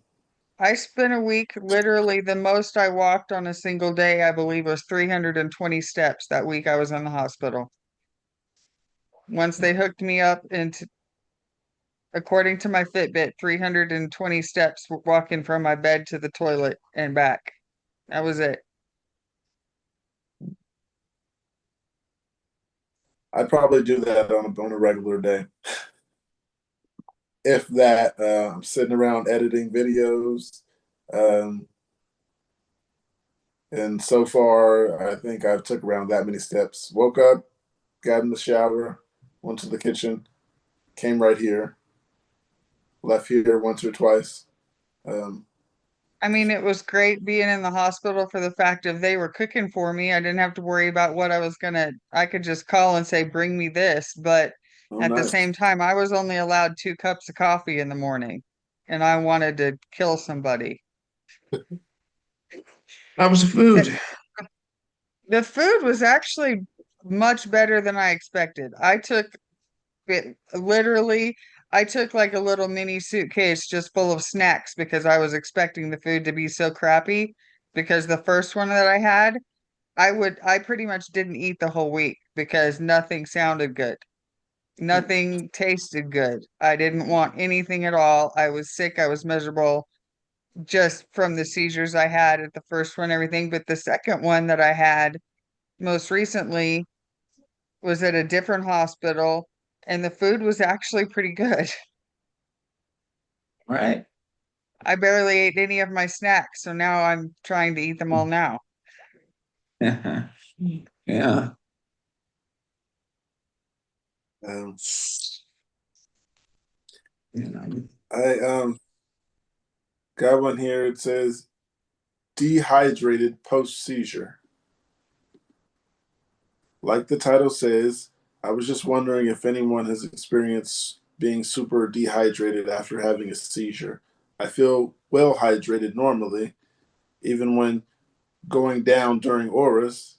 [SPEAKER 1] I spent a week, literally the most I walked on a single day, I believe, was 320 steps that week I was in the hospital. Once they hooked me up into, according to my Fitbit, 320 steps walking from my bed to the toilet and back. That was it.
[SPEAKER 2] I'd probably do that on a regular day. If that, I'm sitting around editing videos. Um, and so far, I think I've took around that many steps. Woke up, got in the shower, went to the kitchen, came right here, left here once or twice. Um,
[SPEAKER 1] I mean, it was great being in the hospital for the fact of they were cooking for me. I didn't have to worry about what I could just call and say, bring me this. But
[SPEAKER 2] oh,
[SPEAKER 1] at the
[SPEAKER 2] nice.
[SPEAKER 1] same time, I was only allowed 2 cups of coffee in the morning and I wanted to kill somebody.
[SPEAKER 5] That was the
[SPEAKER 1] The,
[SPEAKER 5] food.
[SPEAKER 1] the food was actually much better than I expected. Literally, I took like a little mini suitcase just full of snacks because I was expecting the food to be so crappy. Because the first one that I had, I pretty much didn't eat the whole week because nothing sounded good. Nothing tasted good. I didn't want anything at all. I was sick. I was miserable just from the seizures I had at the first one, everything. But the second one that I had most recently was at a different hospital and the food was actually pretty good.
[SPEAKER 5] Right.
[SPEAKER 1] I barely ate any of my snacks, so now I'm trying to eat them all now.
[SPEAKER 5] Yeah.
[SPEAKER 2] Um,
[SPEAKER 5] You know.
[SPEAKER 2] I got one here. It says dehydrated post seizure. Like the title says, I was just wondering if anyone has experienced being super dehydrated after having a seizure. I feel well hydrated normally, even when going down during auras.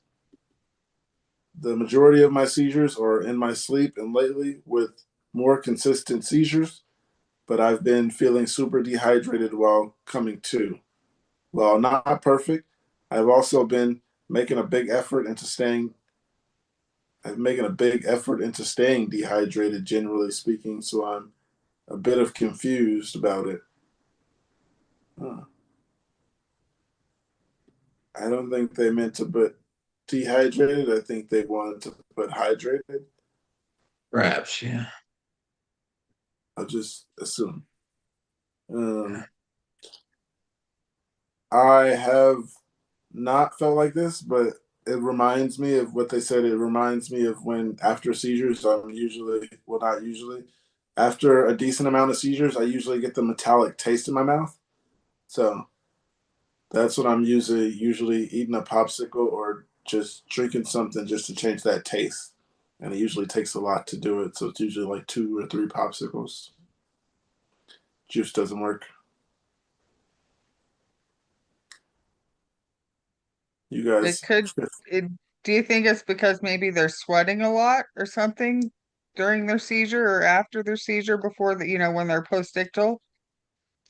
[SPEAKER 2] The majority of my seizures are in my sleep and lately with more consistent seizures, but I've been feeling super dehydrated while coming to. While not perfect, I've also been making a big effort into staying I'm making a big effort into staying dehydrated, generally speaking, so I'm a bit of confused about it. Huh. I don't think they meant to put dehydrated. I think they wanted to put hydrated.
[SPEAKER 5] Perhaps, yeah.
[SPEAKER 2] I'll just assume. I have not felt like this, but it reminds me of what they said. It reminds me of when after seizures, I'm usually, well, not usually, after a decent amount of seizures, I usually get the metallic taste in my mouth. So that's what I'm usually eating a popsicle or just drinking something just to change that taste. And it usually takes a lot to do it. So it's usually like 2 or 3 popsicles. Juice doesn't work. You
[SPEAKER 1] It
[SPEAKER 2] guys,
[SPEAKER 1] could, it, do you think it's because maybe they're sweating a lot or something during their seizure or after their seizure before the, when they're postictal?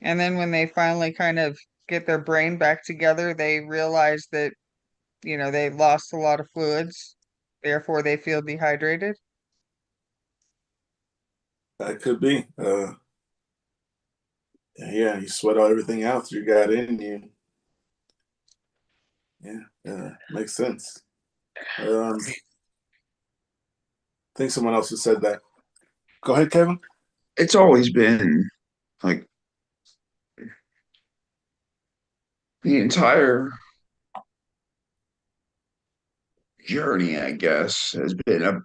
[SPEAKER 1] And then when they finally kind of get their brain back together, they realize that, they lost a lot of fluids, therefore they feel dehydrated.
[SPEAKER 2] that could be. Yeah, you sweat all everything out you got in you. Yeah, makes sense. I think someone else has said that. Go ahead, Kevin.
[SPEAKER 5] It's always been like the entire journey, I guess, has been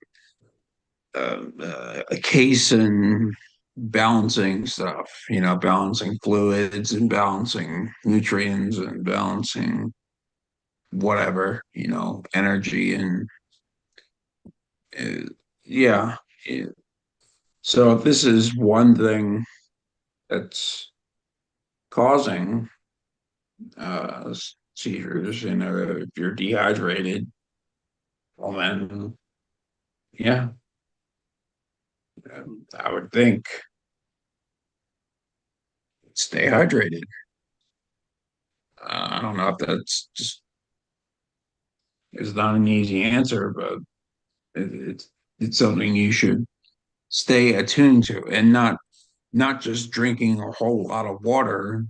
[SPEAKER 5] a case in balancing stuff, balancing fluids and balancing nutrients and balancing whatever, energy and uh, yeah. yeah. So if this is one thing that's causing seizures, if you're dehydrated, well then, yeah, I would think stay hydrated. I don't know if that's just is not an easy answer, but it, it's something you should stay attuned to, and not just drinking a whole lot of water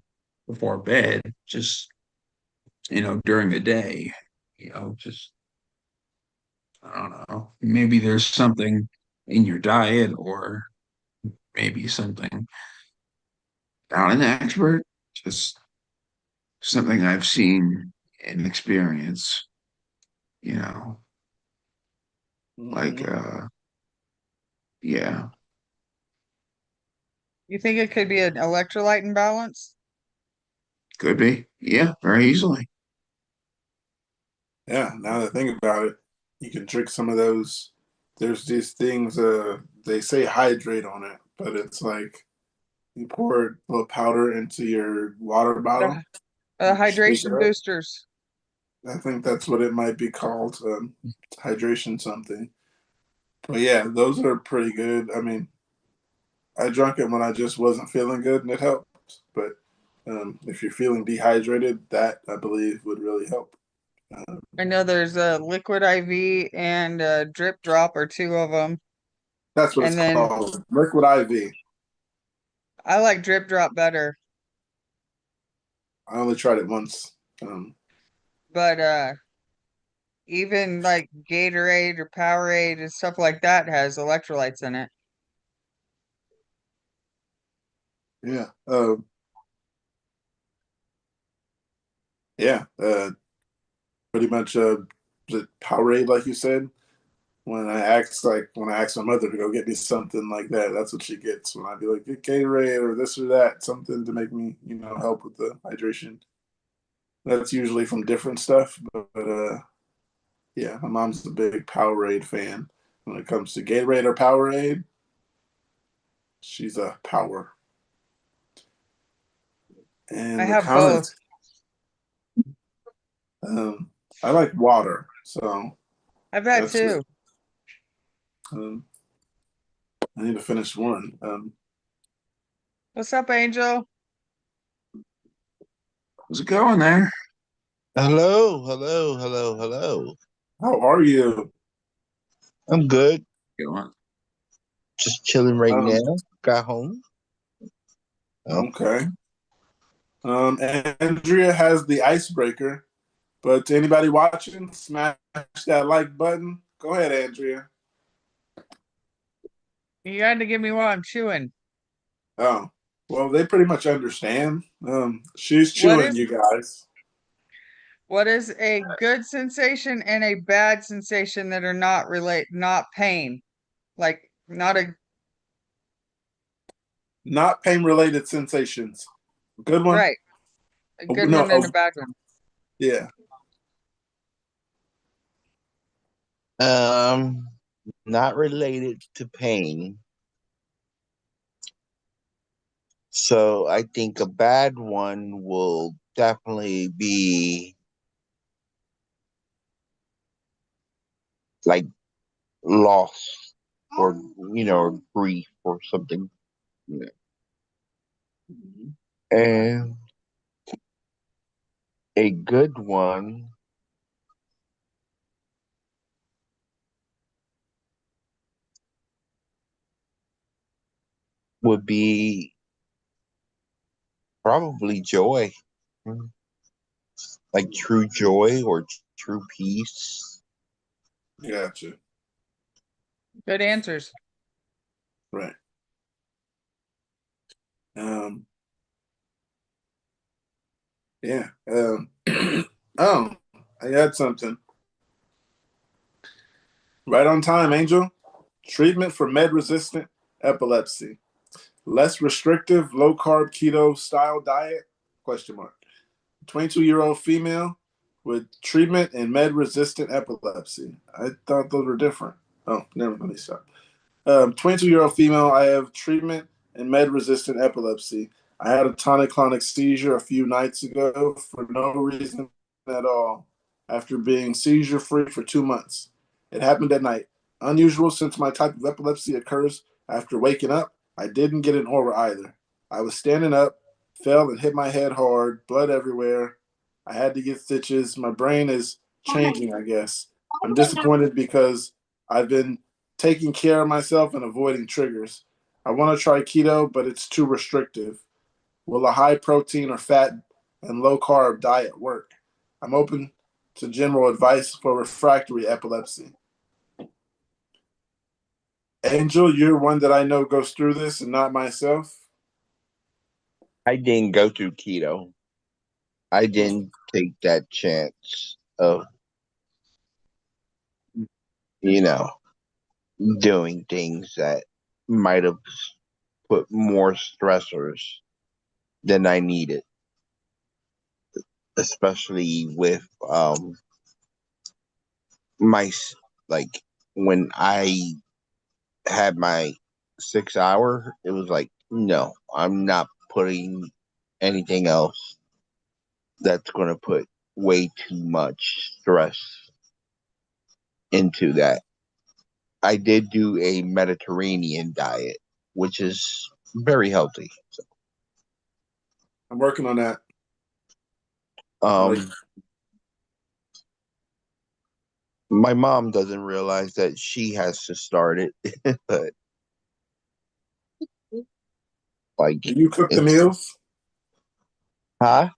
[SPEAKER 5] before bed, just during the day, just I don't know. Maybe there's something in your diet, or maybe something not an expert, just something I've seen and experienced, you know, like
[SPEAKER 2] Mm-hmm.
[SPEAKER 5] yeah,
[SPEAKER 1] You think it could be an electrolyte imbalance?
[SPEAKER 5] could be. Yeah, very easily.
[SPEAKER 2] Yeah, now that I think about it, you can drink some of those. There's these things, they say hydrate on it, but it's like you pour a little powder into your water
[SPEAKER 1] The
[SPEAKER 2] bottle, you can shake it
[SPEAKER 1] hydration
[SPEAKER 2] up.
[SPEAKER 1] boosters.
[SPEAKER 2] I think that's what it might be called, hydration something. But yeah, those are pretty good. I mean, I drank it when I just wasn't feeling good and it helped. But if you're feeling dehydrated, that I believe would really help.
[SPEAKER 1] I know there's a liquid IV and a drip drop or two of them.
[SPEAKER 2] That's what it's
[SPEAKER 1] And then
[SPEAKER 2] called, liquid IV.
[SPEAKER 1] I like drip drop better,
[SPEAKER 2] I only tried it once. Um,
[SPEAKER 1] but even like Gatorade or Powerade and stuff like that has electrolytes in it.
[SPEAKER 2] yeah, yeah. Pretty much the Powerade, like you said. When I ask my mother to go get me something like that, that's what she gets. When I be like, get Gatorade or this or that, something to make me, help with the hydration. That's usually from different stuff, but yeah, my mom's a big Powerade fan. When it comes to Gatorade or Powerade, She's a power.
[SPEAKER 1] I
[SPEAKER 2] And the
[SPEAKER 1] have both.
[SPEAKER 2] comments, I like water, so
[SPEAKER 1] I've had
[SPEAKER 2] that's
[SPEAKER 1] two.
[SPEAKER 2] it. I need to finish one.
[SPEAKER 1] What's up, Angel?
[SPEAKER 5] How's it going there?
[SPEAKER 9] Hello, hello, hello, hello.
[SPEAKER 2] How are you?
[SPEAKER 9] I'm good.
[SPEAKER 5] Going.
[SPEAKER 9] Just chilling right
[SPEAKER 2] Um,
[SPEAKER 9] now. Got home. Oh,
[SPEAKER 2] okay. Andrea has the icebreaker, but to anybody watching, smash that like button. Go ahead, Andrea.
[SPEAKER 1] You got to give me while I'm chewing.
[SPEAKER 2] Oh, well, they pretty much understand. She's
[SPEAKER 1] What
[SPEAKER 2] chewing,
[SPEAKER 1] is
[SPEAKER 2] you guys.
[SPEAKER 1] what is a good sensation and a bad sensation that are not pain? Like not a
[SPEAKER 2] Not pain-related sensations. Good one.
[SPEAKER 1] right. A
[SPEAKER 2] Oh,
[SPEAKER 1] good
[SPEAKER 2] no,
[SPEAKER 1] one and a bad one.
[SPEAKER 2] yeah.
[SPEAKER 9] um, not related to pain. So I think a bad one will definitely be like loss or or grief or something. Yeah. And a good one would be probably joy. Like true joy or true peace.
[SPEAKER 2] Gotcha.
[SPEAKER 1] Good answers.
[SPEAKER 2] Right. Um, yeah. Oh, I had something. Right on time, Angel. Treatment for med-resistant epilepsy. Less restrictive, low-carb keto style diet? Question mark. 22-year-old female with treatment in med-resistant epilepsy. I thought those were different. Oh, never mind. Let me stop. 22-year-old female. I have treatment in med-resistant epilepsy. I had a tonic-clonic seizure a few nights ago for no reason at all after being seizure-free for 2 months. It happened at night. Unusual since my type of epilepsy occurs after waking up. I didn't get an aura either. I was standing up, fell and hit my head hard, blood everywhere. I had to get stitches. My brain is changing, I guess. I'm disappointed because I've been taking care of myself and avoiding triggers. I want to try keto, but it's too restrictive. Will a high protein or fat and low carb diet work? I'm open to general advice for refractory epilepsy. Angel, you're one that I know goes through this and not myself.
[SPEAKER 9] I didn't go through keto. I didn't take that chance of, you know, doing things that might have put more stressors than I needed, especially with my like when I had my 6 hour, it was like, no, I'm not putting anything else that's going to put way too much stress into that. I did do a Mediterranean diet, which is very healthy.
[SPEAKER 2] I'm working on that.
[SPEAKER 9] Um, my mom doesn't realize that she has to start it, but like
[SPEAKER 2] Do you cook the
[SPEAKER 9] it's
[SPEAKER 2] meals?
[SPEAKER 9] huh?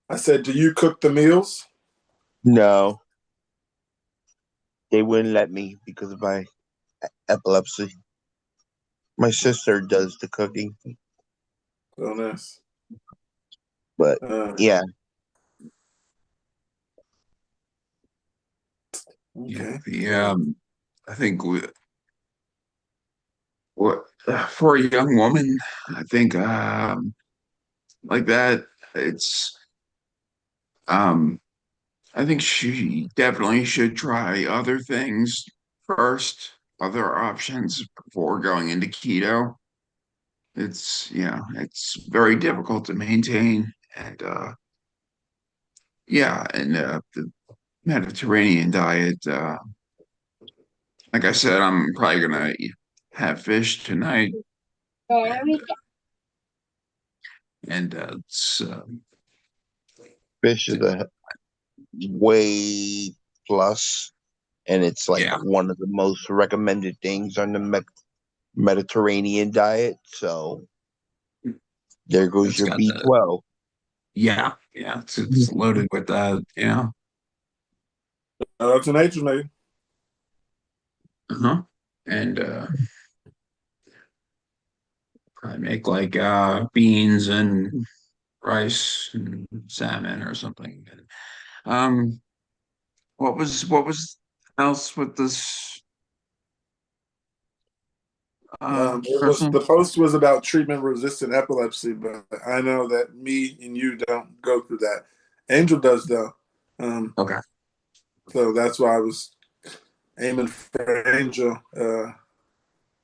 [SPEAKER 2] I said, do you cook the meals?
[SPEAKER 9] No, they wouldn't let me because of my epilepsy. My sister does the cooking,
[SPEAKER 2] Oh, nice.
[SPEAKER 9] but
[SPEAKER 2] Uh,
[SPEAKER 9] yeah,
[SPEAKER 5] Yeah,
[SPEAKER 2] okay.
[SPEAKER 5] the I think what for a young woman, I think like that, it's um I think she definitely should try other things first, other options before going into keto. it's very difficult to maintain. And the Mediterranean diet, like I said, I'm probably gonna have fish tonight, and it's
[SPEAKER 9] Fish is a way plus, and it's like
[SPEAKER 5] yeah,
[SPEAKER 9] one of the most recommended things on the Mediterranean diet. So there goes
[SPEAKER 5] it's
[SPEAKER 9] your
[SPEAKER 5] got the
[SPEAKER 9] B12.
[SPEAKER 5] yeah, it's loaded with that, yeah.
[SPEAKER 2] That's an nature, mate.
[SPEAKER 5] Uh-huh. And I make like beans and rice and salmon or something. Um, what was else with this
[SPEAKER 2] It was
[SPEAKER 5] person?
[SPEAKER 2] the post was about treatment resistant epilepsy, but I know that me and you don't go through that. Angel does though,
[SPEAKER 5] Okay.
[SPEAKER 2] so that's why I was aiming for Angel.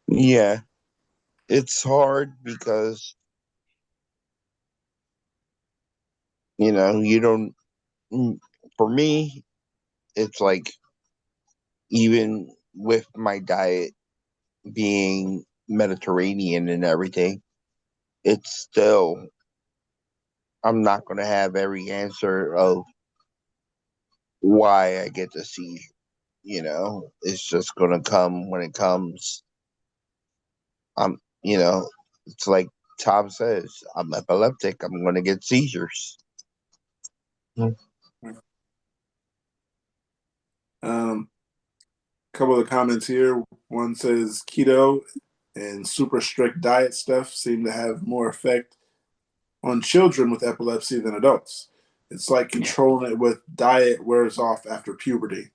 [SPEAKER 9] Yeah, it's hard because you don't. For me, it's like even with my diet being Mediterranean and everything, it's still I'm not gonna have every answer of why I get the seizure. It's just gonna come when it comes. I'm, you know, it's like Tom says, I'm epileptic. I'm gonna get seizures.
[SPEAKER 2] Um, couple of comments here. One says keto and super strict diet stuff seem to have more effect on children with epilepsy than adults. It's like
[SPEAKER 5] Yeah.
[SPEAKER 2] controlling it with diet wears off after puberty.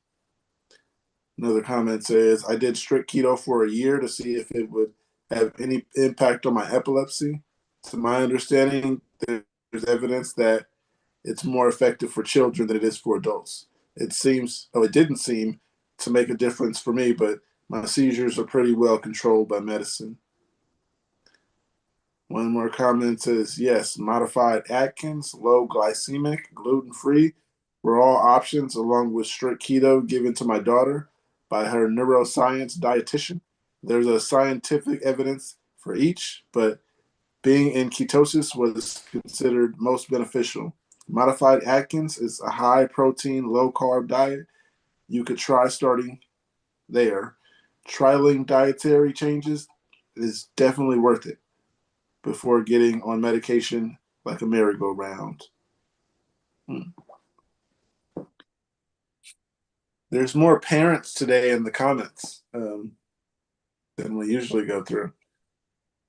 [SPEAKER 2] Another comment says, I did strict keto for a year to see if it would have any impact on my epilepsy. To my understanding, there's evidence that it's more effective for children than it is for adults. It didn't seem to make a difference for me, but my seizures are pretty well controlled by medicine. One more comment says, yes, modified Atkins, low glycemic, gluten free were all options, along with strict keto given to my daughter by her neuroscience dietitian. There's a scientific evidence for each, but being in ketosis was considered most beneficial. Modified Atkins is a high protein, low carb diet. You could try starting there. Trialing dietary changes is definitely worth it before getting on medication like a merry-go-round. There's more parents today in the comments than we usually go through.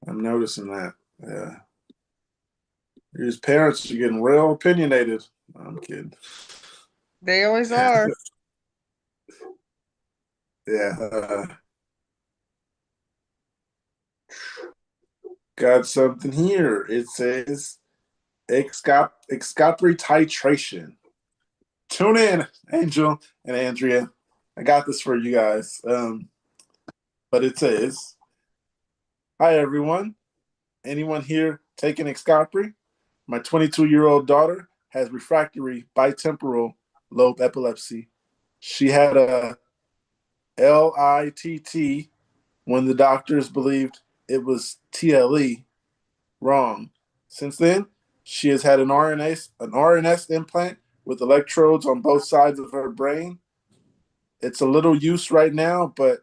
[SPEAKER 2] I'm noticing that. These parents are getting real opinionated. I'm kidding.
[SPEAKER 1] They always are.
[SPEAKER 2] Yeah. Got something here. It says excopri titration. Tune in, Angel and Andrea. I got this for you guys. But it says, hi, everyone. Anyone here taking excopri? My 22-year-old daughter has refractory bitemporal lobe epilepsy. She had a LITT when the doctors believed it was TLE. Wrong. Since then, she has had an RNS implant with electrodes on both sides of her brain. It's a little use right now, but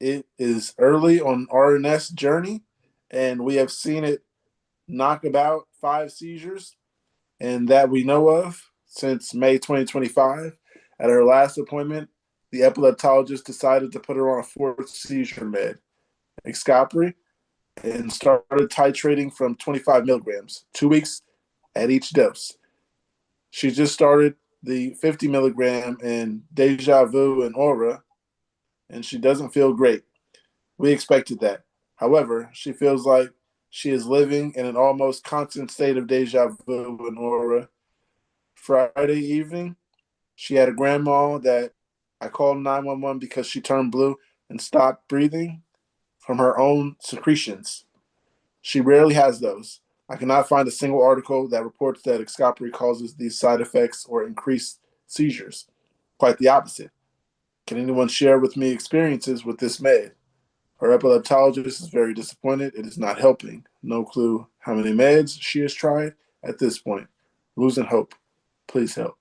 [SPEAKER 2] it is early on RNS journey, and we have seen it knock about 5 seizures, and that we know of since May 2025. At her last appointment, the epileptologist decided to put her on a fourth seizure med, Excopri, and started titrating from 25 milligrams, 2 weeks at each dose. She just started the 50 milligram in Deja Vu and Aura, and she doesn't feel great. We expected that. However, she feels like she is living in an almost constant state of deja vu and aura. Friday evening, she had a grandma that I called 911 because she turned blue and stopped breathing from her own secretions. She rarely has those. I cannot find a single article that reports that Excopri causes these side effects or increased seizures. Quite the opposite. Can anyone share with me experiences with this med? Her epileptologist is very disappointed. It is not helping. No clue how many meds she has tried at this point. Losing hope. Please help.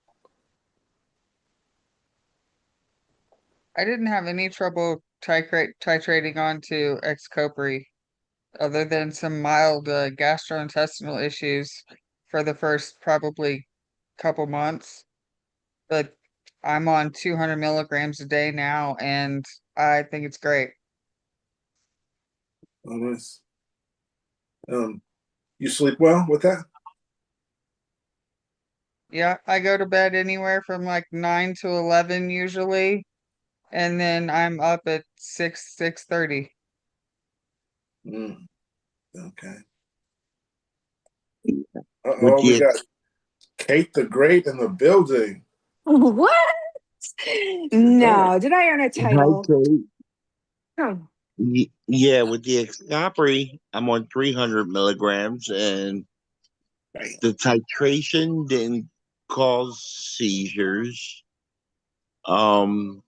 [SPEAKER 1] I didn't have any trouble titrating onto Xcopri other than some mild gastrointestinal issues for the first probably couple months. But I'm on 200 milligrams a day now, and I think it's great.
[SPEAKER 2] Oh, nice. You sleep well with that?
[SPEAKER 1] Yeah, I go to bed anywhere from like 9 to 11 usually, and then I'm up at 6:30.
[SPEAKER 2] Mm, okay.
[SPEAKER 9] With
[SPEAKER 2] Uh-oh, we
[SPEAKER 9] the
[SPEAKER 2] got Kate the Great in the building.
[SPEAKER 10] What?
[SPEAKER 2] Dang.
[SPEAKER 10] No, did I earn a
[SPEAKER 9] Hi,
[SPEAKER 10] title?
[SPEAKER 9] Kate.
[SPEAKER 10] Oh,
[SPEAKER 9] Yeah, with the Excopri, I'm on 300 milligrams, and the titration didn't cause seizures. Um,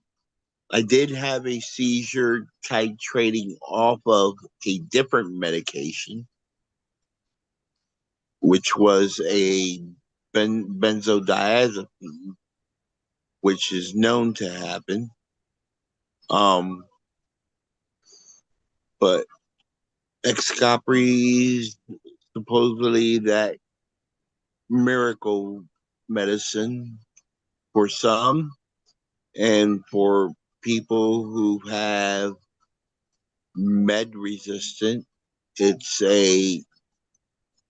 [SPEAKER 9] I did have a seizure titrating off of a different medication, which was a benzodiazepine, which is known to happen. Um, but Excopri supposedly that miracle medicine for some, and for people who have med resistant, it's a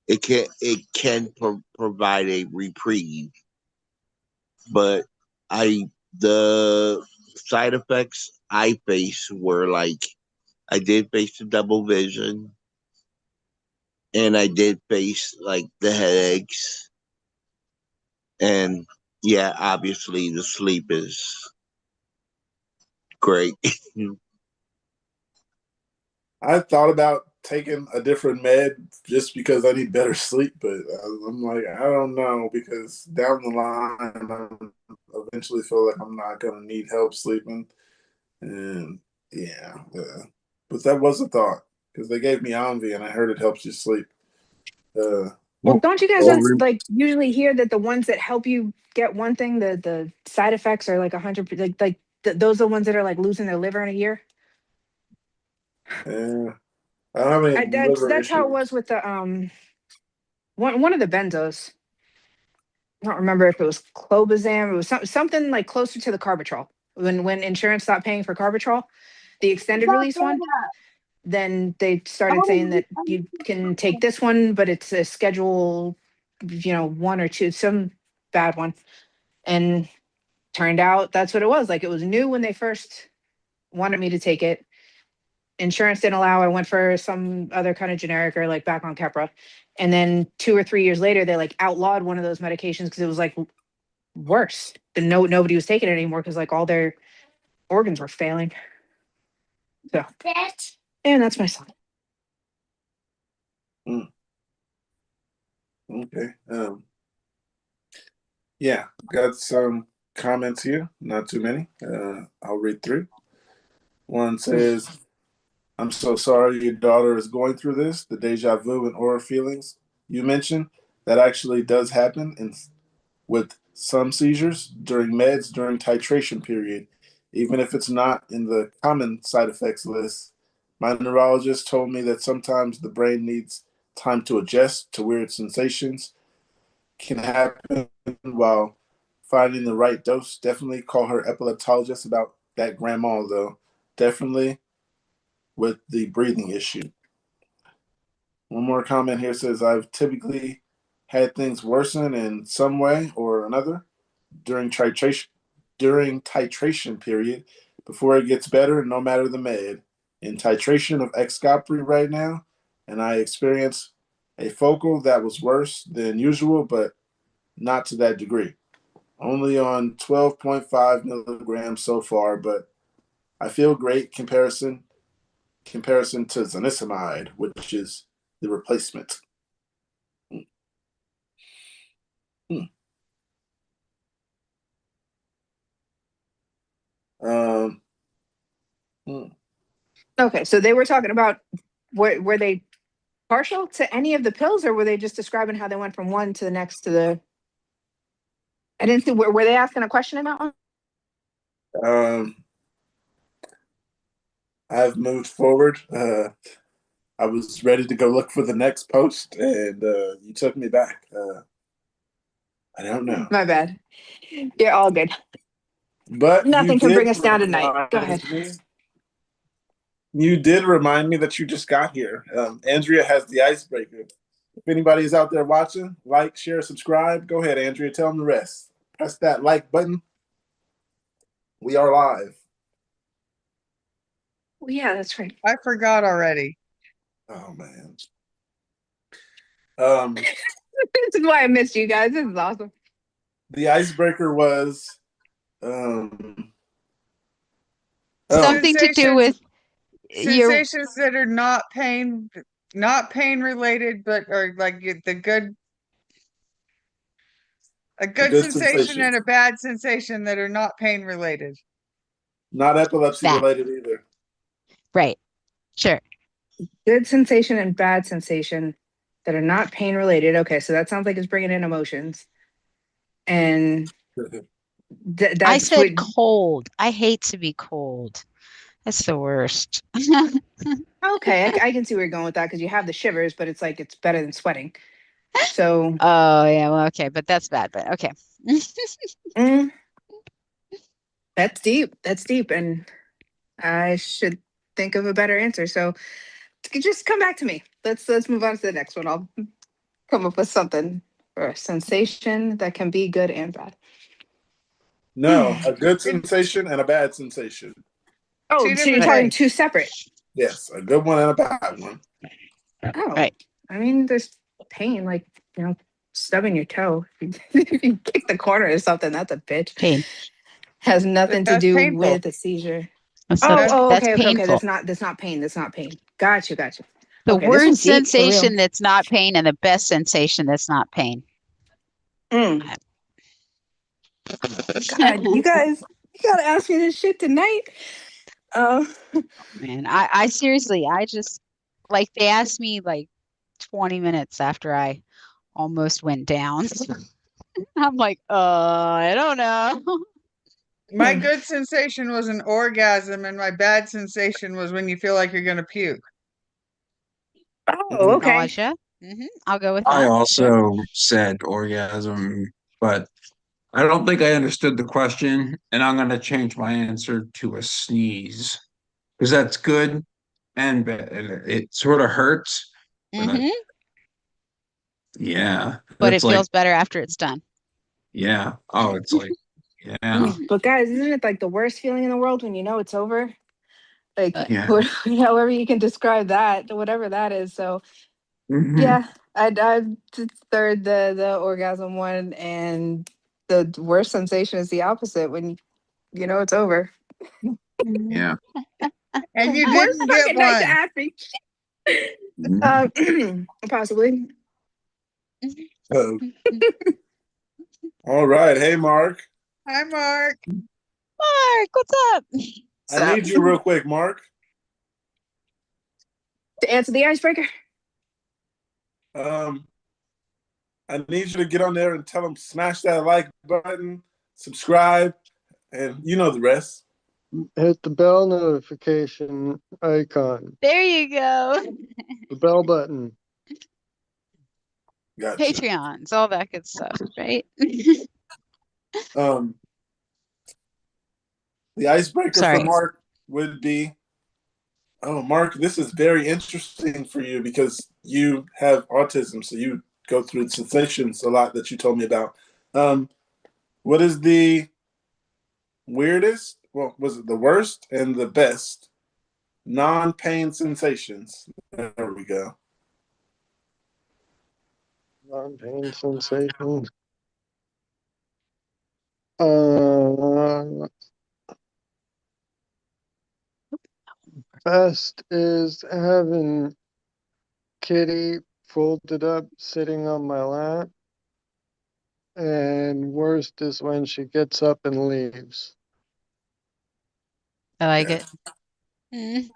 [SPEAKER 9] it can provide a reprieve, but I the side effects I face were like I did face the double vision, and I did face like the headaches, and yeah, obviously the sleep is great.
[SPEAKER 2] I thought about taking a different med just because I need better sleep, but I'm like, I don't know, because down the line, I eventually feel like I'm not going to need help sleeping. And yeah, but that was a thought because they gave me Omvi and I heard it helps you sleep. Uh,
[SPEAKER 10] well, don't you guys
[SPEAKER 9] Well,
[SPEAKER 10] just like usually hear that the ones that help you get one thing, the side effects are like 100, those are the ones that are like losing their liver in a year.
[SPEAKER 2] yeah, I don't have any liver
[SPEAKER 10] That's how it
[SPEAKER 2] issues.
[SPEAKER 10] was with the one of the benzos. I don't remember if it was clobazam. It was something like closer to the carbitrol. When insurance stopped paying for carbitrol, the extended release one, then they started saying that you can take this one, but it's a schedule, one or two, some bad one. And turned out that's what it was. Like it was new when they first wanted me to take it. Insurance didn't allow. I went for some other kind of generic or like back on Keppra. And then 2 or 3 years later, they like outlawed one of those medications because it was like worse. And nobody was taking it anymore because like all their organs were failing. So and that's my son.
[SPEAKER 2] Mm, okay. Yeah, got some comments here. Not too many. I'll read through. One says, I'm so sorry your daughter is going through this. The deja vu and aura feelings you mentioned, that actually does happen with some seizures during meds during titration period, even if it's not in the common side effects list. My neurologist told me that sometimes the brain needs time to adjust to weird sensations can happen while finding the right dose. Definitely call her epileptologist about that grandma though. Definitely with the breathing issue. One more comment here says I've typically had things worsen in some way or another during titration period before it gets better, no matter the med. In titration of Excopri right now, and I experienced a focal that was worse than usual, but not to that degree. Only on 12.5 milligrams so far, but I feel great comparison to zanisamide, which is the replacement. Um,
[SPEAKER 10] Okay, so they were talking about were they partial to any of the pills, or were they just describing how they went from one to the next to the? I didn't see. Were they asking a question in that one?
[SPEAKER 2] I've moved forward. I was ready to go look for the next post, and you took me back. I don't know.
[SPEAKER 10] My bad. You're all good.
[SPEAKER 2] But
[SPEAKER 10] Nothing can bring us down tonight. Go ahead.
[SPEAKER 2] You did remind me that you just got here. Andrea has the icebreaker. If anybody is out there watching, like, share, subscribe. Go ahead, Andrea. Tell them the rest. Press that like button. We are live.
[SPEAKER 10] Well, yeah, that's right.
[SPEAKER 1] I forgot already.
[SPEAKER 2] Oh man.
[SPEAKER 10] This is why I missed you guys. This is awesome.
[SPEAKER 2] The icebreaker was
[SPEAKER 11] something to do with your
[SPEAKER 1] sensations that are not pain related, but are like a good sensation and a bad sensation that are not pain related.
[SPEAKER 2] Not epilepsy
[SPEAKER 11] that.
[SPEAKER 2] related either.
[SPEAKER 11] Right. Sure.
[SPEAKER 10] Good sensation and bad sensation that are not pain related. Okay, so that sounds like it's bringing in emotions. And that's
[SPEAKER 11] I said cold. I hate to be cold. That's the worst.
[SPEAKER 10] Okay, I can see where you're going with that because you have the shivers, but it's like it's better than sweating. So.
[SPEAKER 11] Oh yeah, well, okay, but that's bad. But okay.
[SPEAKER 10] That's deep. That's deep, and I should think of a better answer. So just come back to me. Let's move on to the next one. I'll come up with something for a sensation that can be good and bad.
[SPEAKER 2] No, a good sensation and a bad sensation.
[SPEAKER 10] Oh, so you're talking two separate?
[SPEAKER 2] Yes, a good one and a bad one.
[SPEAKER 10] Oh, right. I mean, there's pain, like, stubbing your toe. If you kick the corner or something, that's a bitch.
[SPEAKER 11] Pain.
[SPEAKER 10] Has nothing to do
[SPEAKER 1] painful.
[SPEAKER 10] with a seizure.
[SPEAKER 11] That's
[SPEAKER 10] Okay.
[SPEAKER 11] painful.
[SPEAKER 10] That's not pain. That's not pain. Gotcha.
[SPEAKER 11] The
[SPEAKER 10] okay,
[SPEAKER 11] worst sensation that's not pain and the best sensation that's not pain.
[SPEAKER 10] God, you guys, you gotta ask me this shit tonight.
[SPEAKER 11] Man, I seriously, I just like they asked me like 20 minutes after I almost went down. I'm like, I don't know.
[SPEAKER 1] My good sensation was an orgasm, and my bad sensation was when you feel like you're gonna puke.
[SPEAKER 10] Oh, okay.
[SPEAKER 11] Nausea. I'll go with that.
[SPEAKER 5] I also said orgasm, but I don't think I understood the question, and I'm going to change my answer to a sneeze because that's good and bad. It sort of hurts. Yeah.
[SPEAKER 11] But it feels better after it's done.
[SPEAKER 5] Yeah. Oh, it's like, yeah.
[SPEAKER 10] But guys, isn't it like the worst feeling in the world when you know it's over? Like, however you can describe that, whatever that is. So, yeah, I'd third the orgasm one, and the worst sensation is the opposite when you know it's over.
[SPEAKER 5] Yeah.
[SPEAKER 1] And you didn't get
[SPEAKER 10] one. Possibly.
[SPEAKER 2] All right. Hey, Mark.
[SPEAKER 1] Hi, Mark.
[SPEAKER 11] Mark, what's up?
[SPEAKER 2] I need you real quick, Mark.
[SPEAKER 10] To answer the icebreaker?
[SPEAKER 2] I need you to get on there and tell them smash that like button, subscribe, and you know the rest.
[SPEAKER 8] Hit the bell notification icon.
[SPEAKER 11] There you go.
[SPEAKER 8] The bell button.
[SPEAKER 2] Gotcha.
[SPEAKER 11] Patreons, all that good stuff, right?
[SPEAKER 2] The icebreaker for Mark would be, Mark, this is very interesting for you because you have autism, so you go through sensations a lot that you told me about. What is the weirdest, well, was it the worst and the best non-pain sensations? There we go.
[SPEAKER 8] Non-pain sensations. Best is having
[SPEAKER 12] kitty folded up sitting on my lap. And worst is when she gets up and leaves.
[SPEAKER 11] I like
[SPEAKER 2] Yeah.
[SPEAKER 11] it. Mm,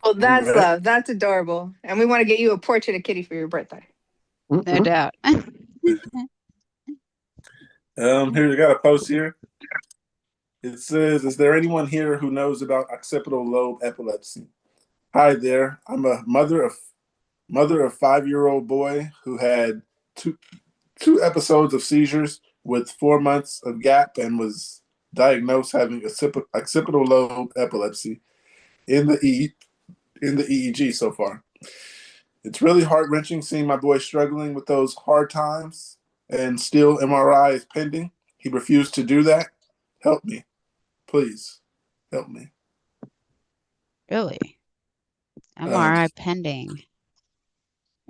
[SPEAKER 10] Well, that's
[SPEAKER 2] All right.
[SPEAKER 10] love. That's adorable. And we want to get you a portrait of Kitty for your birthday.
[SPEAKER 11] no doubt.
[SPEAKER 2] Here we got a post here. It says, "Is there anyone here who knows about occipital lobe epilepsy? Hi there. I'm a mother of 5-year-old boy who had two episodes of seizures with 4 months of gap and was diagnosed having occipital lobe epilepsy in the EEG so far. It's really heart-wrenching seeing my boy struggling with those hard times, and still MRI is pending. He refused to do that. Help me. Please. Help me."
[SPEAKER 11] Really?
[SPEAKER 2] Um,
[SPEAKER 11] MRI pending.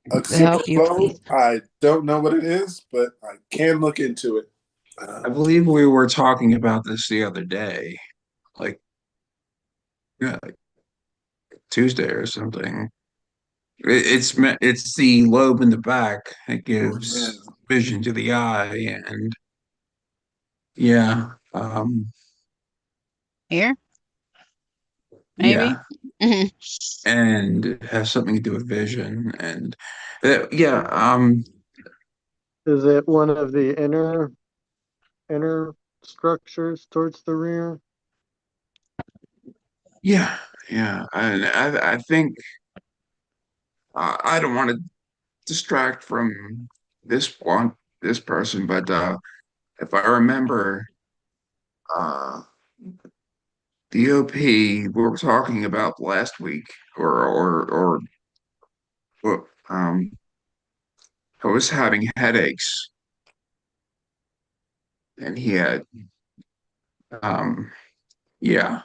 [SPEAKER 11] To help
[SPEAKER 2] occipital
[SPEAKER 11] you,
[SPEAKER 2] lobe,
[SPEAKER 11] please.
[SPEAKER 2] I don't know what it is, but I can look into it.
[SPEAKER 5] I believe we were talking about this the other day, like, yeah, like Tuesday or something. It's the lobe in the back that
[SPEAKER 2] Oh, man.
[SPEAKER 5] gives vision to the eye, and yeah,
[SPEAKER 11] Here, maybe.
[SPEAKER 5] yeah, and it has something to do with vision, and yeah,
[SPEAKER 12] Is it one of the inner structures towards the rear?
[SPEAKER 5] yeah, yeah, and I think I don't want to distract from this person, but if I remember, uh, the OP we were talking about last week, or I was having headaches, and he had um, yeah,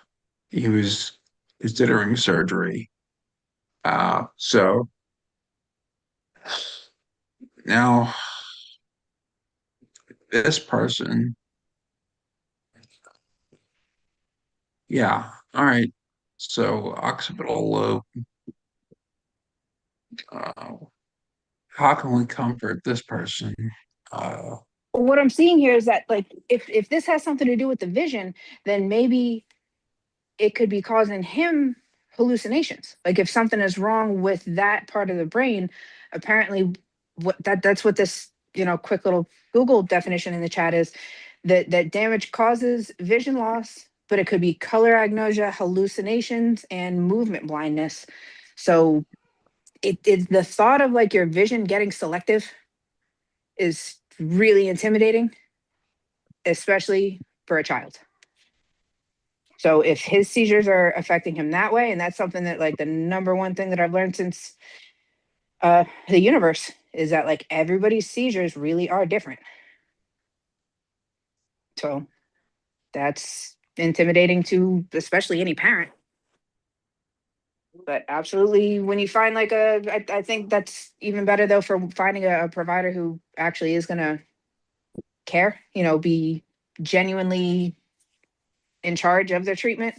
[SPEAKER 5] he was considering surgery. So now this person, yeah, all right. So occipital lobe, uh, how can we comfort this person? Uh,
[SPEAKER 10] Well, what I'm seeing here is that, like, if this has something to do with the vision, then maybe it could be causing him hallucinations. Like if something is wrong with that part of the brain, apparently that's what this, quick little Google definition in the chat is, that damage causes vision loss, but it could be color agnosia, hallucinations, and movement blindness. So it's the thought of like your vision getting selective is really intimidating, especially for a child. So if his seizures are affecting him that way, and that's something that, like, the number one thing that I've learned since the universe is that, like, everybody's seizures really are different. So that's intimidating to especially any parent. But absolutely, when you find like I think that's even better though, for finding a provider who actually is gonna care, be genuinely in charge of their treatment.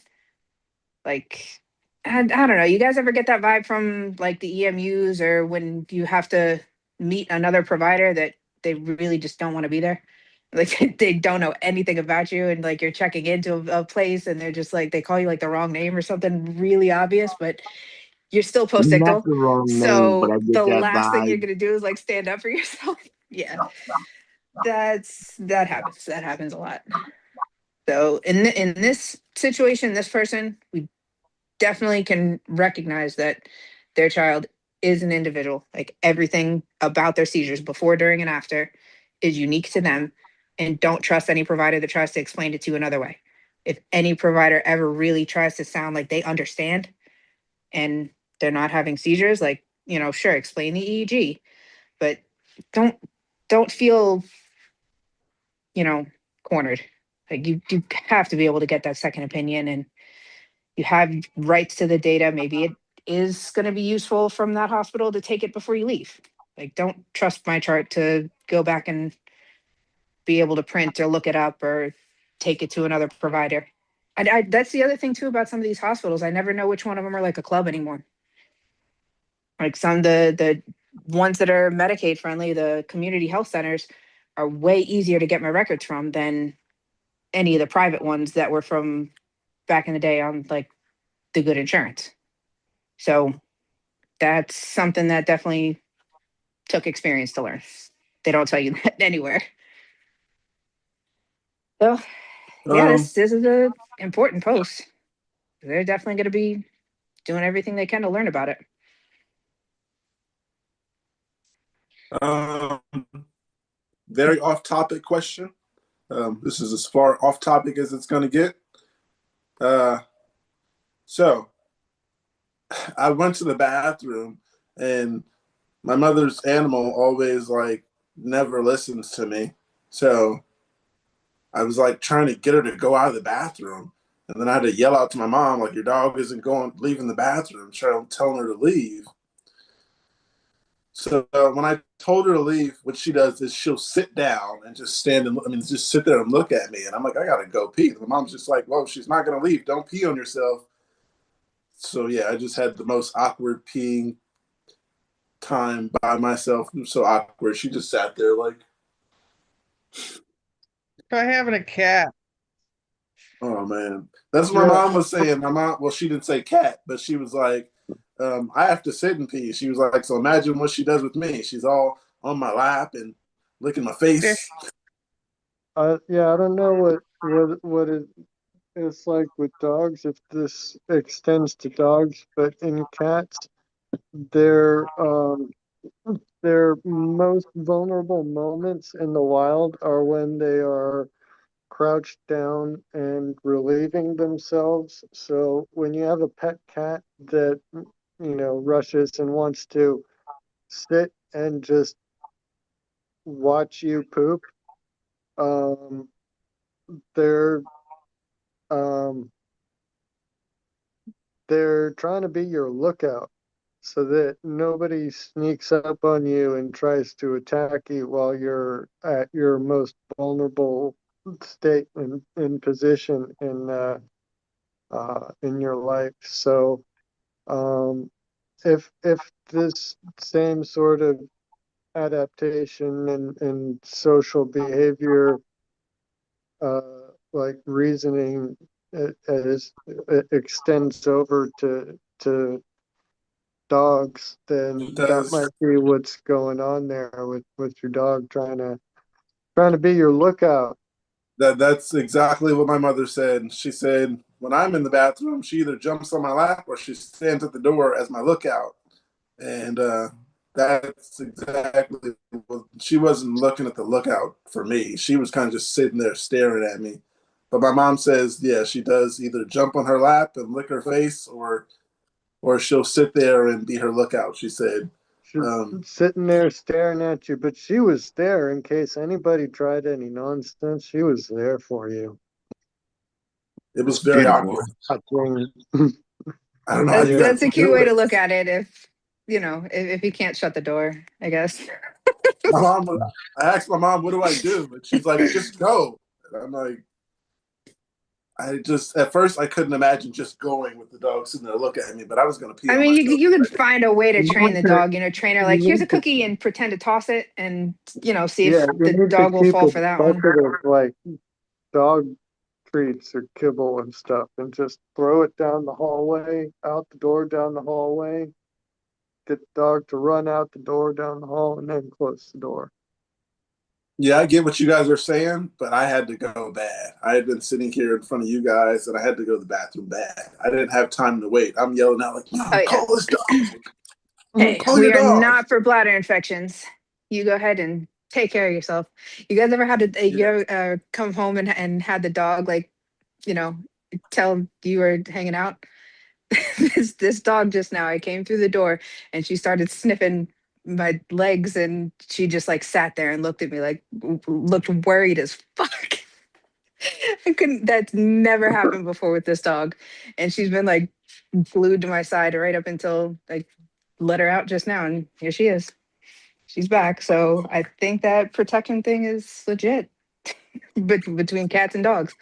[SPEAKER 10] Like, I don't know. You guys ever get that vibe from like the EMUs, or when you have to meet another provider that they really just don't want to be there? Like they don't know anything about you, and like you're checking into a place, and they're just like they call you like the wrong name or something really obvious, but you're still
[SPEAKER 9] Not
[SPEAKER 10] post-ictal.
[SPEAKER 9] the wrong name, but
[SPEAKER 10] So
[SPEAKER 9] I
[SPEAKER 10] the
[SPEAKER 9] get that
[SPEAKER 10] last thing you're
[SPEAKER 9] vibe.
[SPEAKER 10] gonna do is like stand up for yourself. Yeah, that happens. That happens a lot. So in this situation, this person, we definitely can recognize that their child is an individual. Like everything about their seizures before, during, and after is unique to them. And don't trust any provider that tries to explain it to you another way. If any provider ever really tries to sound like they understand and they're not having seizures, like, sure, explain the EEG, but don't don't feel, you know, cornered. Like you have to be able to get that second opinion, and you have rights to the data. Maybe it is going to be useful from that hospital to take it before you leave. Like, don't trust my chart to go back and be able to print or look it up or take it to another provider. That's the other thing too about some of these hospitals. I never know which one of them are like a club anymore. Like the ones that are Medicaid friendly, the community health centers are way easier to get my records from than any of the private ones that were from back in the day on like the good insurance. So that's something that definitely took experience to learn. They don't tell you that anywhere. So yeah,
[SPEAKER 2] Um,
[SPEAKER 10] this is a important post. They're definitely going to be doing everything they can to learn about it.
[SPEAKER 2] um, very off-topic question. This is as far off-topic as it's going to get. Uh, so I went to the bathroom, and my mother's animal always like never listens to me. So I was like trying to get her to go out of the bathroom. And then I had to yell out to my mom, like, your dog isn't leaving the bathroom, telling her to leave. So when I told her to leave, what she does is she'll sit down and just just sit there and look at me. And I'm like, I gotta go pee. And my mom's just like, well, she's not gonna leave. Don't pee on yourself. So yeah, I just had the most awkward peeing time by myself. It was so awkward. She just sat there like,
[SPEAKER 1] Try having a cat.
[SPEAKER 2] oh man. That's what my
[SPEAKER 12] Yeah,
[SPEAKER 2] mom was saying. My mom, well, she didn't say cat, but she was like, I have to sit and pee. She was like, so imagine what she does with me. She's all on my lap and licking my
[SPEAKER 1] Yeah.
[SPEAKER 2] face.
[SPEAKER 12] yeah, I don't know what it is like with dogs, if this extends to dogs, but in cats, their their most vulnerable moments in the wild are when they are crouched down and relieving themselves. So when you have a pet cat that, rushes and wants to sit and just watch you poop, um, they're um, they're trying to be your lookout so that nobody sneaks up on you and tries to attack you while you're at your most vulnerable state and position in your life. So if this same sort of adaptation and social behavior, like reasoning, it extends over to dogs, then
[SPEAKER 2] It
[SPEAKER 12] that
[SPEAKER 2] does.
[SPEAKER 12] might be what's going on there with your dog trying to be your lookout.
[SPEAKER 2] That's exactly what my mother said. She said, when I'm in the bathroom, she either jumps on my lap or she stands at the door as my lookout. And that's exactly what she wasn't looking at the lookout for me. She was kind of just sitting there staring at me. But my mom says, yeah, she does either jump on her lap and lick her face or she'll sit there and be her lookout, she said.
[SPEAKER 12] She's
[SPEAKER 2] Um,
[SPEAKER 12] sitting there staring at you, but she was there in case anybody tried any nonsense. She was there for you.
[SPEAKER 2] it was
[SPEAKER 5] That's
[SPEAKER 2] very
[SPEAKER 5] beautiful.
[SPEAKER 2] awkward.
[SPEAKER 12] Watching.
[SPEAKER 2] I don't know how
[SPEAKER 10] That's
[SPEAKER 2] you
[SPEAKER 12] Yeah.
[SPEAKER 10] that's
[SPEAKER 2] guys
[SPEAKER 10] a cute
[SPEAKER 2] do
[SPEAKER 10] way
[SPEAKER 2] it.
[SPEAKER 10] to look at it. If if you can't shut the door, I guess.
[SPEAKER 2] My mom, I asked my mom, what do I do? And she's like, just go. And I'm like, at first, I couldn't imagine just going with the dog sitting there looking at me, but I was going to pee
[SPEAKER 10] I
[SPEAKER 2] on
[SPEAKER 10] mean,
[SPEAKER 2] myself.
[SPEAKER 10] you could find a way to
[SPEAKER 12] You
[SPEAKER 10] train
[SPEAKER 12] need
[SPEAKER 10] the
[SPEAKER 12] to,
[SPEAKER 10] dog. Train her like,
[SPEAKER 12] you
[SPEAKER 10] here's a
[SPEAKER 12] need to,
[SPEAKER 10] cookie and pretend to toss it, and see
[SPEAKER 12] yeah,
[SPEAKER 10] if
[SPEAKER 12] you
[SPEAKER 10] the
[SPEAKER 12] need to
[SPEAKER 10] dog will
[SPEAKER 12] keep
[SPEAKER 10] fall
[SPEAKER 12] a
[SPEAKER 10] for that one.
[SPEAKER 12] bucket of like dog treats or kibble and stuff and just throw it down the hallway, out the door, down the hallway, get the dog to run out the door, down the hall, and then close the door.
[SPEAKER 2] Yeah, I get what you guys are saying, but I had to go bad. I had been sitting here in front of you guys, and I had to go to the bathroom bad. I didn't have time to wait. I'm yelling out like,
[SPEAKER 10] Oh
[SPEAKER 2] "Mom,
[SPEAKER 10] yeah.
[SPEAKER 2] call this dog!
[SPEAKER 10] Hey,
[SPEAKER 2] Call your
[SPEAKER 10] we are
[SPEAKER 2] dog!"
[SPEAKER 10] not for bladder infections. You go ahead and take care of yourself. You guys ever had to you
[SPEAKER 2] Yeah,
[SPEAKER 10] ever come home and had the dog like you know tell you were hanging out? This dog just now, I came through the door and she started sniffing my legs, and she just like sat there and looked at me like looked worried as fuck. I couldn't That's never happened before with this dog. And she's been like glued to my side right up until I let her out just now, and here she is. She's back. So I think that protection thing is legit between cats and dogs.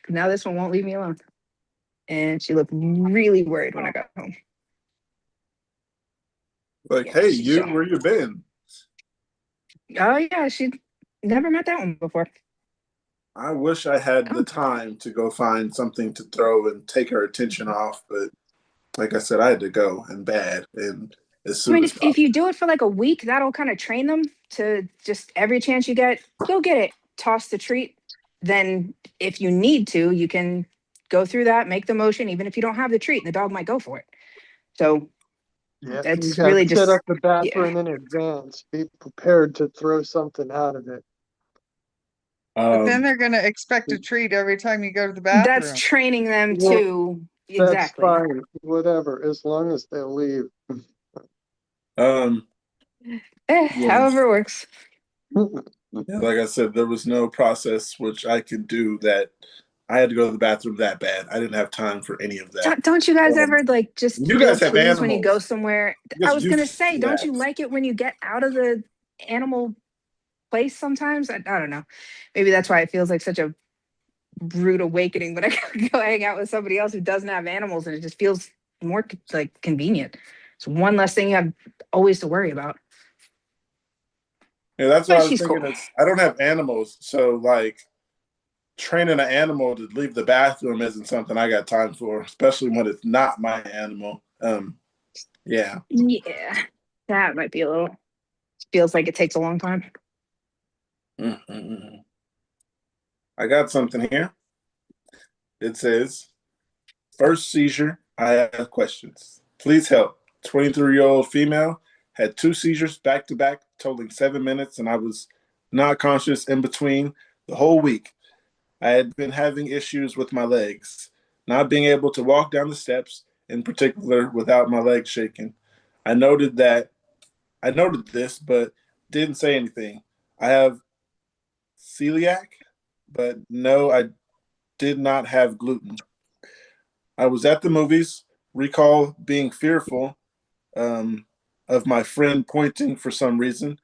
[SPEAKER 10] Now this one won't leave me alone. And she looked really worried when I got home.
[SPEAKER 2] Like,
[SPEAKER 10] Yeah,
[SPEAKER 2] hey, you, where you been?
[SPEAKER 10] oh yeah, she never met that one before.
[SPEAKER 2] I wish I had the
[SPEAKER 10] Oh.
[SPEAKER 2] time to go find something to throw and take her attention off, but like I said, I had to go and bad and as
[SPEAKER 10] I
[SPEAKER 2] soon
[SPEAKER 10] mean,
[SPEAKER 2] as
[SPEAKER 10] if
[SPEAKER 2] possible.
[SPEAKER 10] you do it for like a week, that'll kind of train them to just every chance you get, go get it, toss the treat. Then, if you need to, you can go through that, make the motion, even if you don't have the treat, and the dog might go for it. So
[SPEAKER 12] Yeah, you
[SPEAKER 10] that's
[SPEAKER 12] got
[SPEAKER 10] really
[SPEAKER 12] to set
[SPEAKER 10] just,
[SPEAKER 12] up the
[SPEAKER 10] yeah.
[SPEAKER 12] bathroom in advance. Be prepared to throw something out of it.
[SPEAKER 1] But then
[SPEAKER 2] Um,
[SPEAKER 1] they're going to expect a treat every time you go to the
[SPEAKER 10] That's
[SPEAKER 1] bathroom.
[SPEAKER 10] training them
[SPEAKER 12] Well,
[SPEAKER 10] to
[SPEAKER 12] that's
[SPEAKER 10] exactly.
[SPEAKER 12] fine, whatever, as long as they leave.
[SPEAKER 2] um, yeah,
[SPEAKER 10] However it works.
[SPEAKER 2] yeah, like I said, there was no process which I could do that. I had to go to the bathroom that bad. I didn't have time for any of that.
[SPEAKER 10] Don't you guys
[SPEAKER 2] Um,
[SPEAKER 10] ever like just
[SPEAKER 2] you
[SPEAKER 10] feel
[SPEAKER 2] guys have
[SPEAKER 10] pleased when you go
[SPEAKER 2] animals.
[SPEAKER 10] somewhere?
[SPEAKER 2] You
[SPEAKER 10] I
[SPEAKER 2] guys are
[SPEAKER 10] was gonna
[SPEAKER 2] used
[SPEAKER 10] say,
[SPEAKER 2] to
[SPEAKER 10] don't you
[SPEAKER 2] that.
[SPEAKER 10] like it when you get out of the animal place sometimes? I don't know. Maybe that's why it feels like such a rude awakening when I go hang out with somebody else who doesn't have animals, and it just feels more like convenient. It's one less thing you have always to worry about.
[SPEAKER 2] Yeah, that's what
[SPEAKER 10] But
[SPEAKER 2] I was
[SPEAKER 10] she's
[SPEAKER 2] thinking.
[SPEAKER 10] cool.
[SPEAKER 2] Is I don't have animals, so like training an animal to leave the bathroom isn't something I got time for, especially when it's not my animal. Yeah.
[SPEAKER 10] Yeah, that might be a little. Feels like it takes a long time.
[SPEAKER 2] Mm-mm-mm. I got something here. It says, first seizure, I have questions. Please help. 23-year-old female had two seizures back to back, totaling 7 minutes, and I was not conscious in between the whole week. I had been having issues with my legs, not being able to walk down the steps, in particular, without my legs shaking. I noted that I noted this, but didn't say anything. I have celiac, but no, I did not have gluten. I was at the movies, recall being fearful of my friend pointing for some reason.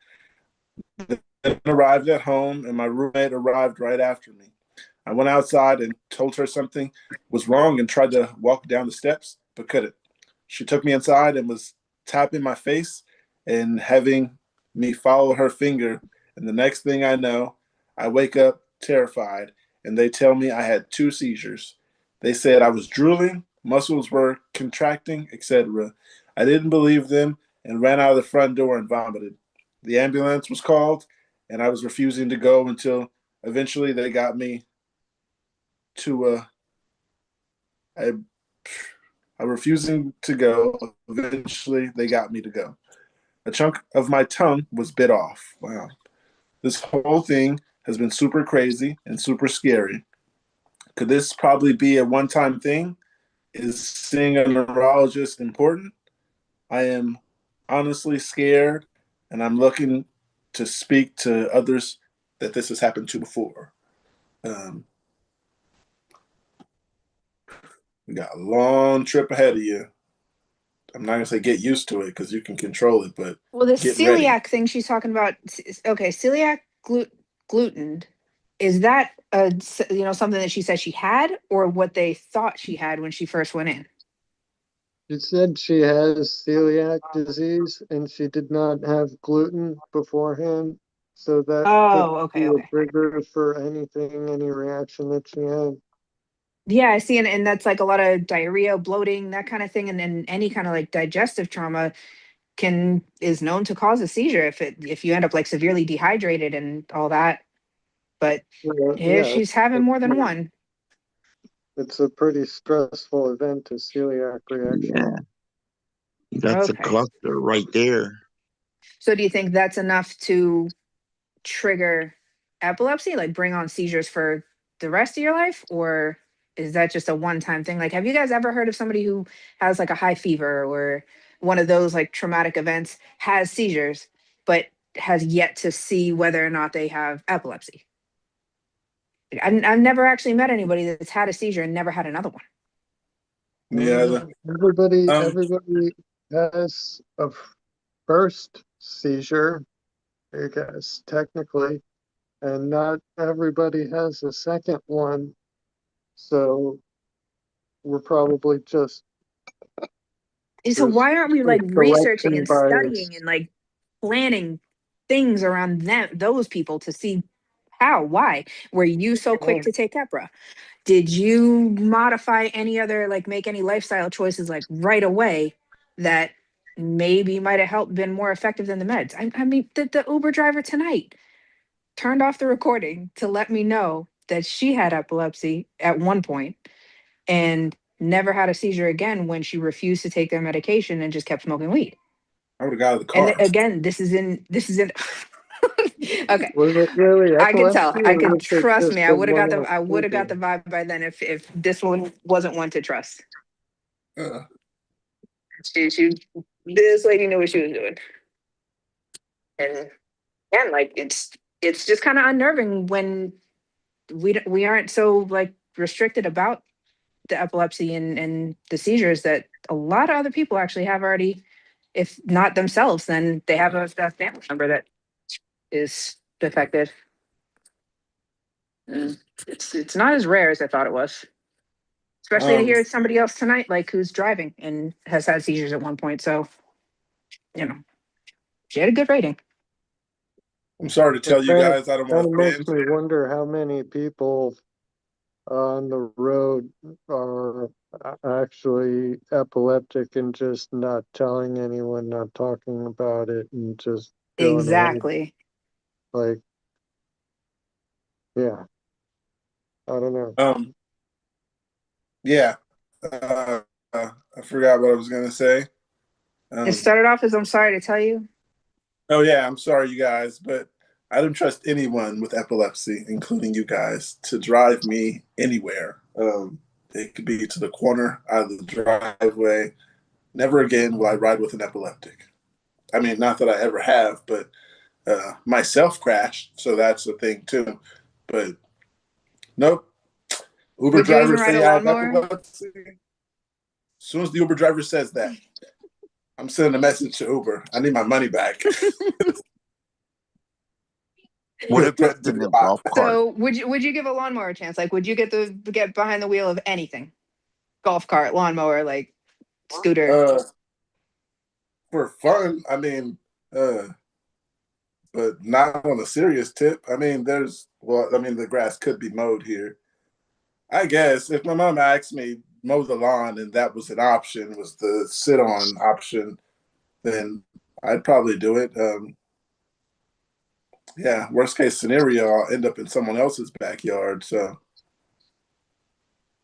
[SPEAKER 2] Then arrived at home, and my roommate arrived right after me. I went outside and told her something was wrong and tried to walk down the steps, but couldn't. She took me inside and was tapping my face and having me follow her finger. And the next thing I know, I wake up terrified and they tell me I had two seizures. They said I was drooling, muscles were contracting, etc. I didn't believe them and ran out of the front door and vomited. The ambulance was called and I was refusing to go until eventually they got me to I I refusing to go. Eventually, they got me to go. A chunk of my tongue was bit off. Wow. This whole thing has been super crazy and super scary. Could this probably be a one time thing? Is seeing a neurologist important? I am honestly scared and I'm looking to speak to others that this has happened to before. Um, you got a long trip ahead of you. I'm not gonna say get used to it because you can control it, but
[SPEAKER 10] Well, the
[SPEAKER 2] get ready.
[SPEAKER 10] celiac thing she's talking about. Okay, celiac gluten. Is that something that she said she had, or what they thought she had when she first went in?
[SPEAKER 12] She said she has celiac disease and she did not have gluten beforehand, so that could
[SPEAKER 10] Oh,
[SPEAKER 12] be
[SPEAKER 10] okay,
[SPEAKER 12] a
[SPEAKER 10] okay.
[SPEAKER 12] trigger for anything, any reaction that she had.
[SPEAKER 10] Yeah, I see, and that's like a lot of diarrhea, bloating, that kind of thing, and then any kind of like digestive trauma can is known to cause a seizure if you end up like severely dehydrated and all that. But if
[SPEAKER 12] Yeah,
[SPEAKER 10] she's having more than
[SPEAKER 12] it's,
[SPEAKER 10] one,
[SPEAKER 12] it's a pretty stressful event, a celiac reaction.
[SPEAKER 9] Yeah, that's a
[SPEAKER 10] okay.
[SPEAKER 9] cluster right there.
[SPEAKER 10] So do you think that's enough to trigger epilepsy, like bring on seizures for the rest of your life? Or is that just a one-time thing? Like, have you guys ever heard of somebody who has like a high fever or one of those like traumatic events, has seizures, but has yet to see whether or not they have epilepsy? I've never actually met anybody that's had a seizure and never had another one.
[SPEAKER 2] Yeah. Um,
[SPEAKER 12] Everybody has a first seizure, I guess, technically, and not everybody has a second one. So we're probably just
[SPEAKER 10] So why aren't we like researching
[SPEAKER 12] selection
[SPEAKER 10] and
[SPEAKER 12] bias.
[SPEAKER 10] studying and like planning things around those people to see how, why? Were you so quick
[SPEAKER 12] Well,
[SPEAKER 10] to take Keppra? Did you modify any other, like make any lifestyle choices like right away that maybe might have helped been more effective than the meds? I mean, the Uber driver tonight turned off the recording to let me know that she had epilepsy at one point and never had a seizure again when she refused to take their medication and just kept smoking weed.
[SPEAKER 2] I would have got out of the
[SPEAKER 10] And
[SPEAKER 2] car.
[SPEAKER 10] again, this is in okay.
[SPEAKER 12] was it really
[SPEAKER 10] I can tell.
[SPEAKER 12] epilepsy
[SPEAKER 10] I
[SPEAKER 12] or
[SPEAKER 10] can
[SPEAKER 12] was it
[SPEAKER 10] trust
[SPEAKER 12] just
[SPEAKER 10] me.
[SPEAKER 12] a one-off
[SPEAKER 10] I would have got the
[SPEAKER 12] seizure?
[SPEAKER 10] vibe by then if this one wasn't one to trust.
[SPEAKER 2] Uh,
[SPEAKER 10] She this lady knew what she was doing. And again, like it's just kind of unnerving when we aren't so like restricted about the epilepsy and the seizures that a lot of other people actually have already, if not themselves, then they have a family member that is affected. Mm. It's not as rare as I thought it was. Especially to
[SPEAKER 2] um,
[SPEAKER 10] hear somebody else tonight, like who's driving and has had seizures at one point. So, you know, she had a good rating.
[SPEAKER 2] I'm sorry to
[SPEAKER 12] It
[SPEAKER 2] tell you guys I don't
[SPEAKER 12] kind
[SPEAKER 2] want
[SPEAKER 12] of
[SPEAKER 2] to
[SPEAKER 12] makes
[SPEAKER 2] bend.
[SPEAKER 12] me wonder how many people on the road are actually epileptic and just not telling anyone, not talking about it, and just going ahead.
[SPEAKER 10] Exactly.
[SPEAKER 12] Like, yeah, I don't know.
[SPEAKER 2] Yeah. Uh, I forgot what I was gonna say.
[SPEAKER 10] It
[SPEAKER 2] Um,
[SPEAKER 10] started off as I'm sorry to tell you.
[SPEAKER 2] oh yeah, I'm sorry, you guys, but I don't trust anyone with epilepsy, including you guys, to drive me anywhere. It could be to the corner, out of the driveway. Never again will I ride with an epileptic. I mean, not that I ever have, but myself crashed, so that's a thing too. But nope. Uber
[SPEAKER 10] Would you even
[SPEAKER 2] drivers
[SPEAKER 10] ride
[SPEAKER 2] say
[SPEAKER 10] a
[SPEAKER 2] I have
[SPEAKER 10] lawnmower?
[SPEAKER 2] epilepsy. As soon as the Uber driver says that, I'm sending a message to Uber. I need my money back.
[SPEAKER 9] What if
[SPEAKER 2] Threaten
[SPEAKER 9] it's
[SPEAKER 2] to
[SPEAKER 9] in
[SPEAKER 2] be
[SPEAKER 9] a
[SPEAKER 2] a bot.
[SPEAKER 9] golf cart?
[SPEAKER 10] So would you give a lawnmower a chance? Like would you get behind the wheel of anything? Golf cart, lawnmower, like scooter.
[SPEAKER 2] Uh, for fun, I mean, uh, but not on a serious tip. I mean, the grass could be mowed here. I guess if my mom asked me mow the lawn and that was an option, was the sit on option, then I'd probably do it. Yeah, worst case scenario, I'll end up in someone else's backyard, so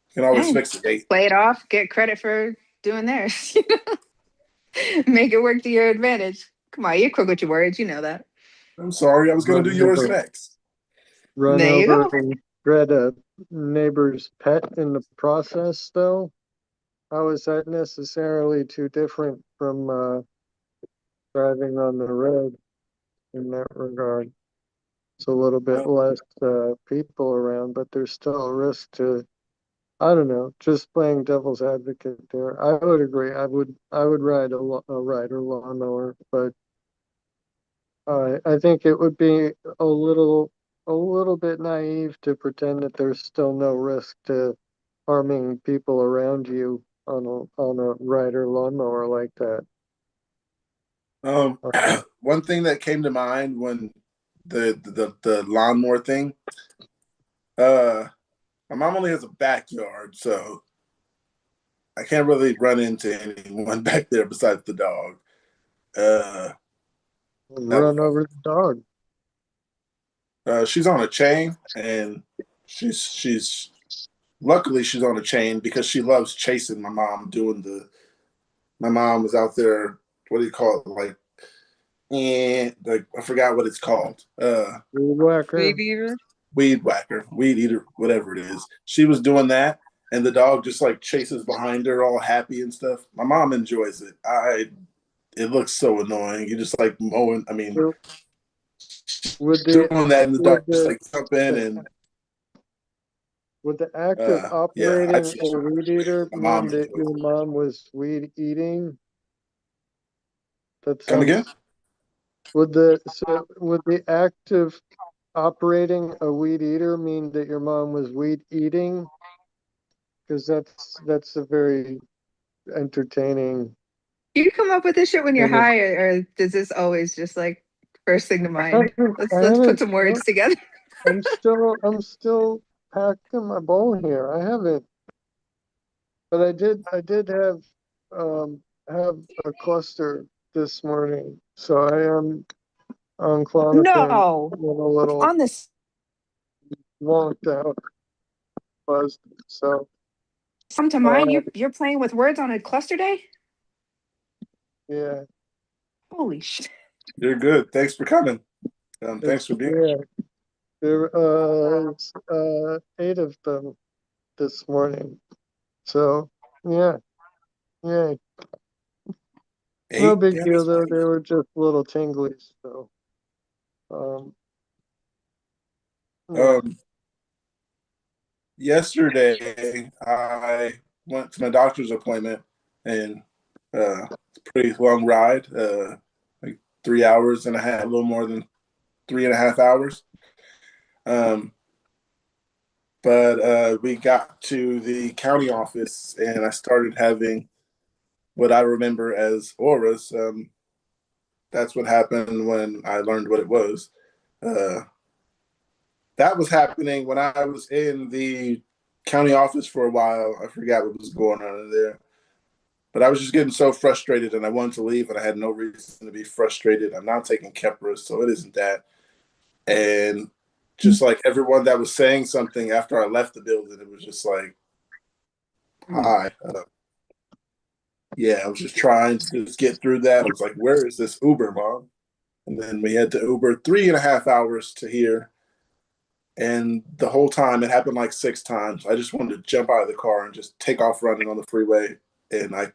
[SPEAKER 2] you can always
[SPEAKER 10] Hey,
[SPEAKER 2] fix the gate.
[SPEAKER 10] play it off, get credit for doing theirs. Make it work to your advantage. Come on, you're quick with your words, you know that.
[SPEAKER 2] I'm sorry, I was going to
[SPEAKER 12] Run
[SPEAKER 2] do yours
[SPEAKER 12] over,
[SPEAKER 2] next.
[SPEAKER 12] run
[SPEAKER 10] There you
[SPEAKER 12] over
[SPEAKER 10] go.
[SPEAKER 12] and shred a neighbor's pet in the process, though. How is that necessarily too different from driving on the road in that regard? It's a little bit less people around, but there's still a risk to, I don't know, just playing devil's advocate there. I would agree. I would ride a rider lawnmower, but I think it would be a little bit naive to pretend that there's still no risk to harming people around you on a rider lawnmower like that.
[SPEAKER 2] Um,
[SPEAKER 12] Uh,
[SPEAKER 2] one thing that came to mind when the lawnmower thing, uh, my mom only has a backyard, so I can't really run into anyone back there besides the dog. Uh, that
[SPEAKER 12] Run over the dog.
[SPEAKER 2] she's on a chain, and she's luckily she's on a chain because she loves chasing my mom. My mom was out there. What do you call it? Like I forgot what it's called.
[SPEAKER 12] Weed whacker.
[SPEAKER 1] Weed eater.
[SPEAKER 2] Weed whacker, weed eater, whatever it is. She was doing that, and the dog just like chases behind her, all happy and stuff. My mom enjoys it. It looks so annoying. You just like mowing. I mean,
[SPEAKER 12] So would the
[SPEAKER 2] doing that, and the dog
[SPEAKER 12] would
[SPEAKER 2] just
[SPEAKER 12] the
[SPEAKER 2] like jump in
[SPEAKER 12] the
[SPEAKER 2] and
[SPEAKER 12] would the act of
[SPEAKER 2] yeah, I'd
[SPEAKER 12] operating
[SPEAKER 2] say
[SPEAKER 12] a weed eater
[SPEAKER 2] my
[SPEAKER 12] mean
[SPEAKER 2] mom
[SPEAKER 12] that
[SPEAKER 2] enjoys
[SPEAKER 12] your
[SPEAKER 2] it.
[SPEAKER 12] mom was weed eating? That
[SPEAKER 2] Come again?
[SPEAKER 12] sounds. Would the act of operating a weed eater mean that your mom was weed eating? Because that's a very entertaining
[SPEAKER 10] You come up with this shit when you're
[SPEAKER 12] And
[SPEAKER 10] high, or does this always just like first thing to mind?
[SPEAKER 12] I
[SPEAKER 10] Let's put
[SPEAKER 12] haven't.
[SPEAKER 10] some words together.
[SPEAKER 12] I'm still packed in my bowl here. I haven't, but I did have a cluster this morning, so I am on Clonopin
[SPEAKER 10] No,
[SPEAKER 12] with a little
[SPEAKER 10] on this.
[SPEAKER 12] wonked out, buzzed. So
[SPEAKER 10] Come to mind. You're playing with words on a cluster day.
[SPEAKER 12] yeah,
[SPEAKER 10] Holy shit!
[SPEAKER 2] You're good. Thanks for coming. Thanks
[SPEAKER 12] it's
[SPEAKER 2] for being.
[SPEAKER 12] yeah. There it's 8 of them this morning. So yeah, yeah. No
[SPEAKER 2] 8.
[SPEAKER 12] big
[SPEAKER 2] Yeah.
[SPEAKER 12] deal though. They were just little tinglies. So yeah.
[SPEAKER 2] Um, Yesterday I went to my doctor's appointment, and it's a pretty long ride. Like 3 hours and a half, a little more than 3.5 hours. Um, but we got to the county office, and I started having what I remember as auras. That's what happened when I learned what it was. Uh, that was happening when I was in the county office for a while. I forgot what was going on in there. But I was just getting so frustrated, and I wanted to leave, and I had no reason to be frustrated. I'm now taking Keppra, so it isn't that. And just like everyone that was saying something after I left the building, it was just like, hi. Yeah, I was just trying to just get through that. I was like, where is this Uber, Mom? And then we had to Uber 3.5 hours to here. And the whole time, it happened like 6 times. I just wanted to jump out of the car and just take off running on the freeway. And I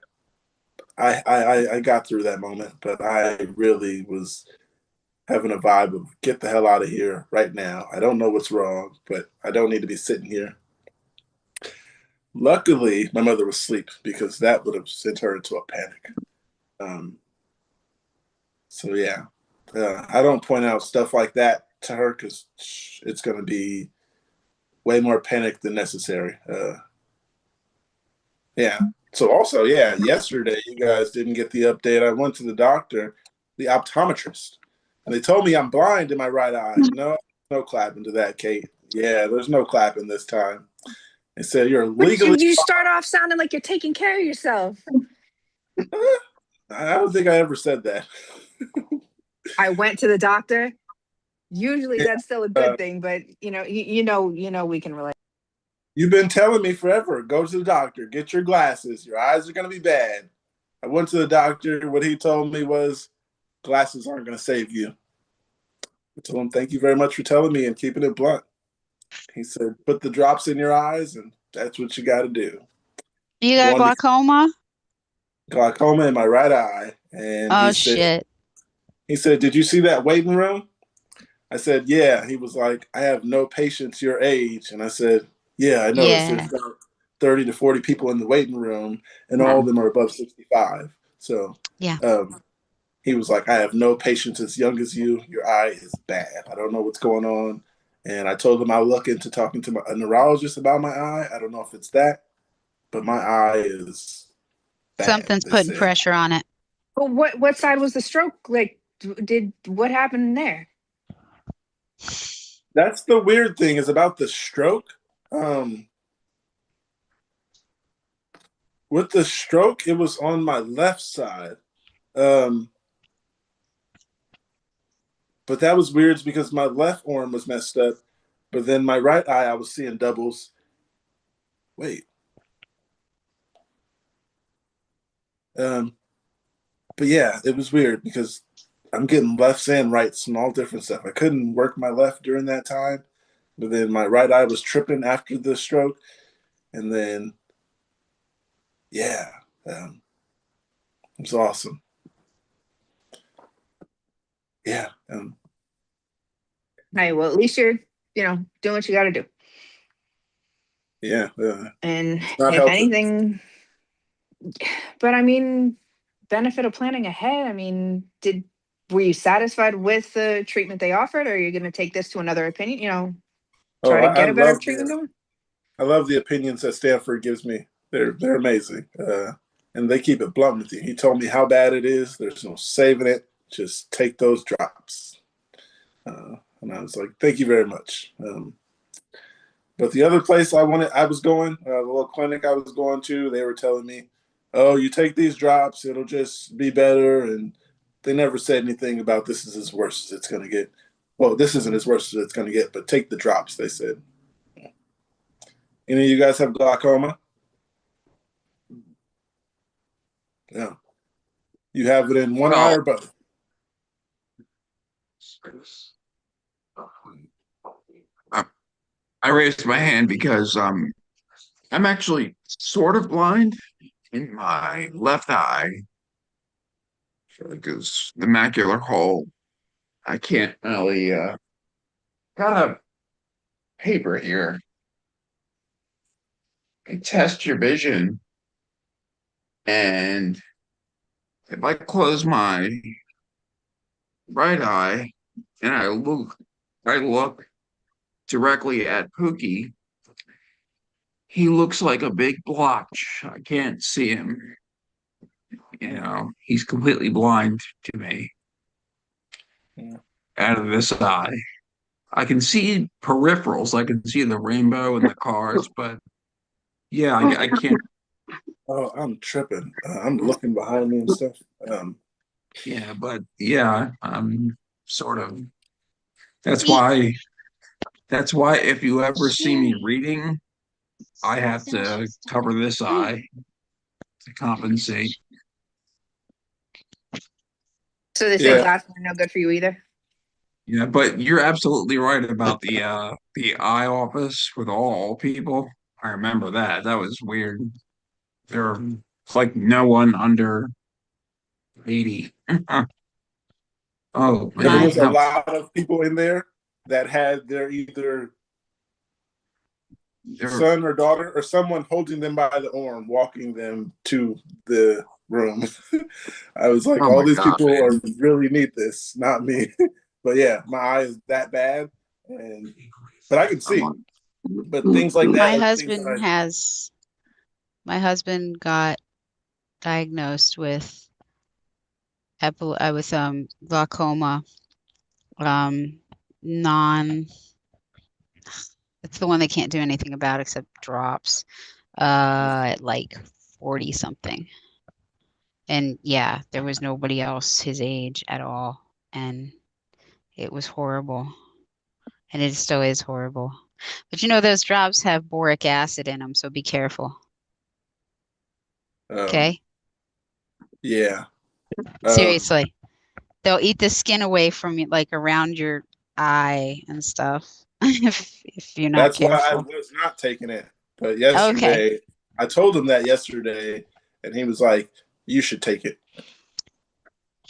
[SPEAKER 2] got through that moment, but I really was having a vibe of get the hell out of here right now. I don't know what's wrong, but I don't need to be sitting here. Luckily, my mother was asleep because that would have sent her into a panic. Um, so yeah, I don't point out stuff like that to her because it's going to be way more panic than necessary. Yeah. So also, yeah, yesterday you guys didn't get the update. I went to the doctor, the optometrist, and they told me I'm blind in my right eye. No clapping to that, Kate. Yeah, there's no clapping this time. They said you're
[SPEAKER 10] But
[SPEAKER 2] legally.
[SPEAKER 10] you start off sounding like you're taking care of yourself.
[SPEAKER 2] I don't think I ever said that.
[SPEAKER 10] I went to the doctor. Usually
[SPEAKER 2] Yeah,
[SPEAKER 10] that's still a good thing, but you know we can relate.
[SPEAKER 2] you've been telling me forever. Go to the doctor. Get your glasses. Your eyes are going to be bad. I went to the doctor. What he told me was glasses aren't going to save you. I told him, thank you very much for telling me and keeping it blunt. He said, put the drops in your eyes, and that's what you got to do.
[SPEAKER 11] You got
[SPEAKER 2] Going to
[SPEAKER 11] glaucoma?
[SPEAKER 2] glaucoma in my right eye. And
[SPEAKER 11] Oh shit.
[SPEAKER 2] he said, did you see that waiting room? I said, yeah. He was like, I have no patients your age. And I said, yeah, I noticed
[SPEAKER 11] Yeah.
[SPEAKER 2] there's about 30 to 40 people in the waiting room, and all of them are above 65. So
[SPEAKER 11] Yeah.
[SPEAKER 2] he was like, I have no patients as young as you. Your eye is bad. I don't know what's going on. And I told him I'll look into talking to a neurologist about my eye. I don't know if it's that, but my eye is bad.
[SPEAKER 11] Something's
[SPEAKER 2] They
[SPEAKER 11] putting
[SPEAKER 2] said.
[SPEAKER 11] pressure on it.
[SPEAKER 10] But what side was the stroke? Like, what happened there?
[SPEAKER 2] That's the weird thing is about the stroke. With the stroke, it was on my left side. But that was weird because my left arm was messed up, but then my right eye, I was seeing doubles. Wait. But yeah, it was weird because I'm getting lefts and rights and all different stuff. I couldn't work my left during that time, but then my right eye was tripping after the stroke, and then yeah, it was awesome. Yeah.
[SPEAKER 10] Hey, well, at least you're doing what you got to do.
[SPEAKER 2] Yeah.
[SPEAKER 10] And
[SPEAKER 2] Not
[SPEAKER 10] if
[SPEAKER 2] helping.
[SPEAKER 10] anything, but I mean, benefit of planning ahead. I mean, were you satisfied with the treatment they offered, or are you going to take this to another opinion? Try to
[SPEAKER 2] I
[SPEAKER 10] get a better
[SPEAKER 2] love
[SPEAKER 10] treatment going?
[SPEAKER 2] I love the opinions that Stanford gives me. They're amazing. And and they keep it blunt with you. He told me how bad it is. There's no saving it. Just take those drops. And I was like, thank you very much. But the other place I was going, the little clinic I was going to, they were telling me, oh, you take these drops, it'll just be better. And they never said anything about this is as worse as it's going to get. Well, this isn't as worse as it's going to get, but take the drops, they said. Any of you guys have glaucoma? Yeah. You have it in one eye or both?
[SPEAKER 5] I raised my hand because I'm actually sort of blind in my left eye because the macular hole. I can't really got a paper here. I test your vision, and if I close my right eye and I look directly at Pookie, he looks like a big blotch. I can't see him. He's completely blind to me out of this eye. I can see peripherals. I can see the rainbow and the cars, but yeah, I can't.
[SPEAKER 2] Oh, I'm tripping. I'm looking behind me and stuff.
[SPEAKER 5] Yeah, but yeah, I'm sort of. That's why. That's why if you ever see me reading, I have to cover this eye to compensate.
[SPEAKER 10] So they say
[SPEAKER 2] Yeah.
[SPEAKER 10] glasses are no good for you either.
[SPEAKER 5] Yeah, but you're absolutely right about the eye office with all people. I remember that. That was weird. There was like no one under 80. Oh
[SPEAKER 2] Yeah, there
[SPEAKER 5] man.
[SPEAKER 2] was a lot of people in there that had their either son or daughter or someone holding them by the arm, walking them to the room. I was like,
[SPEAKER 5] Oh
[SPEAKER 2] all
[SPEAKER 5] my
[SPEAKER 2] these
[SPEAKER 5] God,
[SPEAKER 2] people
[SPEAKER 5] man.
[SPEAKER 2] really need this, not me. But yeah, my eye is that bad, but I can see. But things like that,
[SPEAKER 11] My husband got diagnosed with glaucoma. Non It's the one they can't do anything about except drops. At like 40 something. And yeah, there was nobody else his age at all. And it was horrible. And it still is horrible. But those drops have boric acid in them, so be careful. Okay?
[SPEAKER 2] Yeah.
[SPEAKER 11] Seriously. They'll eat the skin away from you, like around your eye and stuff, if you're not
[SPEAKER 2] That's why I
[SPEAKER 11] careful.
[SPEAKER 2] was not taking it. But yesterday, I told him that yesterday, and he was like, you should take it.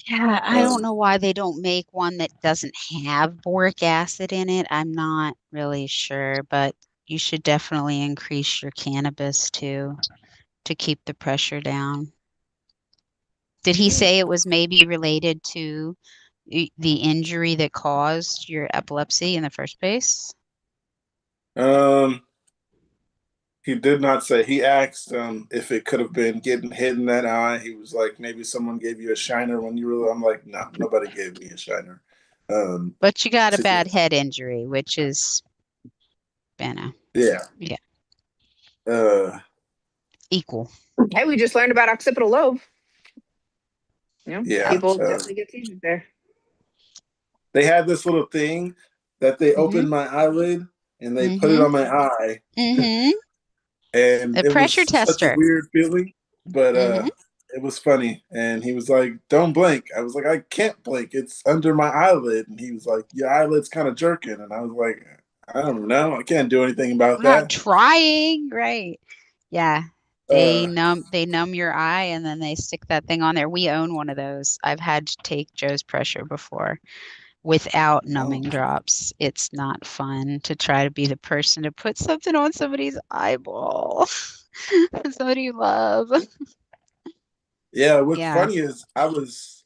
[SPEAKER 11] Yeah, I don't know why they don't make one that doesn't have boric acid in it. I'm not really sure, but you should definitely increase your cannabis too to keep the pressure down. Did he say it was maybe related to the injury that caused your epilepsy in the first place?
[SPEAKER 2] He did not say. He asked if it could have been getting hit in that eye. He was like, maybe someone gave you a shiner when you were. I'm like, no, nobody gave me a shiner.
[SPEAKER 11] But you got a bad head injury, which is,
[SPEAKER 2] yeah.
[SPEAKER 11] Equal.
[SPEAKER 10] Hey, we just learned about occipital lobe.
[SPEAKER 2] Yeah.
[SPEAKER 10] People definitely get seizures there.
[SPEAKER 2] They had this little thing that they opened my eyelid and they put it on my eye. And
[SPEAKER 11] the pressure tester.
[SPEAKER 2] Such a weird feeling, but it was funny. And he was like, don't blink. I was like, I can't blink. It's under my eyelid. And he was like, your eyelid's kind of jerking. And I was like, I don't know. I can't do anything about that.
[SPEAKER 11] Not trying, right? Yeah. They numb your eye and then they stick that thing on there. We own one of those. I've had to take Joe's pressure before without numbing drops. It's not fun to try to be the person to put something on somebody's eyeball. Somebody you love.
[SPEAKER 2] Yeah, what's funny is I was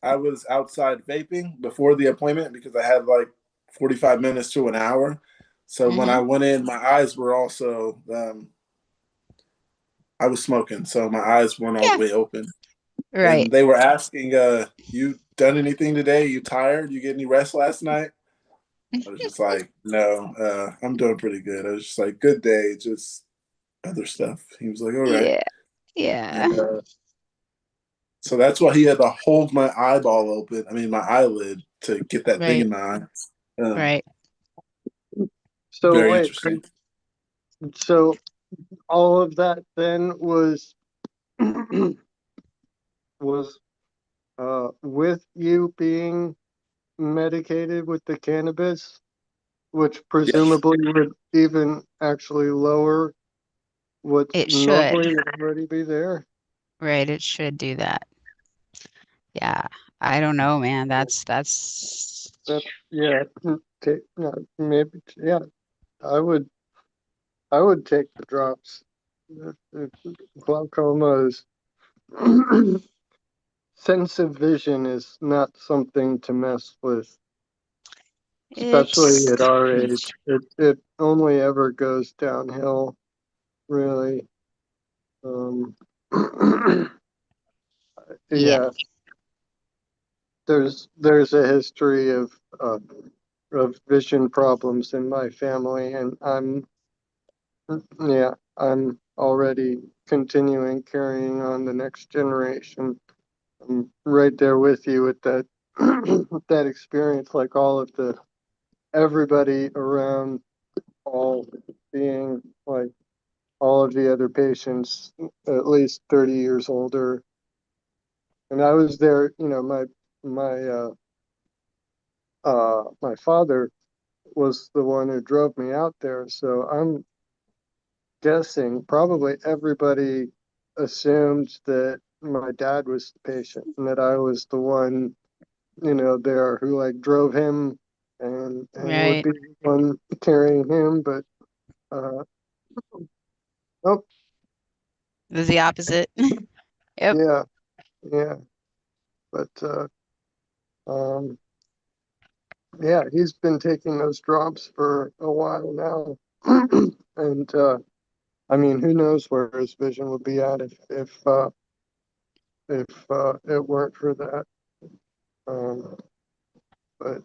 [SPEAKER 2] outside vaping before the appointment because I had like 45 minutes to an hour. So when I went in, my eyes were also I was smoking, so my eyes weren't all the
[SPEAKER 11] Yeah.
[SPEAKER 2] way open.
[SPEAKER 11] Right.
[SPEAKER 2] And they were asking, you done anything today? You tired? You get any rest last night? I was just like, no, I'm doing pretty good. I was just like, good day, just other stuff. He was like, all right.
[SPEAKER 11] Yeah. Yeah.
[SPEAKER 2] And so that's why he had to hold my eyeball open. I mean, my eyelid to get that thing
[SPEAKER 11] Right.
[SPEAKER 2] in my eye.
[SPEAKER 11] Right.
[SPEAKER 12] So
[SPEAKER 2] Very
[SPEAKER 12] wait,
[SPEAKER 2] interesting.
[SPEAKER 12] so all of that then was was with you being medicated with the cannabis, which
[SPEAKER 2] Yes.
[SPEAKER 12] presumably would even actually lower what
[SPEAKER 11] It should.
[SPEAKER 12] normally would already be there.
[SPEAKER 11] Right. It should do that. Yeah. I don't know, man. That's
[SPEAKER 12] That yeah, maybe yeah. I would I would take the drops. Glaucoma is sense of vision is not something to mess with, especially
[SPEAKER 11] it's
[SPEAKER 12] at our age. It only ever goes downhill, really. Um,
[SPEAKER 11] yeah.
[SPEAKER 12] yeah, there's a history of vision problems in my family, and I'm already continuing carrying on the next generation. I'm right there with you with that with that experience, like all of the everybody around, all being like all of the other patients at least 30 years older. And I was there, my my father was the one who drove me out there. So I'm guessing probably everybody assumed that my dad was the patient and that I was the one, there who like drove him and would
[SPEAKER 11] Right.
[SPEAKER 12] be the one carrying him. But uh oh
[SPEAKER 11] It was the opposite. Yep.
[SPEAKER 12] yeah, yeah. But um yeah, he's been taking those drops for a while now. And I mean, who knows where his vision would be at if it weren't for that. Um, but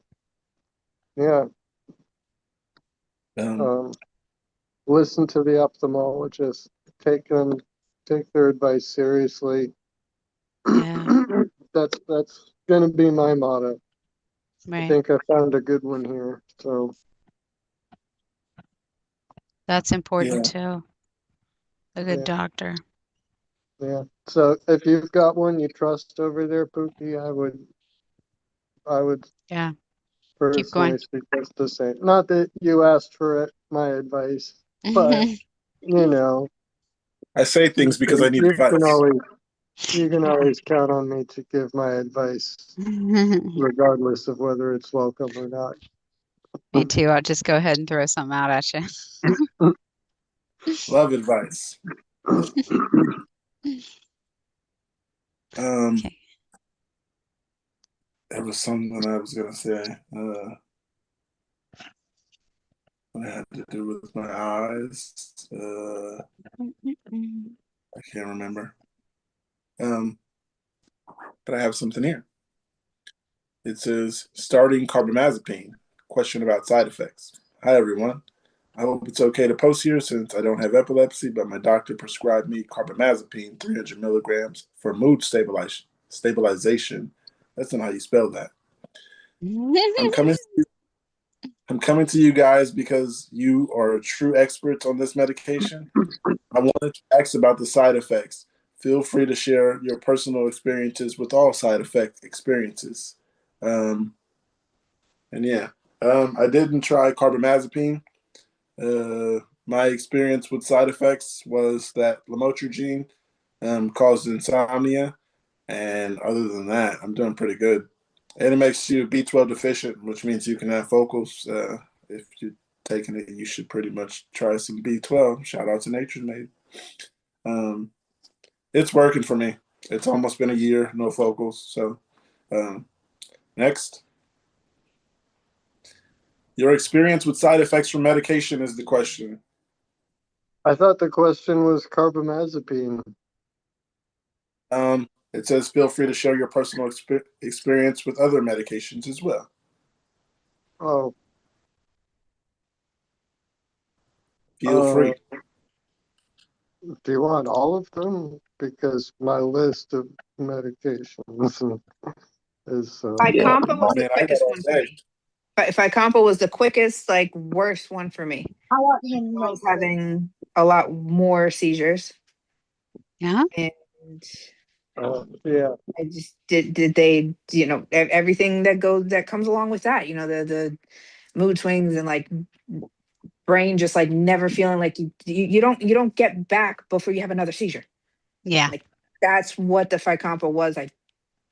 [SPEAKER 12] yeah,
[SPEAKER 2] Um,
[SPEAKER 12] um, listen to the ophthalmologist. Take their advice seriously.
[SPEAKER 11] Yeah.
[SPEAKER 12] That's gonna be my motto. I
[SPEAKER 11] Right.
[SPEAKER 12] think I found a good one here. So
[SPEAKER 11] That's important
[SPEAKER 2] yeah.
[SPEAKER 11] too. A good
[SPEAKER 12] yeah,
[SPEAKER 11] doctor.
[SPEAKER 12] yeah. So if you've got one you trust over there, Pookie, I would
[SPEAKER 11] Yeah. Keep going.
[SPEAKER 12] personally suggest the same. Not that you asked for it, my advice, but you know,
[SPEAKER 2] I say things because I need
[SPEAKER 12] you can
[SPEAKER 2] advice.
[SPEAKER 12] always you can always count on me to give my advice, regardless of whether it's welcome or not.
[SPEAKER 11] Me too. I'll just go ahead and throw something out at you.
[SPEAKER 2] Love advice. Um,
[SPEAKER 11] Okay.
[SPEAKER 2] there was something I was gonna say. What it had to do with my eyes. I can't remember. Um, but I have something here. It says starting carbamazepine. Question about side effects. Hi everyone. I hope it's okay to post here since I don't have epilepsy, but my doctor prescribed me carbamazepine 300 milligrams for mood stabilization. That's not how you spell that. I'm coming. I'm coming to you guys because you are true experts on this medication. I wanted to ask about the side effects. Feel free to share your personal experiences with all side effect experiences. Um, and yeah, I didn't try carbamazepine. My experience with side effects was that lamotrigine caused insomnia, and other than that, I'm doing pretty good. And it makes you B12 deficient, which means you can have focals. If you're taking it, you should pretty much try some B12. Shout out to Nature's Made. Um, it's working for me. It's almost been a year, no focals. So, um, next. Your experience with side effects from medication is the question.
[SPEAKER 12] I thought the question was carbamazepine.
[SPEAKER 2] It says feel free to share your personal experience with other medications as well.
[SPEAKER 12] Oh,
[SPEAKER 2] Feel free.
[SPEAKER 12] do you want all of them? Because my list of medications is
[SPEAKER 2] Yeah,
[SPEAKER 10] Ficampa was
[SPEAKER 2] I
[SPEAKER 10] the
[SPEAKER 2] mean, I got
[SPEAKER 10] quickest
[SPEAKER 2] all
[SPEAKER 10] one for
[SPEAKER 2] day.
[SPEAKER 10] me. Ficampa was the quickest, like worst one for me.
[SPEAKER 7] I want him
[SPEAKER 10] I was
[SPEAKER 7] like
[SPEAKER 10] having a lot more seizures,
[SPEAKER 11] Yeah.
[SPEAKER 10] and
[SPEAKER 12] yeah.
[SPEAKER 10] I just did they, everything that comes along with that, the mood swings and like brain just like never feeling like you don't get back before you have another seizure.
[SPEAKER 11] Yeah.
[SPEAKER 10] Like that's what the Ficampa was. I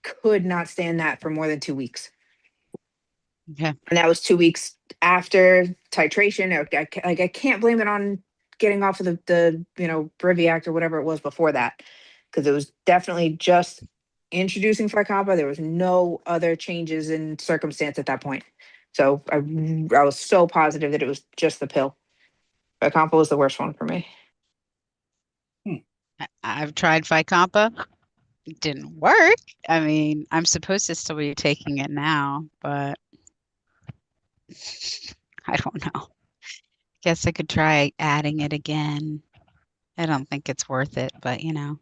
[SPEAKER 10] could not stand that for more than 2 weeks.
[SPEAKER 11] Okay.
[SPEAKER 10] And that was 2 weeks after titration. I can't blame it on getting off of the Briviact or whatever it was before that, because it was definitely just introducing Ficampa. There was no other changes in circumstance at that point. So I was so positive that it was just the pill. Ficampa was the worst one for me.
[SPEAKER 11] I've tried Ficampa. It didn't work. I mean, I'm supposed to still be taking it now, but I don't know. Guess I could try adding it again. I don't think it's worth it, but
[SPEAKER 9] I think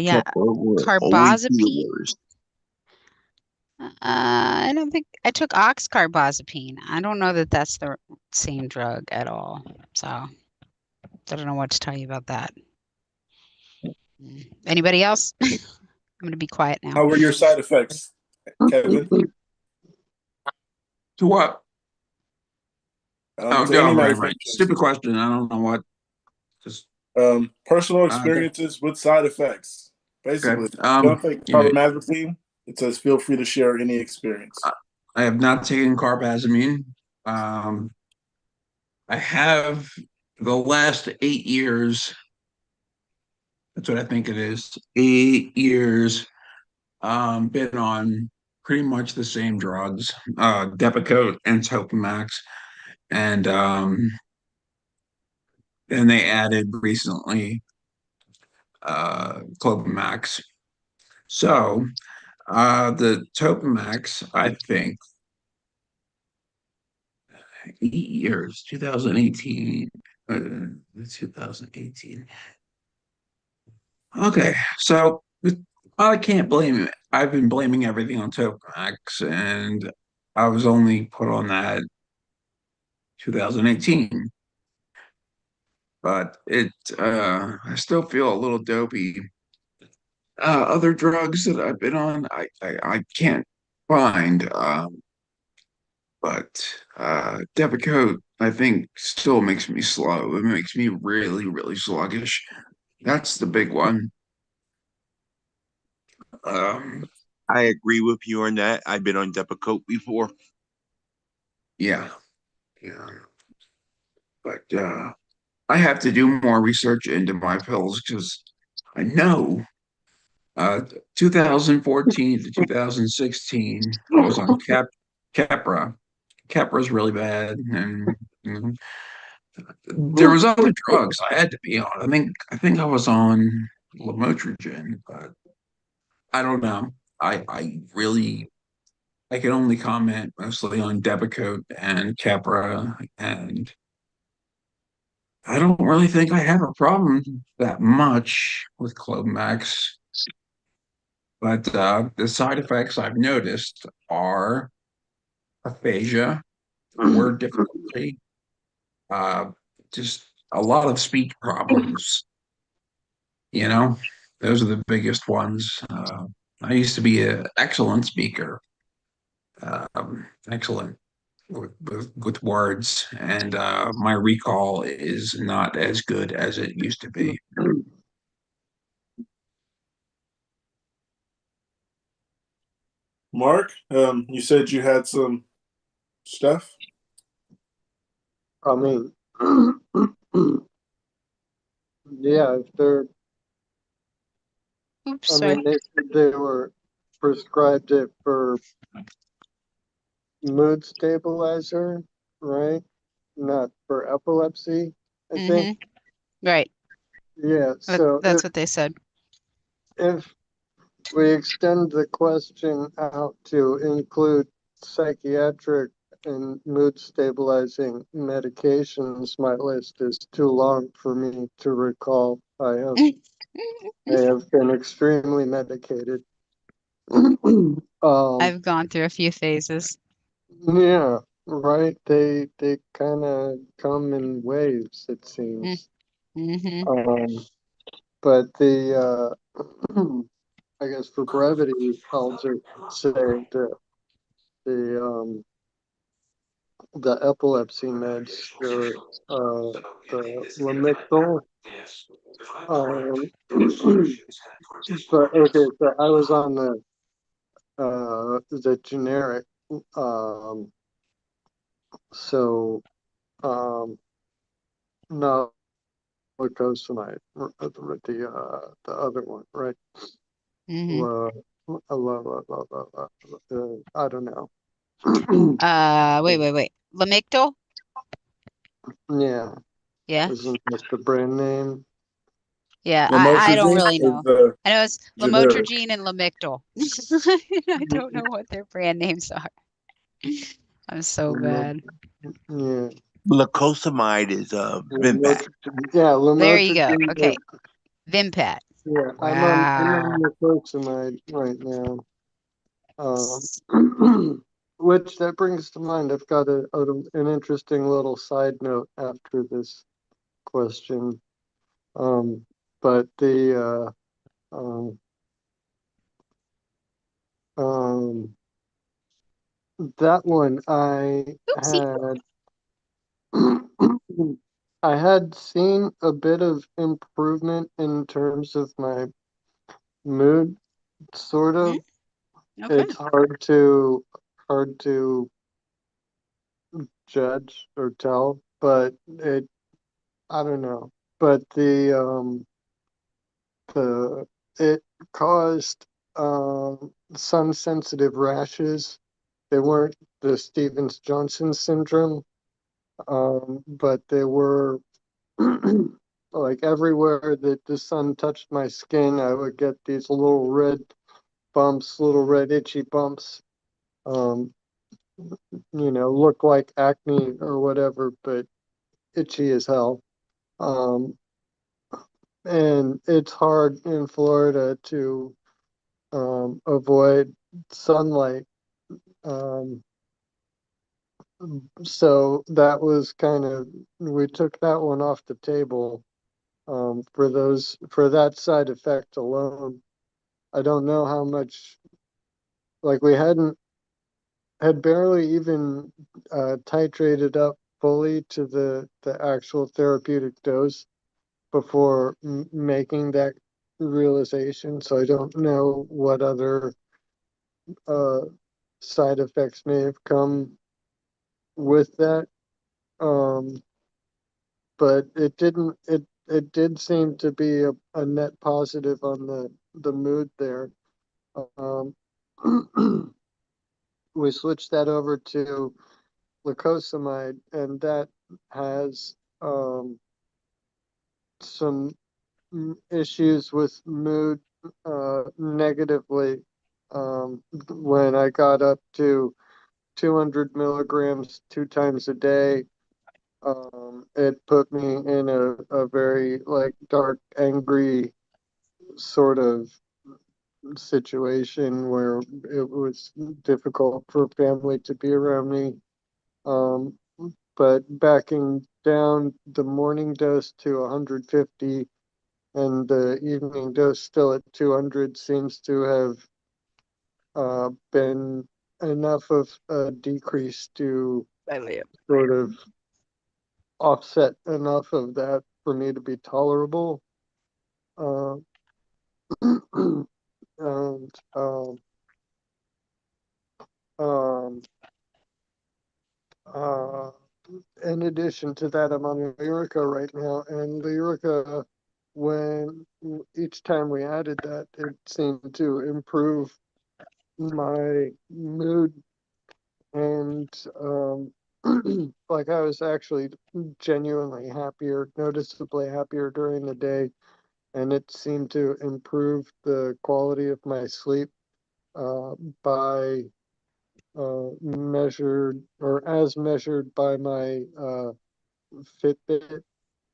[SPEAKER 11] yeah,
[SPEAKER 9] Keppra will always be the
[SPEAKER 11] carbazepine.
[SPEAKER 9] worst.
[SPEAKER 11] I don't think I took oxcarbazepine. I don't know that that's the same drug at all. So I don't know what to tell you about that. Anybody else? I'm gonna be quiet now.
[SPEAKER 2] How were your side effects, Kevin?
[SPEAKER 5] To what? Oh,
[SPEAKER 2] To any
[SPEAKER 5] no, right.
[SPEAKER 2] medications.
[SPEAKER 5] Stupid question. I don't know what. Just
[SPEAKER 2] Personal experiences with side effects. Basically,
[SPEAKER 5] okay.
[SPEAKER 2] don't think
[SPEAKER 5] Yeah,
[SPEAKER 2] carbamazepine. It says feel free to share any experience.
[SPEAKER 5] I have not taken carbazamine. I have the last 8 years. That's what I think it is. 8 years. Been on pretty much the same drugs, Depakote and Topamax, and then they added recently Clopamax. So the Topamax, I think, 8 years, 2018, 2018. Okay, so I can't blame it. I've been blaming everything on Topamax, and I was only put on that 2018. But I still feel a little dopey. Other drugs that I've been on, I can't find. But Depakote, I think, still makes me slow. It makes me really, really sluggish. That's the big one. Um,
[SPEAKER 9] I agree with you on that. I've been on Depakote before.
[SPEAKER 5] yeah, yeah. But I have to do more research into my pills because I know 2014 to 2016, I was on Keppra. Kepra's really bad, and there was other drugs I had to be on. I think I was on lamotrigine, but I don't know. I really I can only comment mostly on Depakote and Keppra, and I don't really think I have a problem that much with Clomax. But the side effects I've noticed are aphasia, word difficulty, uh, just a lot of speech problems. You know, those are the biggest ones. I used to be an excellent speaker, excellent with words, and my recall is not as good as it used to be.
[SPEAKER 2] Mark, you said you had some stuff.
[SPEAKER 12] I mean, yeah, if they're,
[SPEAKER 11] Oops,
[SPEAKER 12] I
[SPEAKER 11] sorry.
[SPEAKER 12] mean, they were prescribed it for mood stabilizer, right? Not for epilepsy. I think.
[SPEAKER 11] Right.
[SPEAKER 12] Yeah. So
[SPEAKER 11] That's what they said.
[SPEAKER 12] if we extend the question out to include psychiatric and mood stabilizing medications, my list is too long for me to recall. I have been extremely medicated.
[SPEAKER 11] I've gone through a few phases.
[SPEAKER 12] Yeah, right. They kind of come in waves, it seems.
[SPEAKER 11] Mm-hmm.
[SPEAKER 12] But I guess for brevity, I'll just say the the epilepsy meds, the Lamictal. But okay, so I was on the generic. Um, so no glucosamide, the other one, right?
[SPEAKER 11] Mm-hmm.
[SPEAKER 12] I don't know.
[SPEAKER 11] Wait. Lamictal?
[SPEAKER 12] Yeah,
[SPEAKER 11] Yeah.
[SPEAKER 12] isn't that the brand name?
[SPEAKER 11] Yeah. I don't
[SPEAKER 2] Lamotrigine
[SPEAKER 11] really
[SPEAKER 2] is
[SPEAKER 11] know.
[SPEAKER 2] the
[SPEAKER 11] I know it's
[SPEAKER 2] generic.
[SPEAKER 11] lamotrigine and Lamictal. I don't know what their brand names are. I'm so bad.
[SPEAKER 12] Yeah,
[SPEAKER 9] Lacosamide is Vimpat.
[SPEAKER 12] yeah,
[SPEAKER 11] There you go.
[SPEAKER 12] lamotrigine.
[SPEAKER 11] Okay. Vimpat.
[SPEAKER 12] Yeah, I'm on
[SPEAKER 11] Wow.
[SPEAKER 12] lacosamide right now. Which that brings to mind, I've got an interesting little side note after this question. Um, but um, that one
[SPEAKER 11] Oopsie.
[SPEAKER 12] I had seen a bit of improvement in terms of my mood, sort
[SPEAKER 11] Mm,
[SPEAKER 12] of.
[SPEAKER 11] okay.
[SPEAKER 12] It's hard to judge or tell, but I don't know. But the it caused sun sensitive rashes. They weren't the Stevens Johnson syndrome, but they were like everywhere that the sun touched my skin, I would get these little red bumps, little red itchy bumps. Um, look like acne or whatever, but itchy as hell. Um, and it's hard in Florida to avoid sunlight. Um, so that was we took that one off the table for that side effect alone. I don't know how much, like we had barely even titrated up fully to the actual therapeutic dose before making that realization. So I don't know what other uh, side effects may have come with that. Um, but it did seem to be a net positive on the mood there. Um, we switched that over to glucosamide, and that has some issues with mood negatively. When I got up to 200 milligrams 2 times a day, it put me in a very like dark, angry sort of situation where it was difficult for family to be around me. Um, but backing down the morning dose to 150 and the evening dose still at 200 seems to have been enough of a decrease to sort of offset enough of that for me to be tolerable. Uh, and um, uh, in addition to that, I'm on Lyrica right now, and Lyrica, when each time we added that, it seemed to improve my mood and like I was actually genuinely happier, noticeably happier during the day, and it seemed to improve the quality of my sleep uh, by measured or as measured by my Fitbit.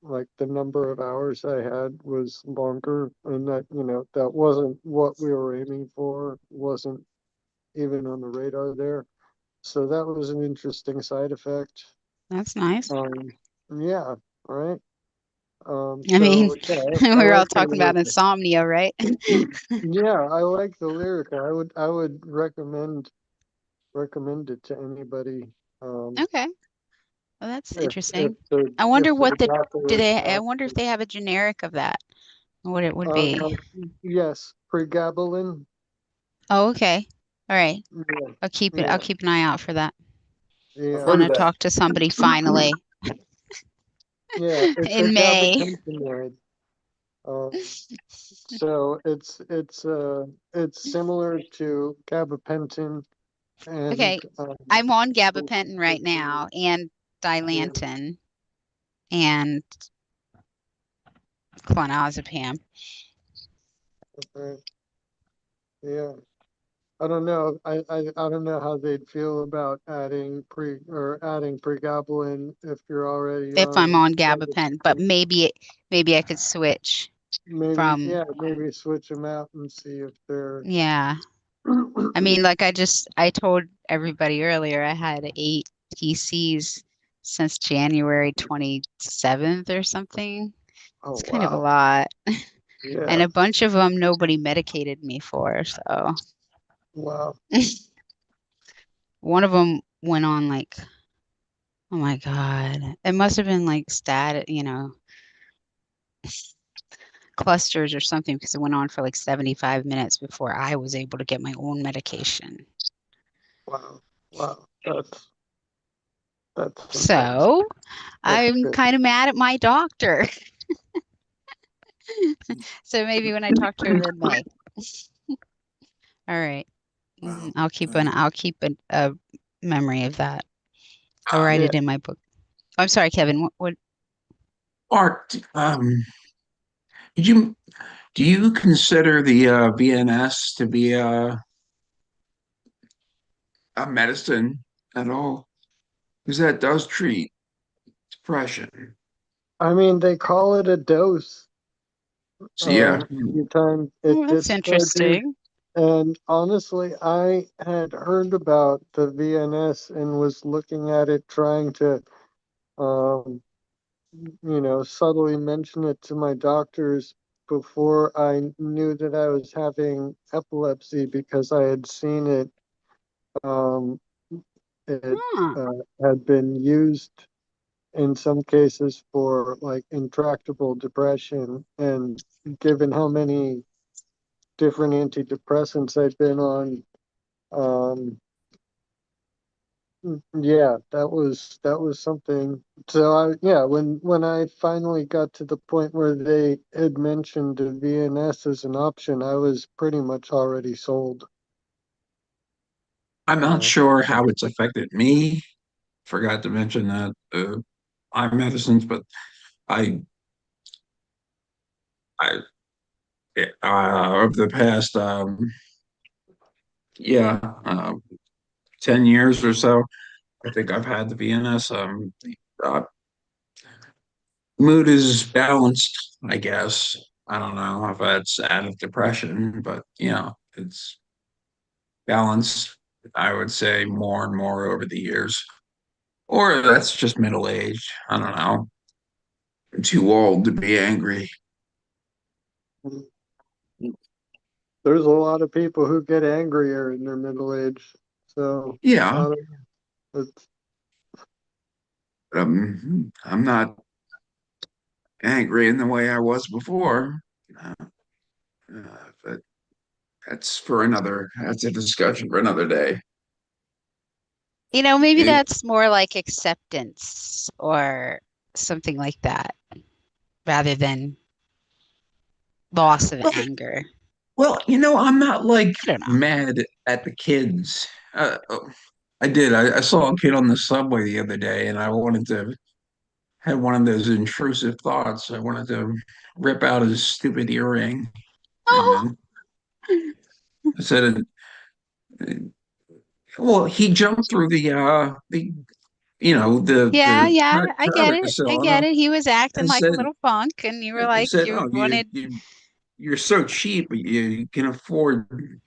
[SPEAKER 12] Like the number of hours I had was longer, and that, that wasn't what we were aiming for, wasn't even on the radar there. So that was an interesting side effect.
[SPEAKER 11] That's nice.
[SPEAKER 12] Yeah, right.
[SPEAKER 11] I mean,
[SPEAKER 12] So yeah,
[SPEAKER 11] we
[SPEAKER 12] I
[SPEAKER 11] were all
[SPEAKER 12] like the
[SPEAKER 11] talking about
[SPEAKER 12] lyric.
[SPEAKER 11] insomnia, right?
[SPEAKER 12] Yeah, I like the lyric. I would recommend it to anybody. Um,
[SPEAKER 11] Okay. Well, that's
[SPEAKER 12] if if
[SPEAKER 11] interesting.
[SPEAKER 12] the
[SPEAKER 11] I
[SPEAKER 12] if
[SPEAKER 11] wonder
[SPEAKER 12] the
[SPEAKER 11] what the do
[SPEAKER 12] evaporates
[SPEAKER 11] they I
[SPEAKER 12] out.
[SPEAKER 11] wonder if they have a generic of that, what it would be.
[SPEAKER 12] Um, yes, pregabalin.
[SPEAKER 11] Oh, okay. All right.
[SPEAKER 12] Yeah,
[SPEAKER 11] I'll
[SPEAKER 12] yeah,
[SPEAKER 11] keep an eye out for that.
[SPEAKER 2] I've
[SPEAKER 12] yeah,
[SPEAKER 2] heard
[SPEAKER 11] Want
[SPEAKER 2] of
[SPEAKER 11] to
[SPEAKER 2] that.
[SPEAKER 11] talk to somebody finally
[SPEAKER 12] yeah. It's a
[SPEAKER 11] in May.
[SPEAKER 12] gabapentinoid. Um, so it's similar to gabapentin and
[SPEAKER 11] Okay. I'm on gabapentin right now and Dilantin and clonazepam.
[SPEAKER 12] yeah. I don't know. I don't know how they'd feel about adding pregabalin if you're already
[SPEAKER 11] If I'm
[SPEAKER 12] on
[SPEAKER 11] on gabapentin, but
[SPEAKER 12] gabapentin.
[SPEAKER 11] maybe I could switch
[SPEAKER 12] Maybe,
[SPEAKER 11] from
[SPEAKER 12] yeah, maybe switch them out and see if they're.
[SPEAKER 11] yeah. I mean, like I told everybody earlier, I had 8 PCs since January 27th or something.
[SPEAKER 12] Oh
[SPEAKER 11] It's kind of a
[SPEAKER 12] wow.
[SPEAKER 11] lot. And
[SPEAKER 12] Yeah.
[SPEAKER 11] a bunch of them nobody medicated me for. So
[SPEAKER 12] Wow.
[SPEAKER 11] one of them went on like, oh my God, it must have been like clusters or something because it went on for like 75 minutes before I was able to get my own medication.
[SPEAKER 12] Wow. Wow. That's intense.
[SPEAKER 11] So
[SPEAKER 12] That's
[SPEAKER 11] I'm
[SPEAKER 12] good.
[SPEAKER 11] kind of mad at my doctor. So maybe when I talk to him in May. All right.
[SPEAKER 2] Wow.
[SPEAKER 11] I'll keep a memory of that. I'll write
[SPEAKER 12] Yeah.
[SPEAKER 11] it in my book. I'm sorry, Kevin. What
[SPEAKER 5] Art, did you do you consider the VNS to be a medicine at all? Because that does treat depression.
[SPEAKER 12] I mean, they call it a dose.
[SPEAKER 5] So yeah,
[SPEAKER 12] Every time it
[SPEAKER 11] Oh, that's
[SPEAKER 12] discharges.
[SPEAKER 11] interesting.
[SPEAKER 12] And honestly, I had heard about the VNS and was looking at it, trying to, um, subtly mention it to my doctors before I knew that I was having epilepsy because I had seen it. Um, it
[SPEAKER 11] Huh.
[SPEAKER 12] had been used in some cases for like intractable depression, and given how many different antidepressants I'd been on, um, yeah, that was something. So when I finally got to the point where they had mentioned the VNS as an option, I was pretty much already sold.
[SPEAKER 5] I'm not
[SPEAKER 12] Uh,
[SPEAKER 5] sure how it's affected me. Forgot to mention that eye medicines, but I I over the past yeah 10 years or so, I think I've had the VNS. Uh, Mood is balanced, I guess. I don't know if that's out of depression, but it's balanced. I would say more and more over the years, or that's just middle age. I don't know. I'm too old to be angry.
[SPEAKER 12] there's a lot of people who get angrier in their middle age, so I
[SPEAKER 5] Yeah,
[SPEAKER 12] don't know. It's,
[SPEAKER 5] I'm not angry in the way I was before. But that's a discussion for another day.
[SPEAKER 11] Maybe
[SPEAKER 5] Eh,
[SPEAKER 11] that's more like acceptance or something like that rather than loss of
[SPEAKER 5] Well,
[SPEAKER 11] anger.
[SPEAKER 5] I'm not like
[SPEAKER 11] I don't know.
[SPEAKER 5] mad at the kids. I did. I saw a kid on the subway the other day, and I wanted to had one of those intrusive thoughts. I wanted to rip out his stupid earring, and
[SPEAKER 11] Oh,
[SPEAKER 5] then I said, "Well, he jumped through the
[SPEAKER 11] yeah,
[SPEAKER 5] the
[SPEAKER 11] yeah, I get
[SPEAKER 5] traffic
[SPEAKER 11] it. I get
[SPEAKER 5] facility."
[SPEAKER 11] it. He was
[SPEAKER 5] I
[SPEAKER 11] acting like a
[SPEAKER 5] said,
[SPEAKER 11] little punk, and you were
[SPEAKER 5] I
[SPEAKER 11] like,
[SPEAKER 5] said,
[SPEAKER 11] you
[SPEAKER 5] "Oh,
[SPEAKER 11] wanted,
[SPEAKER 5] you're so cheap. You can afford,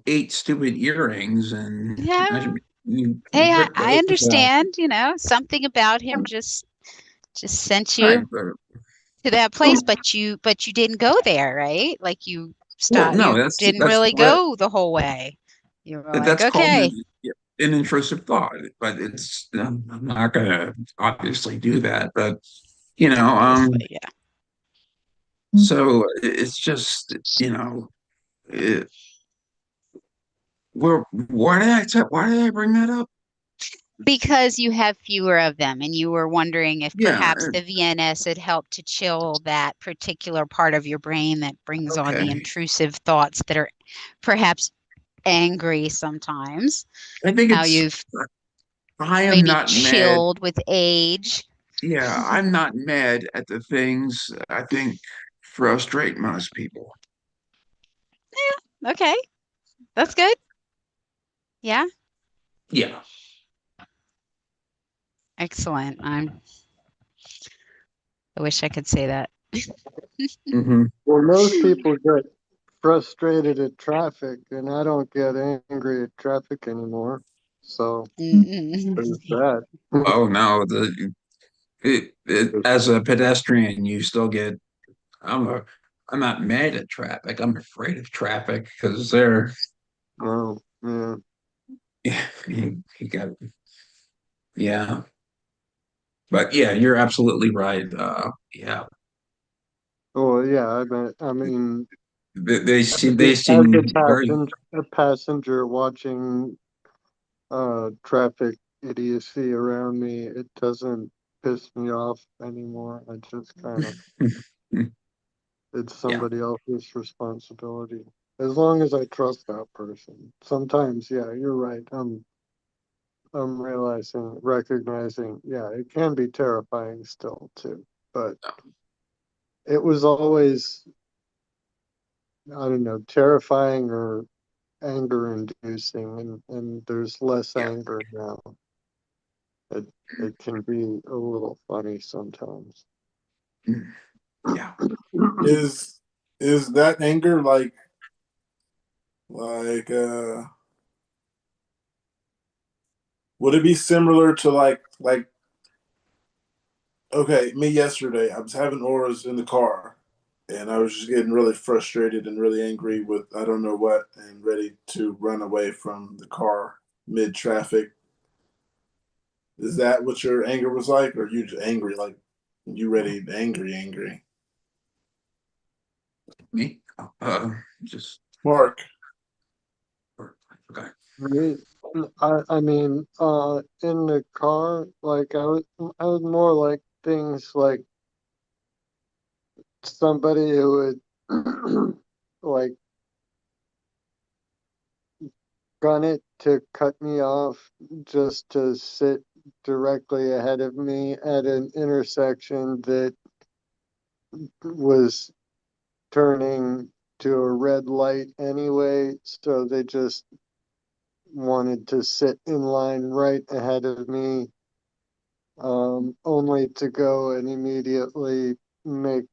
[SPEAKER 5] eight stupid earrings, and I
[SPEAKER 11] yeah.
[SPEAKER 5] should you
[SPEAKER 11] Hey,
[SPEAKER 5] rip
[SPEAKER 11] I
[SPEAKER 5] those out."
[SPEAKER 11] understand, something about him just sent
[SPEAKER 5] Right.
[SPEAKER 11] you to that place, but you didn't go there, right? Like
[SPEAKER 5] Well, no,
[SPEAKER 11] you
[SPEAKER 5] that's
[SPEAKER 11] didn't
[SPEAKER 5] that's
[SPEAKER 11] really go the whole way. You were like,
[SPEAKER 5] that's called
[SPEAKER 11] okay,
[SPEAKER 5] an intrusive thought, but I'm not gonna obviously do that. But you know,
[SPEAKER 11] obviously, yeah.
[SPEAKER 5] so it's just it, why did I bring that up?
[SPEAKER 11] Because you have fewer of them, and you were wondering if
[SPEAKER 5] Yeah,
[SPEAKER 11] perhaps the VNS had helped to chill that particular part of your brain that brings on the
[SPEAKER 5] okay.
[SPEAKER 11] intrusive thoughts that are perhaps angry sometimes.
[SPEAKER 5] I think
[SPEAKER 11] How
[SPEAKER 5] it's
[SPEAKER 11] you've
[SPEAKER 5] I am
[SPEAKER 11] maybe
[SPEAKER 5] not mad.
[SPEAKER 11] chilled with age.
[SPEAKER 5] Yeah, I'm not mad at the things I think frustrate most people.
[SPEAKER 11] Okay, that's good. Yeah,
[SPEAKER 5] Yeah.
[SPEAKER 11] excellent. I wish I could say that.
[SPEAKER 5] Hmm.
[SPEAKER 12] Well, most people get frustrated at traffic, and I don't get angry at traffic anymore. So there's that.
[SPEAKER 5] Oh no, as a pedestrian, you still get. I'm a. I'm not mad at traffic. I'm afraid of traffic because they're.
[SPEAKER 12] Oh, yeah.
[SPEAKER 5] You got. Yeah, but yeah, you're absolutely right. Yeah,
[SPEAKER 12] Oh, yeah. I mean,
[SPEAKER 5] they
[SPEAKER 12] as
[SPEAKER 5] seem very.
[SPEAKER 12] a passenger watching traffic idiocy around me, it doesn't piss me off anymore. I just kind of, it's
[SPEAKER 5] Yeah.
[SPEAKER 12] somebody else's responsibility. As long as I trust that person. Sometimes, yeah, you're right. I'm recognizing, yeah, it can be terrifying still too. But it was always, I don't know, terrifying or anger inducing, and there's less
[SPEAKER 5] Yeah.
[SPEAKER 12] anger now. It it can be a little funny sometimes.
[SPEAKER 5] Mm. Yeah.
[SPEAKER 2] Is that anger like would it be similar to like okay, me yesterday, I was having auras in the car and I was just getting really frustrated and really angry with I don't know what and ready to run away from the car mid traffic. Is that what your anger was like, or you just angry, like you ready, angry?
[SPEAKER 5] Me. Just.
[SPEAKER 2] Mark,
[SPEAKER 5] Okay.
[SPEAKER 12] Me, I mean, in the car, like I was more like things like somebody who would like gun it to cut me off just to sit directly ahead of me at an intersection that was turning to a red light anyway, so they just wanted to sit in line right ahead of me, only to go and immediately make,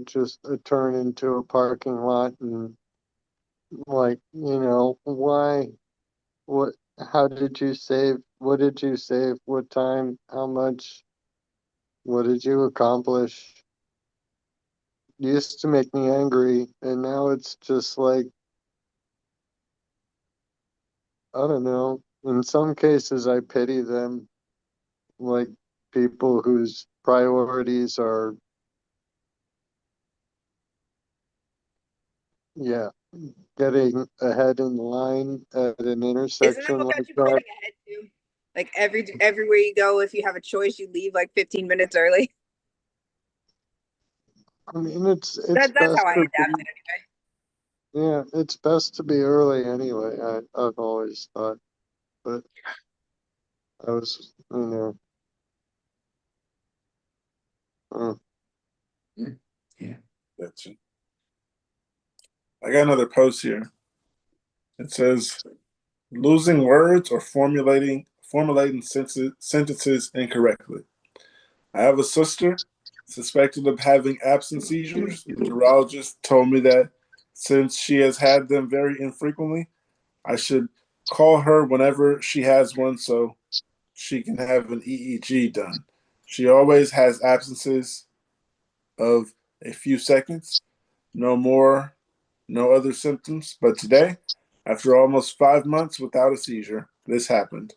[SPEAKER 12] just a turn into a parking lot and like, why, what, how did you save? What did you save? What time? How much? What did you accomplish? Used to make me angry, and now it's just like, I don't know. In some cases, I pity them, like people whose priorities are, yeah, getting ahead in line at an
[SPEAKER 10] Isn't that
[SPEAKER 12] intersection
[SPEAKER 10] what got
[SPEAKER 12] like
[SPEAKER 10] you
[SPEAKER 12] that.
[SPEAKER 10] pulling ahead too? Like everywhere you go, if you have a choice, you leave like 15 minutes early.
[SPEAKER 12] I mean, it's
[SPEAKER 10] That's how
[SPEAKER 12] best
[SPEAKER 10] I
[SPEAKER 12] to be,
[SPEAKER 10] adapted
[SPEAKER 12] yeah, it's best to be early anyway. I've always thought. but I was, uh,
[SPEAKER 5] Yeah.
[SPEAKER 2] That's it. I got another post here. It says losing words or formulating sentences incorrectly. I have a sister suspected of having absence seizures. The neurologist told me that since she has had them very infrequently, I should call her whenever she has one so she can have an EEG done. She always has absences of a few seconds, no more, no other symptoms. But today, after almost 5 months without a seizure, this happened.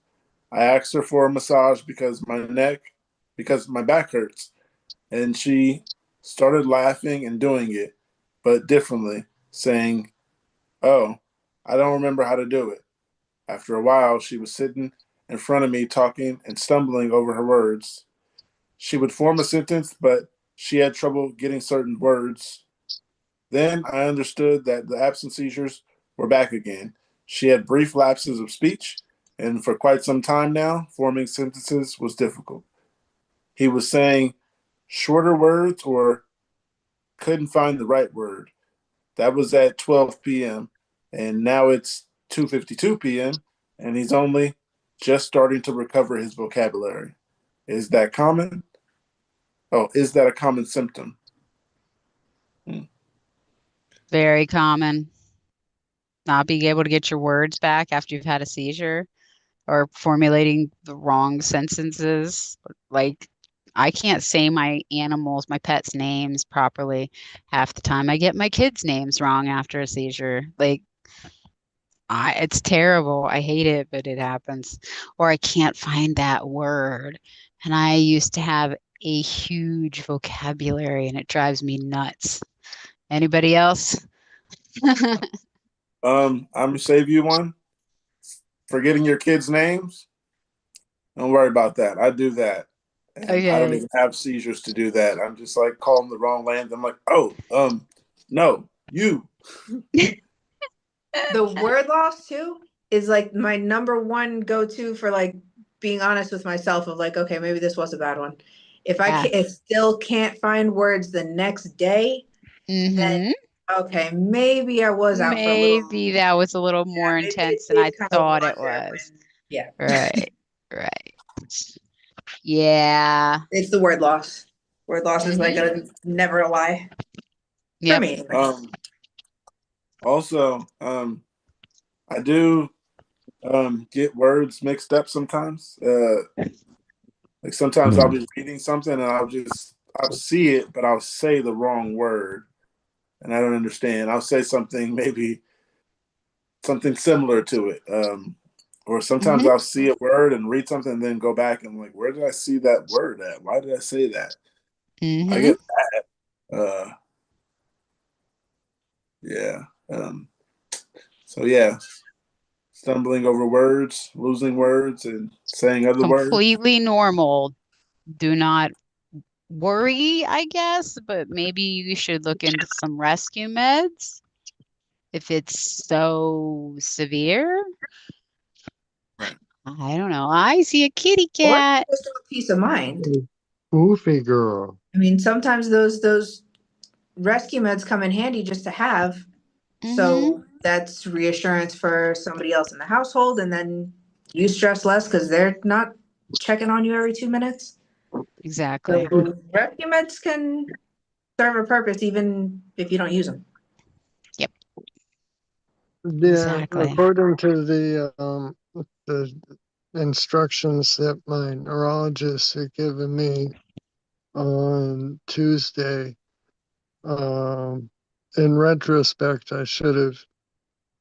[SPEAKER 2] I asked her for a massage because my back hurts, and she started laughing and doing it, but differently, saying, "Oh, I don't remember how to do it." After a while, she was sitting in front of me talking and stumbling over her words. She would form a sentence, but she had trouble getting certain words. Then I understood that the absent seizures were back again. She had brief lapses of speech, and for quite some time now, forming sentences was difficult. He was saying shorter words or couldn't find the right word. That was at 12 p.m. and now it's 2:52 p.m. and he's only just starting to recover his vocabulary. Is that common? Oh, is that a common symptom?
[SPEAKER 11] Very common. Not being able to get your words back after you've had a seizure or formulating the wrong sentences. Like, I can't say my pets' names properly half the time. I get my kids' names wrong after a seizure. Like, it's terrible. I hate it, but it happens. Or I can't find that word. And I used to have a huge vocabulary and it drives me nuts. Anybody else?
[SPEAKER 2] I'm gonna save you one. Forgetting your kids' names. Don't worry about that. I do that, and I don't
[SPEAKER 11] Okay.
[SPEAKER 2] even have seizures to do that. I'm just like calling the wrong land. I'm like, oh, no, you.
[SPEAKER 10] The word loss too is like my number one go-to for like being honest with myself of like, okay, maybe this was a bad one. If I
[SPEAKER 11] Yeah.
[SPEAKER 10] can, if still can't find words the next day, then
[SPEAKER 11] Mm-hmm.
[SPEAKER 10] okay, maybe I was out for a little.
[SPEAKER 11] Maybe that was a little
[SPEAKER 10] Yeah,
[SPEAKER 11] more
[SPEAKER 10] maybe
[SPEAKER 11] intense
[SPEAKER 10] it
[SPEAKER 11] than I
[SPEAKER 10] did kind of
[SPEAKER 11] thought it
[SPEAKER 10] wander
[SPEAKER 11] was.
[SPEAKER 10] when. Yeah,
[SPEAKER 11] Right. Right. Yeah.
[SPEAKER 10] it's the word loss. Word loss is like
[SPEAKER 11] Mm-hmm.
[SPEAKER 10] a never a lie for
[SPEAKER 11] Yep.
[SPEAKER 10] me. Anyway.
[SPEAKER 2] Also, I do get words mixed up sometimes. Like sometimes I'll be reading something and I'll see it, but I'll say the wrong word, and I don't understand. I'll say something maybe something similar to it. Or sometimes
[SPEAKER 11] Mm-hmm.
[SPEAKER 2] I'll see a word and read something and then go back and like, where did I see that word at? Why did I say that? I
[SPEAKER 11] Mm-hmm.
[SPEAKER 2] get uh yeah. So yeah, stumbling over words, losing words and saying other words.
[SPEAKER 11] Completely normal. Do not worry, I guess, but maybe you should look into some rescue meds if it's so severe.
[SPEAKER 2] Right.
[SPEAKER 11] I don't know. I see a kitty
[SPEAKER 10] Or
[SPEAKER 11] cat.
[SPEAKER 10] just a peace of mind.
[SPEAKER 12] goofy girl.
[SPEAKER 10] I mean, sometimes those rescue meds come in handy just to have.
[SPEAKER 11] Mm-hmm.
[SPEAKER 10] So that's reassurance for somebody else in the household, and then you stress less because they're not checking on you every 2 minutes.
[SPEAKER 11] Exactly.
[SPEAKER 10] So rescue meds can serve a purpose even if you don't use them.
[SPEAKER 11] Yep.
[SPEAKER 12] Yeah,
[SPEAKER 11] Exactly.
[SPEAKER 12] according to the instructions that my neurologist had given me on Tuesday, um, in retrospect, I should have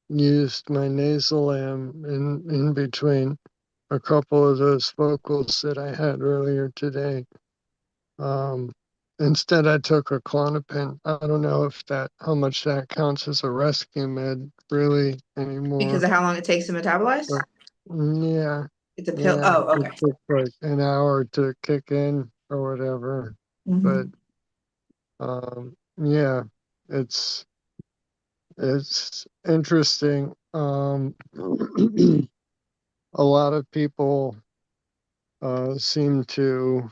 [SPEAKER 12] used my nasal lamp in between a couple of those focals that I had earlier today. Um, Instead, I took a Klonopin. I don't know if how much that counts as a rescue med really
[SPEAKER 10] Because
[SPEAKER 12] anymore.
[SPEAKER 10] of how long it takes to metabolize?
[SPEAKER 12] But yeah,
[SPEAKER 10] It's a pill.
[SPEAKER 12] yeah,
[SPEAKER 10] Oh,
[SPEAKER 12] it
[SPEAKER 10] okay.
[SPEAKER 12] took like an hour to kick in or whatever. But
[SPEAKER 10] Mhm.
[SPEAKER 12] yeah, it's it's interesting. a lot of people seem to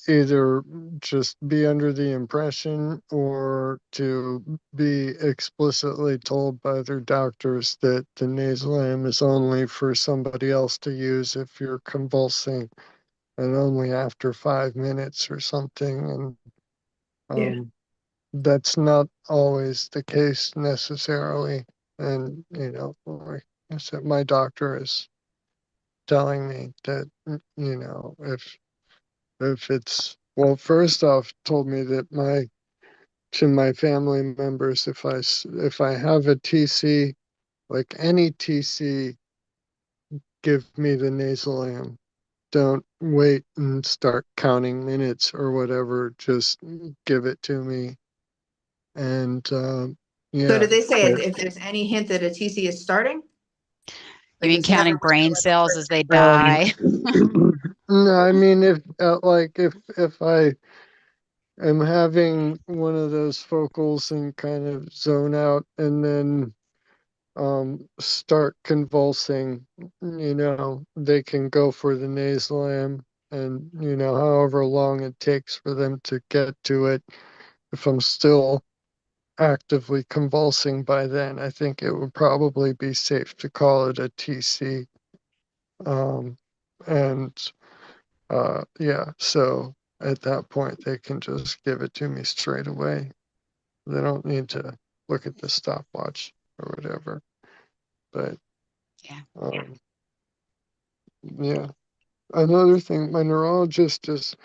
[SPEAKER 12] either just be under the impression or to be explicitly told by their doctors that the nasal am is only for somebody else to use if you're convulsing, and only after 5 minutes or something. And
[SPEAKER 10] Yeah.
[SPEAKER 12] that's not always the case necessarily. And, like I said, my doctor is telling me that, if it's, well, first off, told me that to my family members, if I have a TC, like any TC, give me the nasal am. Don't wait and start counting minutes or whatever. Just give it to me. And
[SPEAKER 10] So
[SPEAKER 12] yeah,
[SPEAKER 10] did they say
[SPEAKER 12] but,
[SPEAKER 10] if there's any hint that a TC is starting?
[SPEAKER 11] You
[SPEAKER 10] Like
[SPEAKER 11] mean
[SPEAKER 10] it's never
[SPEAKER 11] counting
[SPEAKER 10] going to
[SPEAKER 11] brain
[SPEAKER 10] like a
[SPEAKER 11] cells
[SPEAKER 10] quick.
[SPEAKER 11] as they
[SPEAKER 12] um,
[SPEAKER 11] die?
[SPEAKER 12] no, I mean, if I am having one of those focals and kind of zone out and then start convulsing, they can go for the nasal am, and however long it takes for them to get to it, if I'm still actively convulsing by then, I think it would probably be safe to call it a TC. um and yeah, so at that point they can just give it to me straight away. They don't need to look at the stopwatch or whatever. But
[SPEAKER 11] Yeah.
[SPEAKER 12] um, yeah, another thing, my neurologist is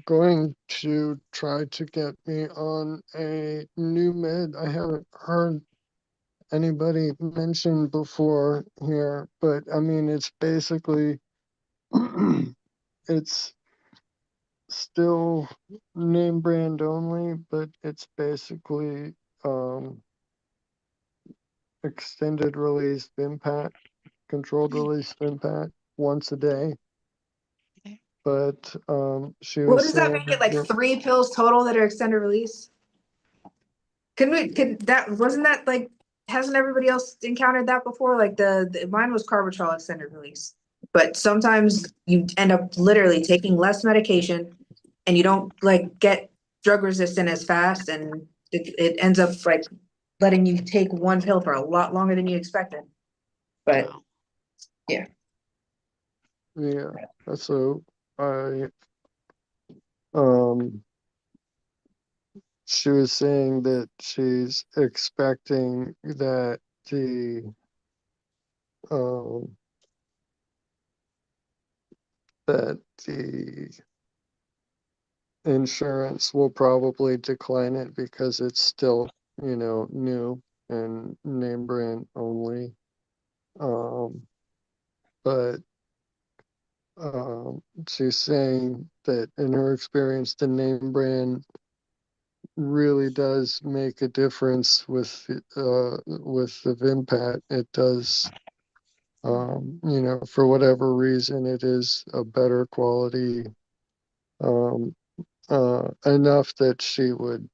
[SPEAKER 12] going to try to get me on a new med I haven't heard anybody mention before here, but I mean, it's basically, it's still name brand only, but it's basically um, extended release Vimpat, controlled release Vimpat once a day.
[SPEAKER 11] Okay.
[SPEAKER 12] But she
[SPEAKER 10] What
[SPEAKER 12] was
[SPEAKER 10] does that
[SPEAKER 12] saying
[SPEAKER 10] make it? Like
[SPEAKER 12] that,
[SPEAKER 10] 3 pills total that are extended release? Could that, wasn't that like, hasn't everybody else encountered that before? Like mine was carbatrol extended release. But sometimes you end up literally taking less medication and you don't like get drug resistant as fast, and it ends up like letting you take 1 pill for a lot longer than you expected. But
[SPEAKER 11] Wow.
[SPEAKER 10] yeah.
[SPEAKER 12] yeah, so I um she was saying that she's expecting that um the insurance will probably decline it because it's still, new and name brand only. Um, but she's saying that in her experience, the name brand really does make a difference with the Vimpat. It does, for whatever reason, it is a better quality, um, enough that she would,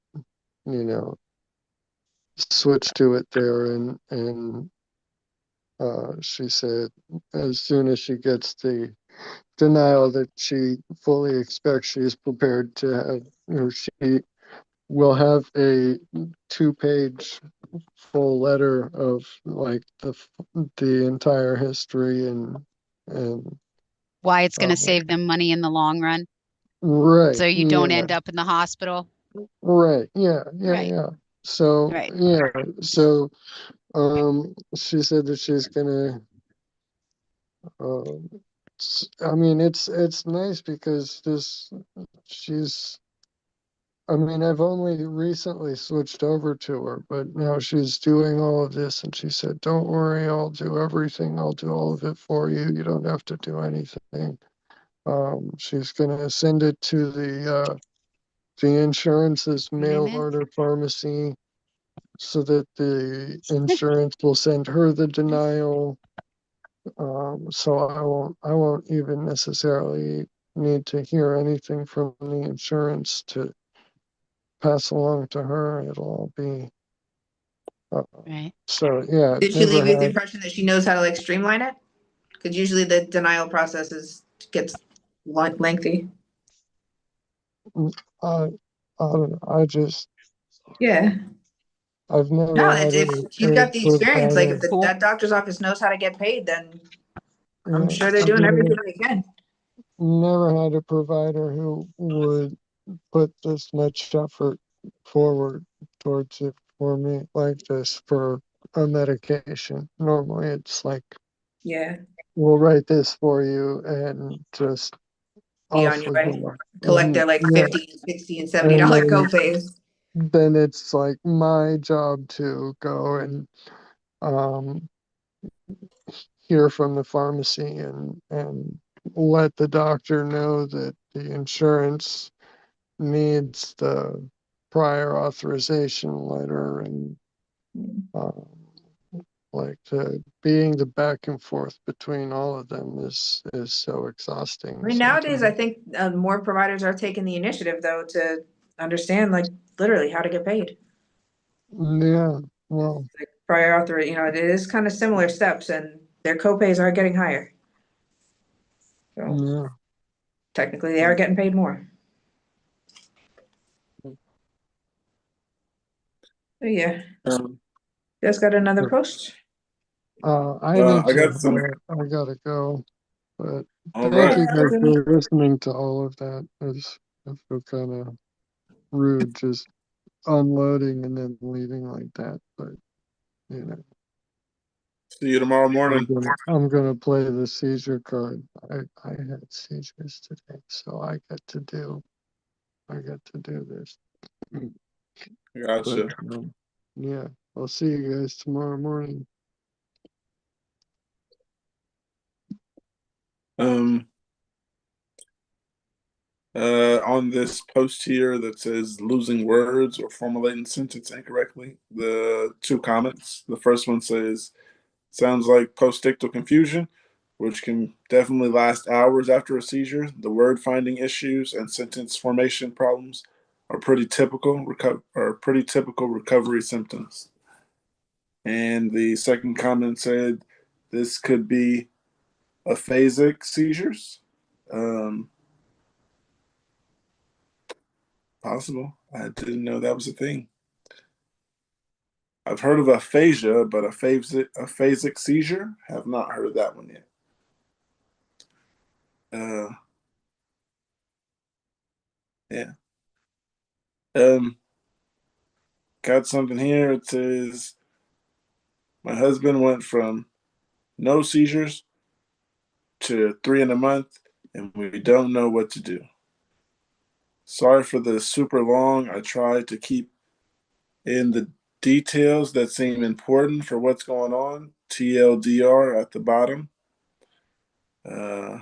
[SPEAKER 12] you know, switch to it there. And she said as soon as she gets the denial that she fully expects, she's prepared to have, she will have a 2-page full letter of like the entire history and
[SPEAKER 11] Why it's going to
[SPEAKER 12] um,
[SPEAKER 11] save them money in the long run,
[SPEAKER 12] right,
[SPEAKER 11] so you don't
[SPEAKER 12] yeah,
[SPEAKER 11] end up in the hospital.
[SPEAKER 12] right, yeah, yeah,
[SPEAKER 11] Right.
[SPEAKER 12] yeah. So
[SPEAKER 11] Right.
[SPEAKER 12] yeah, so she said that she's gonna um I mean, it's nice because she's, I mean, I've only recently switched over to her, but now she's doing all of this, and she said, "Don't worry, I'll do everything. I'll do all of it for you. You don't have to do anything." She's gonna send it to the insurance's mail
[SPEAKER 11] Minute.
[SPEAKER 12] order pharmacy so that the insurance will send her the denial. So I won't even necessarily need to hear anything from the insurance to pass along to her. It'll all be
[SPEAKER 11] Right.
[SPEAKER 12] So yeah,
[SPEAKER 10] Did she
[SPEAKER 12] never
[SPEAKER 10] leave you with the
[SPEAKER 12] had.
[SPEAKER 10] impression that she knows how to like streamline it? Because usually the denial process gets lengthy.
[SPEAKER 12] I, I don't know.
[SPEAKER 10] Yeah.
[SPEAKER 12] I've
[SPEAKER 10] No,
[SPEAKER 12] never had
[SPEAKER 10] if she's
[SPEAKER 12] a
[SPEAKER 10] got the experience, like
[SPEAKER 12] provider.
[SPEAKER 10] if
[SPEAKER 11] Cool.
[SPEAKER 10] that doctor's office knows how to get paid, then I'm
[SPEAKER 12] Yeah,
[SPEAKER 10] sure they're
[SPEAKER 12] I've
[SPEAKER 10] doing everything they can.
[SPEAKER 12] never had a provider who would put this much effort forward towards it for me like this for a medication. Normally it's like,
[SPEAKER 10] Yeah.
[SPEAKER 12] we'll write this for you and just
[SPEAKER 10] Be on
[SPEAKER 12] off
[SPEAKER 10] your
[SPEAKER 12] we
[SPEAKER 10] way.
[SPEAKER 12] go.
[SPEAKER 10] Collect their like
[SPEAKER 12] Yeah.
[SPEAKER 10] 50, 60, and $70
[SPEAKER 12] And
[SPEAKER 10] copays.
[SPEAKER 12] then it's like my job to go and um, hear from the pharmacy and let the doctor know that the insurance needs the prior authorization letter and um, like being the back and forth between all of them is so exhausting
[SPEAKER 10] I mean, nowadays, I
[SPEAKER 12] sometimes.
[SPEAKER 10] think more providers are taking the initiative though to understand like literally how to get paid.
[SPEAKER 12] Yeah, well,
[SPEAKER 10] Like prior author, it is kind of similar steps, and their copays are getting higher. So
[SPEAKER 12] yeah.
[SPEAKER 10] technically, they are getting paid more. But yeah,
[SPEAKER 2] Um,
[SPEAKER 10] just got another post.
[SPEAKER 12] I need
[SPEAKER 2] I got
[SPEAKER 12] to,
[SPEAKER 2] some.
[SPEAKER 12] I gotta go, but
[SPEAKER 2] All
[SPEAKER 12] thank
[SPEAKER 2] right.
[SPEAKER 12] you guys for listening to all of that. I feel kind of rude just unloading and then leaving like that, but you know,
[SPEAKER 2] See you tomorrow morning.
[SPEAKER 12] I'm gonna play the seizure card. I had seizures today, so I get to do this. But
[SPEAKER 2] Gotcha.
[SPEAKER 12] yeah, I'll see you guys tomorrow morning.
[SPEAKER 2] Um, on this post here that says losing words or formulating sentence incorrectly, the two comments. The first one says, sounds like postictal confusion, which can definitely last hours after a seizure. The word finding issues and sentence formation problems are pretty typical recovery symptoms. And the second comment said this could be aphasic seizures. Um, Possible. I didn't know that was a thing. I've heard of aphasia, but aphasic seizure, have not heard of that one yet. Uh, yeah. Um, got something here. It says my husband went from no seizures to 3 in a month, and we don't know what to do. Sorry for the super long. I tried to keep in the details that seem important for what's going on. TLDR at the bottom. Uh,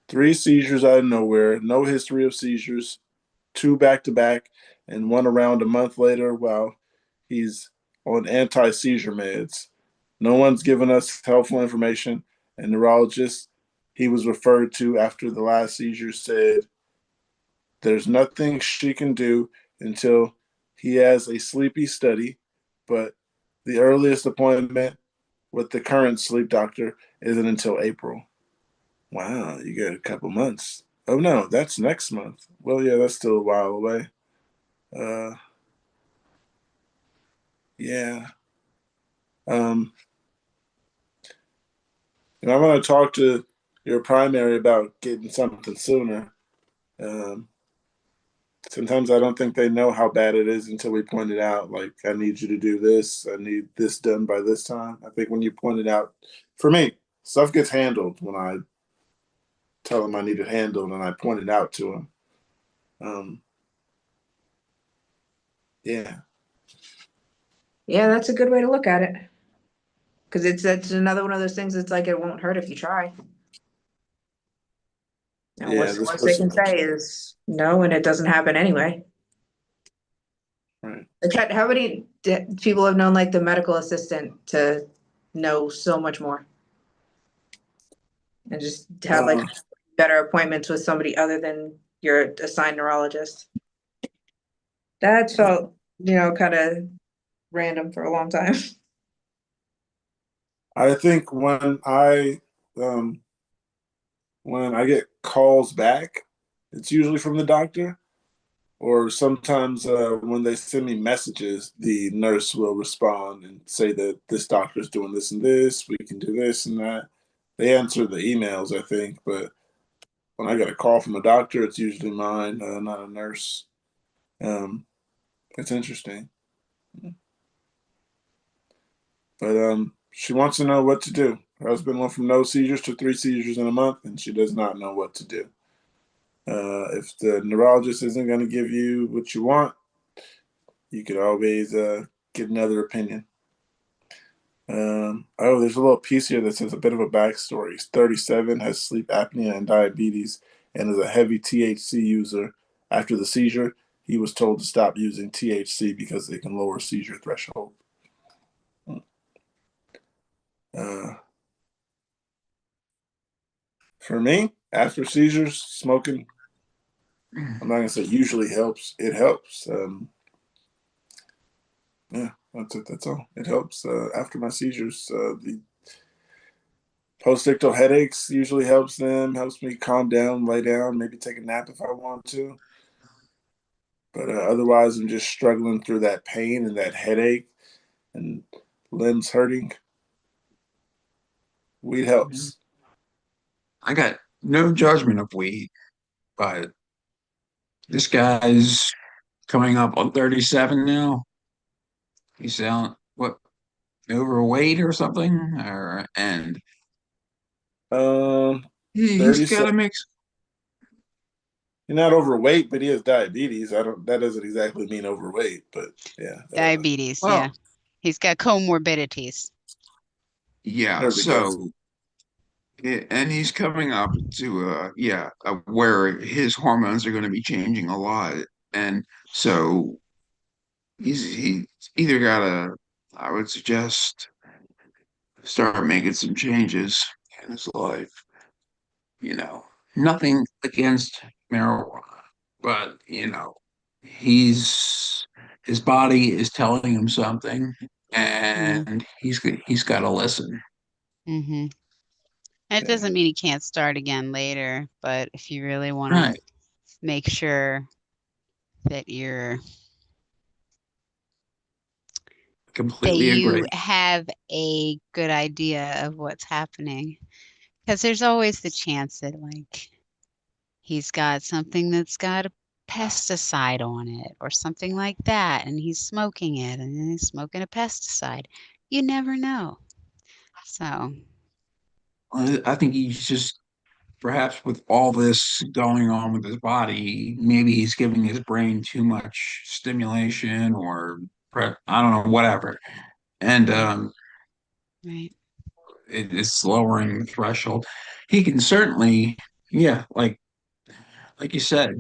[SPEAKER 2] 3 seizures out of nowhere, no history of seizures, 2 back to back, and one around a month later while he's on anti seizure meds. No one's given us helpful information, and neurologist he was referred to after the last seizure said there's nothing she can do until he has a sleepy study, but the earliest appointment with the current sleep doctor isn't until April. Wow, you got a couple months. Oh no, that's next month. Well, yeah, that's still a while away. Uh, yeah. Um, I'm going to talk to your primary about getting something sooner. Um, Sometimes I don't think they know how bad it is until we point it out. Like, I need you to do this. I need this done by this time. I think when you point it out, for me, stuff gets handled when I tell them I need it handled and I point it out to them. Um, yeah.
[SPEAKER 10] Yeah, that's a good way to look at it. Because it's another one of those things. It's like it won't hurt if you try. And
[SPEAKER 2] Yeah,
[SPEAKER 10] what's the
[SPEAKER 2] this
[SPEAKER 10] worst they
[SPEAKER 2] person.
[SPEAKER 10] can say is no, and it doesn't happen anyway.
[SPEAKER 2] Right.
[SPEAKER 10] Chet, how many people have known like the medical assistant to know so much more and just have like
[SPEAKER 2] Uh,
[SPEAKER 10] better appointments with somebody other than your assigned neurologist? That felt, kind of
[SPEAKER 13] random for a long time.
[SPEAKER 2] I think when I get calls back, it's usually from the doctor, or sometimes when they send me messages, the nurse will respond and say that this doctor is doing this and this, we can do this and that. They answer the emails, I think, but when I get a call from a doctor, it's usually mine, not a nurse. It's interesting. But she wants to know what to do. Her husband went from no seizures to 3 seizures in a month, and she does not know what to do. If the neurologist isn't going to give you what you want, you could always get another opinion. There's a little piece here that says a bit of a backstory. He's 37, has sleep apnea and diabetes, and is a heavy THC user. After the seizure, he was told to stop using THC because it can lower seizure threshold. For me, after seizures, smoking, I'm not gonna say usually helps. It helps. Yeah, that's it. That's all. It helps after my seizures. The post-ictal headaches usually helps them. Helps me calm down, lay down, maybe take a nap if I want to. But otherwise, I'm just struggling through that pain and that headache and limbs hurting. Weed helps.
[SPEAKER 5] I got no judgment of weed, but this guy's coming up on 37 now. He's sound what overweight or something, or and he's got
[SPEAKER 2] 37.
[SPEAKER 5] to mix.
[SPEAKER 2] He's not overweight, but he has diabetes. I don't. That doesn't exactly mean overweight, but yeah.
[SPEAKER 11] Diabetes,
[SPEAKER 5] Well,
[SPEAKER 11] yeah. He's got comorbidities.
[SPEAKER 5] yeah.
[SPEAKER 2] There we go.
[SPEAKER 5] And he's coming up to where his hormones are going to be changing a lot, and so he's either got to. I would suggest start making some changes in his life. You know, nothing against marijuana, but he's his body is telling him something, and he's got to listen.
[SPEAKER 11] Mm-hmm. It doesn't mean he can't start again later, but if you really want to
[SPEAKER 5] Right.
[SPEAKER 11] make sure that
[SPEAKER 5] Completely
[SPEAKER 11] you
[SPEAKER 5] agree.
[SPEAKER 11] have a good idea of what's happening, because there's always the chance that like he's got something that's got a pesticide on it or something like that, and he's smoking it and then he's smoking a pesticide. You never know. So
[SPEAKER 5] I think he's just perhaps with all this going on with his body, maybe he's giving his brain too much stimulation or I don't know, whatever. And
[SPEAKER 11] right.
[SPEAKER 5] it's lowering the threshold. He can certainly, yeah, like you said,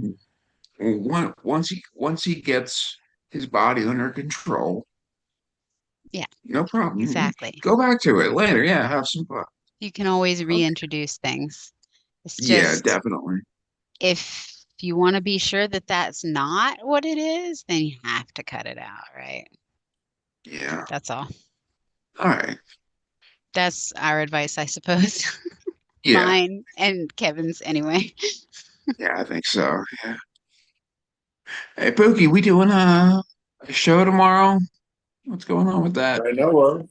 [SPEAKER 5] once he gets his body under control,
[SPEAKER 11] Yeah,
[SPEAKER 5] no problem.
[SPEAKER 11] exactly.
[SPEAKER 5] Go back to it later. Yeah, have some fun.
[SPEAKER 11] You can always
[SPEAKER 5] Okay.
[SPEAKER 11] reintroduce things. It's
[SPEAKER 5] Yeah,
[SPEAKER 11] just
[SPEAKER 5] definitely.
[SPEAKER 11] if you want to be sure that that's not what it is, then you have to cut it out, right?
[SPEAKER 5] Yeah.
[SPEAKER 11] That's all.
[SPEAKER 5] All right.
[SPEAKER 11] That's our advice, I suppose.
[SPEAKER 5] Yeah.
[SPEAKER 11] Mine and Kevin's anyway.
[SPEAKER 5] Yeah, I think so. Yeah. Hey, Pookie, we doing a show tomorrow? What's going on with that?
[SPEAKER 2] I know of.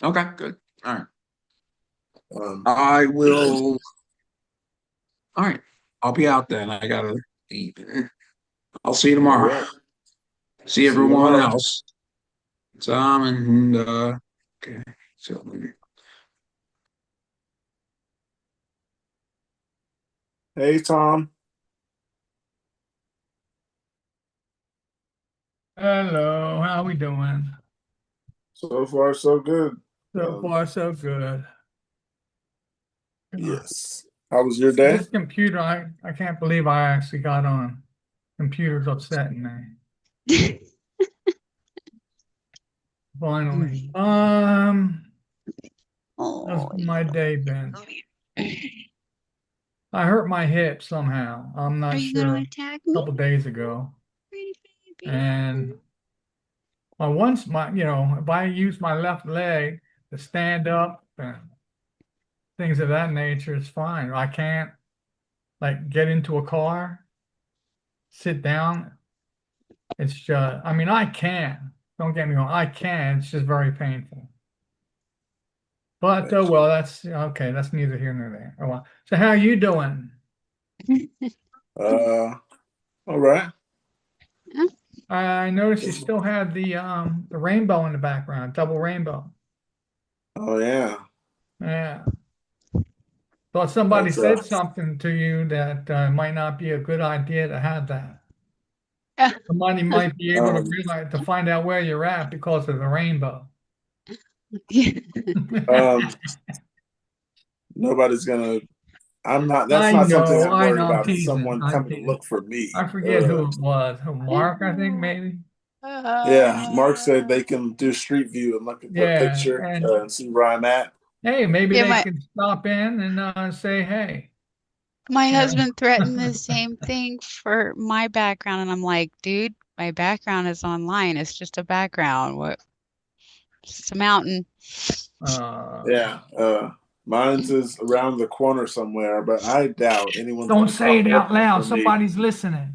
[SPEAKER 5] Okay, good. All right.
[SPEAKER 2] Um,
[SPEAKER 5] I will. All right. I'll be out then. I gotta leave. I'll see you
[SPEAKER 2] all
[SPEAKER 5] tomorrow.
[SPEAKER 2] right.
[SPEAKER 5] See
[SPEAKER 2] See you
[SPEAKER 5] everyone
[SPEAKER 2] tomorrow.
[SPEAKER 5] else. Tom and okay. So
[SPEAKER 2] Hey, Tom.
[SPEAKER 14] Hello, how we doing?
[SPEAKER 2] So far, so good.
[SPEAKER 14] So far, so good.
[SPEAKER 2] Yes. How was your day?
[SPEAKER 14] This computer, I can't believe I actually got on. Computer's upsetting me. Finally. How's my day been? I hurt my hip somehow. I'm
[SPEAKER 11] Are
[SPEAKER 14] not
[SPEAKER 11] you going to
[SPEAKER 14] sure.
[SPEAKER 11] attack
[SPEAKER 14] A
[SPEAKER 11] me?
[SPEAKER 14] couple days ago.
[SPEAKER 11] Pretty baby.
[SPEAKER 14] And if I use my left leg to stand up and things of that nature, it's fine. I can't like get into a car, sit down. It's just, I mean, I can. Don't get me wrong, I can. It's just very painful. But well, that's okay. That's neither here nor there. Oh, well. So how are you doing?
[SPEAKER 2] All right.
[SPEAKER 14] I noticed you still have the rainbow in the background, double rainbow.
[SPEAKER 2] Oh yeah.
[SPEAKER 14] Yeah. Thought somebody
[SPEAKER 2] That's,
[SPEAKER 14] said something to you that might not be a good idea to have that. Somebody might be able to realize to find out where you're at because of the rainbow.
[SPEAKER 2] Nobody's gonna. I'm not. That's
[SPEAKER 14] I
[SPEAKER 2] not something
[SPEAKER 14] know,
[SPEAKER 2] I'm
[SPEAKER 14] I
[SPEAKER 2] worried
[SPEAKER 14] know, I'm
[SPEAKER 2] about. Is
[SPEAKER 14] teasing.
[SPEAKER 2] someone
[SPEAKER 14] I'm
[SPEAKER 2] coming to
[SPEAKER 14] teasing.
[SPEAKER 2] look for me?
[SPEAKER 14] I forget who it was. Who, Mark, I think maybe.
[SPEAKER 2] Yeah, Mark said they can do Street View and look at the
[SPEAKER 14] Yeah,
[SPEAKER 2] picture
[SPEAKER 14] and
[SPEAKER 2] and see where I'm at.
[SPEAKER 14] hey, maybe
[SPEAKER 11] Yeah,
[SPEAKER 14] they can stop in and say, hey.
[SPEAKER 11] my
[SPEAKER 14] Yeah.
[SPEAKER 11] husband threatened the same thing for my background, and I'm like, dude, my background is online. It's just a background. What? Just a mountain.
[SPEAKER 2] Yeah, mine's is around the corner somewhere, but I doubt anyone's
[SPEAKER 14] Don't
[SPEAKER 2] gonna
[SPEAKER 14] say
[SPEAKER 2] come
[SPEAKER 14] it out
[SPEAKER 2] looking
[SPEAKER 14] loud.
[SPEAKER 2] for me.
[SPEAKER 14] Somebody's listening.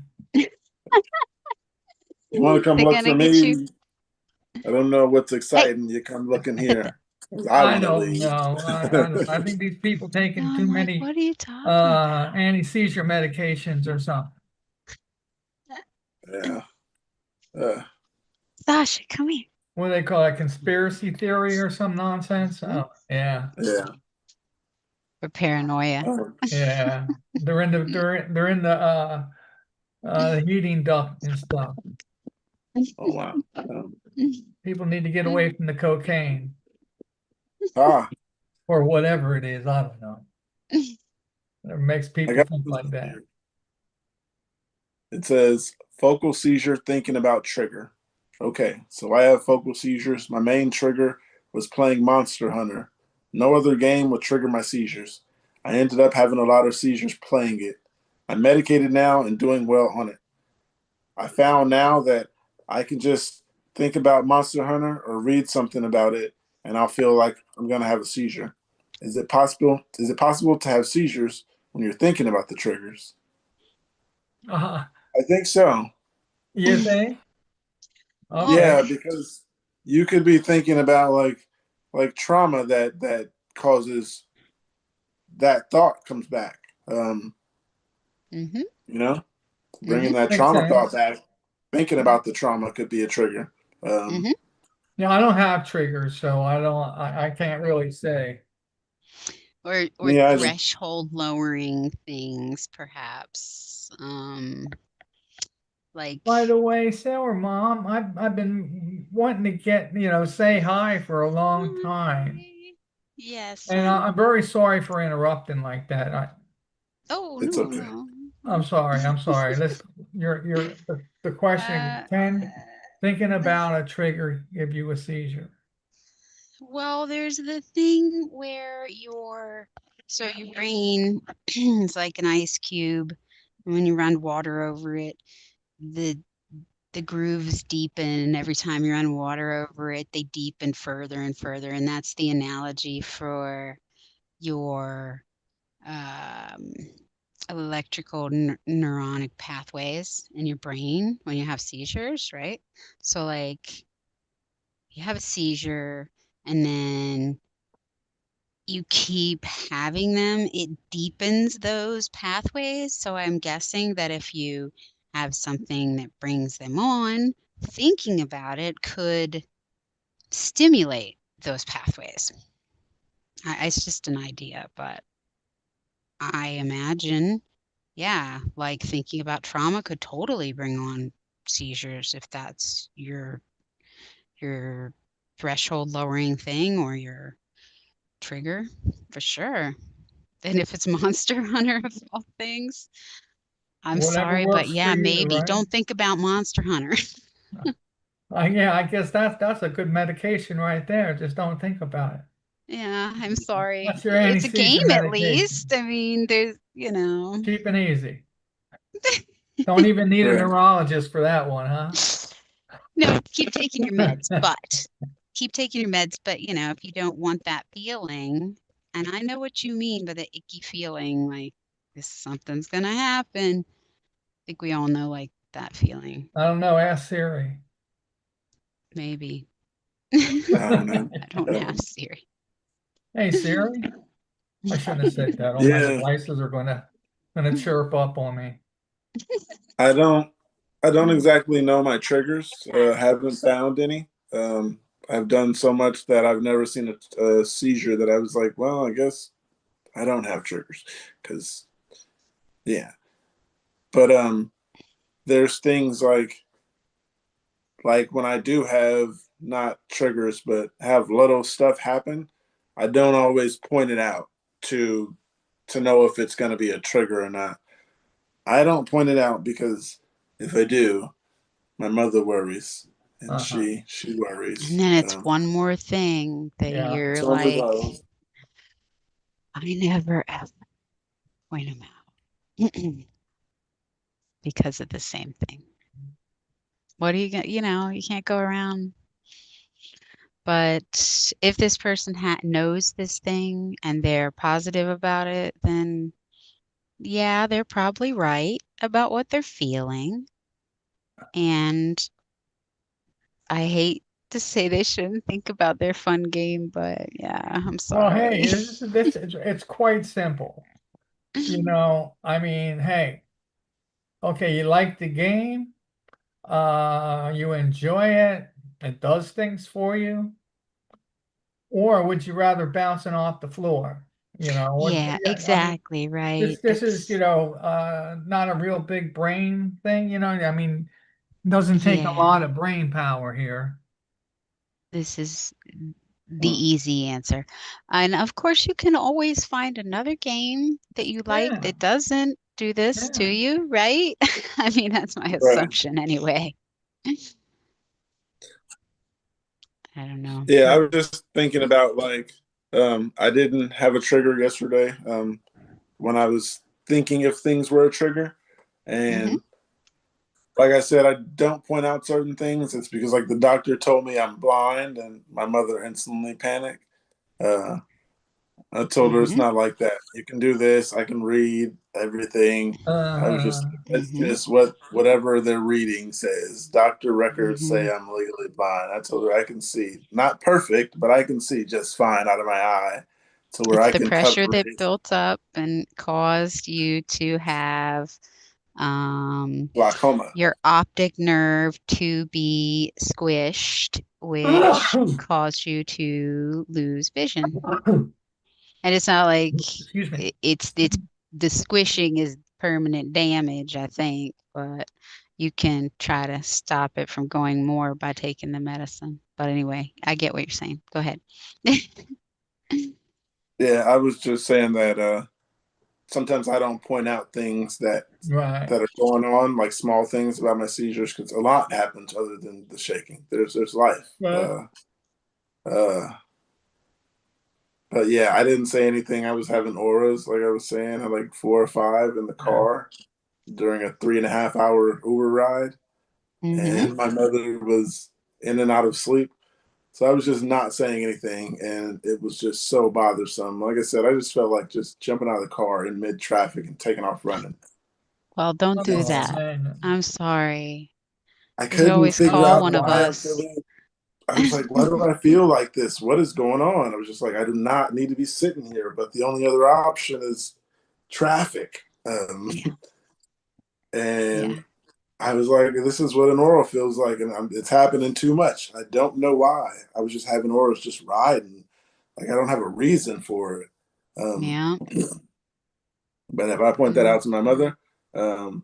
[SPEAKER 2] You want to come
[SPEAKER 11] They're
[SPEAKER 2] look
[SPEAKER 11] gonna
[SPEAKER 2] for
[SPEAKER 11] get you.
[SPEAKER 2] me? I don't know what's
[SPEAKER 11] Hey,
[SPEAKER 2] exciting. You come looking here. I
[SPEAKER 14] I
[SPEAKER 2] want to
[SPEAKER 14] don't
[SPEAKER 2] leave.
[SPEAKER 14] know. I think these people taking too
[SPEAKER 11] I'm like,
[SPEAKER 14] many
[SPEAKER 11] what are you talking about?
[SPEAKER 14] anti-seizure medications or something.
[SPEAKER 2] Yeah.
[SPEAKER 11] Sasha, come here.
[SPEAKER 14] What do they call it? Conspiracy theory or some nonsense? Oh, yeah.
[SPEAKER 2] Yeah.
[SPEAKER 11] For paranoia.
[SPEAKER 14] Yeah. They're in the heating duct and stuff.
[SPEAKER 2] Oh wow.
[SPEAKER 14] People need to get away from the cocaine
[SPEAKER 2] Ah,
[SPEAKER 14] or whatever it is. I don't know. It makes
[SPEAKER 2] I
[SPEAKER 14] people
[SPEAKER 2] got
[SPEAKER 14] think like that.
[SPEAKER 2] It says focal seizure thinking about trigger. Okay, so I have focal seizures. My main trigger was playing Monster Hunter. No other game would trigger my seizures. I ended up having a lot of seizures playing it. I'm medicated now and doing well on it. I found now that I can just think about Monster Hunter or read something about it and I'll feel like I'm going to have a seizure. Is it possible? Is it possible to have seizures when you're thinking about the triggers?
[SPEAKER 14] Uh-huh.
[SPEAKER 2] I think so.
[SPEAKER 14] You think? Okay.
[SPEAKER 2] Yeah, because you could be thinking about like trauma that causes that thought comes back.
[SPEAKER 11] Mm-hmm.
[SPEAKER 2] You know, bringing
[SPEAKER 11] Mm-hmm.
[SPEAKER 2] that
[SPEAKER 14] Makes
[SPEAKER 2] trauma thought
[SPEAKER 14] sense.
[SPEAKER 2] back, thinking about the trauma could be a trigger.
[SPEAKER 11] Mm-hmm.
[SPEAKER 14] Yeah, I don't have triggers, so I can't really say.
[SPEAKER 11] Or
[SPEAKER 2] Me either.
[SPEAKER 11] threshold lowering things, perhaps. Like,
[SPEAKER 14] By the way, Sailor Mom, I've been wanting to get, say hi for a long time.
[SPEAKER 11] yes,
[SPEAKER 14] And
[SPEAKER 11] son.
[SPEAKER 14] I'm very sorry for interrupting like that.
[SPEAKER 11] Oh,
[SPEAKER 2] It's
[SPEAKER 11] no,
[SPEAKER 2] okay.
[SPEAKER 11] no.
[SPEAKER 14] I'm sorry. I'm sorry. The question, can thinking about a trigger give you a seizure?
[SPEAKER 11] Well, there's the thing where your brain is like an ice cube. And when you run water over it, the grooves deepen, and every time you run water over it, they deepen further and further. And that's the analogy for your um, electrical neuronic pathways in your brain when you have seizures, right? So, like, you have a seizure, and then you keep having them, it deepens those pathways. So I'm guessing that if you have something that brings them on, thinking about it could stimulate those pathways. It's just an idea, but I imagine, yeah, like thinking about trauma could totally bring on seizures if that's your threshold lowering thing or your trigger, for sure. And if it's Monster Hunter of all things, I'm
[SPEAKER 14] Whatever
[SPEAKER 11] sorry, but
[SPEAKER 14] works for
[SPEAKER 11] yeah,
[SPEAKER 14] you,
[SPEAKER 11] maybe.
[SPEAKER 14] right?
[SPEAKER 11] Don't think about Monster Hunter.
[SPEAKER 14] Yeah, I guess that's a good medication right there. Just don't think about it.
[SPEAKER 11] Yeah, I'm sorry.
[SPEAKER 14] That's your
[SPEAKER 11] It's a
[SPEAKER 14] anti-seizure
[SPEAKER 11] game at
[SPEAKER 14] medication.
[SPEAKER 11] least. I mean, there's,
[SPEAKER 14] Cheap and easy. Don't even need a
[SPEAKER 2] Right.
[SPEAKER 14] neurologist for that one, huh?
[SPEAKER 11] No, keep taking your meds, but keep taking your meds. But if you don't want that feeling, and I know what you mean by the icky feeling, like this something's gonna happen. I think we all know like that feeling.
[SPEAKER 14] I don't know. Ask Siri.
[SPEAKER 11] Maybe.
[SPEAKER 2] I don't know.
[SPEAKER 11] I don't have Siri.
[SPEAKER 14] Hey Siri. I shouldn't have said that. All my
[SPEAKER 2] Yeah,
[SPEAKER 14] devices are gonna chirp up on me.
[SPEAKER 2] I don't exactly know my triggers. Haven't found any. I've done so much that I've never seen a seizure that I was like, well, I guess I don't have triggers, because yeah. But there's things like when I do have not triggers, but have little stuff happen, I don't always point it out to know if it's going to be a trigger or not. I don't point it out because if I do, my mother worries, and she
[SPEAKER 11] And
[SPEAKER 2] worries.
[SPEAKER 11] then it's one more thing that
[SPEAKER 14] Yeah.
[SPEAKER 11] you're
[SPEAKER 2] Some of
[SPEAKER 11] like,
[SPEAKER 2] those.
[SPEAKER 11] I never ever point them out because of the same thing. What are you gonna, you can't go around. But if this person knows this thing and they're positive about it, then yeah, they're probably right about what they're feeling. And I hate to say they shouldn't think about their fun game, but yeah, I'm
[SPEAKER 14] Well,
[SPEAKER 11] sorry.
[SPEAKER 14] hey, it's quite simple. I mean, hey, okay, you like the game, you enjoy it, it does things for you, or would you rather bouncing off the floor?
[SPEAKER 11] Yeah,
[SPEAKER 14] Yeah, I mean,
[SPEAKER 11] exactly, right.
[SPEAKER 14] this is, not a real big brain thing, I mean, doesn't take a
[SPEAKER 11] Yeah,
[SPEAKER 14] lot of brain power here.
[SPEAKER 11] this is the easy answer. And of course, you can always find another game that you like
[SPEAKER 14] Yeah,
[SPEAKER 11] that doesn't do this to
[SPEAKER 14] yeah.
[SPEAKER 11] you, right? I mean, that's my
[SPEAKER 2] Right.
[SPEAKER 11] assumption anyway. I don't know.
[SPEAKER 2] Yeah, I was just thinking about I didn't have a trigger yesterday. When I was thinking if things were a trigger,
[SPEAKER 11] Hmm.
[SPEAKER 2] and like I said, I don't point out certain things. It's because like the doctor told me I'm blind, and my mother instantly panicked. Uh, I told her it's
[SPEAKER 11] Hmm.
[SPEAKER 2] not like that. You can do this. I can read everything. I was just,
[SPEAKER 14] Uh,
[SPEAKER 2] it's
[SPEAKER 11] Hmm.
[SPEAKER 2] just whatever their reading says. Doctor records
[SPEAKER 11] Hmm.
[SPEAKER 2] say I'm legally blind. I told her I can see, not perfect, but I can see just fine out of my eye, to where
[SPEAKER 11] It's
[SPEAKER 2] I
[SPEAKER 11] the
[SPEAKER 2] can cover
[SPEAKER 11] pressure that
[SPEAKER 2] it.
[SPEAKER 11] built up and caused you to have um,
[SPEAKER 2] Glaucoma.
[SPEAKER 11] your optic nerve to be squished, which caused you to lose vision. And it's not like
[SPEAKER 14] excuse me.
[SPEAKER 11] it's the squishing is permanent damage, I think, but you can try to stop it from going more by taking the medicine. But anyway, I get what you're saying. Go ahead.
[SPEAKER 2] Yeah, I was just saying that sometimes I don't point out things
[SPEAKER 14] Right.
[SPEAKER 2] that are going on, like small things about my seizures, because a lot happens other than the shaking. There's life.
[SPEAKER 14] Right.
[SPEAKER 2] Uh, but yeah, I didn't say anything. I was having auras, like I was saying, I had like 4 or 5 in the
[SPEAKER 14] Yeah.
[SPEAKER 2] car during a 3.5 hour Uber ride,
[SPEAKER 11] Hmm.
[SPEAKER 2] and my mother was in and out of sleep. So I was just not saying anything, and it was just so bothersome. Like I said, I just felt like just jumping out of the car in mid traffic and taking off running.
[SPEAKER 11] Well, don't do
[SPEAKER 14] Oh,
[SPEAKER 11] that.
[SPEAKER 14] man.
[SPEAKER 11] I'm sorry.
[SPEAKER 2] I
[SPEAKER 11] You can
[SPEAKER 2] couldn't
[SPEAKER 11] always
[SPEAKER 2] figure
[SPEAKER 11] call
[SPEAKER 2] out
[SPEAKER 11] one of
[SPEAKER 2] why I'm
[SPEAKER 11] us.
[SPEAKER 2] feeling. I was like, why do I feel like this? What is going on? I was just like, I do not need to be sitting here, but the only other option is traffic.
[SPEAKER 11] Yeah,
[SPEAKER 2] And
[SPEAKER 11] yeah,
[SPEAKER 2] I was like, this is what an oral feels like, and it's happening too much. I don't know why. I was just having orals just riding. Like I don't have a reason for it. Um,
[SPEAKER 11] yeah.
[SPEAKER 2] but if I point that
[SPEAKER 11] Mm,
[SPEAKER 2] out to my mother, um,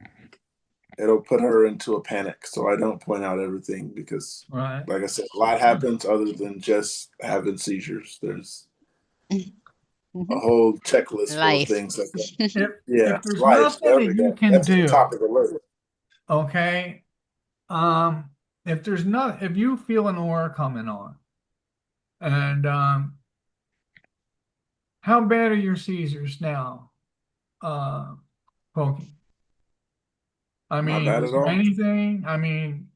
[SPEAKER 2] it'll put her into a panic. So I don't point out everything because,
[SPEAKER 14] Right.
[SPEAKER 2] like I said, a lot happens other than just having seizures. There's a
[SPEAKER 11] mhm.
[SPEAKER 2] whole checklist full of
[SPEAKER 11] Life.
[SPEAKER 2] things like that.
[SPEAKER 14] If
[SPEAKER 2] Yeah,
[SPEAKER 14] if there's
[SPEAKER 2] life.
[SPEAKER 14] nothing
[SPEAKER 2] There
[SPEAKER 14] that
[SPEAKER 2] we
[SPEAKER 14] you
[SPEAKER 2] go.
[SPEAKER 14] can
[SPEAKER 2] That's the
[SPEAKER 14] do,
[SPEAKER 2] top of the list.
[SPEAKER 14] okay, if there's not, if you feel an aura coming on, and how bad are your seizures now, uh, Pokey? I
[SPEAKER 2] Not
[SPEAKER 14] mean,
[SPEAKER 2] bad
[SPEAKER 14] is
[SPEAKER 2] at
[SPEAKER 14] there
[SPEAKER 2] all.
[SPEAKER 14] anything? I mean,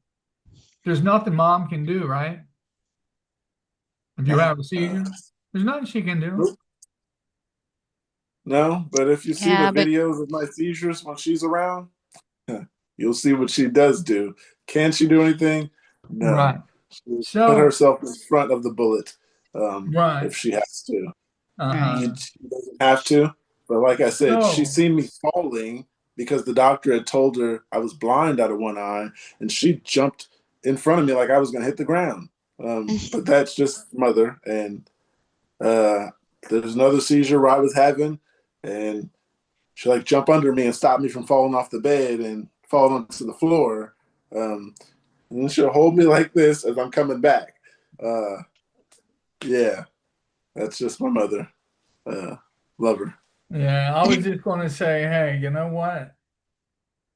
[SPEAKER 14] there's nothing mom can do, right? If you have a
[SPEAKER 2] Uh,
[SPEAKER 14] seizure, there's nothing she can do.
[SPEAKER 2] no, but if you see the
[SPEAKER 11] Yeah, but
[SPEAKER 2] videos of my seizures when she's around, you'll see what she does do. Can she do anything?
[SPEAKER 14] Right.
[SPEAKER 2] No. She'll put
[SPEAKER 14] So,
[SPEAKER 2] herself in front of the bullet
[SPEAKER 14] right.
[SPEAKER 2] if she has to.
[SPEAKER 14] Uh-huh.
[SPEAKER 11] right.
[SPEAKER 2] She doesn't have to, but like I said, she
[SPEAKER 14] So,
[SPEAKER 2] seen me falling because the doctor had told her I was blind out of one eye, and she jumped in front of me like I was going to hit the ground. But that's just mother. And uh, there's another seizure where I was having, and she like jump under me and stop me from falling off the bed and falling onto the floor. And then she'll hold me like this as I'm coming back. Uh, yeah, that's just my mother. Love her.
[SPEAKER 14] yeah, I was just gonna say, hey, you know what?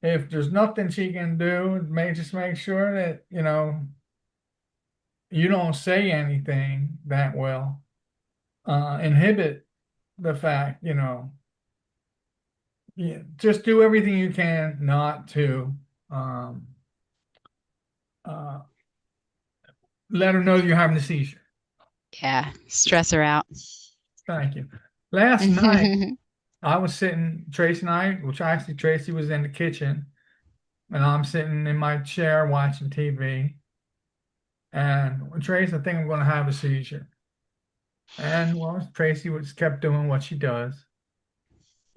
[SPEAKER 14] If there's nothing she can do, just make sure that, you don't say anything that will inhibit the fact, just do everything you can not to um, uh, let her know you're having a seizure.
[SPEAKER 11] Yeah, stress her out.
[SPEAKER 14] Thank you. Last night, I was sitting, Tracy and I, which actually Tracy was in the kitchen, and I'm sitting in my chair watching TV. And Tracy, I think I'm going to have a seizure. And well, Tracy was kept doing what she does.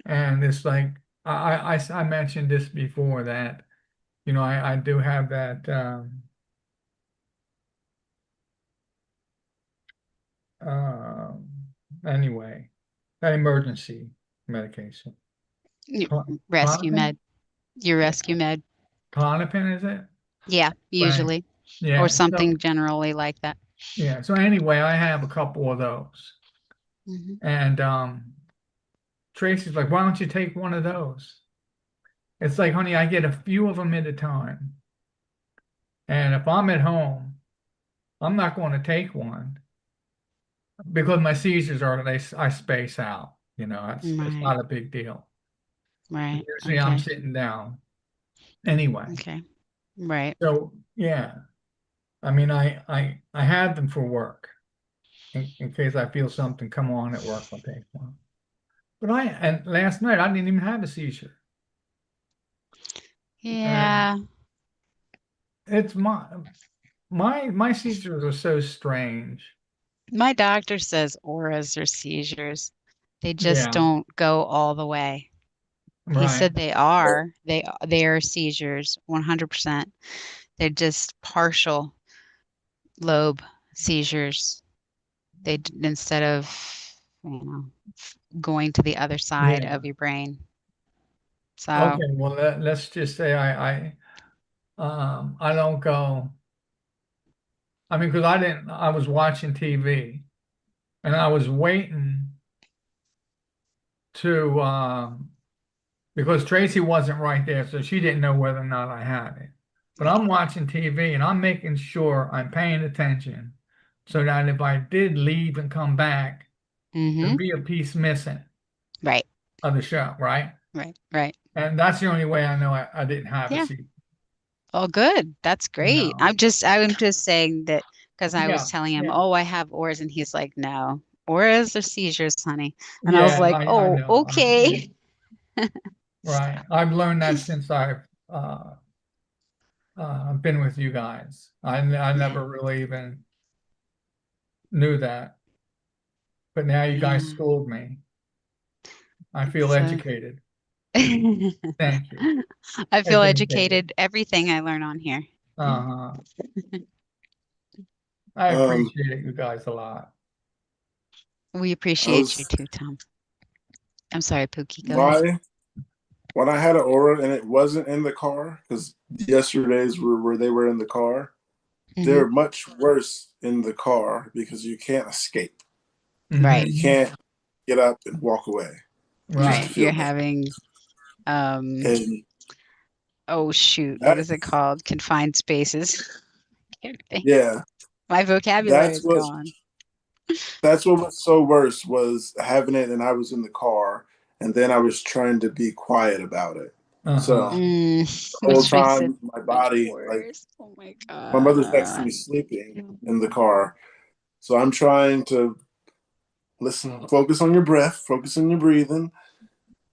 [SPEAKER 14] And it's like, I mentioned this before that, I do have that, um, anyway, that emergency medication.
[SPEAKER 11] Rescue
[SPEAKER 14] Clonopin?
[SPEAKER 11] med. Your rescue med.
[SPEAKER 14] Clonopin, is it?
[SPEAKER 11] Yeah,
[SPEAKER 14] Right.
[SPEAKER 11] usually. Or
[SPEAKER 14] Yeah.
[SPEAKER 11] something generally like that.
[SPEAKER 14] Yeah. So anyway, I have a couple of those.
[SPEAKER 11] Hmm.
[SPEAKER 14] And Tracy's like, why don't you take one of those? It's like, honey, I get a few of them at a time. And if I'm at home, I'm not going to take one because my seizures I space out. It's
[SPEAKER 11] Right,
[SPEAKER 14] not a big deal.
[SPEAKER 11] right.
[SPEAKER 14] Usually I'm
[SPEAKER 11] Okay,
[SPEAKER 14] sitting down anyway.
[SPEAKER 11] okay. Right.
[SPEAKER 14] So yeah, I mean, I have them for work in case I feel something come on at work. I'll take one. But and last night I didn't even have a seizure. And
[SPEAKER 11] Yeah.
[SPEAKER 14] it's my seizures are so strange.
[SPEAKER 11] My doctor says auras are seizures. They just
[SPEAKER 14] Yeah,
[SPEAKER 11] don't go all the way. He
[SPEAKER 14] right.
[SPEAKER 11] said they are. They are seizures, 100%. They're just partial lobe seizures. Instead of, going to the other side
[SPEAKER 14] Yeah.
[SPEAKER 11] of your brain. So,
[SPEAKER 14] Okay. Well, let's just say I don't go. I mean, because I was watching TV and I was waiting to because Tracy wasn't right there, so she didn't know whether or not I had it. But I'm watching TV and I'm making sure I'm paying attention so that if I did leave and come back,
[SPEAKER 11] hmm
[SPEAKER 14] there'd be a piece missing
[SPEAKER 11] right,
[SPEAKER 14] of the show, right?
[SPEAKER 11] right, right.
[SPEAKER 14] And that's the only way I know I didn't have a
[SPEAKER 11] Yeah.
[SPEAKER 14] seat.
[SPEAKER 11] Oh, good. That's great.
[SPEAKER 14] No.
[SPEAKER 11] I'm just saying that because I was
[SPEAKER 14] Yeah.
[SPEAKER 11] telling him,
[SPEAKER 14] Yeah.
[SPEAKER 11] oh, I have auras, and he's like, no, auras are seizures, honey. And I was
[SPEAKER 14] Yeah.
[SPEAKER 11] like,
[SPEAKER 14] I
[SPEAKER 11] oh,
[SPEAKER 14] know. Yeah.
[SPEAKER 11] okay.
[SPEAKER 14] Right. I've learned that since I've been with you guys. I
[SPEAKER 11] Yeah,
[SPEAKER 14] never really even knew that, but now you guys
[SPEAKER 11] yeah.
[SPEAKER 14] schooled me. I feel
[SPEAKER 11] So
[SPEAKER 14] educated.
[SPEAKER 11] I
[SPEAKER 14] Thank you.
[SPEAKER 11] feel
[SPEAKER 14] Educated.
[SPEAKER 11] educated. Everything I learn on here.
[SPEAKER 14] Uh-huh. I
[SPEAKER 2] Um,
[SPEAKER 14] appreciate you guys a lot.
[SPEAKER 11] We
[SPEAKER 2] I
[SPEAKER 11] appreciate you
[SPEAKER 2] was
[SPEAKER 11] too, Tom. I'm sorry, Pookie. Go ahead.
[SPEAKER 2] my when I had an aura and it wasn't in the car because yesterday's were where they were in the car.
[SPEAKER 11] Hmm.
[SPEAKER 2] They're much worse in the car because you can't escape.
[SPEAKER 11] Right,
[SPEAKER 2] You
[SPEAKER 14] Hmm.
[SPEAKER 2] can't get up and walk away just to
[SPEAKER 11] right.
[SPEAKER 14] Right.
[SPEAKER 11] You're
[SPEAKER 2] feel better.
[SPEAKER 11] having, um,
[SPEAKER 2] And
[SPEAKER 11] oh shoot, what
[SPEAKER 2] that,
[SPEAKER 11] is it called? Confined spaces. Can't think.
[SPEAKER 2] yeah,
[SPEAKER 11] My vocabulary
[SPEAKER 2] that's
[SPEAKER 11] is
[SPEAKER 2] what
[SPEAKER 11] gone.
[SPEAKER 2] that's what was so worse was having it, and I was in the car, and then I was trying to be quiet about it. So the whole
[SPEAKER 11] Which makes it
[SPEAKER 2] time, my
[SPEAKER 11] much
[SPEAKER 2] body, like,
[SPEAKER 11] worse. Oh my
[SPEAKER 2] my mother's next to
[SPEAKER 11] God.
[SPEAKER 2] me sleeping in the car. So I'm trying to listen, focus on your breath, focus on your breathing,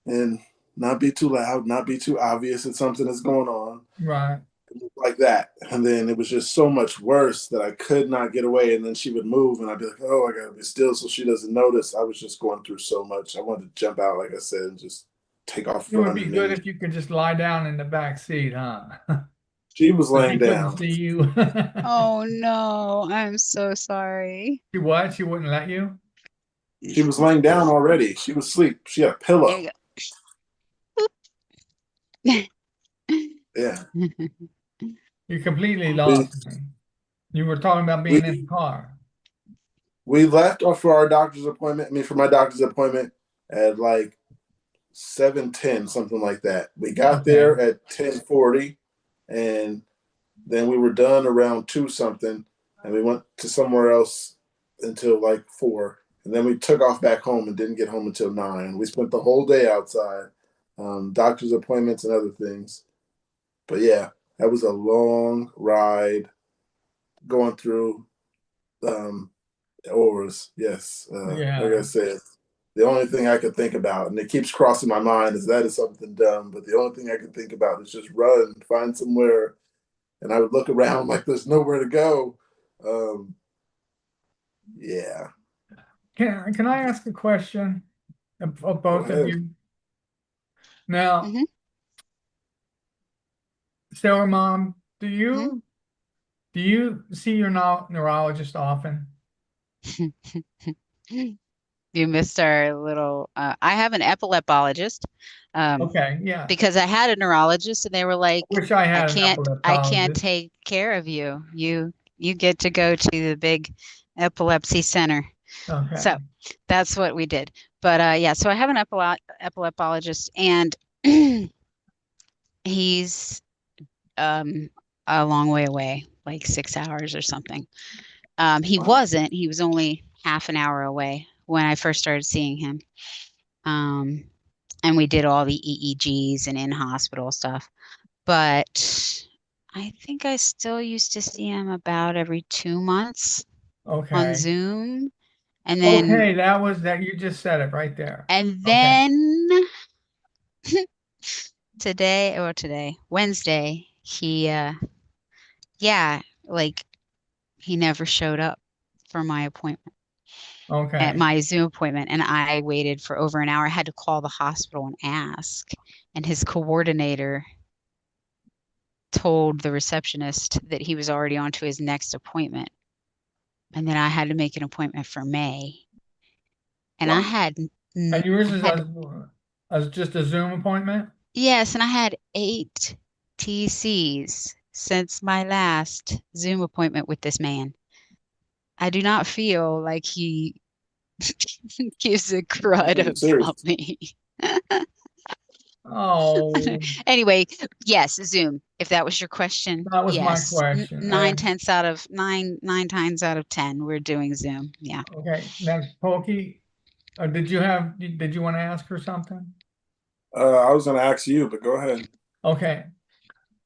[SPEAKER 2] and not be too loud, not be too obvious that something is going on.
[SPEAKER 14] Right.
[SPEAKER 2] Like that. And then it was just so much worse that I could not get away. And then she would move and I'd be like, oh, I gotta be still so she doesn't notice. I was just going through so much. I wanted to jump out, like I said, and just take off
[SPEAKER 14] It would be
[SPEAKER 2] running.
[SPEAKER 14] good
[SPEAKER 2] And
[SPEAKER 14] if you could just lie down in the back seat, huh?
[SPEAKER 2] she was
[SPEAKER 14] So
[SPEAKER 2] laying
[SPEAKER 14] she couldn't
[SPEAKER 2] down.
[SPEAKER 14] see you.
[SPEAKER 11] Oh no, I'm so sorry.
[SPEAKER 14] She what? She wouldn't let you?
[SPEAKER 2] She was laying down already. She was asleep. She had a pillow.
[SPEAKER 11] There you
[SPEAKER 2] Yeah.
[SPEAKER 11] go.
[SPEAKER 14] You completely
[SPEAKER 2] We,
[SPEAKER 14] lost me. You were talking about being in
[SPEAKER 2] we
[SPEAKER 14] the car.
[SPEAKER 2] we left for our doctor's appointment. I mean, for my doctor's appointment at like 7:10, something like that. We got
[SPEAKER 14] Okay.
[SPEAKER 2] there at 10:40, and then we were done around 2 something, and we went to somewhere else until like 4. And then we took off back home and didn't get home until 9. We spent the whole day outside, doctor's appointments and other things. But yeah, that was a long ride going through auras. Yes. Like I
[SPEAKER 14] Yeah.
[SPEAKER 2] said, the only thing I could think about, and it keeps crossing my mind, is that is something dumb. But the only thing I could think about is just run, find somewhere, and I would look around like there's nowhere to go. Um, yeah.
[SPEAKER 14] Can I ask a question of
[SPEAKER 2] Go
[SPEAKER 14] both of
[SPEAKER 2] ahead.
[SPEAKER 14] you? Now,
[SPEAKER 11] Mhm,
[SPEAKER 14] Sarah Mom, do
[SPEAKER 11] mhm.
[SPEAKER 14] you see your neurologist often?
[SPEAKER 11] You missed our little I have an epileptologist
[SPEAKER 14] Okay, yeah.
[SPEAKER 11] because I had a neurologist and they were like,
[SPEAKER 14] I wish I
[SPEAKER 11] I
[SPEAKER 14] had an
[SPEAKER 11] can't
[SPEAKER 14] epileptologist.
[SPEAKER 11] take care of you. You get to go to the big epilepsy center.
[SPEAKER 14] Okay.
[SPEAKER 11] So that's what we did. But yeah, so I have an epileptologist and he's a long way away, like 6 hours or something. He
[SPEAKER 2] Wow.
[SPEAKER 11] wasn't, he was only half an hour away when I first started seeing him. And we did all the EEGs and in-hospital stuff. But I think I still used to see him about every 2 months on
[SPEAKER 14] Okay.
[SPEAKER 11] Zoom. And
[SPEAKER 14] Okay, that was that. You just said it right there. Okay.
[SPEAKER 11] then Wednesday, yeah, like he never showed up for my appointment. At
[SPEAKER 14] Okay.
[SPEAKER 11] my Zoom appointment, and I waited for over an hour. I had to call the hospital and ask, and his coordinator told the receptionist that he was already on to his next appointment. And then I had to make an appointment for May. And I
[SPEAKER 2] Wow.
[SPEAKER 11] had
[SPEAKER 14] And yours is
[SPEAKER 11] had
[SPEAKER 14] as just a Zoom appointment?
[SPEAKER 11] yes, and I had 8 TCs since my last Zoom appointment with this man. I do not feel like he gives a crud
[SPEAKER 2] Serious.
[SPEAKER 11] about me.
[SPEAKER 14] Oh,
[SPEAKER 11] Anyway, yes, Zoom. If that was your question,
[SPEAKER 14] that was my
[SPEAKER 11] yes.
[SPEAKER 14] question.
[SPEAKER 11] Nine
[SPEAKER 14] And
[SPEAKER 11] tenths out of nine times out of 10, we're doing Zoom. Yeah.
[SPEAKER 14] okay, next, Pokey, did you want to ask her something?
[SPEAKER 2] I was going to ask you, but go ahead.
[SPEAKER 14] Okay.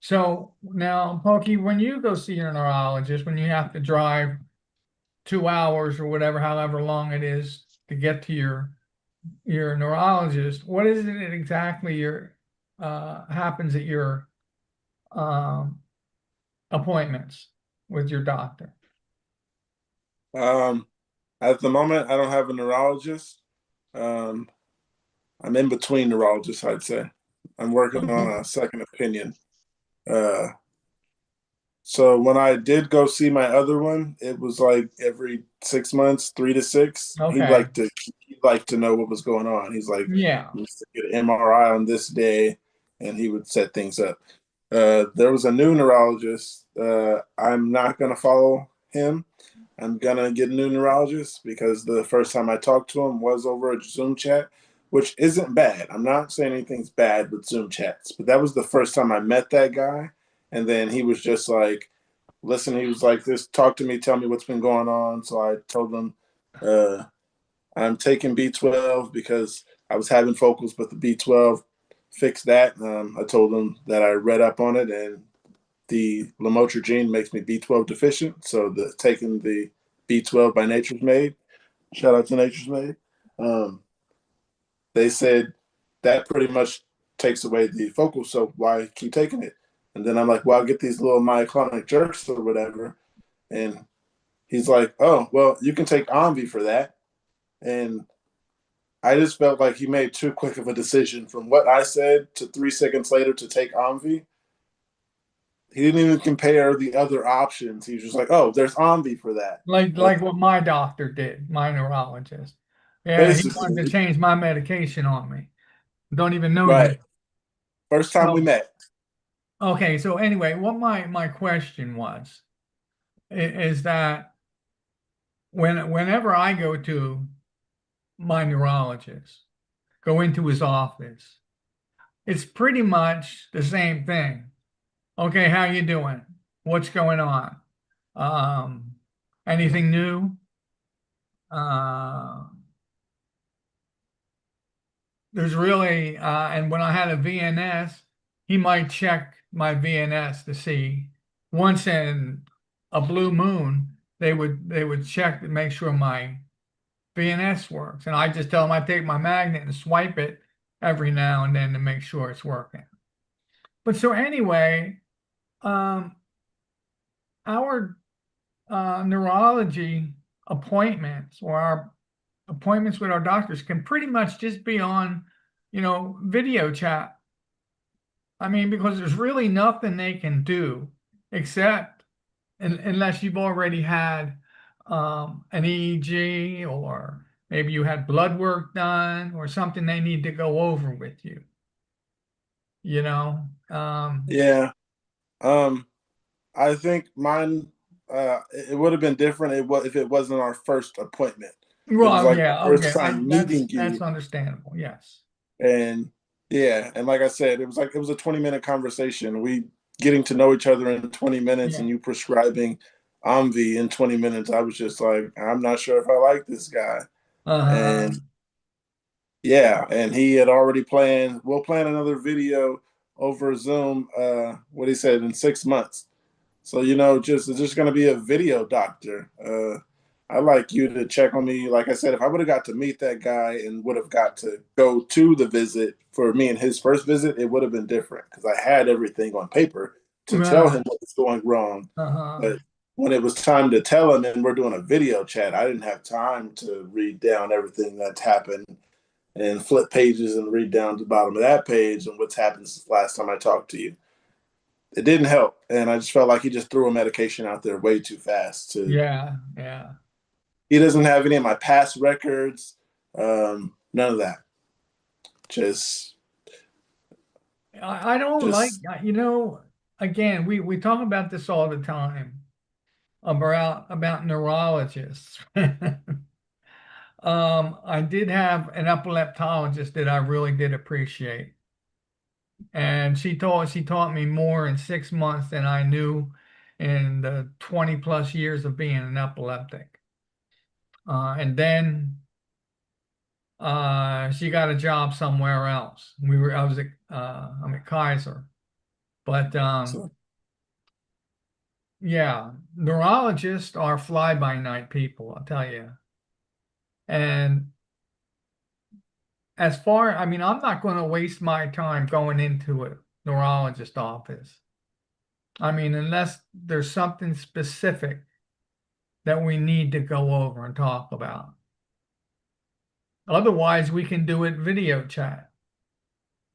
[SPEAKER 14] So now, Pokey, when you go see your neurologist, when you have to drive 2 hours or whatever, however long it is to get to your neurologist, what is it exactly your happens at your um, appointments with your doctor?
[SPEAKER 2] At the moment, I don't have a neurologist. Um, I'm in between neurologists, I'd say. I'm working
[SPEAKER 14] Okay.
[SPEAKER 2] on a second opinion. Uh, so when I did go see my other one, it was like every 6 months, 3 to 6.
[SPEAKER 14] Okay.
[SPEAKER 2] He'd like to know what was going on. He's like,
[SPEAKER 14] Yeah.
[SPEAKER 2] he used to get an MRI on this day, and he would set things up. There was a new neurologist. I'm not gonna follow him. I'm gonna get a new neurologist because the first time I talked to him was over a Zoom chat, which isn't bad. I'm not saying anything's bad with Zoom chats, but that was the first time I met that guy. And then he was just like, listen, he was like, this, talk to me, tell me what's been going on. So I told him, I'm taking B12 because I was having focals, but the B12 fix that. I told them that I read up on it, and the lamotrigine makes me B12 deficient. So taking the B12 by Nature's Made, shout out to Nature's Made. They said that pretty much takes away the focal. So why keep taking it? And then I'm like, well, I'll get these little myoclonic jerks or whatever. And he's like, oh, well, you can take Omvi for that. And I just felt like he made too quick of a decision from what I said to 3 seconds later to take Omvi. He didn't even compare the other options. He was just like, oh, there's Omvi for that.
[SPEAKER 14] Like what my doctor did, my neurologist. Yeah, he wanted to
[SPEAKER 2] Basically,
[SPEAKER 14] change my medication on me. Don't even know you.
[SPEAKER 2] right. First time we
[SPEAKER 14] So,
[SPEAKER 2] met.
[SPEAKER 14] okay, so anyway, what my question was is that whenever I go to my neurologist, go into his office, it's pretty much the same thing. Okay, how you doing? What's going on? Anything new? There's really, and when I had a VNS, he might check my VNS to see once in a blue moon, they would check to make sure my VNS works. And I just tell them I take my magnet and swipe it every now and then to make sure it's working. But so anyway, our neurology appointments or our appointments with our doctors can pretty much just be on, video chat. I mean, because there's really nothing they can do except unless you've already had an EEG or maybe you had blood work done or something they need to go over with you.
[SPEAKER 2] Yeah. I think mine, it would have been different if it wasn't our first appointment. It was
[SPEAKER 14] Well,
[SPEAKER 2] like
[SPEAKER 14] yeah,
[SPEAKER 2] the first
[SPEAKER 14] okay.
[SPEAKER 2] time
[SPEAKER 14] That's
[SPEAKER 2] meeting you.
[SPEAKER 14] understandable. Yes.
[SPEAKER 2] And yeah, and like I said, it was a 20-minute conversation. We getting to know each other in 20 minutes
[SPEAKER 14] Yeah.
[SPEAKER 2] and you prescribing Omvi in 20 minutes. I was just like, I'm not sure if I like this guy. And yeah, and he had already planned, we'll plan another video over Zoom, what he said, in 6 months. So, it's just going to be a video doctor. I'd like you to check on me. Like I said, if I would have got to meet that guy and would have got to go to the visit for me and his first visit, it would have been different because I had everything on paper to tell
[SPEAKER 14] Right.
[SPEAKER 2] him what was going wrong.
[SPEAKER 14] Uh-huh.
[SPEAKER 2] But when it was time to tell him and we're doing a video chat, I didn't have time to read down everything that's happened and flip pages and read down to the bottom of that page and what's happened since the last time I talked to you. It didn't help. And I just felt like he just threw a medication out there way too fast.
[SPEAKER 14] Yeah.
[SPEAKER 2] He doesn't have any of my past records. None of that. Just
[SPEAKER 14] I don't like, again, we talk about this all the time about neurologists. I did have an epileptologist that I really did appreciate. And she taught me more in 6 months than I knew in the 20 plus years of being an epileptic. And then she got a job somewhere else. I'm at Kaiser. But yeah, neurologists are fly-by-night people, I'll tell you. And I'm not going to waste my time going into a neurologist office. Unless there's something specific that we need to go over and talk about. Otherwise, we can do it video chat.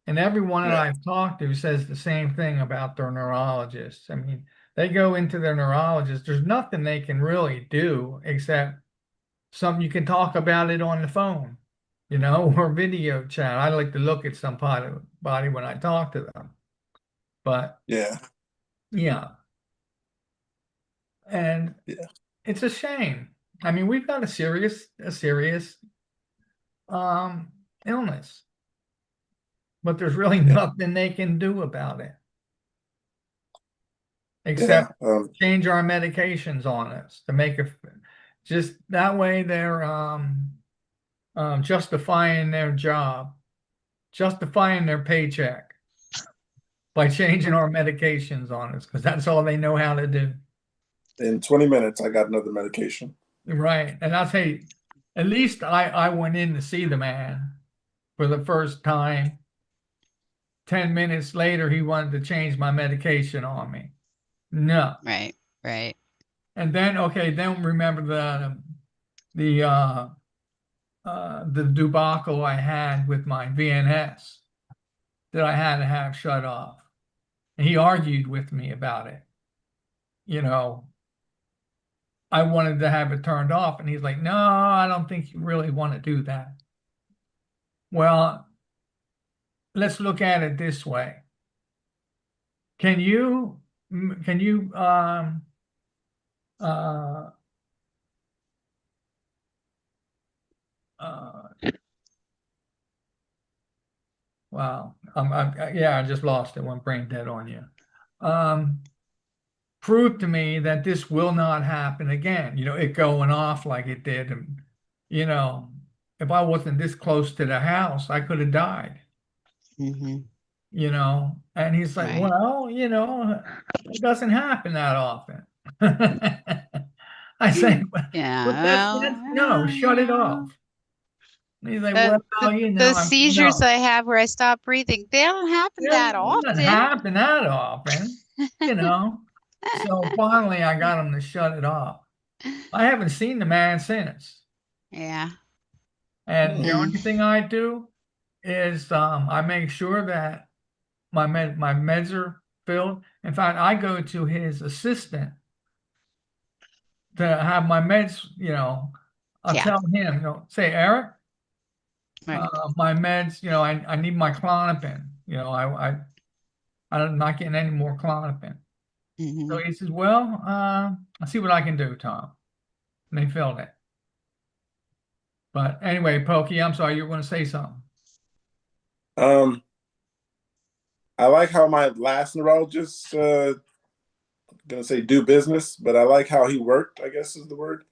[SPEAKER 14] And everyone that I've talked to says the same thing about their neurologists. They go into their neurologist, there's nothing they can really do except you can talk about it on the phone, or video chat. I like to look at somebody when I talk to them. But
[SPEAKER 2] yeah.
[SPEAKER 14] And it's a shame. We've got a serious illness, but there's really nothing they can do about it except change our medications on us to make it just that way. They're justifying their job justifying their paycheck by changing our medications on us, because that's all they know how to do.
[SPEAKER 2] In 20 minutes, I got another medication.
[SPEAKER 14] Right. And I'll tell you, at least I went in to see the man for the first time. 10 minutes later, he wanted to change my medication on me. No.
[SPEAKER 11] Right. Right.
[SPEAKER 14] And then, okay, then remember the debacle I had with my VNS that I had to have shut off. And he argued with me about it. You know, I wanted to have it turned off, and he's like, no, I don't think you really want to do that. Well, let's look at it this way. Can you uh, wow, yeah, I just lost it. Went brain dead on you. Prove to me that this will not happen again. You know, it going off like it did, and you know, if I wasn't this close to the house, I could have died.
[SPEAKER 11] Mm-hmm.
[SPEAKER 14] You know, and he's like,
[SPEAKER 11] Right.
[SPEAKER 14] well, you know, it doesn't happen that often. I say, but
[SPEAKER 11] Yeah.
[SPEAKER 14] no, shut it off. And he's like,
[SPEAKER 11] The,
[SPEAKER 14] well, you know,
[SPEAKER 11] the seizures
[SPEAKER 14] no,
[SPEAKER 11] I have where I stop breathing, they don't happen
[SPEAKER 14] yeah,
[SPEAKER 11] that
[SPEAKER 14] it doesn't
[SPEAKER 11] often.
[SPEAKER 14] happen that often, you know. So finally, I got him to shut it off. I haven't seen the man since.
[SPEAKER 11] Yeah.
[SPEAKER 14] And the only
[SPEAKER 11] Mm.
[SPEAKER 14] thing I do is I make sure that my meds are filled. In fact, I go to his assistant to have my meds, you know. I'll
[SPEAKER 11] Yeah.
[SPEAKER 14] tell him, you know, say, Eric,
[SPEAKER 11] Right.
[SPEAKER 14] my meds, you know, I need my Klonopin. You know, I'm not getting any more Klonopin.
[SPEAKER 11] Mm-hmm.
[SPEAKER 14] So he says, well, I'll see what I can do, Tom. And they filled it. But anyway, Pokey, I'm sorry, you were going to say something.
[SPEAKER 2] I like how my last neurologist, gonna say do business, but I like how he worked, I guess is the word.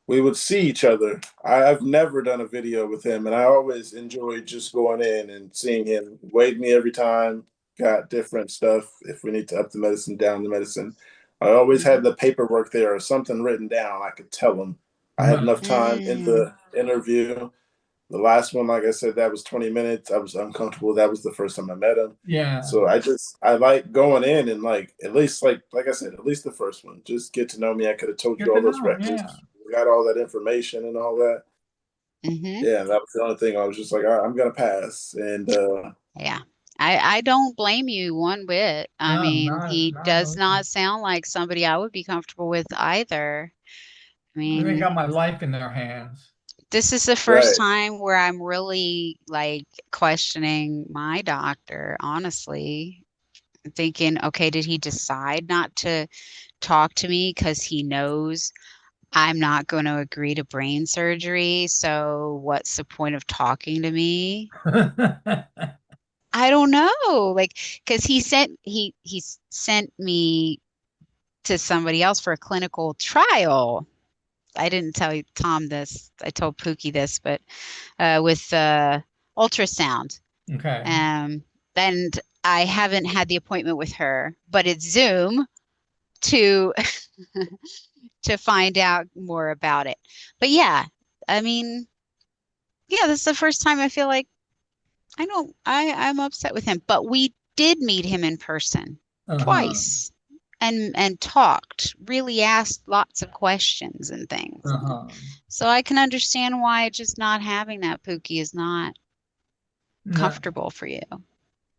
[SPEAKER 2] We would see each other. I've never done a video with him, and I always enjoy just going in and seeing him. Weighed me every time, got different stuff. If we need to up the medicine, down the medicine, I always had the paperwork there or something written down. I could tell him. I had enough time in the interview. The last one, like I said, that was 20 minutes. I was uncomfortable. That was the first time I met him.
[SPEAKER 14] Yeah.
[SPEAKER 2] So I like going in and like at least like I said, at least the first one. Just get to know me. I could have told
[SPEAKER 14] Get
[SPEAKER 2] you
[SPEAKER 14] to
[SPEAKER 2] all those
[SPEAKER 14] know,
[SPEAKER 2] records.
[SPEAKER 14] yeah.
[SPEAKER 2] Got all that information and all that.
[SPEAKER 11] Mm-hmm.
[SPEAKER 2] Yeah, that was the only thing. I was just like, all right, I'm gonna pass. And
[SPEAKER 11] Yeah. I don't blame you one bit. I
[SPEAKER 14] No,
[SPEAKER 11] mean, he does
[SPEAKER 14] not.
[SPEAKER 11] not sound like somebody I would be comfortable with either. I
[SPEAKER 14] They
[SPEAKER 11] mean,
[SPEAKER 14] got my life in their hands.
[SPEAKER 11] this is the first
[SPEAKER 2] right.
[SPEAKER 11] time where I'm really like questioning my doctor, honestly. Thinking, okay, did he decide not to talk to me because he knows I'm not going to agree to brain surgery? So what's the point of talking to me? I don't know. Like, because he sent me to somebody else for a clinical trial. I didn't tell Tom this. I told Pookie this, but with ultrasound.
[SPEAKER 14] Okay.
[SPEAKER 11] And I haven't had the appointment with her, but it's Zoom to to find out more about it. But yeah, I mean, yeah, this is the first time I feel like I'm upset with him. But we did meet him in person twice and talked, really asked lots of questions and things. So I can understand why just not having that Pookie is not comfortable for you.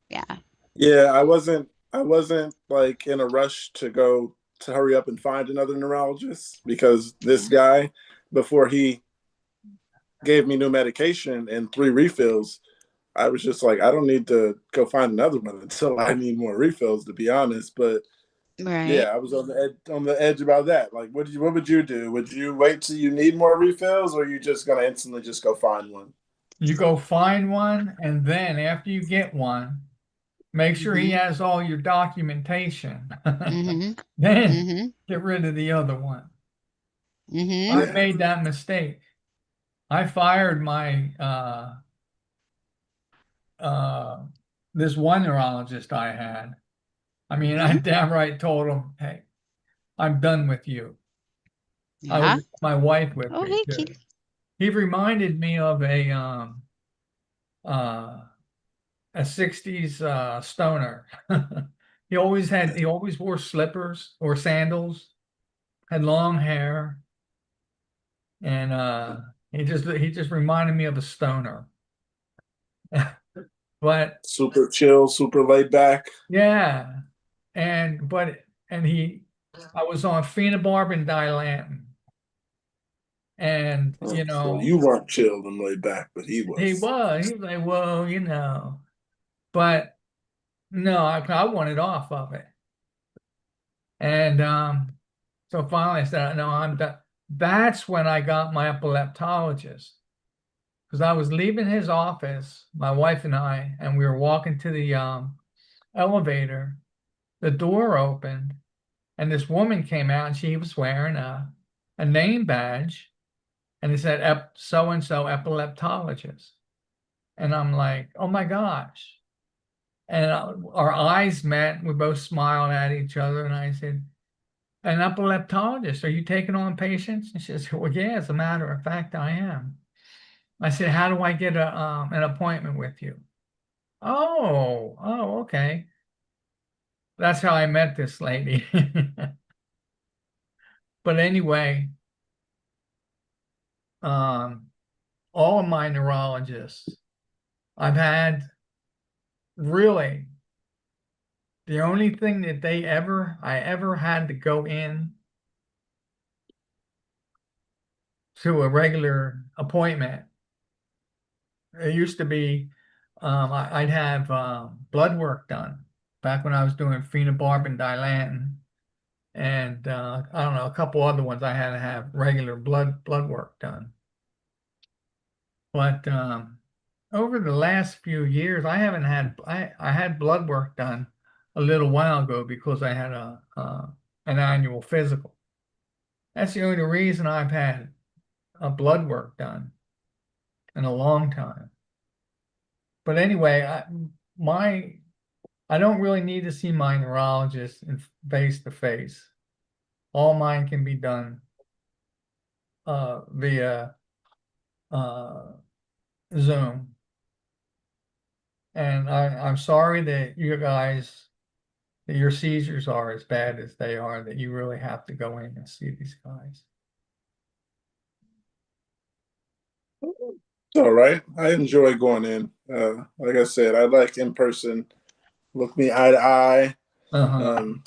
[SPEAKER 11] Yeah.
[SPEAKER 2] Yeah, I wasn't like in a rush to go to hurry up and find another neurologist because this guy, before he gave me new medication and 3 refills, I was just like, I don't need to go find another one until I need more refills, to be honest. But
[SPEAKER 11] right.
[SPEAKER 2] Yeah, I was on the edge about that. Like, what would you do? Would you wait till you need more refills, or are you just gonna instantly just go find one?
[SPEAKER 14] You go find one, and then after you get one, make sure he has all your documentation. Then get rid of the other one. I made that mistake. I fired my this one neurologist I had. I mean, I damn right told him, hey, I'm done with you. I
[SPEAKER 11] Yeah.
[SPEAKER 14] was my wife with
[SPEAKER 11] Oh,
[SPEAKER 14] me
[SPEAKER 11] hey,
[SPEAKER 14] too.
[SPEAKER 11] kitty.
[SPEAKER 14] He reminded me of a 60s stoner. He always wore slippers or sandals, had long hair, and he just reminded me of a stoner. But
[SPEAKER 2] Super chill, super laid back.
[SPEAKER 14] yeah, I was on phenobarbital dilantin, and
[SPEAKER 2] So you weren't chilled and laid back, but he
[SPEAKER 14] he
[SPEAKER 2] was.
[SPEAKER 14] was like, well, but no, I wanted off of it, and so finally I said, no, I'm done. That's when I got my epileptologist, because I was leaving his office, my wife and I, and we were walking to the elevator. The door opened, and this woman came out, and she was wearing a name badge, and it said so and so epileptologist. And I'm like, oh my gosh. And our eyes met. We both smiled at each other, and I said, an epileptologist, are you taking on patients? And she said, well, yeah, as a matter of fact, I am. I said, how do I get an appointment with you? Oh, okay. That's how I met this lady. But anyway, all of my neurologists, I've had really the only thing that I ever had to go in to a regular appointment. It used to be I'd have blood work done back when I was doing phenobarbital dilantin, and I don't know, a couple other ones I had to have regular blood work done. But over the last few years, I haven't had I had blood work done a little while ago because I had an annual physical. That's the only reason I've had a blood work done in a long time. But anyway, I don't really need to see my neurologist in face to face. All mine can be done via uh, Zoom. And I'm sorry that that your seizures are as bad as they are, that you really have to go in and see these guys.
[SPEAKER 2] It's all right. I enjoy going in. Like I said, I like in person. Look me eye to eye. Um,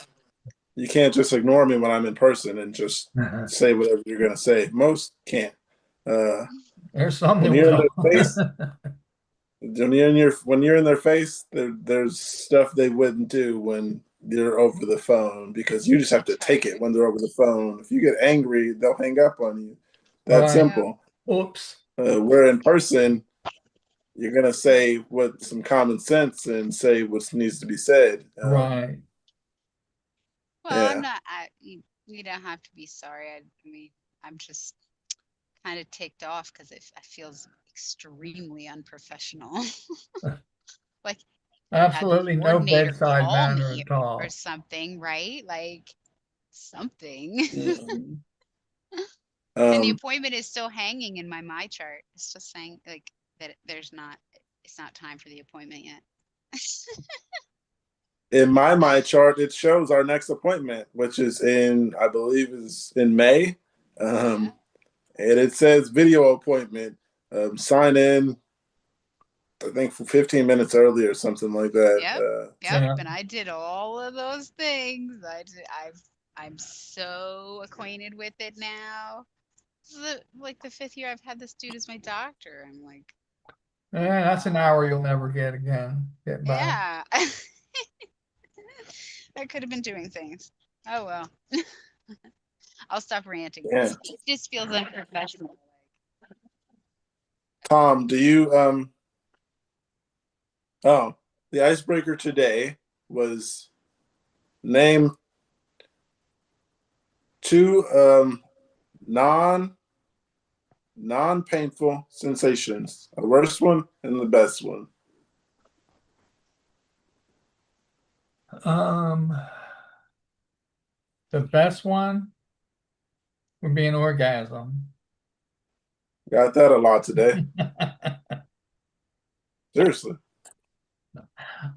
[SPEAKER 2] you can't just ignore me when I'm in person and just say whatever you're gonna say. Most can't.
[SPEAKER 14] There's some
[SPEAKER 2] When
[SPEAKER 14] that
[SPEAKER 2] you're in
[SPEAKER 14] will.
[SPEAKER 2] their face, when you're in their face, there's stuff they wouldn't do when they're over the phone, because you just have to take it when they're over the phone. If you get angry, they'll hang up on you. That
[SPEAKER 14] Right.
[SPEAKER 2] simple.
[SPEAKER 14] Oops.
[SPEAKER 2] Where in person, you're gonna say what some common sense and say what needs to be said.
[SPEAKER 14] Right.
[SPEAKER 11] Well, I'm
[SPEAKER 2] Yeah.
[SPEAKER 11] not. You don't have to be sorry. I mean, I'm just kind of ticked off because it feels extremely unprofessional. Like you had the
[SPEAKER 14] Absolutely no
[SPEAKER 11] coordinator
[SPEAKER 14] bedside
[SPEAKER 11] call
[SPEAKER 14] manner
[SPEAKER 11] me
[SPEAKER 14] at
[SPEAKER 11] or
[SPEAKER 14] all.
[SPEAKER 11] something, right? Like something.
[SPEAKER 2] Mhm.
[SPEAKER 11] And the appointment is still hanging in my chart. It's just saying like that it's not time for the appointment yet.
[SPEAKER 2] In my chart, it shows our next appointment, which is I believe is in May.
[SPEAKER 11] Yeah.
[SPEAKER 2] And it says video appointment. Sign in, I think, for 15 minutes early or something like that.
[SPEAKER 11] Yep.
[SPEAKER 14] Yeah.
[SPEAKER 11] And I did all of those things. I'm so acquainted with it now. This is like the fifth year I've had this dude as my doctor. I'm like,
[SPEAKER 14] Yeah, that's an hour you'll never get again. Get back.
[SPEAKER 11] yeah. I could have been doing things. Oh well. I'll stop ranting.
[SPEAKER 2] Yeah.
[SPEAKER 11] It just feels unprofessional.
[SPEAKER 2] Tom, do you oh, the icebreaker today was name two non painful sensations. The worst one and the best one.
[SPEAKER 14] The best one would be an orgasm.
[SPEAKER 2] Got that a lot today. Seriously.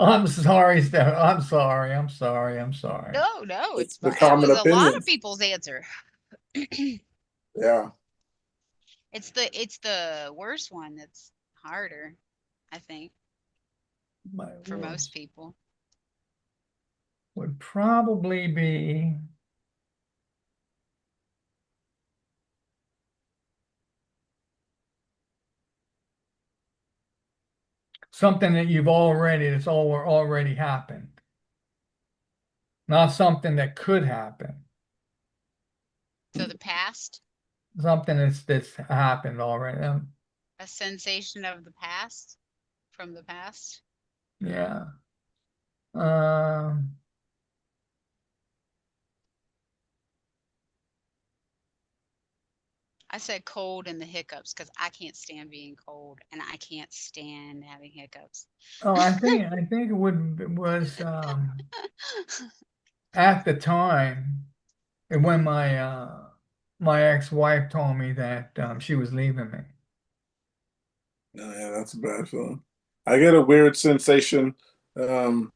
[SPEAKER 14] I'm sorry, Steph. I'm sorry. I'm sorry.
[SPEAKER 11] No,
[SPEAKER 2] It's
[SPEAKER 11] it's
[SPEAKER 2] the
[SPEAKER 11] that
[SPEAKER 2] common
[SPEAKER 11] was a lot
[SPEAKER 2] opinion.
[SPEAKER 11] of people's answer.
[SPEAKER 2] Yeah.
[SPEAKER 11] It's the worst one that's harder, I think,
[SPEAKER 14] My
[SPEAKER 11] for most
[SPEAKER 14] worst
[SPEAKER 11] people.
[SPEAKER 14] would probably be something that already happened. Not something that could happen.
[SPEAKER 11] So the past,
[SPEAKER 14] Something that's happened already.
[SPEAKER 11] a sensation of the past, from the past.
[SPEAKER 14] Yeah. Um,
[SPEAKER 11] I said cold and the hiccups because I can't stand being cold and I can't stand having hiccups.
[SPEAKER 14] oh, I think it was at the time when my ex-wife told me that she was leaving me.
[SPEAKER 2] Oh, yeah, that's a bad feeling. I get a weird sensation. Um,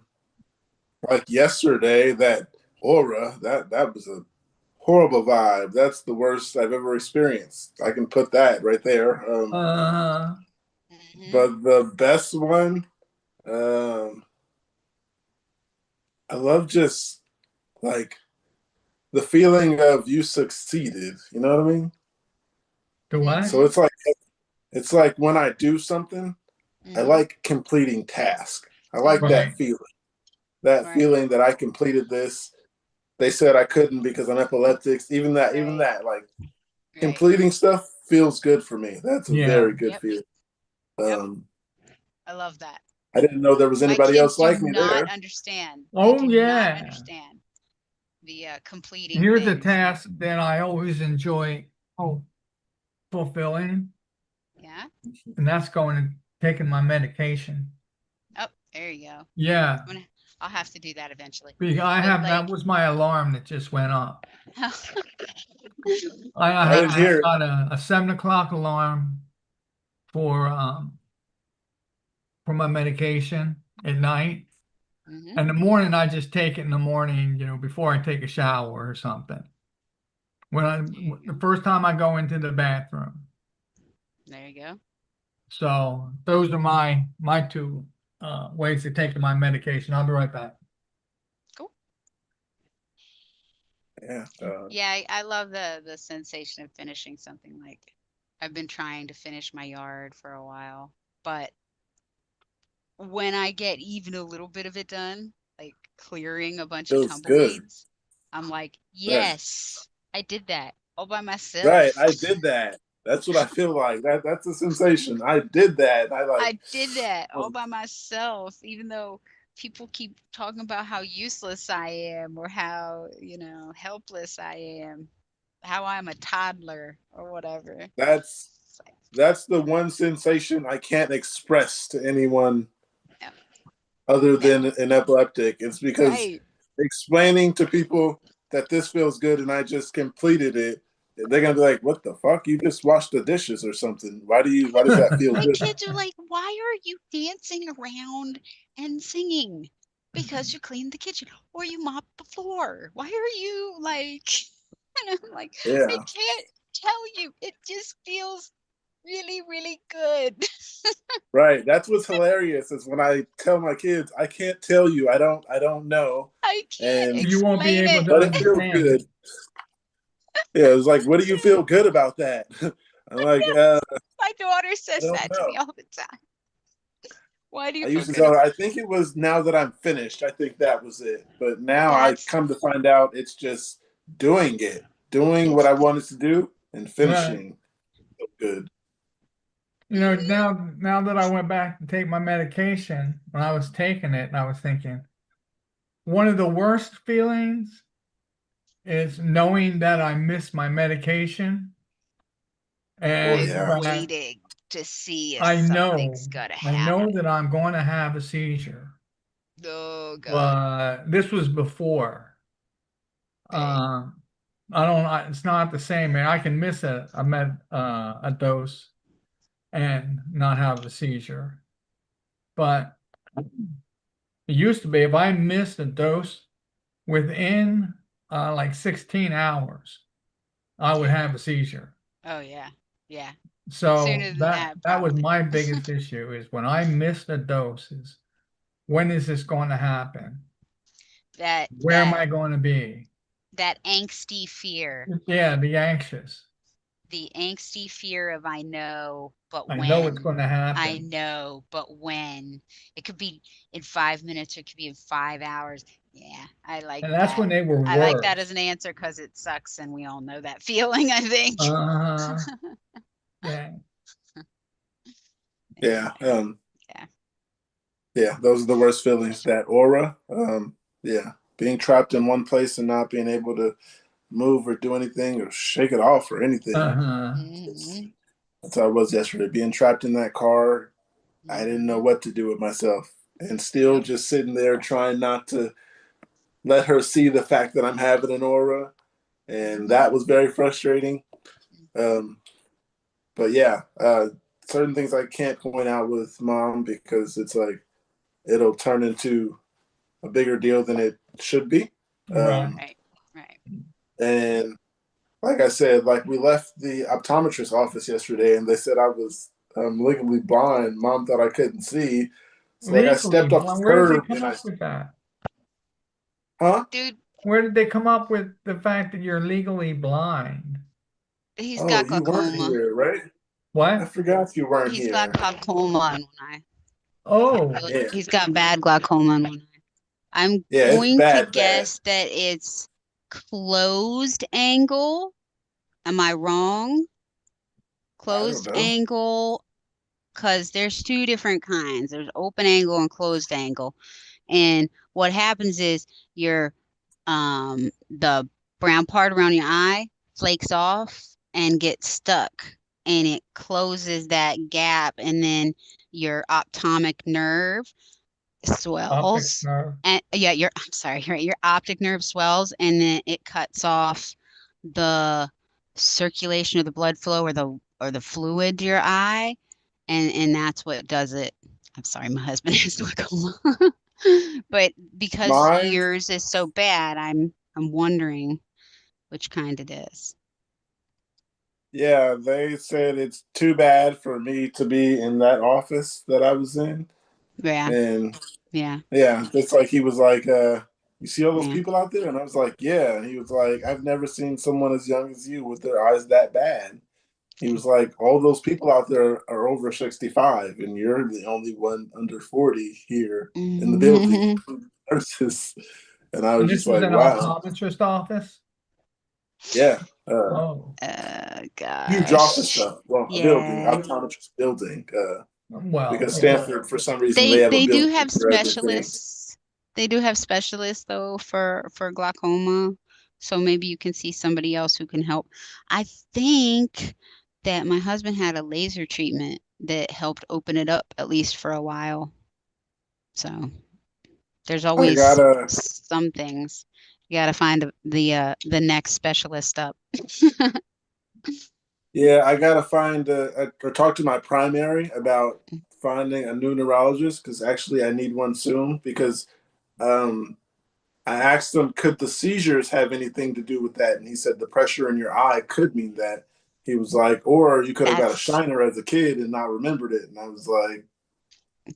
[SPEAKER 2] like yesterday, that aura, that was a horrible vibe. That's the worst I've ever experienced. I can put that right there.
[SPEAKER 14] Uh,
[SPEAKER 2] But the best one, um, I love just like the feeling of you succeeded. You know what I mean?
[SPEAKER 14] the what?
[SPEAKER 2] So it's like when I do something, I like completing task. I like that
[SPEAKER 14] Right.
[SPEAKER 2] feeling. That feeling that I completed this. They said I couldn't because I'm epileptic. Even that, like completing stuff feels good for me. That's a
[SPEAKER 14] Yeah.
[SPEAKER 2] very good feeling.
[SPEAKER 11] I love that.
[SPEAKER 2] I didn't know there was
[SPEAKER 11] My
[SPEAKER 2] anybody
[SPEAKER 11] kids
[SPEAKER 2] else
[SPEAKER 11] do
[SPEAKER 2] like me
[SPEAKER 11] not
[SPEAKER 2] there.
[SPEAKER 11] understand. They
[SPEAKER 14] Oh
[SPEAKER 11] do not
[SPEAKER 14] yeah.
[SPEAKER 11] understand the completing
[SPEAKER 14] Here's a
[SPEAKER 11] things.
[SPEAKER 14] task that I always enjoy fulfilling,
[SPEAKER 11] Yeah.
[SPEAKER 14] and that's taking my medication.
[SPEAKER 11] Oh, there you go.
[SPEAKER 14] Yeah.
[SPEAKER 11] I'll have to do that eventually.
[SPEAKER 14] Because that was my alarm that just went up.
[SPEAKER 2] I didn't hear it.
[SPEAKER 14] got a 7 o'clock alarm for my medication at night. And the morning I just take it in the morning, before I take a shower or something. The first time I go into the bathroom.
[SPEAKER 11] There you go.
[SPEAKER 14] So those are my two ways of taking my medication. I'll be right back.
[SPEAKER 11] Cool.
[SPEAKER 2] Yeah.
[SPEAKER 11] Yeah, I love the sensation of finishing something. Like I've been trying to finish my yard for a while, but when I get even a little bit of it done, like clearing a bunch of
[SPEAKER 2] Feels good.
[SPEAKER 11] tumbleweeds, I'm like,
[SPEAKER 2] Right.
[SPEAKER 11] yes, I did that all by myself.
[SPEAKER 2] Right. I did that. That's what I feel like. That's a sensation. I did that.
[SPEAKER 11] I did that all by myself, even though people keep talking about how useless I am or how, helpless I am, how I'm a toddler or whatever.
[SPEAKER 2] That's the one sensation I can't express to anyone other than an epileptic. It's because explaining to people that this feels good and I just completed it, they're gonna be like, "What the fuck? You just washed the dishes or something? Why does that feel
[SPEAKER 11] My
[SPEAKER 2] good?"
[SPEAKER 11] kids are like, why are you dancing around and singing? Because you cleaned the kitchen or you mopped the floor. Why are you like, and I'm like,
[SPEAKER 2] Yeah.
[SPEAKER 11] I can't tell you. It just feels really, really good.
[SPEAKER 2] Right. That's what's hilarious is when I tell my kids, I can't tell you. I don't know.
[SPEAKER 11] I can't
[SPEAKER 14] You won't be
[SPEAKER 11] explain
[SPEAKER 14] able
[SPEAKER 11] it.
[SPEAKER 14] to
[SPEAKER 2] But it feels
[SPEAKER 14] understand.
[SPEAKER 2] good. Yeah, it was like, what do you feel good about that? I'm like,
[SPEAKER 11] My daughter
[SPEAKER 2] I
[SPEAKER 11] says
[SPEAKER 2] don't
[SPEAKER 11] that to me
[SPEAKER 2] know.
[SPEAKER 11] all the time. Why do you
[SPEAKER 2] I
[SPEAKER 11] feel
[SPEAKER 2] used to
[SPEAKER 11] good
[SPEAKER 2] tell her,
[SPEAKER 11] about
[SPEAKER 2] I think it was now that I'm finished. I think that was it. But now I
[SPEAKER 11] That's
[SPEAKER 2] come to find out it's just doing it, doing what I wanted to do and
[SPEAKER 14] Right.
[SPEAKER 2] finishing. So good.
[SPEAKER 14] Now that I went back to take my medication, when I was taking it, and I was thinking, one of the worst feelings is knowing that I missed my medication.
[SPEAKER 2] Oh
[SPEAKER 14] And
[SPEAKER 2] yeah.
[SPEAKER 11] waiting to see if
[SPEAKER 14] I know
[SPEAKER 11] something's gonna
[SPEAKER 14] I
[SPEAKER 11] happen.
[SPEAKER 14] know that I'm going to have a seizure.
[SPEAKER 11] Oh God.
[SPEAKER 14] But this was before.
[SPEAKER 11] Right.
[SPEAKER 14] It's not the same, man. I can miss a dose and not have a seizure. But it used to be if I missed a dose within like 16 hours, I would
[SPEAKER 11] Yeah.
[SPEAKER 14] have a seizure.
[SPEAKER 11] Oh yeah. Yeah.
[SPEAKER 14] So
[SPEAKER 11] Sooner than
[SPEAKER 14] that
[SPEAKER 11] that,
[SPEAKER 14] that was
[SPEAKER 11] probably.
[SPEAKER 14] my biggest issue is when I missed a dose is when is this going to happen?
[SPEAKER 11] That
[SPEAKER 14] Where am
[SPEAKER 11] that
[SPEAKER 14] I going to be?
[SPEAKER 11] that angsty fear.
[SPEAKER 14] Yeah, the anxious.
[SPEAKER 11] The angsty fear of I know, but
[SPEAKER 14] I know it's
[SPEAKER 11] when.
[SPEAKER 14] going to
[SPEAKER 11] I
[SPEAKER 14] happen.
[SPEAKER 11] know, but when. It could be in 5 minutes, or it could be in 5 hours. Yeah, I like
[SPEAKER 14] And that's
[SPEAKER 11] that.
[SPEAKER 14] when they were
[SPEAKER 11] I like that
[SPEAKER 14] worse.
[SPEAKER 11] as an answer because it sucks, and we all know that feeling, I think.
[SPEAKER 14] Uh-huh. Yeah.
[SPEAKER 2] Yeah.
[SPEAKER 11] Yeah.
[SPEAKER 2] Yeah, those are the worst feelings. That aura. Yeah, being trapped in one place and not being able to move or do anything or shake it off or anything.
[SPEAKER 14] Uh-huh.
[SPEAKER 11] Mm-hmm.
[SPEAKER 2] That's how I was yesterday. Being trapped in that car, I didn't know
[SPEAKER 11] Mm-hmm.
[SPEAKER 2] what to do with myself, and still
[SPEAKER 11] Yep.
[SPEAKER 2] just sitting there trying not to let her see the fact that I'm having an aura, and that was very frustrating. Um, but yeah, certain things I can't point out with mom because it's like it'll turn into a bigger deal than it should be.
[SPEAKER 14] Right.
[SPEAKER 2] Um,
[SPEAKER 11] Right. Right.
[SPEAKER 2] and like I said, like we left the optometrist office yesterday, and they said I was legally blind. Mom thought I couldn't see, so like I
[SPEAKER 14] Legally
[SPEAKER 2] stepped off
[SPEAKER 14] blind.
[SPEAKER 2] the
[SPEAKER 14] Where did they
[SPEAKER 2] curb
[SPEAKER 14] come
[SPEAKER 2] and I,
[SPEAKER 14] up with that?
[SPEAKER 2] huh?
[SPEAKER 11] Dude,
[SPEAKER 14] Where did they come up with the fact that you're legally blind?
[SPEAKER 11] he's
[SPEAKER 2] Oh,
[SPEAKER 11] got
[SPEAKER 2] you weren't
[SPEAKER 11] glaucoma.
[SPEAKER 2] here, right? I
[SPEAKER 14] What?
[SPEAKER 2] forgot you weren't
[SPEAKER 11] He's got
[SPEAKER 2] here.
[SPEAKER 11] glaucoma in one eye.
[SPEAKER 14] Oh,
[SPEAKER 2] Yeah,
[SPEAKER 11] He's got bad glaucoma in one eye. I'm
[SPEAKER 2] yeah, it's
[SPEAKER 11] going to
[SPEAKER 2] bad, bad.
[SPEAKER 11] guess that it's closed angle. Am I wrong?
[SPEAKER 2] I don't
[SPEAKER 11] Closed
[SPEAKER 2] know.
[SPEAKER 11] angle, because there's two different kinds. There's open angle and closed angle. And what happens is your the brown part around your eye flakes off and gets stuck, and it closes that gap, and then your optomic nerve
[SPEAKER 14] optic
[SPEAKER 11] swells.
[SPEAKER 14] nerve.
[SPEAKER 11] And yeah, I'm sorry, your optic nerve swells, and then it cuts off the circulation of the blood flow, or the fluid to your eye, and that's what does it. I'm sorry, my husband has glaucoma. But because
[SPEAKER 2] Mine,
[SPEAKER 11] yours is so bad, I'm wondering which kind it is.
[SPEAKER 2] yeah, they said it's too bad for me to be in that office that I was in,
[SPEAKER 11] Yeah,
[SPEAKER 2] and
[SPEAKER 11] yeah,
[SPEAKER 2] yeah, it's like he was like, you see all those
[SPEAKER 11] yeah.
[SPEAKER 2] people out there? And I was like, yeah. And he was like, I've never seen someone as young as you with their eyes that bad. He was like, all those people out there are over 65, and you're the only one under 40 here in the building,
[SPEAKER 11] Mhm.
[SPEAKER 2] nurses. And I
[SPEAKER 14] And
[SPEAKER 2] was
[SPEAKER 14] this
[SPEAKER 2] just
[SPEAKER 14] was
[SPEAKER 2] like,
[SPEAKER 14] an
[SPEAKER 2] wow.
[SPEAKER 14] optometrist office?
[SPEAKER 2] Yeah.
[SPEAKER 14] Oh,
[SPEAKER 2] Huge office,
[SPEAKER 11] Gosh.
[SPEAKER 2] well, a building,
[SPEAKER 11] Yeah.
[SPEAKER 2] optometrist building,
[SPEAKER 14] well,
[SPEAKER 2] because
[SPEAKER 14] yeah.
[SPEAKER 2] Stanford, for some reason, they
[SPEAKER 11] They
[SPEAKER 2] have a
[SPEAKER 11] they do
[SPEAKER 2] building
[SPEAKER 11] have
[SPEAKER 2] for everything.
[SPEAKER 11] specialists. They do have specialists though for glaucoma. So maybe you can see somebody else who can help. I think that my husband had a laser treatment that helped open it up at least for a while. So there's
[SPEAKER 2] I
[SPEAKER 11] always
[SPEAKER 2] gotta,
[SPEAKER 11] some things. You got to find the next specialist up.
[SPEAKER 2] yeah, I gotta find or talk to my primary about finding a new neurologist because actually I need one soon because um, I asked him, could the seizures have anything to do with that? And he said the pressure in your eye could mean that. He was like, or you could have got a
[SPEAKER 11] That's
[SPEAKER 2] shiner as a kid and not remembered it. And I was like,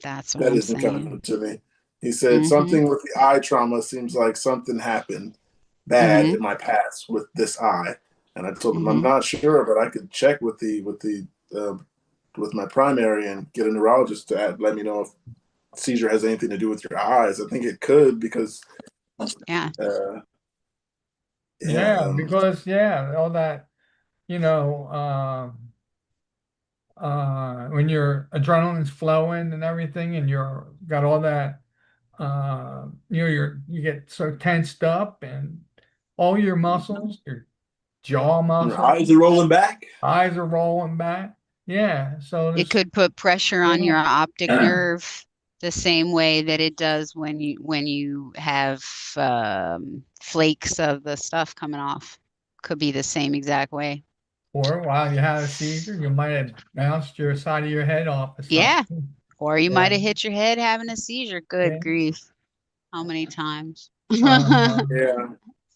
[SPEAKER 11] that's what
[SPEAKER 2] that
[SPEAKER 11] I'm
[SPEAKER 2] isn't coming
[SPEAKER 11] saying.
[SPEAKER 2] up to me. He said
[SPEAKER 11] Mm-hmm.
[SPEAKER 2] something with the eye trauma seems like something happened bad
[SPEAKER 11] Mm-hmm.
[SPEAKER 2] in my past with this eye. And I told him I'm
[SPEAKER 11] Mm-hmm.
[SPEAKER 2] not sure, but I could check with my primary and get a neurologist to let me know if seizure has anything to do with your eyes. I think it could because
[SPEAKER 11] Yeah.
[SPEAKER 2] uh, yeah,
[SPEAKER 14] Yeah, because yeah, all that, you know, when your adrenaline's flowing and everything, and you're got all that, you get so tensed up, and all your muscles, your jaw
[SPEAKER 2] your
[SPEAKER 14] muscles,
[SPEAKER 2] eyes are rolling back.
[SPEAKER 14] eyes are rolling back. Yeah, so
[SPEAKER 11] It
[SPEAKER 14] there's,
[SPEAKER 11] could put pressure on your optic nerve. the same way that it does when you have flakes of the stuff coming off. Could be the same exact way.
[SPEAKER 14] Or while you had a seizure, you might have bounced your side of your head off or
[SPEAKER 11] Yeah.
[SPEAKER 14] something.
[SPEAKER 11] Or you
[SPEAKER 14] Yeah.
[SPEAKER 11] might have hit your head having a seizure. Good
[SPEAKER 14] Yeah.
[SPEAKER 11] grief. How many times?
[SPEAKER 2] Yeah.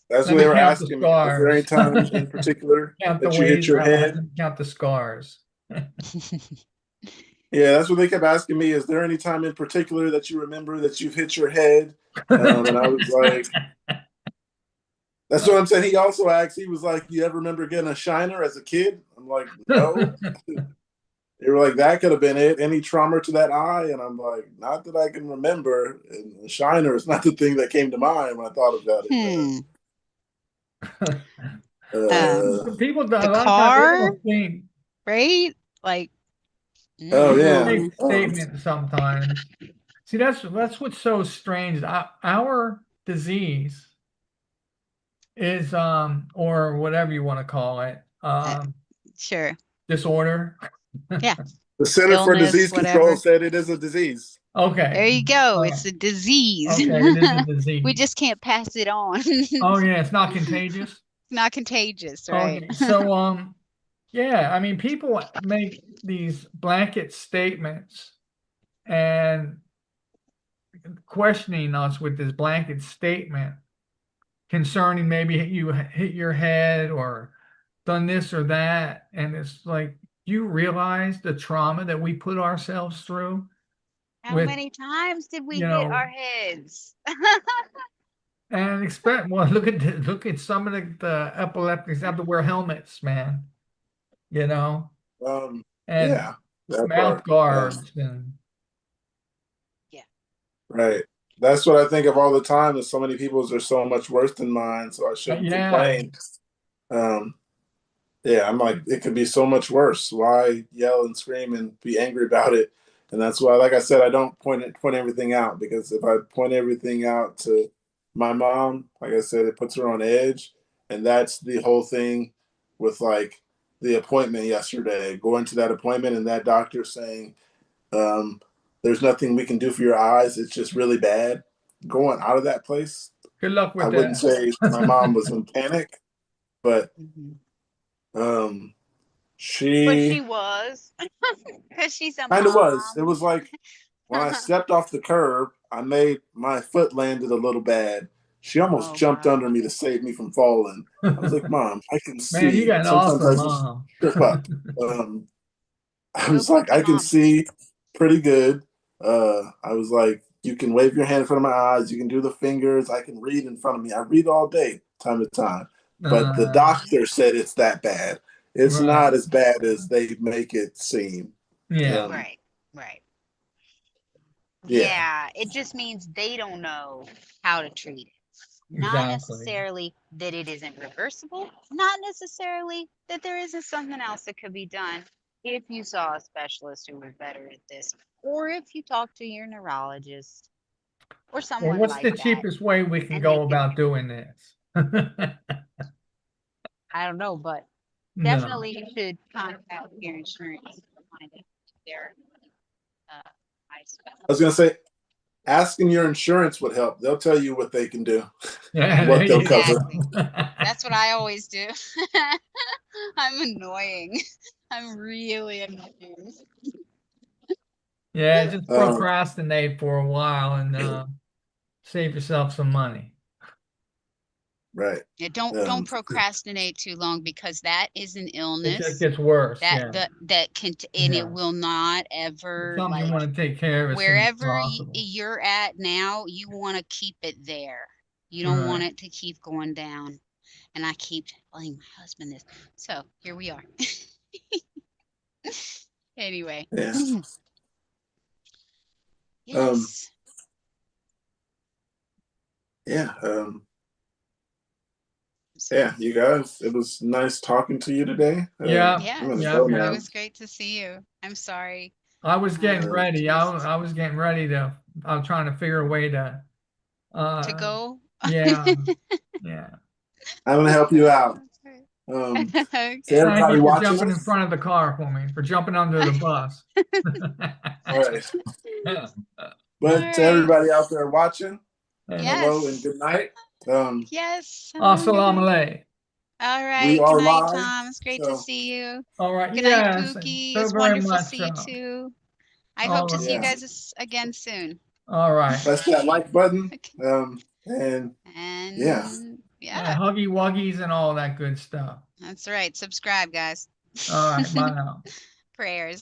[SPEAKER 2] That's
[SPEAKER 14] Let
[SPEAKER 2] what
[SPEAKER 14] me
[SPEAKER 2] they were
[SPEAKER 14] count the
[SPEAKER 2] asking me. Is there any
[SPEAKER 14] scars.
[SPEAKER 2] time in particular
[SPEAKER 14] Count the
[SPEAKER 2] that you hit
[SPEAKER 14] ways,
[SPEAKER 2] your head?
[SPEAKER 14] count the scars.
[SPEAKER 2] Yeah, that's what they kept asking me. Is there any time in particular that you remember that you've hit your head? And I was like, that's what I'm saying. He also asked, he was like, you ever remember getting a shiner as a kid? I'm like, no. They were like, that could have been it. Any trauma to that eye? And I'm like, not that I can remember. And the shiner is not the thing that came to mind when I thought about it.
[SPEAKER 14] People, a
[SPEAKER 11] the
[SPEAKER 14] lot of times,
[SPEAKER 11] car,
[SPEAKER 14] people don't think.
[SPEAKER 11] right? Like,
[SPEAKER 2] Oh yeah.
[SPEAKER 14] Big statement sometimes. See, that's what's so strange. Our disease is or whatever you want to call it,
[SPEAKER 11] sure.
[SPEAKER 14] disorder.
[SPEAKER 11] Yeah.
[SPEAKER 2] The Center for
[SPEAKER 11] Illness,
[SPEAKER 2] Disease
[SPEAKER 11] whatever.
[SPEAKER 2] Control said it is a disease.
[SPEAKER 14] Okay.
[SPEAKER 11] There you go. It's a disease.
[SPEAKER 14] Okay, it is a disease.
[SPEAKER 11] We just can't pass it on.
[SPEAKER 14] Oh yeah, it's not contagious.
[SPEAKER 11] Not contagious, right?
[SPEAKER 14] Okay, so yeah, I mean, people make these blanket statements and questioning us with this blanket statement concerning maybe you hit your head or done this or that, and it's like, you realize the trauma that we put ourselves through.
[SPEAKER 11] How many times did we hit our heads?
[SPEAKER 14] And expect, well, look at some of the epileptics have to wear helmets, man. You know, and
[SPEAKER 2] yeah,
[SPEAKER 14] mouth guards and
[SPEAKER 11] yeah,
[SPEAKER 2] right. That's what I think of all the time. Is so many people's are so much worse than mine, so I shouldn't complain. Yeah, I'm like, it could be so much worse. Why yell and scream and be angry about it? And that's why, like I said, I don't point everything out, because if I point everything out to my mom, like I said, it puts her on edge. And that's the whole thing with like the appointment yesterday, going to that appointment and that doctor saying, there's nothing we can do for your eyes. It's just really bad. Going out of that place.
[SPEAKER 14] Good luck with
[SPEAKER 2] that. I wouldn't say my mom was in panic, but
[SPEAKER 11] she was. Because she's a
[SPEAKER 2] kind of
[SPEAKER 11] mom.
[SPEAKER 2] was. It was like when I stepped off the curb, my foot landed a little bad. She almost jumped under me to save me from falling. I was like, Mom, I can see.
[SPEAKER 14] Man, you got an
[SPEAKER 2] Sometimes
[SPEAKER 14] awesome
[SPEAKER 2] I just
[SPEAKER 14] mom.
[SPEAKER 2] trip up. I was like, I can see pretty good. I was like, you can wave your hand in front of my eyes. You can do the fingers. I can read in front of me. I read all day, time to time. But the doctor said it's that bad. It's not as bad as they make it seem.
[SPEAKER 14] Yeah.
[SPEAKER 11] Right. Yeah. It just means they don't know how to treat it. Not necessarily that it isn't reversible, not necessarily that there isn't something else that could be done if you saw a specialist who was better at this, or if you talk to your neurologist or someone
[SPEAKER 14] what's
[SPEAKER 11] like
[SPEAKER 14] the
[SPEAKER 11] that.
[SPEAKER 14] cheapest way we can go about doing this?
[SPEAKER 11] I don't know, but definitely you should contact your insurance to find out their
[SPEAKER 2] I was going to say, asking your insurance would help. They'll tell you what they can do, what they'll cover.
[SPEAKER 11] That's what I always do. I'm annoying. I'm really annoying.
[SPEAKER 14] Yeah, just procrastinate for a while and save yourself some money.
[SPEAKER 2] Right.
[SPEAKER 11] Yeah, don't procrastinate too long, because that is an illness.
[SPEAKER 14] It just gets worse.
[SPEAKER 11] That can, and it will not ever.
[SPEAKER 14] It's something you want to take care of as
[SPEAKER 11] wherever
[SPEAKER 14] soon as possible.
[SPEAKER 11] you're at now, you want to keep it there. You don't want it to keep going down. And I keep telling my husband this. So here we are. Anyway.
[SPEAKER 2] Yeah.
[SPEAKER 11] Yes.
[SPEAKER 2] Yeah. Yeah, you guys, it was nice talking to you today.
[SPEAKER 11] It was great to see you. I'm sorry.
[SPEAKER 14] I was getting ready. I was getting ready to. I was trying to figure a way to
[SPEAKER 11] go.
[SPEAKER 14] Yeah. Yeah.
[SPEAKER 2] I'm gonna help you out.
[SPEAKER 14] Thank you for jumping in front of the car for me, for jumping under the bus.
[SPEAKER 2] All right. But
[SPEAKER 11] All
[SPEAKER 2] to
[SPEAKER 11] right.
[SPEAKER 2] everybody out there watching,
[SPEAKER 14] And
[SPEAKER 2] hello and
[SPEAKER 11] Yes.
[SPEAKER 2] good night.
[SPEAKER 11] Yes. Hello and good
[SPEAKER 14] assalamu
[SPEAKER 11] night.
[SPEAKER 14] alaikum.
[SPEAKER 11] All
[SPEAKER 2] We
[SPEAKER 11] right. Good
[SPEAKER 2] are
[SPEAKER 11] night,
[SPEAKER 2] live.
[SPEAKER 11] Tom. It's great to
[SPEAKER 2] So
[SPEAKER 11] see you.
[SPEAKER 14] All right.
[SPEAKER 11] Good night,
[SPEAKER 14] Yes.
[SPEAKER 11] Pookie.
[SPEAKER 14] So
[SPEAKER 11] It's
[SPEAKER 14] very
[SPEAKER 11] wonderful to
[SPEAKER 14] much
[SPEAKER 11] see you
[SPEAKER 14] so.
[SPEAKER 11] too. I
[SPEAKER 14] All
[SPEAKER 11] hope to see you
[SPEAKER 2] yeah,
[SPEAKER 11] guys again soon.
[SPEAKER 14] All right.
[SPEAKER 2] press that like button. And
[SPEAKER 11] And
[SPEAKER 2] yeah.
[SPEAKER 11] yeah,
[SPEAKER 14] Huggy wuggies and all that good stuff.
[SPEAKER 11] that's right. Subscribe, guys.
[SPEAKER 14] All right. Bye now.
[SPEAKER 11] Prayers.